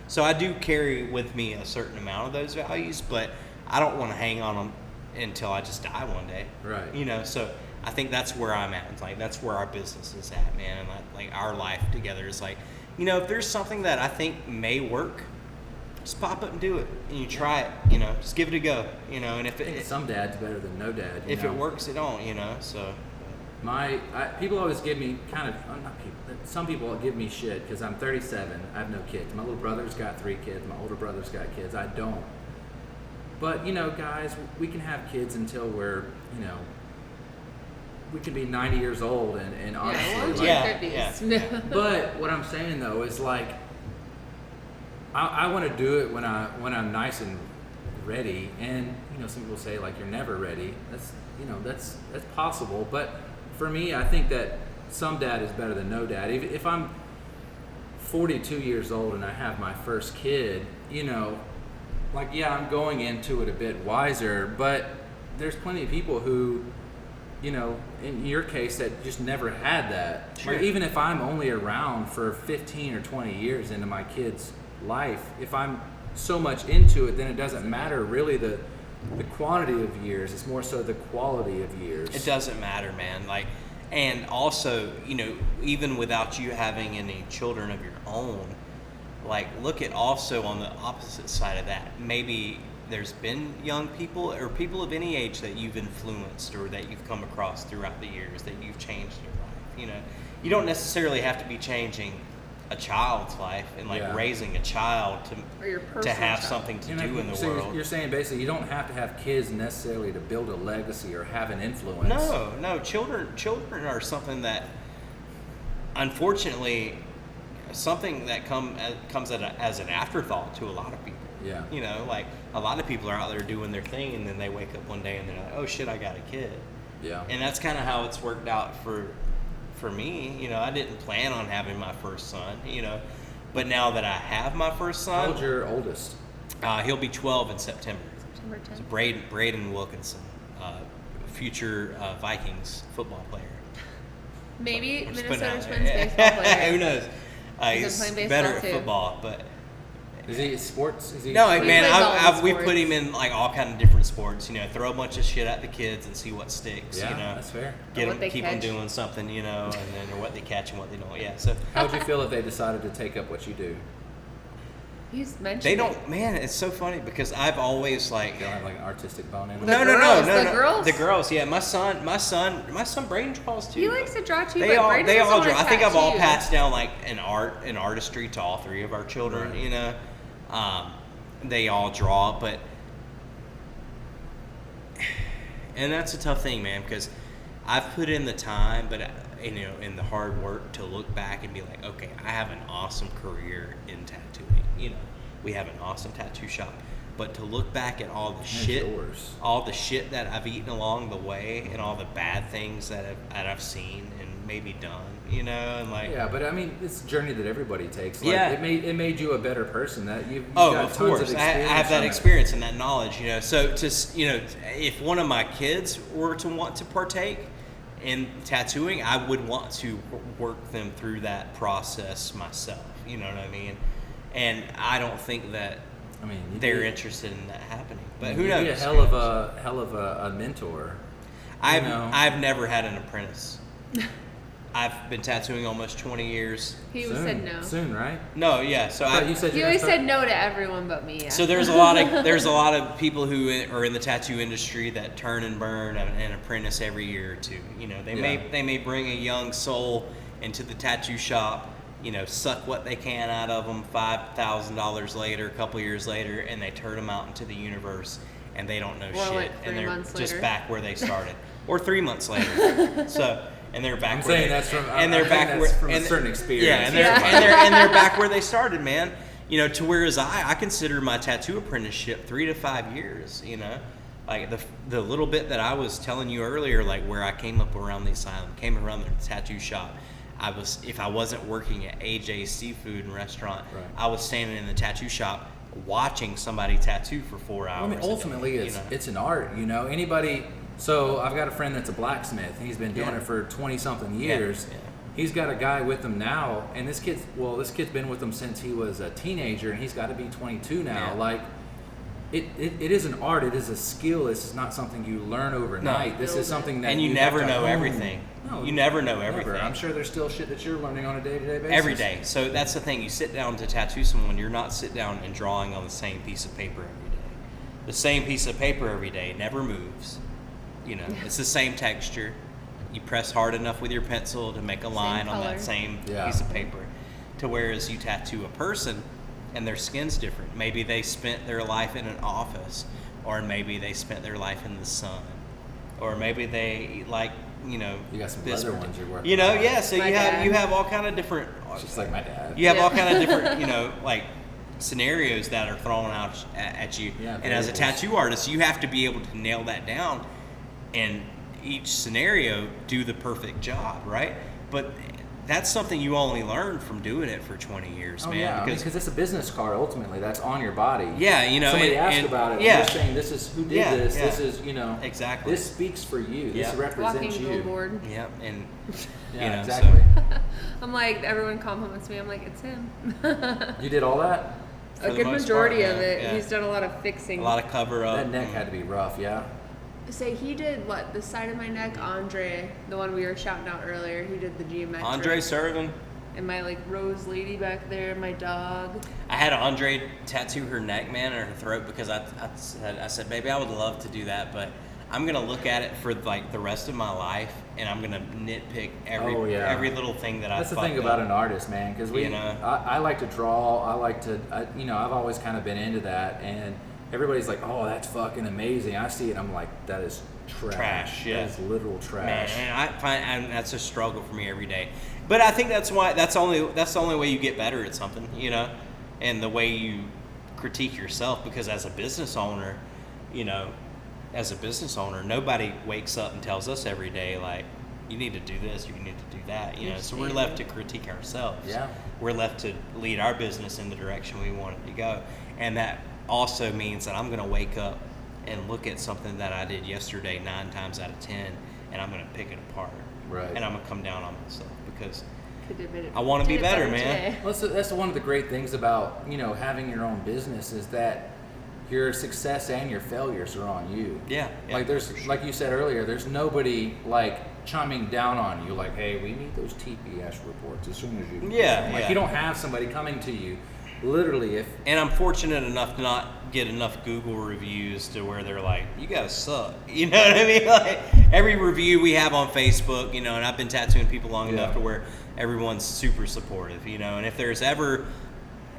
So I do carry with me a certain amount of those values, but I don't want to hang on them until I just die one day. Right. So I think that's where I'm at. It's like that's where our business is at, man, and like our life together is like, if there's something that I think may work, just pop up and do it, and you try it. Just give it a go. And if I think some dad's better than no dad. if it works, it don't. So. People always give me some people give me shit because I'm 37. I have no kids. My little brother's got 3 kids. My older brother's got kids. I don't. But guys, we can have kids until we're we can be 90 years old and honestly, Yeah, like, Yeah, 50s. But what I'm saying though is like I want to do it when I'm nice and ready. And some people say like you're never ready. That's possible. But for me, I think that some dad is better than no dad. If I'm 42 years old and I have my first kid, I'm going into it a bit wiser. But there's plenty of people who, in your case, that just never had that. Sure. Like, even if I'm only around for 15 or 20 years into my kid's life, if I'm so much into it, then it doesn't matter really the quantity of years. It's more so the quality of years. It doesn't matter, man. Like, and also, even without you having any children of your own, like, look at also on the opposite side of that. Maybe there's been young people or people of any age that you've influenced or that you've come across throughout the years that you've changed your life. You know, you don't necessarily have to be changing a child's life and like Yeah. raising a child Or your to personal have child. something to You know, do in the so world. You're saying basically you don't have to have kids necessarily to build a legacy or have an influence. No, children are something that, unfortunately, something that comes as an afterthought to a lot of people. Yeah. You know, like a lot of people are out there doing their thing, and then they wake up one day and they're like, "Oh shit, I got a kid." Yeah. And that's kind of how it's worked out for me. You know, I didn't plan on having my first son. You know, but now that I have my first How son, old's your oldest? he'll be 12 in September. September 10th. So Braden Wilkinson, future Vikings football player. Maybe I'm just putting Minnesota it out Twins there. baseball player. Who knows? He's been playing better baseball, at too. football, but Is he sports? Is he? no, He man, plays all the we sports. put him in like all kind of different sports. You know, throw a bunch of shit at the kids and see what sticks. Yeah, you know, that's fair. Get Or what them, they keep them catch. doing something. You know, and then or what they catch and what they don't. Yeah, so How would you feel if they decided to take up what you do? He's mentioned they it. don't. Man, it's so funny because I've always like. You don't have like an artistic bone in it? The girls? The girls, yeah. My son, Braden draws too. He likes to draw too, They but all, Braden they doesn't all want draw. to I think I've all tattoo. passed down like an artistry to all three of our children. Right. You know, they all draw, but and that's a tough thing, man, because I've put in the time, but you know, in the hard work to look back and be like, okay, I have an awesome career in tattooing. You know, we have an awesome tattoo shop, but to look back at all the shit, yours. all the shit that I've eaten along the way, and all the bad things that I've seen and maybe done, you know, and like. Yeah, but I mean, it's a journey that everybody takes. Like, Yeah. it made you a better person. That you've Oh, got of tons course. I experience have that from it. experience and that knowledge, you know. So, you know, if one of my kids were to want to partake in tattooing, I would want to work them through that process myself. You know what I mean? And I don't think that I mean, they're interested in that happening. But who you'd knows? be a hell of a mentor. I've never had an apprentice. I've been tattooing almost 20 years. He soon, said no. Soon, right? No, yeah. So I thought you said He you always said no to everyone but me. So there's a lot of people who are in the tattoo industry that turn and burn an apprentice every year or two. You know, they may bring a young soul into the tattoo shop. You know, suck what they can out of them. $5,000 later, a couple years later, and they turn them out into the universe, and they don't know Or shit, like 3 and they're months just later. back where they started, or 3 months later. So. And they're back. I'm where saying they, that's from. and they're I back think where, that's from and a certain experience. Yeah, and they're back where they started, man. You know, to whereas I consider my tattoo apprenticeship 3 to 5 years. You know, like the little bit that I was telling you earlier, like where I came up around the asylum, came around the tattoo shop. If I wasn't working at AJ's Seafood and Restaurant, Right. I was standing in the tattoo shop watching somebody tattoo for 4 hours. I mean, ultimately, a day, it's an art. You know, anybody. So I've got a friend that's a blacksmith. He's been doing it for 20-something years. Yeah. He's got a guy with him now, and this kid's been with him since he was a teenager, and he's got to be 22 now. Yeah. Like, it is an art. It is a skill. This is not something you learn overnight. This is something that and you have never to know hone. everything. No, you never know never. everything. I'm sure there's still shit that you're learning on a day-to-day basis. Every day. So that's the thing. You sit down to tattoo someone, you're not sit down and drawing on the same piece of paper every day. The same piece of paper every day never moves. You know, it's the same texture. You press hard enough with your pencil to make a line on color. that same Yeah. piece of paper. To whereas you tattoo a person and their skin's different. Maybe they spent their life in an office, or maybe they spent their life in the sun, or maybe they like, you know, You got some this leather parti- ones you're working You know, on. yeah. So My you dad. have all kind of different. Just like my dad. You have all Yeah. kind of different, you know, like scenarios that are thrown out at you. Yeah, and as a variables. tattoo artist, you have to be able to nail that down, and each scenario do the perfect job, right? But that's something you only learn from doing it for 20 years, Oh man. yeah, because it's a business card ultimately. That's on your body. Yeah, you know, Somebody and- asked and- about it. yeah. You're saying this is who did Yeah, this. yeah. This is Exactly. This speaks for you. This Yeah. represents Walking you. billboard. Yep, and Yeah, you know, exactly. I'm like, everyone compliments me. I'm like, it's him. You did all that. For A the good most majority part, of yeah, it. yeah. He's done a lot of so fixing. a lot of cover up. That neck had to be rough. Yeah. Say he did what? The side of my neck, Andre, the one we were shouting out earlier. He did the geometric. Andre Servan. And my like rose lady back there, my dog. I had Andre tattoo her neck, man, and her throat because I said, baby, I would love to do that, but I'm gonna look at it for like the rest of my life, and I'm gonna nitpick every little thing that I. That's the thing about an artist, man, because I like to draw. I've always kind of been into that, and everybody's like, "Oh, that's fucking amazing." I see it, I'm like, "That is trash. Yeah, that is literal trash." Man, I find that's a struggle for me every day. But I think that's the only way you get better at something, and the way you critique yourself, because as a business owner, nobody wakes up and tells us every day, like, you need to do this, you need to do that, so we're left to critique ourselves. Yeah. We're left to lead our business in the direction we want it to go. And that also means that I'm going to wake up and look at something that I did yesterday 9 times out of 10, and I'm going to pick it apart. Right. And I'm going to come down on myself because I want to be better, man. Well, that's one of the great things about, having your own business is that your success and your failures are on you. Yeah. Like like you said earlier, there's nobody like chiming down on you like, hey, we need those TPS reports as soon as you you don't have somebody coming to you literally and I'm fortunate enough to not get enough Google reviews to where they're like, you guys suck. You know what I mean? Like every review we have on Facebook, and I've been tattooing people long enough to where everyone's super supportive, and if there's ever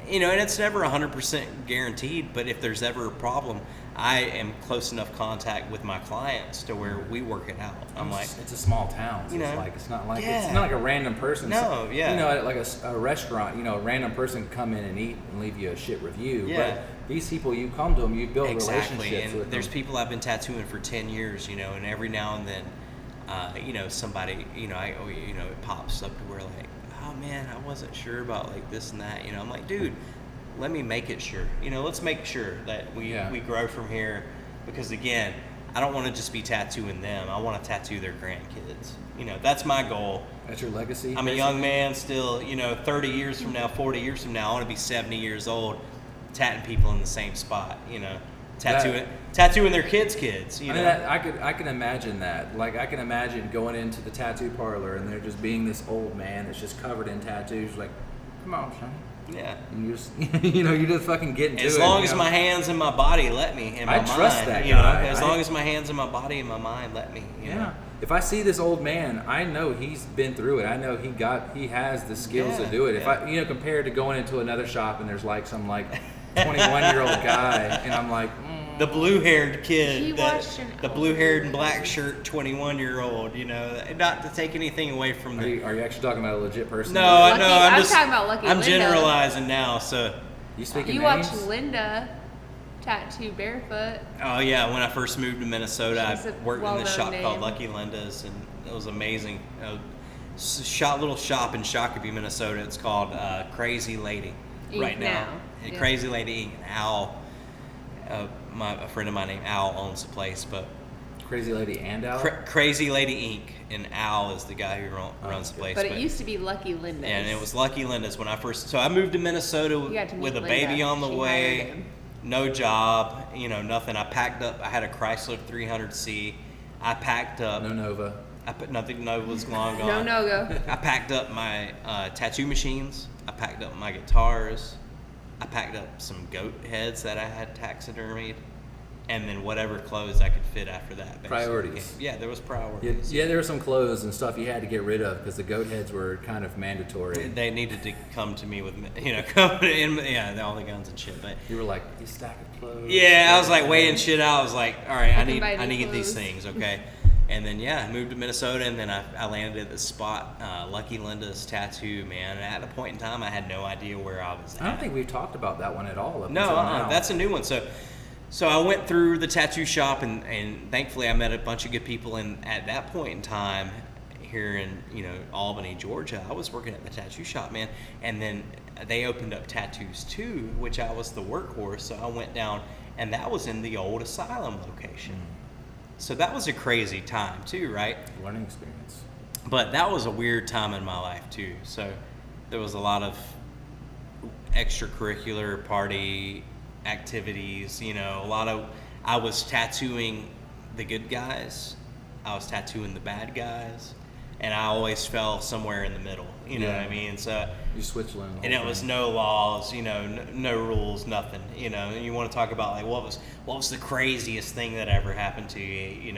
and it's never 100% guaranteed, but if there's ever a problem, I am close enough contact with my clients to where we work it out. I'm like, it's a small town, so it's not like a random person. No, like a restaurant, a random person can come in and eat and leave you a shit review. Yeah. But these people, you come to them, you build relationships and with there's them. people I've been tattooing for 10 years, and every now and then, somebody, it pops up to where like, oh man, I wasn't sure about like this and that. I'm like, dude, let me make it sure. Let's make sure that we grow from here, because again, I don't want to just be tattooing them. I want to tattoo their grandkids. That's my goal. That's your legacy. I'm a young man still. 30 years from now, 40 years from now, I want to be 70 years old, tattooing people in the same spot. Tattooing their kids. I can imagine that. Like I can imagine going into the tattoo parlor and there just being this old man that's just covered in tattoos. Like, come on, son. Yeah. And you just, you just fucking get into it. As long as my hands and my body let me, and my mind. I trust that guy. As long as my hands and my body and my mind let me. You know? If I see this old man, I know he's been through it. I know he has the skills to do it. If I, compared to going into another shop and there's like some like 21-year-old guy, and I'm like. The blue-haired kid, the blue-haired and black shirt 21-year-old, not to take anything away from the... Are you actually talking about a legit person? No, I know. I'm talking about Lucky I'm Linda. generalizing now, so... You speaking names? names? You watched Linda tattoo barefoot. Oh, yeah. When I first moved to Minnesota, I worked in this shop called name. Lucky Linda's, and it was amazing. Little shop in Shakopee, Minnesota. It's called Crazy Lady right now. Crazy Lady Inc. Al... a friend of mine named Al owns the place, but Crazy Lady and Al? Crazy Lady Inc. and Al is the guy who runs the place. But it used to be Lucky Linda's. And it was Lucky Linda's when I first... So I moved to Minnesota with a baby on the way, no job, nothing. I packed up. I had a Chrysler 300C. I packed up... No Nova. Nothing Nova was long gone. No no-go. I packed up my tattoo machines. I packed up my guitars. I packed up some goat heads that I had taxidermied, and then whatever clothes I could fit after that. Basically. Priorities. Yeah, there was priorities. Yeah, there were some clothes and stuff you had to get rid of because the goat heads were kind of mandatory. They needed to come to me with, come in, all the guns and shit. But you were like, you stack of clothes. Yeah, I was like weighing shit out. I was like, all right, I need to get these clothes. things, okay. And then I moved to Minnesota, and then I landed at this spot, Lucky Linda's Tattoo, man. And at the point in time, I had no idea where I was at. I don't think we've talked about that one at all. No, that's a new one. So I went through the tattoo shop, and thankfully I met a bunch of good people. And at that point in time, here in Albany, Georgia, I was working at the tattoo shop, man. And then they opened up Tattoos 2, which I was the workhorse. So I went down, and that was in the old asylum location. So that was a crazy time too, right? Learning experience. But that was a weird time in my life too. So there was a lot of extracurricular party activities, I was tattooing the good guys. I was tattooing the bad guys. and I always fell somewhere in the middle. You know Yeah. what I mean? So. You switch lanes. And it was no laws, no rules, nothing. And you want to talk about like what was the craziest thing that ever happened to you,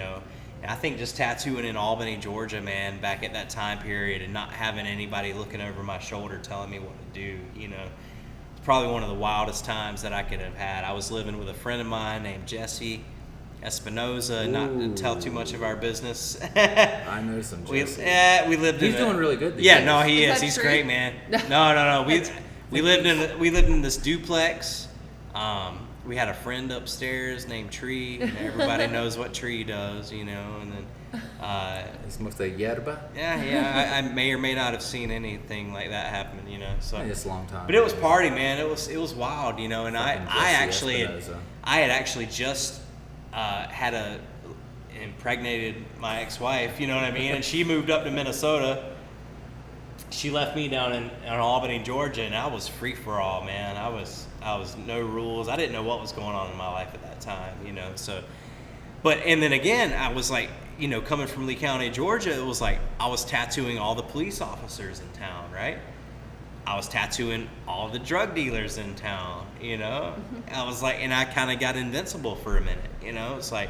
And I think just tattooing in Albany, Georgia, man, back at that time period, and not having anybody looking over my shoulder telling me what to do, it's probably one of the wildest times that I could have had. I was living with a friend of mine named Jesse Espinoza, not to tell too much of our business. I know some Jesse. We lived in. He's doing really good these Yeah, days. no, he Is is. that He's true? great, man. No. We lived in this duplex. We had a friend upstairs named Tree, and everybody knows what Tree does, And then, It's mostly yerba. yeah. I may or may not have seen anything like that happen, So. It's a long time. But it was party, man. It was wild, And Fucking I Jesse had Espinoza. actually just had impregnated my ex-wife, you know what I mean? And she moved up to Minnesota. She left me down in Albany, Georgia, and I was free for all, man. I was no rules. I didn't know what was going on in my life at that time, So, and then again, I was like, coming from Lee County, Georgia, it was like I was tattooing all the police officers in town, right? I was tattooing all the drug dealers in town, I was like, and I kind of got invincible for a minute, It's like,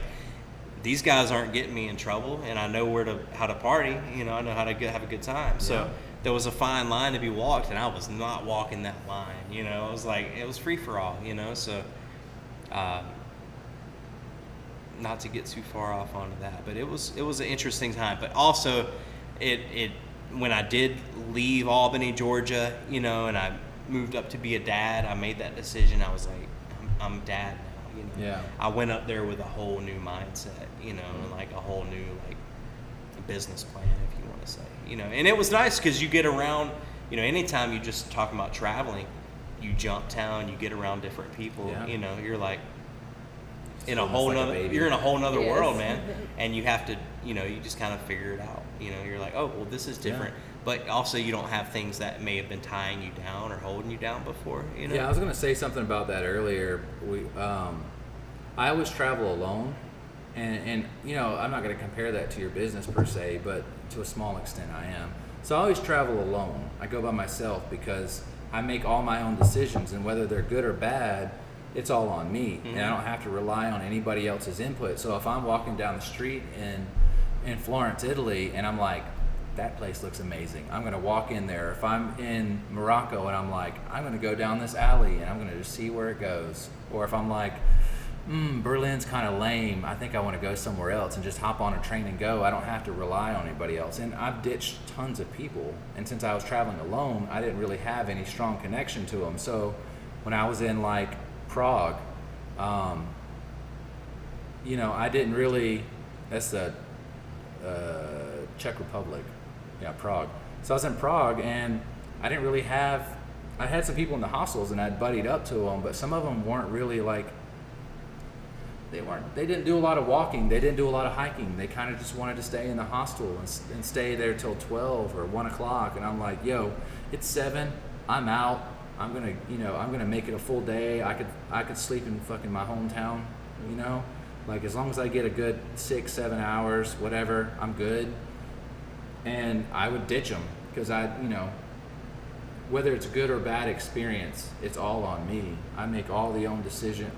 these guys aren't getting me in trouble, and I know how to party, I know how to have a good time. So there was a fine line to be walked, and I was not walking that line, It was like, it was free for all, So, not to get too far off onto that, but it was an interesting time. But also, it when I did leave Albany, Georgia, and I moved up to be a dad, I made that decision. I was like, I'm dad now, Yeah. I went up there with a whole new mindset, and like a whole new like business plan, if you want to say, And it was nice because you get around, anytime you just talk about traveling, you jump town, you get around different people, Yeah. You're like in a almost whole like a nother, baby. you're in a whole nother Yes. world, man, and you have to, you just kind of figure it out. You're like, oh, well, this is different, but also you don't have things that may have been tying you down or holding you down before. Yeah, I was gonna say something about that earlier. I always travel alone, and I'm not gonna compare that to your business per se, but to a small extent I am. So I always travel alone. I go by myself because I make all my own decisions, and whether they're good or bad, it's all on me, and I don't have to rely on anybody else's input. So if I'm walking down the street in Florence, Italy, and I'm like, that place looks amazing, I'm gonna walk in there. If I'm in Morocco and I'm like, I'm gonna go down this alley and I'm gonna just see where it goes. Or if I'm like, Berlin's kind of lame, I think I want to go somewhere else, and just hop on a train and go. I don't have to rely on anybody else. And I've ditched tons of people, and since I was traveling alone, I didn't really have any strong connection to them. So when I was in like Prague, I didn't really, that's the Czech Republic, Prague. So I was in Prague, and I didn't really have, I had some people in the hostels, and I'd buddied up to them, but some of them weren't really like, they didn't do a lot of walking, they didn't do a lot of hiking, they kind of just wanted to stay in the hostel and stay there till 12 or 1 o'clock, and I'm like, yo, it's 7, I'm out, I'm gonna make it a full day. I could sleep in fucking my hometown, like as long as I get a good 6-7 hours, whatever, I'm good. And I would ditch them because whether it's a good or bad experience, it's all on me. I make all my own decisions,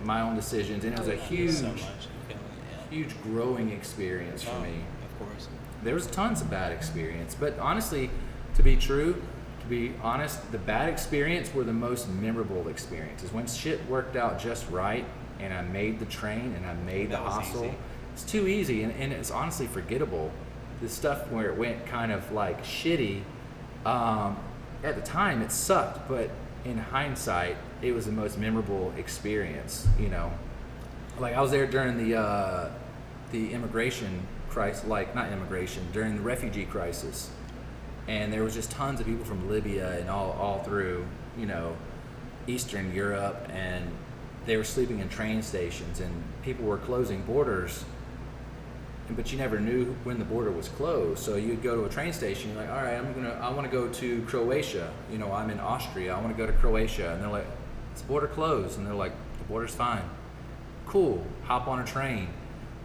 and it was a huge growing experience for me. Of course. There was tons of bad experience, but honestly, to be honest, the bad experience were the most memorable experiences. When shit worked out just right, and I made the train, and I made the hostel. Easy. It's too easy, and it's honestly forgettable. The stuff where it went kind of like shitty, at the time it sucked, but in hindsight, it was the most memorable experience. Like I was there during the immigration crisis, during the refugee crisis. And there was just tons of people from Libya and all through, Eastern Europe, and they were sleeping in train stations, and people were closing borders, but you never knew when the border was closed. So you'd go to a train station, you're like, all right, I want to go to Croatia. I'm in Austria, I want to go to Croatia. And they're like, it's border closed. And they're like, the border's fine. Cool, hop on a train.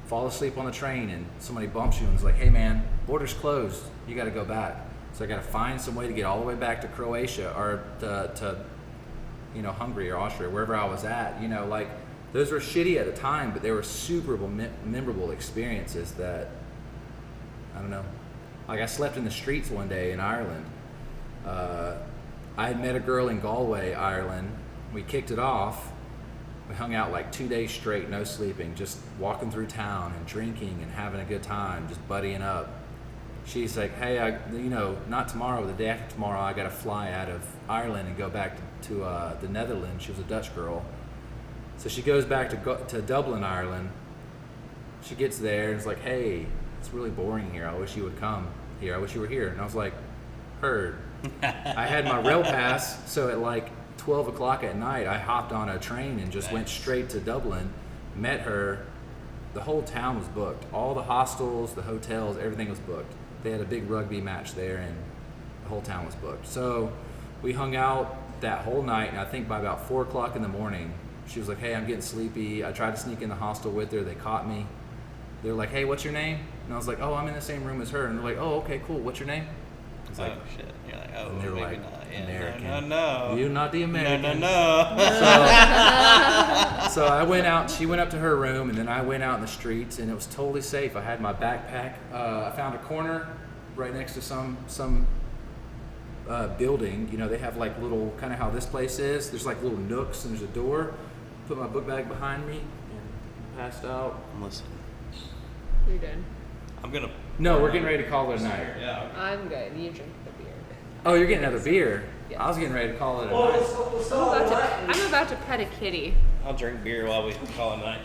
fall asleep on the train and somebody bumps you and is like, hey man, border's closed, you got to go back. So I got to find some way to get all the way back to Croatia or to Hungary or Austria, wherever I was at. Like those were shitty at the time, but they were super memorable experiences that, I don't know. Like I slept in the streets one day in Ireland. I had met a girl in Galway, Ireland. We kicked it off. We hung out like 2 days straight, no sleeping, just walking through town and drinking and having a good time, just buddying up. She's like, hey, not tomorrow, the day after tomorrow, I got to fly out of Ireland and go back to the Netherlands. She was a Dutch girl. So she goes back to Dublin, Ireland. She gets there and is like, hey, it's really boring here. I wish you would come here. I wish you were here. And I was like, heard. I had my rail pass, so at like 12 o'clock at night, I hopped on a train and just went straight to Dublin, met her. The whole town was booked. All the hostels, the hotels, everything was booked. They had a big rugby match there, and the whole town was booked. So we hung out that whole night, and I think by about 4 o'clock in the morning, she was like, hey, I'm getting sleepy. I tried to sneak in the hostel with her. They caught me. They were like, hey, what's your name? And I was like, oh, I'm in the same room as her. And they're like, oh, okay, cool. What's your name? I was like, oh, shit. You're like, oh, and they were maybe like, not. Yeah, American. No. You're not the American. No. So I went out. She went up to her room, and then I went out in the streets, and it was totally safe. I had my backpack. I found a corner right next to some building. They have like little, kind of how this place is. There's like little nooks, and there's a door. Put my book bag behind me and passed out. I'm listening. You're done. I'm gonna. No, we're getting ready to call it a night. Yeah. I'm good. You drink the beer. Oh, you're getting another beer? Yes. I was getting ready to call it a night. I'm about to pet a kitty. I'll drink beer while we call it a night.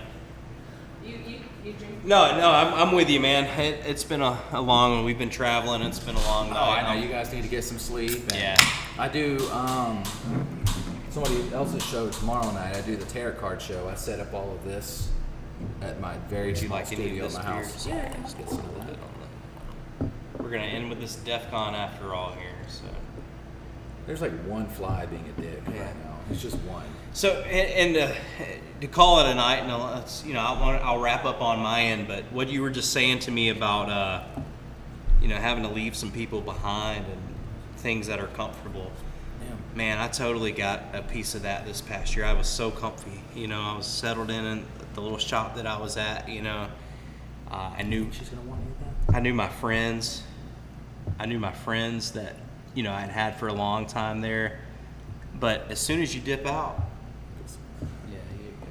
You drink. No, I'm with you, man. It's been a long. We've been traveling. It's been a long night. Oh, I know. You guys need to get some sleep. And Yeah. I do somebody else's show tomorrow night. I do the tarot card show. I set up all of this at my very Would you small like any studio of at this my beer? house. Yeah. Let's get some of that on the. We're gonna end with this DEF CON after all here. So. There's like one fly being a dick Yeah. right now. It's just one. So and to call it a night, and I'll wrap up on my end. But what you were just saying to me about having to leave some people behind and things that are comfortable. Yeah. Man, I totally got a piece of that this past year. I was so comfy. I was settled in the little shop that I was at. I knew She's gonna want me with that. I knew my friends. I knew my friends that I'd had for a long time there. But as soon as you dip out, Yeah, you go.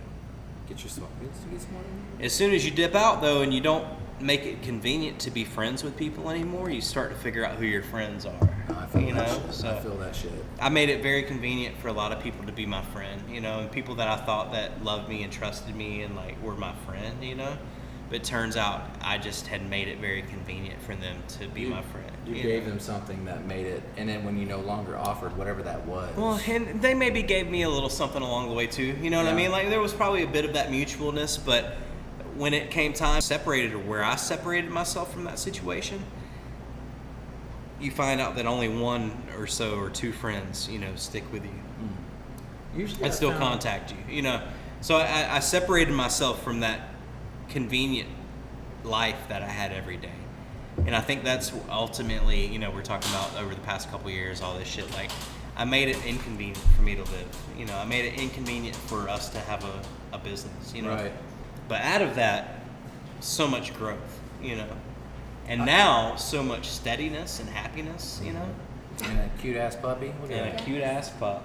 Get your smoke. Get some more in here. as soon as you dip out though, and you don't make it convenient to be friends with people anymore, you start to figure out who your friends are. No, I feel that shit. So I feel that shit. I made it very convenient for a lot of people to be my friend, and people that I thought that loved me and trusted me and like were my friend, But it turns out I just had made it very convenient for them to be my friend. You gave them something that made it, and then when you no longer offered whatever that was. Well, and they maybe gave me a little something along the way too. You know what I Yeah. mean? Like there was probably a bit of that mutualness, but when it came time separated, or where I separated myself from that situation, you find out that only one or so or two friends, stick with you Usually and I still found- contact you. So I separated myself from that convenient life that I had every day. And I think that's ultimately, we're talking about over the past couple years, all this shit. Like, I made it inconvenient for me to live. I made it inconvenient for us to have a business, Right. But out of that, so much growth, And now, so much steadiness and happiness, And a cute ass puppy. Look at And a that. cute ass pup.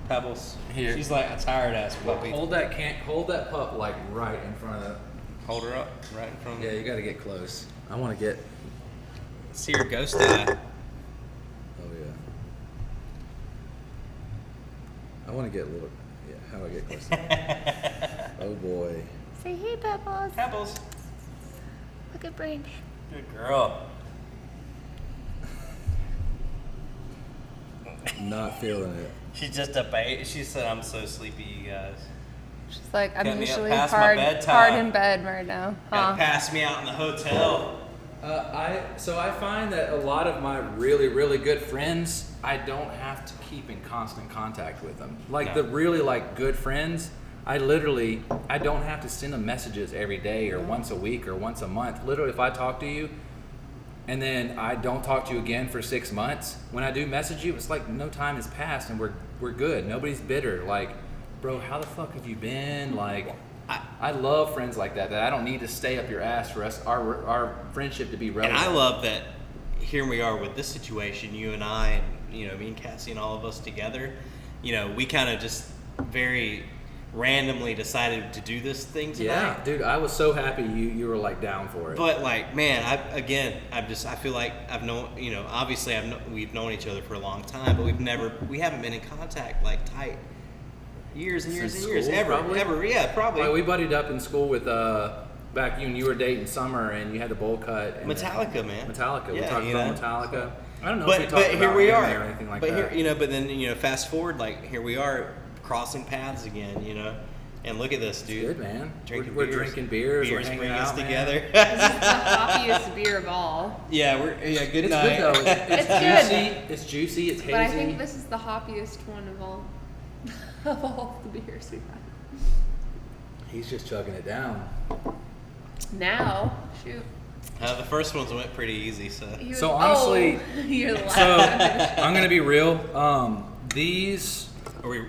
Pebbles. Here. She's like a tired ass puppy. Hold that pup like right in front of the. Hold her up right in front of Yeah, me. you got to get close. I want to get. See her ghost eye. Oh yeah. I want to get a little. Yeah, how do I get close? Oh boy. Say hey, Pebbles. Pebbles. Look at Brandon. Good girl. Not feeling it. She's just a baby. She said, "I'm so sleepy, you guys. She's like, I'm Got me up usually past my hard bedtime. in bed right now. Gotta Huh? pass me out in the hotel." I find that a lot of my really, really good friends, I don't have to keep in constant contact with them. Like No. the really like good friends, I don't have to send them messages every day or once a week or once a month. Literally, if I talk to you and then I don't talk to you again for 6 months, when I do message you, it's like no time has passed and we're good. Nobody's bitter. Like, bro, how the fuck have you been? Like, I love friends like that I don't need to stay up your ass for us, our friendship to be relevant. And I love that here we are with this situation, you and I, and, you know, me and Cassie and all of us together, you know, we kind of just very randomly decided to do this thing tonight. Yeah, dude, I was so happy you were like down for it. But like, man, I feel like I've known, you know, obviously we've known each other for a long time, but we haven't been in contact like tight years and years Since and years, school, probably? yeah, probably. Like, we buddied up in school with back when you were dating Summer and you had the bowl cut. And Metallica, man. Metallica. We Yeah, talked you about know. Metallica. I don't know if But we talked here about we anime are. or anything like but that. here, you know, but then, you know, fast forward, like here we are crossing paths again, you know, and look at this, dude. Good, man. Drinking We're beers. drinking beers. Beers We're hanging bring out us man. together. This is the hoppiest beer of all. Yeah, good It's night. good though. It's It's juicy. good. It's juicy. It's hazy. But I think this is the hoppiest one of all of all the beers we've had. He's just chugging it down. Now, shoot. The first ones went pretty easy, so. So honestly- you're the So last. I'm gonna be real. These Are we,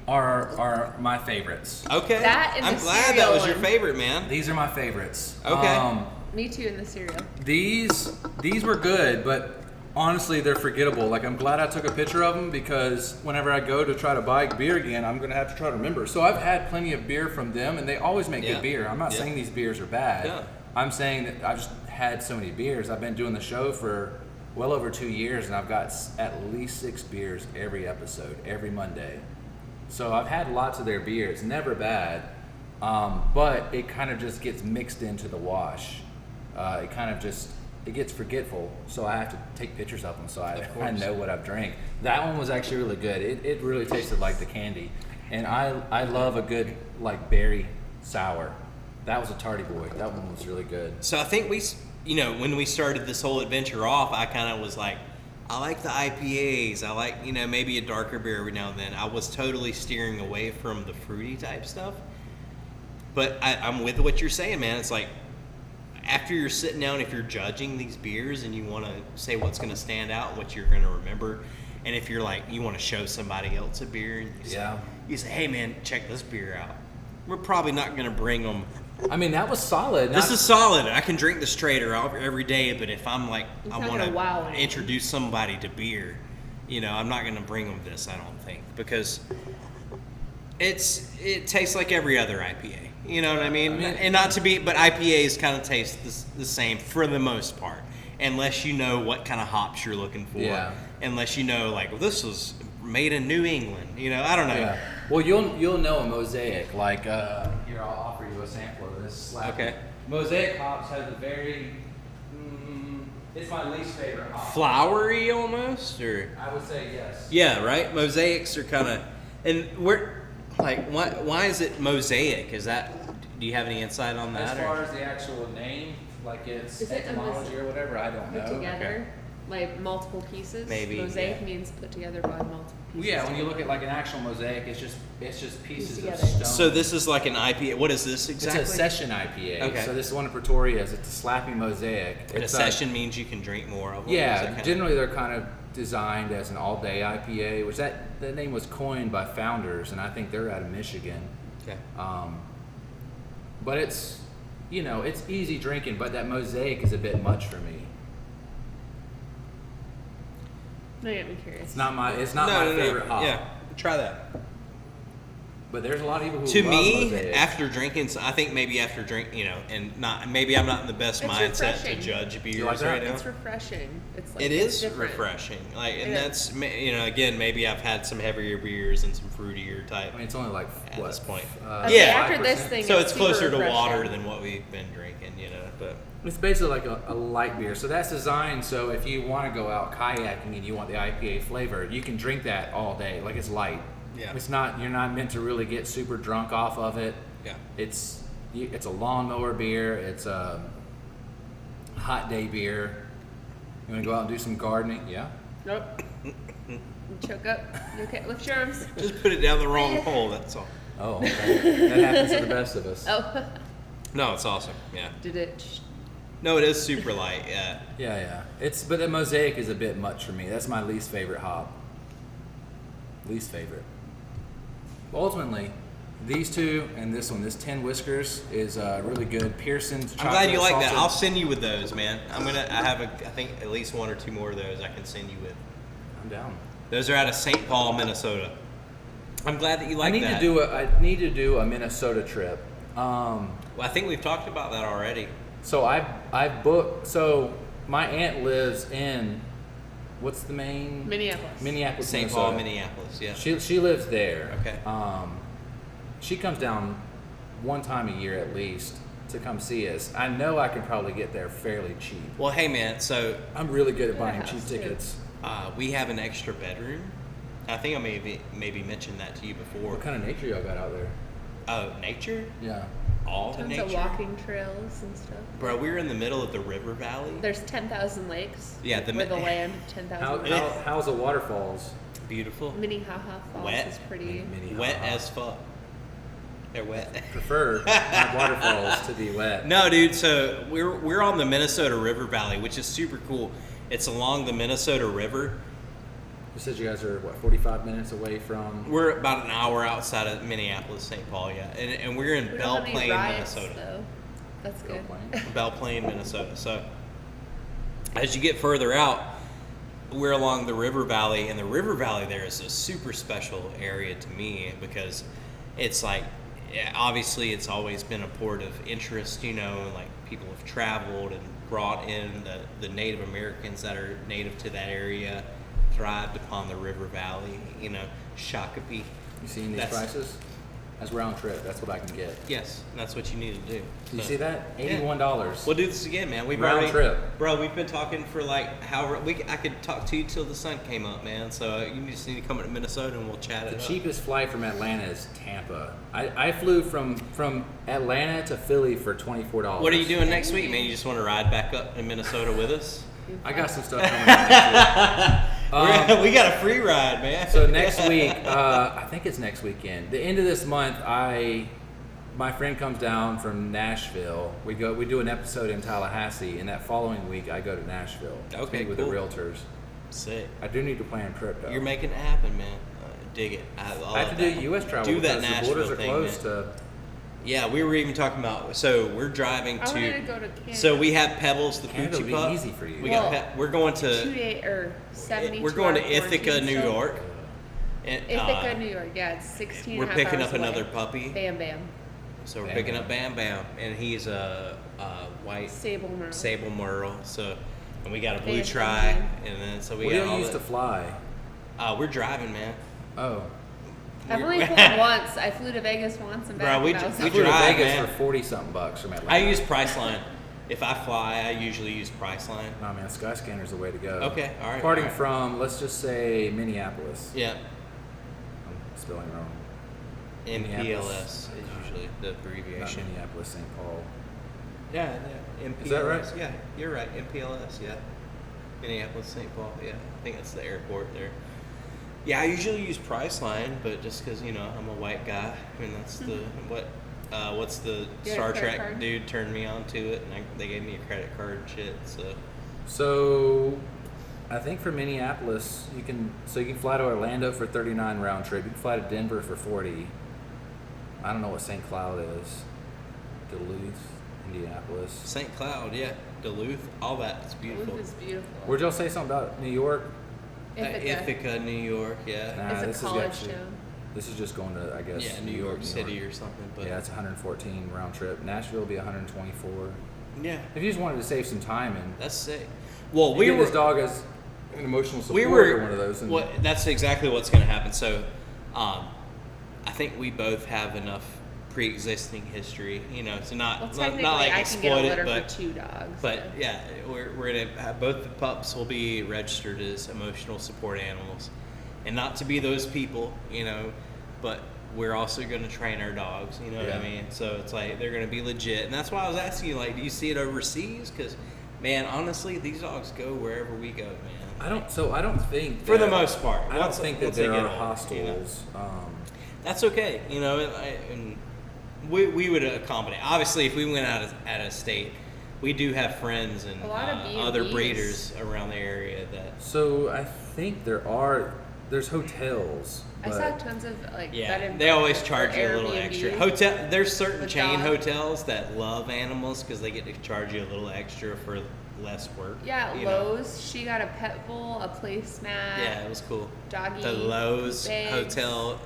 are my favorites. okay. That and I'm the glad that cereal was your one. favorite, man. These are my favorites. Okay. Me too in the cereal. These were good, but honestly, they're forgettable. Like, I'm glad I took a picture of them because whenever I go to try to buy beer again, I'm gonna have to try to remember. So I've had plenty of beer from them, and they always make Yeah. good beer. I'm not Yeah. saying these beers are bad. Yeah. I'm saying that I've just had so many beers. I've been doing the show for well over 2 years, and I've got at least 6 beers every episode, every Monday. So I've had lots of their beers, never bad, but it kind of just gets mixed into the wash. It gets forgetful, so I have to take pictures of them so I know what I've drank. That one was actually really good. It really tasted like the candy, and I love a good like berry sour. That was a Tardy Boy. That one was really good. So I think you know, when we started this whole adventure off, I kind of was like, I like the IPAs. I like, you know, maybe a darker beer every now and then. I was totally steering away from the fruity type stuff. But I'm with what you're saying, man. It's like, after you're sitting down, if you're judging these beers and you want to say what's going to stand out, what you're going to remember, and if you're like, you want to show somebody else a beer, and you say, hey man, check this beer out. We're probably not going to bring them. I mean, that was solid. This is solid. I can drink the straighter every day, but if I'm like, It's I not want gonna wow to me. introduce somebody to beer, you know, I'm not going to bring them this, I don't think, because it tastes like every other IPA. You know what I mean? And not to be, but IPAs kind of taste the same for the most part, unless you know what kind of hops you're looking for. Yeah. Unless you know, like, well, this was made in New England. You know, I don't know. Yeah. Well, you'll know a Mosaic. Like, here, I'll offer you a sample of this slab. Okay. Mosaic hops has a very, it's my least favorite hop. Flowery almost, or I would say yes. yeah, right. Mosaics are kind of, and we're like, why is it mosaic? Is that? Do you have any insight on that? As far as the actual name, like its Is it a etymology or whatever, I don't Put know. together, like multiple pieces. Maybe, Mosaic yeah. means put together by multiple pieces. Yeah, when you look at like an actual mosaic, it's just pieces of together. stone. So this is like an IPA. What is this exactly? It's a session IPA. Okay. So this is one of Pretoria's. It's a slappy mosaic. And a It's session means you can drink more of them. Is that Yeah, kind of- generally they're kind of designed as an all-day IPA, which that name was coined by Founders, and I think they're out of Michigan. Okay. But it's, it's easy drinking, but that mosaic is a bit much for me. Now you get me curious. It's not my favorite hop. Yeah, try that. But there's a lot of people who To love me, mosaics. after drinking, so I think maybe after drink, and not maybe I'm not in the best It's mindset refreshing. to judge beers You like that? right now. It's refreshing. It's like It it's is different. refreshing, like, and It that's again, maybe I've had some heavier beers and some fruitier type I mean, it's only like at what, this point. Okay, Yeah. after this 5%? thing, So it's super closer to refreshing. water than what we've been drinking, But It's basically like a light beer. So that's designed so if you want to go out kayaking and you want the IPA flavor, you can drink that all day. Like, it's light. Yeah. You're not meant to really get super drunk off of it. yeah, It's a lawnmower beer. It's a hot day beer. You want to go out and do some gardening? Yeah. Nope. You choke up. You okay? Lift your arms. just put it down the wrong hole. That's all. Oh, okay. That happens to the best of us. Oh, No, it's awesome. Yeah. did it? No, it is super light. Yeah. Yeah. But the Mosaic is a bit much for me. That's my least favorite hop. Least favorite. Ultimately, these two and this one, this 10 Whiskers is really good. Pearson's I'm glad you like that. sausage. I'll send you with those, man. I have I think at least one or two more of those I can send you with. I'm down. Those are out of St. Paul, Minnesota. I'm glad that you like that. I need to do a Minnesota trip. Well, I think we've talked about that already. So I've booked. So my aunt lives in what's the main Minneapolis. St. Minnesota. Paul, Minneapolis. Yeah. She lives there. Okay. She comes down one time a year at least to come see us. I know I can probably get there fairly cheap. Well, hey, man. So I'm really good at buying Yeah, cheap too. tickets. we have an extra bedroom. I think I maybe mentioned that to you before. What kind of nature y'all got out there? Oh, nature? Yeah. All the Tons nature. of walking trails and stuff. Bro, we're in the middle of the river valley. There's 10,000 lakes. Yeah, We're the land of 10,000 lakes. How's the waterfalls? Beautiful. Minnehaha Falls Wet. is pretty. Wet as fuck. They're wet. Prefer my waterfalls to be wet. No, dude. So we're on the Minnesota River Valley, which is super cool. It's along the Minnesota River. You said you guys are 45 minutes away from. We're about an hour outside of Minneapolis, St. Paul, yeah, and we're in We don't Belle have any Plaine, riots, Minnesota. though. That's Belle good. Plaine? Belle Plaine, Minnesota. So as you get further out, we're along the river valley, and the river valley there is a super special area to me because it's like, yeah, obviously it's always been a port of interest, you know, and like people have traveled and brought in the Native Americans that are native to that area, thrived upon the river valley, you know, Shakopee. You seen these That's- prices? That's round trip. That's what I can get. Yes, that's what you need to do. You So- see that? Yeah. $81. We'll do this again, man. We've Round already, trip. bro. We've been talking for like I could talk to you till the sun came up, man. So you just need to come to Minnesota and we'll chat The it up. cheapest flight from Atlanta is Tampa. I flew from Atlanta to Philly for $24. What are you doing next week, man? You just want to ride back up in Minnesota with us? I got some stuff coming up next We got a free ride, man. week. So next week, I think it's next weekend. The end of this month, my friend comes down from Nashville. We do an episode in Tallahassee, and that following week I go to Nashville. to Okay, meet with cool. the realtors. Sick. I do need to plan a trip though. You're making it happen, man. Dig it. I I have to do U.S. travel Do that because the Nashville borders are thing, closed man. to. Yeah, we were even talking about. So we're driving I wanted to to. go to Canada. So we have Pebbles, the Canada Poochie would be Pup. easy for you. We Well, got. We're going to. 2 day or 72 We're going to hour Ithaca, quarantine New still. York. And, Ithaca, New York. Yeah, it's 16. we're and a half picking hours up another away. puppy. Bam Bam. So we're Bam picking Bam. up Bam Bam, and he's a white Sable Merle. sable merle. So, and we got a blue Bam tri, Bam. and then so we What do got you all use that. to fly? We're driving, man. Oh, I've only We're- flown once. I flew to Vegas once and Bro, back. we and that ju- was we I it. flew to drive, Vegas man. for 40-something bucks from Atlanta. I use Priceline. If I fly, I usually use Priceline. Nah, man, Skyscanner's the way to go. Okay, all right, Departing all right. from, let's just say Minneapolis. Yeah, I'm spelling wrong. MPLS Minneapolis. is usually the Not abbreviation. Minneapolis, St. Paul. Yeah, MPLS. Is that right? Yeah, you're right. MPLS. Yeah, Minneapolis, St. Paul. Yeah, I think that's the airport there. Yeah, I usually use Priceline, but just because I'm a white guy, and that's the what's the You got a Star credit Trek card? dude turned me on to it, and they gave me a credit card and shit. So So, I think for Minneapolis, you can fly to Orlando for 39 round trip. You can fly to Denver for 40. I don't know what St. Cloud is. Duluth, Indianapolis. St. Cloud, yeah, Duluth, all that is beautiful. Duluth is beautiful. Where'd y'all say something about New York? Ithaca. Ithaca, New York, yeah. Nah, It's a this is college actually- town. This is just going to, I guess, Yeah, New York City or something, but Yeah, it's 114 round trip. Nashville will be 124. yeah, If you just wanted to save some time and that's sick. Well, we we give were this dog as an emotional support we or were one of those. And what that's exactly what's going to happen. So, I think we both have enough pre-existing history, to not Well, not, technically, not like I can exploit get a it, litter but for 2 dogs. but so. yeah, we're gonna have, both the pups will be registered as emotional support animals, and not to be those people, but we're also going to train our dogs. You know what I Yeah. mean? So it's like they're going to be legit, and that's why I was asking you, like, do you see it overseas? Because, man, honestly, these dogs go wherever we go, man. I don't think For the that- most part. I don't think that once they there get are older, hostels. That's okay. You know, and we would accommodate. Obviously, if we went out of state, we do have friends and A lot of other B&Bs. breeders around the area that. So I think there's hotels. I but- saw tons of like bed Yeah, and they always breakfast charge for you a little Airbnb. extra. There's certain With chain dog. hotels that love animals because they get to charge you a little extra for less work. Yeah, at you know? Lowe's, she got a pet bowl, a placemat. Yeah, it was cool. Doggy The Lowe's bags. Hotel,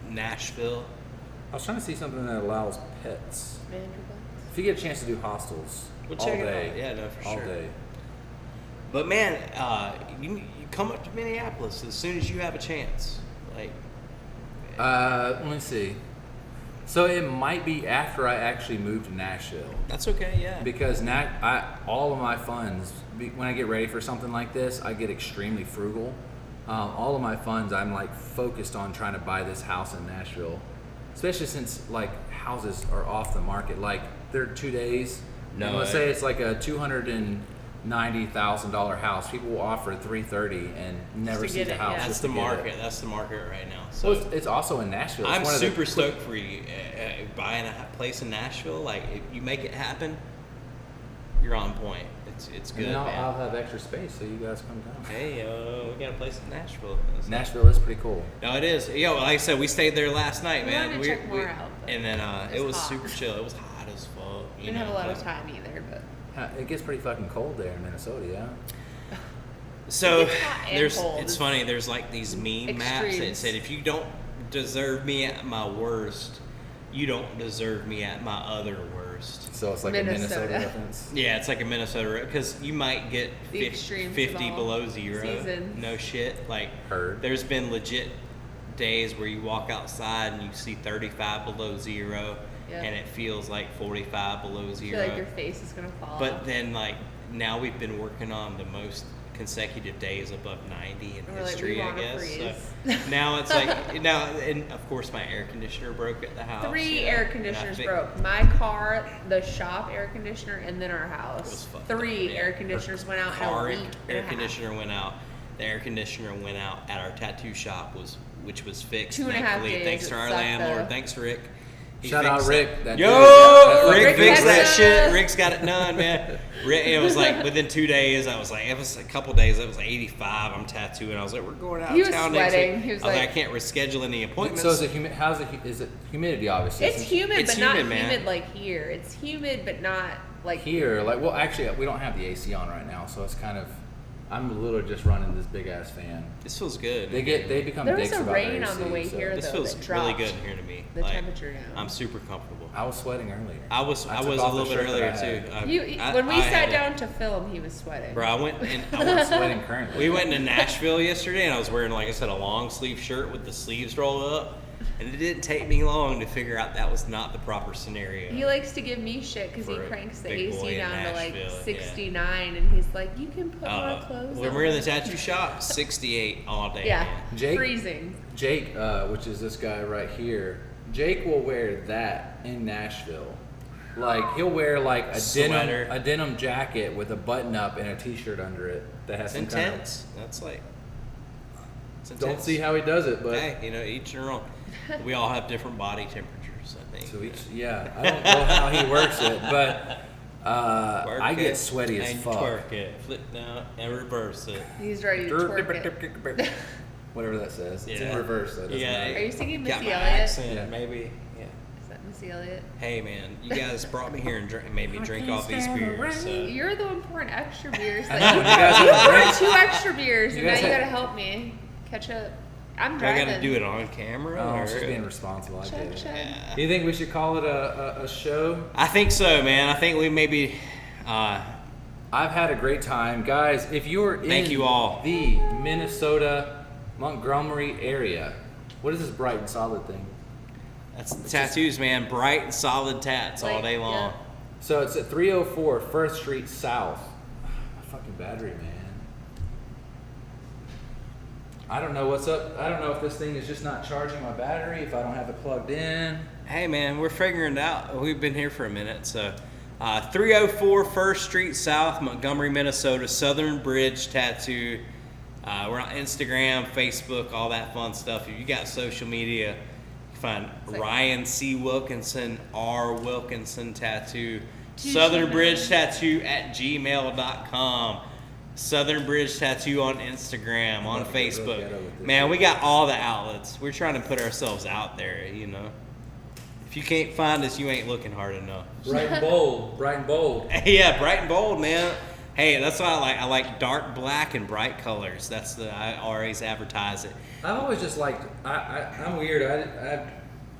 Nashville. I was trying to see something that allows pets. Vanderbilt. If you get a chance to do hostels, We'll all check it day, out. Yeah, no, for all sure. day. But man, you come up to Minneapolis as soon as you have a chance. Like, Let me see. So it might be after I actually move to Nashville. that's okay. Yeah. Because all of my funds, when I get ready for something like this, I get extremely frugal. All of my funds, I'm like focused on trying to buy this house in Nashville, especially since like houses are off the market. Like they're 2 days. No, And let's say it's like a $290,000 house. People will offer $330 and never to see get the it, house. yeah. That's just the to get it. market. That's the market right now. So So it's also in Nashville. It's I'm one of the super stoked for you. Buying a place in Nashville, like if you make it happen, you're on point. It's And good, then man. I'll have extra space, so you guys come down. Hey, we got a place in Nashville. Nashville is pretty cool. No, it is. Yo, like I said, we stayed there last night, We man. wanted to check more out, but and then it it was was hot. super chill. It was hot as fuck. We didn't have a lot of time either, but It gets pretty fucking cold there in Minnesota, yeah. So It gets hot and there's cold. it's funny. There's like these meme maps that Extremes. said if you don't deserve me at my worst, you don't deserve me at my other worst. So it's like a Minnesota. Minnesota reference. Yeah, it's like a Minnesota because you might get The extremes 50 of all below zero. seasons. No shit. Like Heard. there's been legit days where you walk outside and you see 35 below zero, Yeah. and it feels like 45 below I zero. feel like your face is gonna fall But off. then like now we've been working on the most consecutive days above 90 in And we're like, history, we I wanna guess. freeze. So now it's like now, and of course my air conditioner broke at the house. 3 you know, air and I conditioners fi- broke. My car, the shop air conditioner, and then our It was house. fucked 3 up, man. air conditioners went out in a Car week and air a half. conditioner went out. The air conditioner went out at our tattoo shop, which was fixed. 2.5 thankfully. days, Thanks it to our sucked, landlord. though. Thanks, Rick. He Shout out fixed Rick. it. That Yo, dude- Rick Rick fixed that Texas. shit. Rick's got it done, man. Rick, it was like within 2 days. I was like, it was a couple days. It was like 85. I'm tattooing. I was like, we're going out He of was town next sweating. week. He was I was like, like- I can't reschedule any appointments. So is it humid? Is it humidity? Obviously, It's Since humid, It's but not humid, man. humid like here. It's humid, but not like here. Like, well, actually, we don't have the AC on right now, so it's kind of. I'm literally just running this big ass fan. This feels good. They become There was dicks a about rain their on the AC, way so- here. This though, feels that really dropped good here to me. the temperature down. I'm super comfortable. I was sweating earlier. I was took a off little the bit shirt that earlier I had. too. When we I sat had it. down to film, he was sweating. Bro, I went and I'm sweating currently. we went to Nashville yesterday, and I was wearing, like I said, a long sleeve shirt with the sleeves rolled up, and it didn't take me long to figure out that was not the proper scenario. He likes to give me shit because he For a cranks the big boy AC in down to like Nashville, yeah. 69, and he's like, "You can put more clothes when on." we're in the tattoo shop, 68 all day. yeah, man. Jake? freezing. Jake, which is this guy right here, Jake will wear that in Nashville. Like he'll wear like Sweater. a denim jacket with a button up and a t-shirt under it that has It's some kind intense. That's like. It's of. intense. Don't see how he does it, but Hey, each their own. We all have different body temperatures, I think. so each yeah, I don't know how he works it, but Work I it, get sweaty as and fuck. Twerk it, flip down, and reverse it. He's ready to twerk it. Whatever that says. It's in Yeah. reverse. So it doesn't Yeah. matter. Are you singing Got Missy my Elliott? accent, Yeah. maybe. Yeah. Is that Missy Elliott? Hey man, you guys brought me here and made me drink off these beers. So. You're the one pouring extra beers. I Like, know, you guys you have a poured drink. 2 extra beers, You and now guys you have- gotta help me catch up. I'm Do I driving. gotta do it on camera? Oh, or? she's being responsible. I get Check, it. check. Yeah. Do you think we should call it a show? I think so, man. I think we maybe. I've had a great time, guys. If you're in Thank you all. the Minnesota Montgomery area, what is this bright and solid thing? That's the tattoos, man. Bright and solid tats all Like, day long. yeah. So it's at 304 First Street South. My fucking battery, man. I don't know what's up. I don't know if this thing is just not charging my battery, if I don't have it plugged in. Hey, man, we're figuring it out. We've been here for a minute. So, 304 First Street South, Montgomery, Minnesota, Southern Bridge Tattoo. We're on Instagram, Facebook, all that fun stuff. If you got social media, Find like- Ryan C. Wilkinson, R. Wilkinson Tattoo. Two Southern Shimmer. Bridge Tattoo at gmail.com. Southern Bridge Tattoo on Instagram, on about to get real Facebook. ghetto with this Man, shit. we got all the outlets. We're trying to put ourselves out there, you know. If you can't find us, you ain't looking hard enough. Bright and bold. Bright and bold. Yeah, bright and bold, man. Hey, that's what I like. I like dark black and bright colors. I always advertise it. I've always just liked. I'm weird. I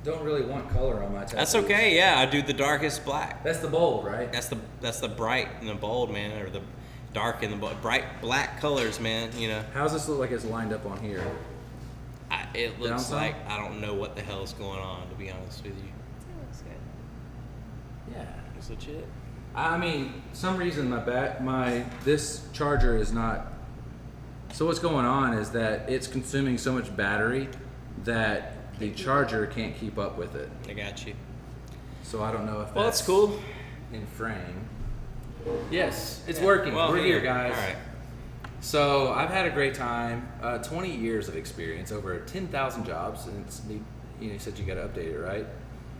don't really want color on my tattoos. That's okay. Yeah, I do the darkest black. That's the bold, right? That's the bright and the bold, man, or the dark and the bold. Bright black colors, man. You know, How's this look like it's lined up on here? it looks Down some? like I don't know what the hell is going on. To be honest with you, That looks good. Yeah. it's legit. I mean, some reason this charger is not. So what's going on is that it's consuming so much battery that the charger can't keep up with it. I got you. So I don't know if Well, that's cool. in frame. Yes, it's working. Well, We're here, guys. All right. So I've had a great time. 20 years of experience, over 10,000 jobs, and you said you got to update it, right?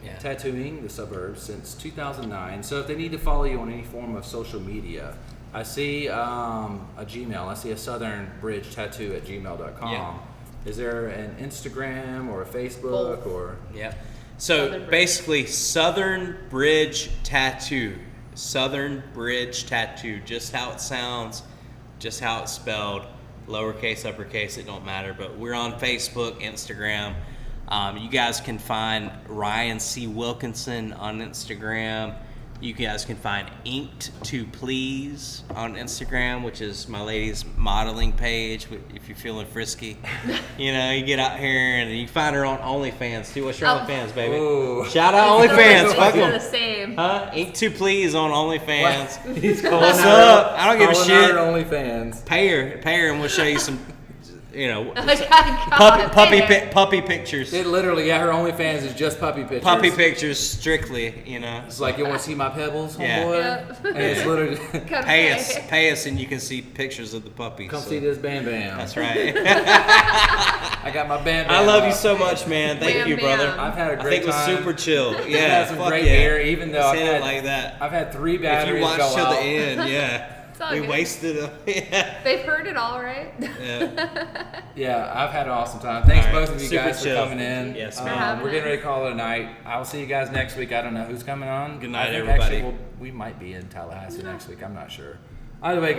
Yeah. Tattooing the suburbs since 2009. So if they need to follow you on any form of social media, I see a Gmail. I see a Southern Bridge Tattoo at gmail.com. Yeah. Is there an Instagram or a Facebook Both. or? Yeah. So Southern Bridge. basically, Southern Bridge Tattoo. Southern Bridge Tattoo. Just how it sounds, just how it's spelled. Lowercase, uppercase, it don't matter. But we're on Facebook, Instagram. You guys can find Ryan C. Wilkinson on Instagram. You guys can find Inked to Please on Instagram, which is my lady's modeling page. If you're feeling frisky, you get out here and you find her on OnlyFans too. What's your Oh. OnlyFans, baby? Ooh. Shout out OnlyFans, fuck It's the 'em. same. Huh? Ink to Please on OnlyFans. He's calling What's out- up? I don't give a calling shit. out her OnlyFans. Pay her, and we'll show you some, Oh my God, puppy pictures. It literally, her OnlyFans is just puppy pictures. Puppy pictures strictly, It's like, you want to see my pebbles, Yeah. homeboy? Yep. And it's literally, Come Pay us, and you can see pictures of the puppies. come so- see this Bam Bam. That's right. I got my Bam Bam. I love you up. so much, man. Thank Bam you, brother. bam. I've had a I great think it was time. super chill. I've Yeah, had some fuck great yeah. beer, even though Let's I've hit it had, like that. I've had 3 If batteries you watch go till out. the end, yeah, all we good. wasted them. Yeah. They've heard it all, right? Yeah. Yeah, I've had an awesome time. Thanks All right, both of you super guys chill. for coming in. Yes, For man. having We're getting us. ready to call it a night. I will see you guys next week. I don't know who's coming on. Good night, I think everybody. Actually, we might be in Tallahassee next week. I'm not sure. Either way,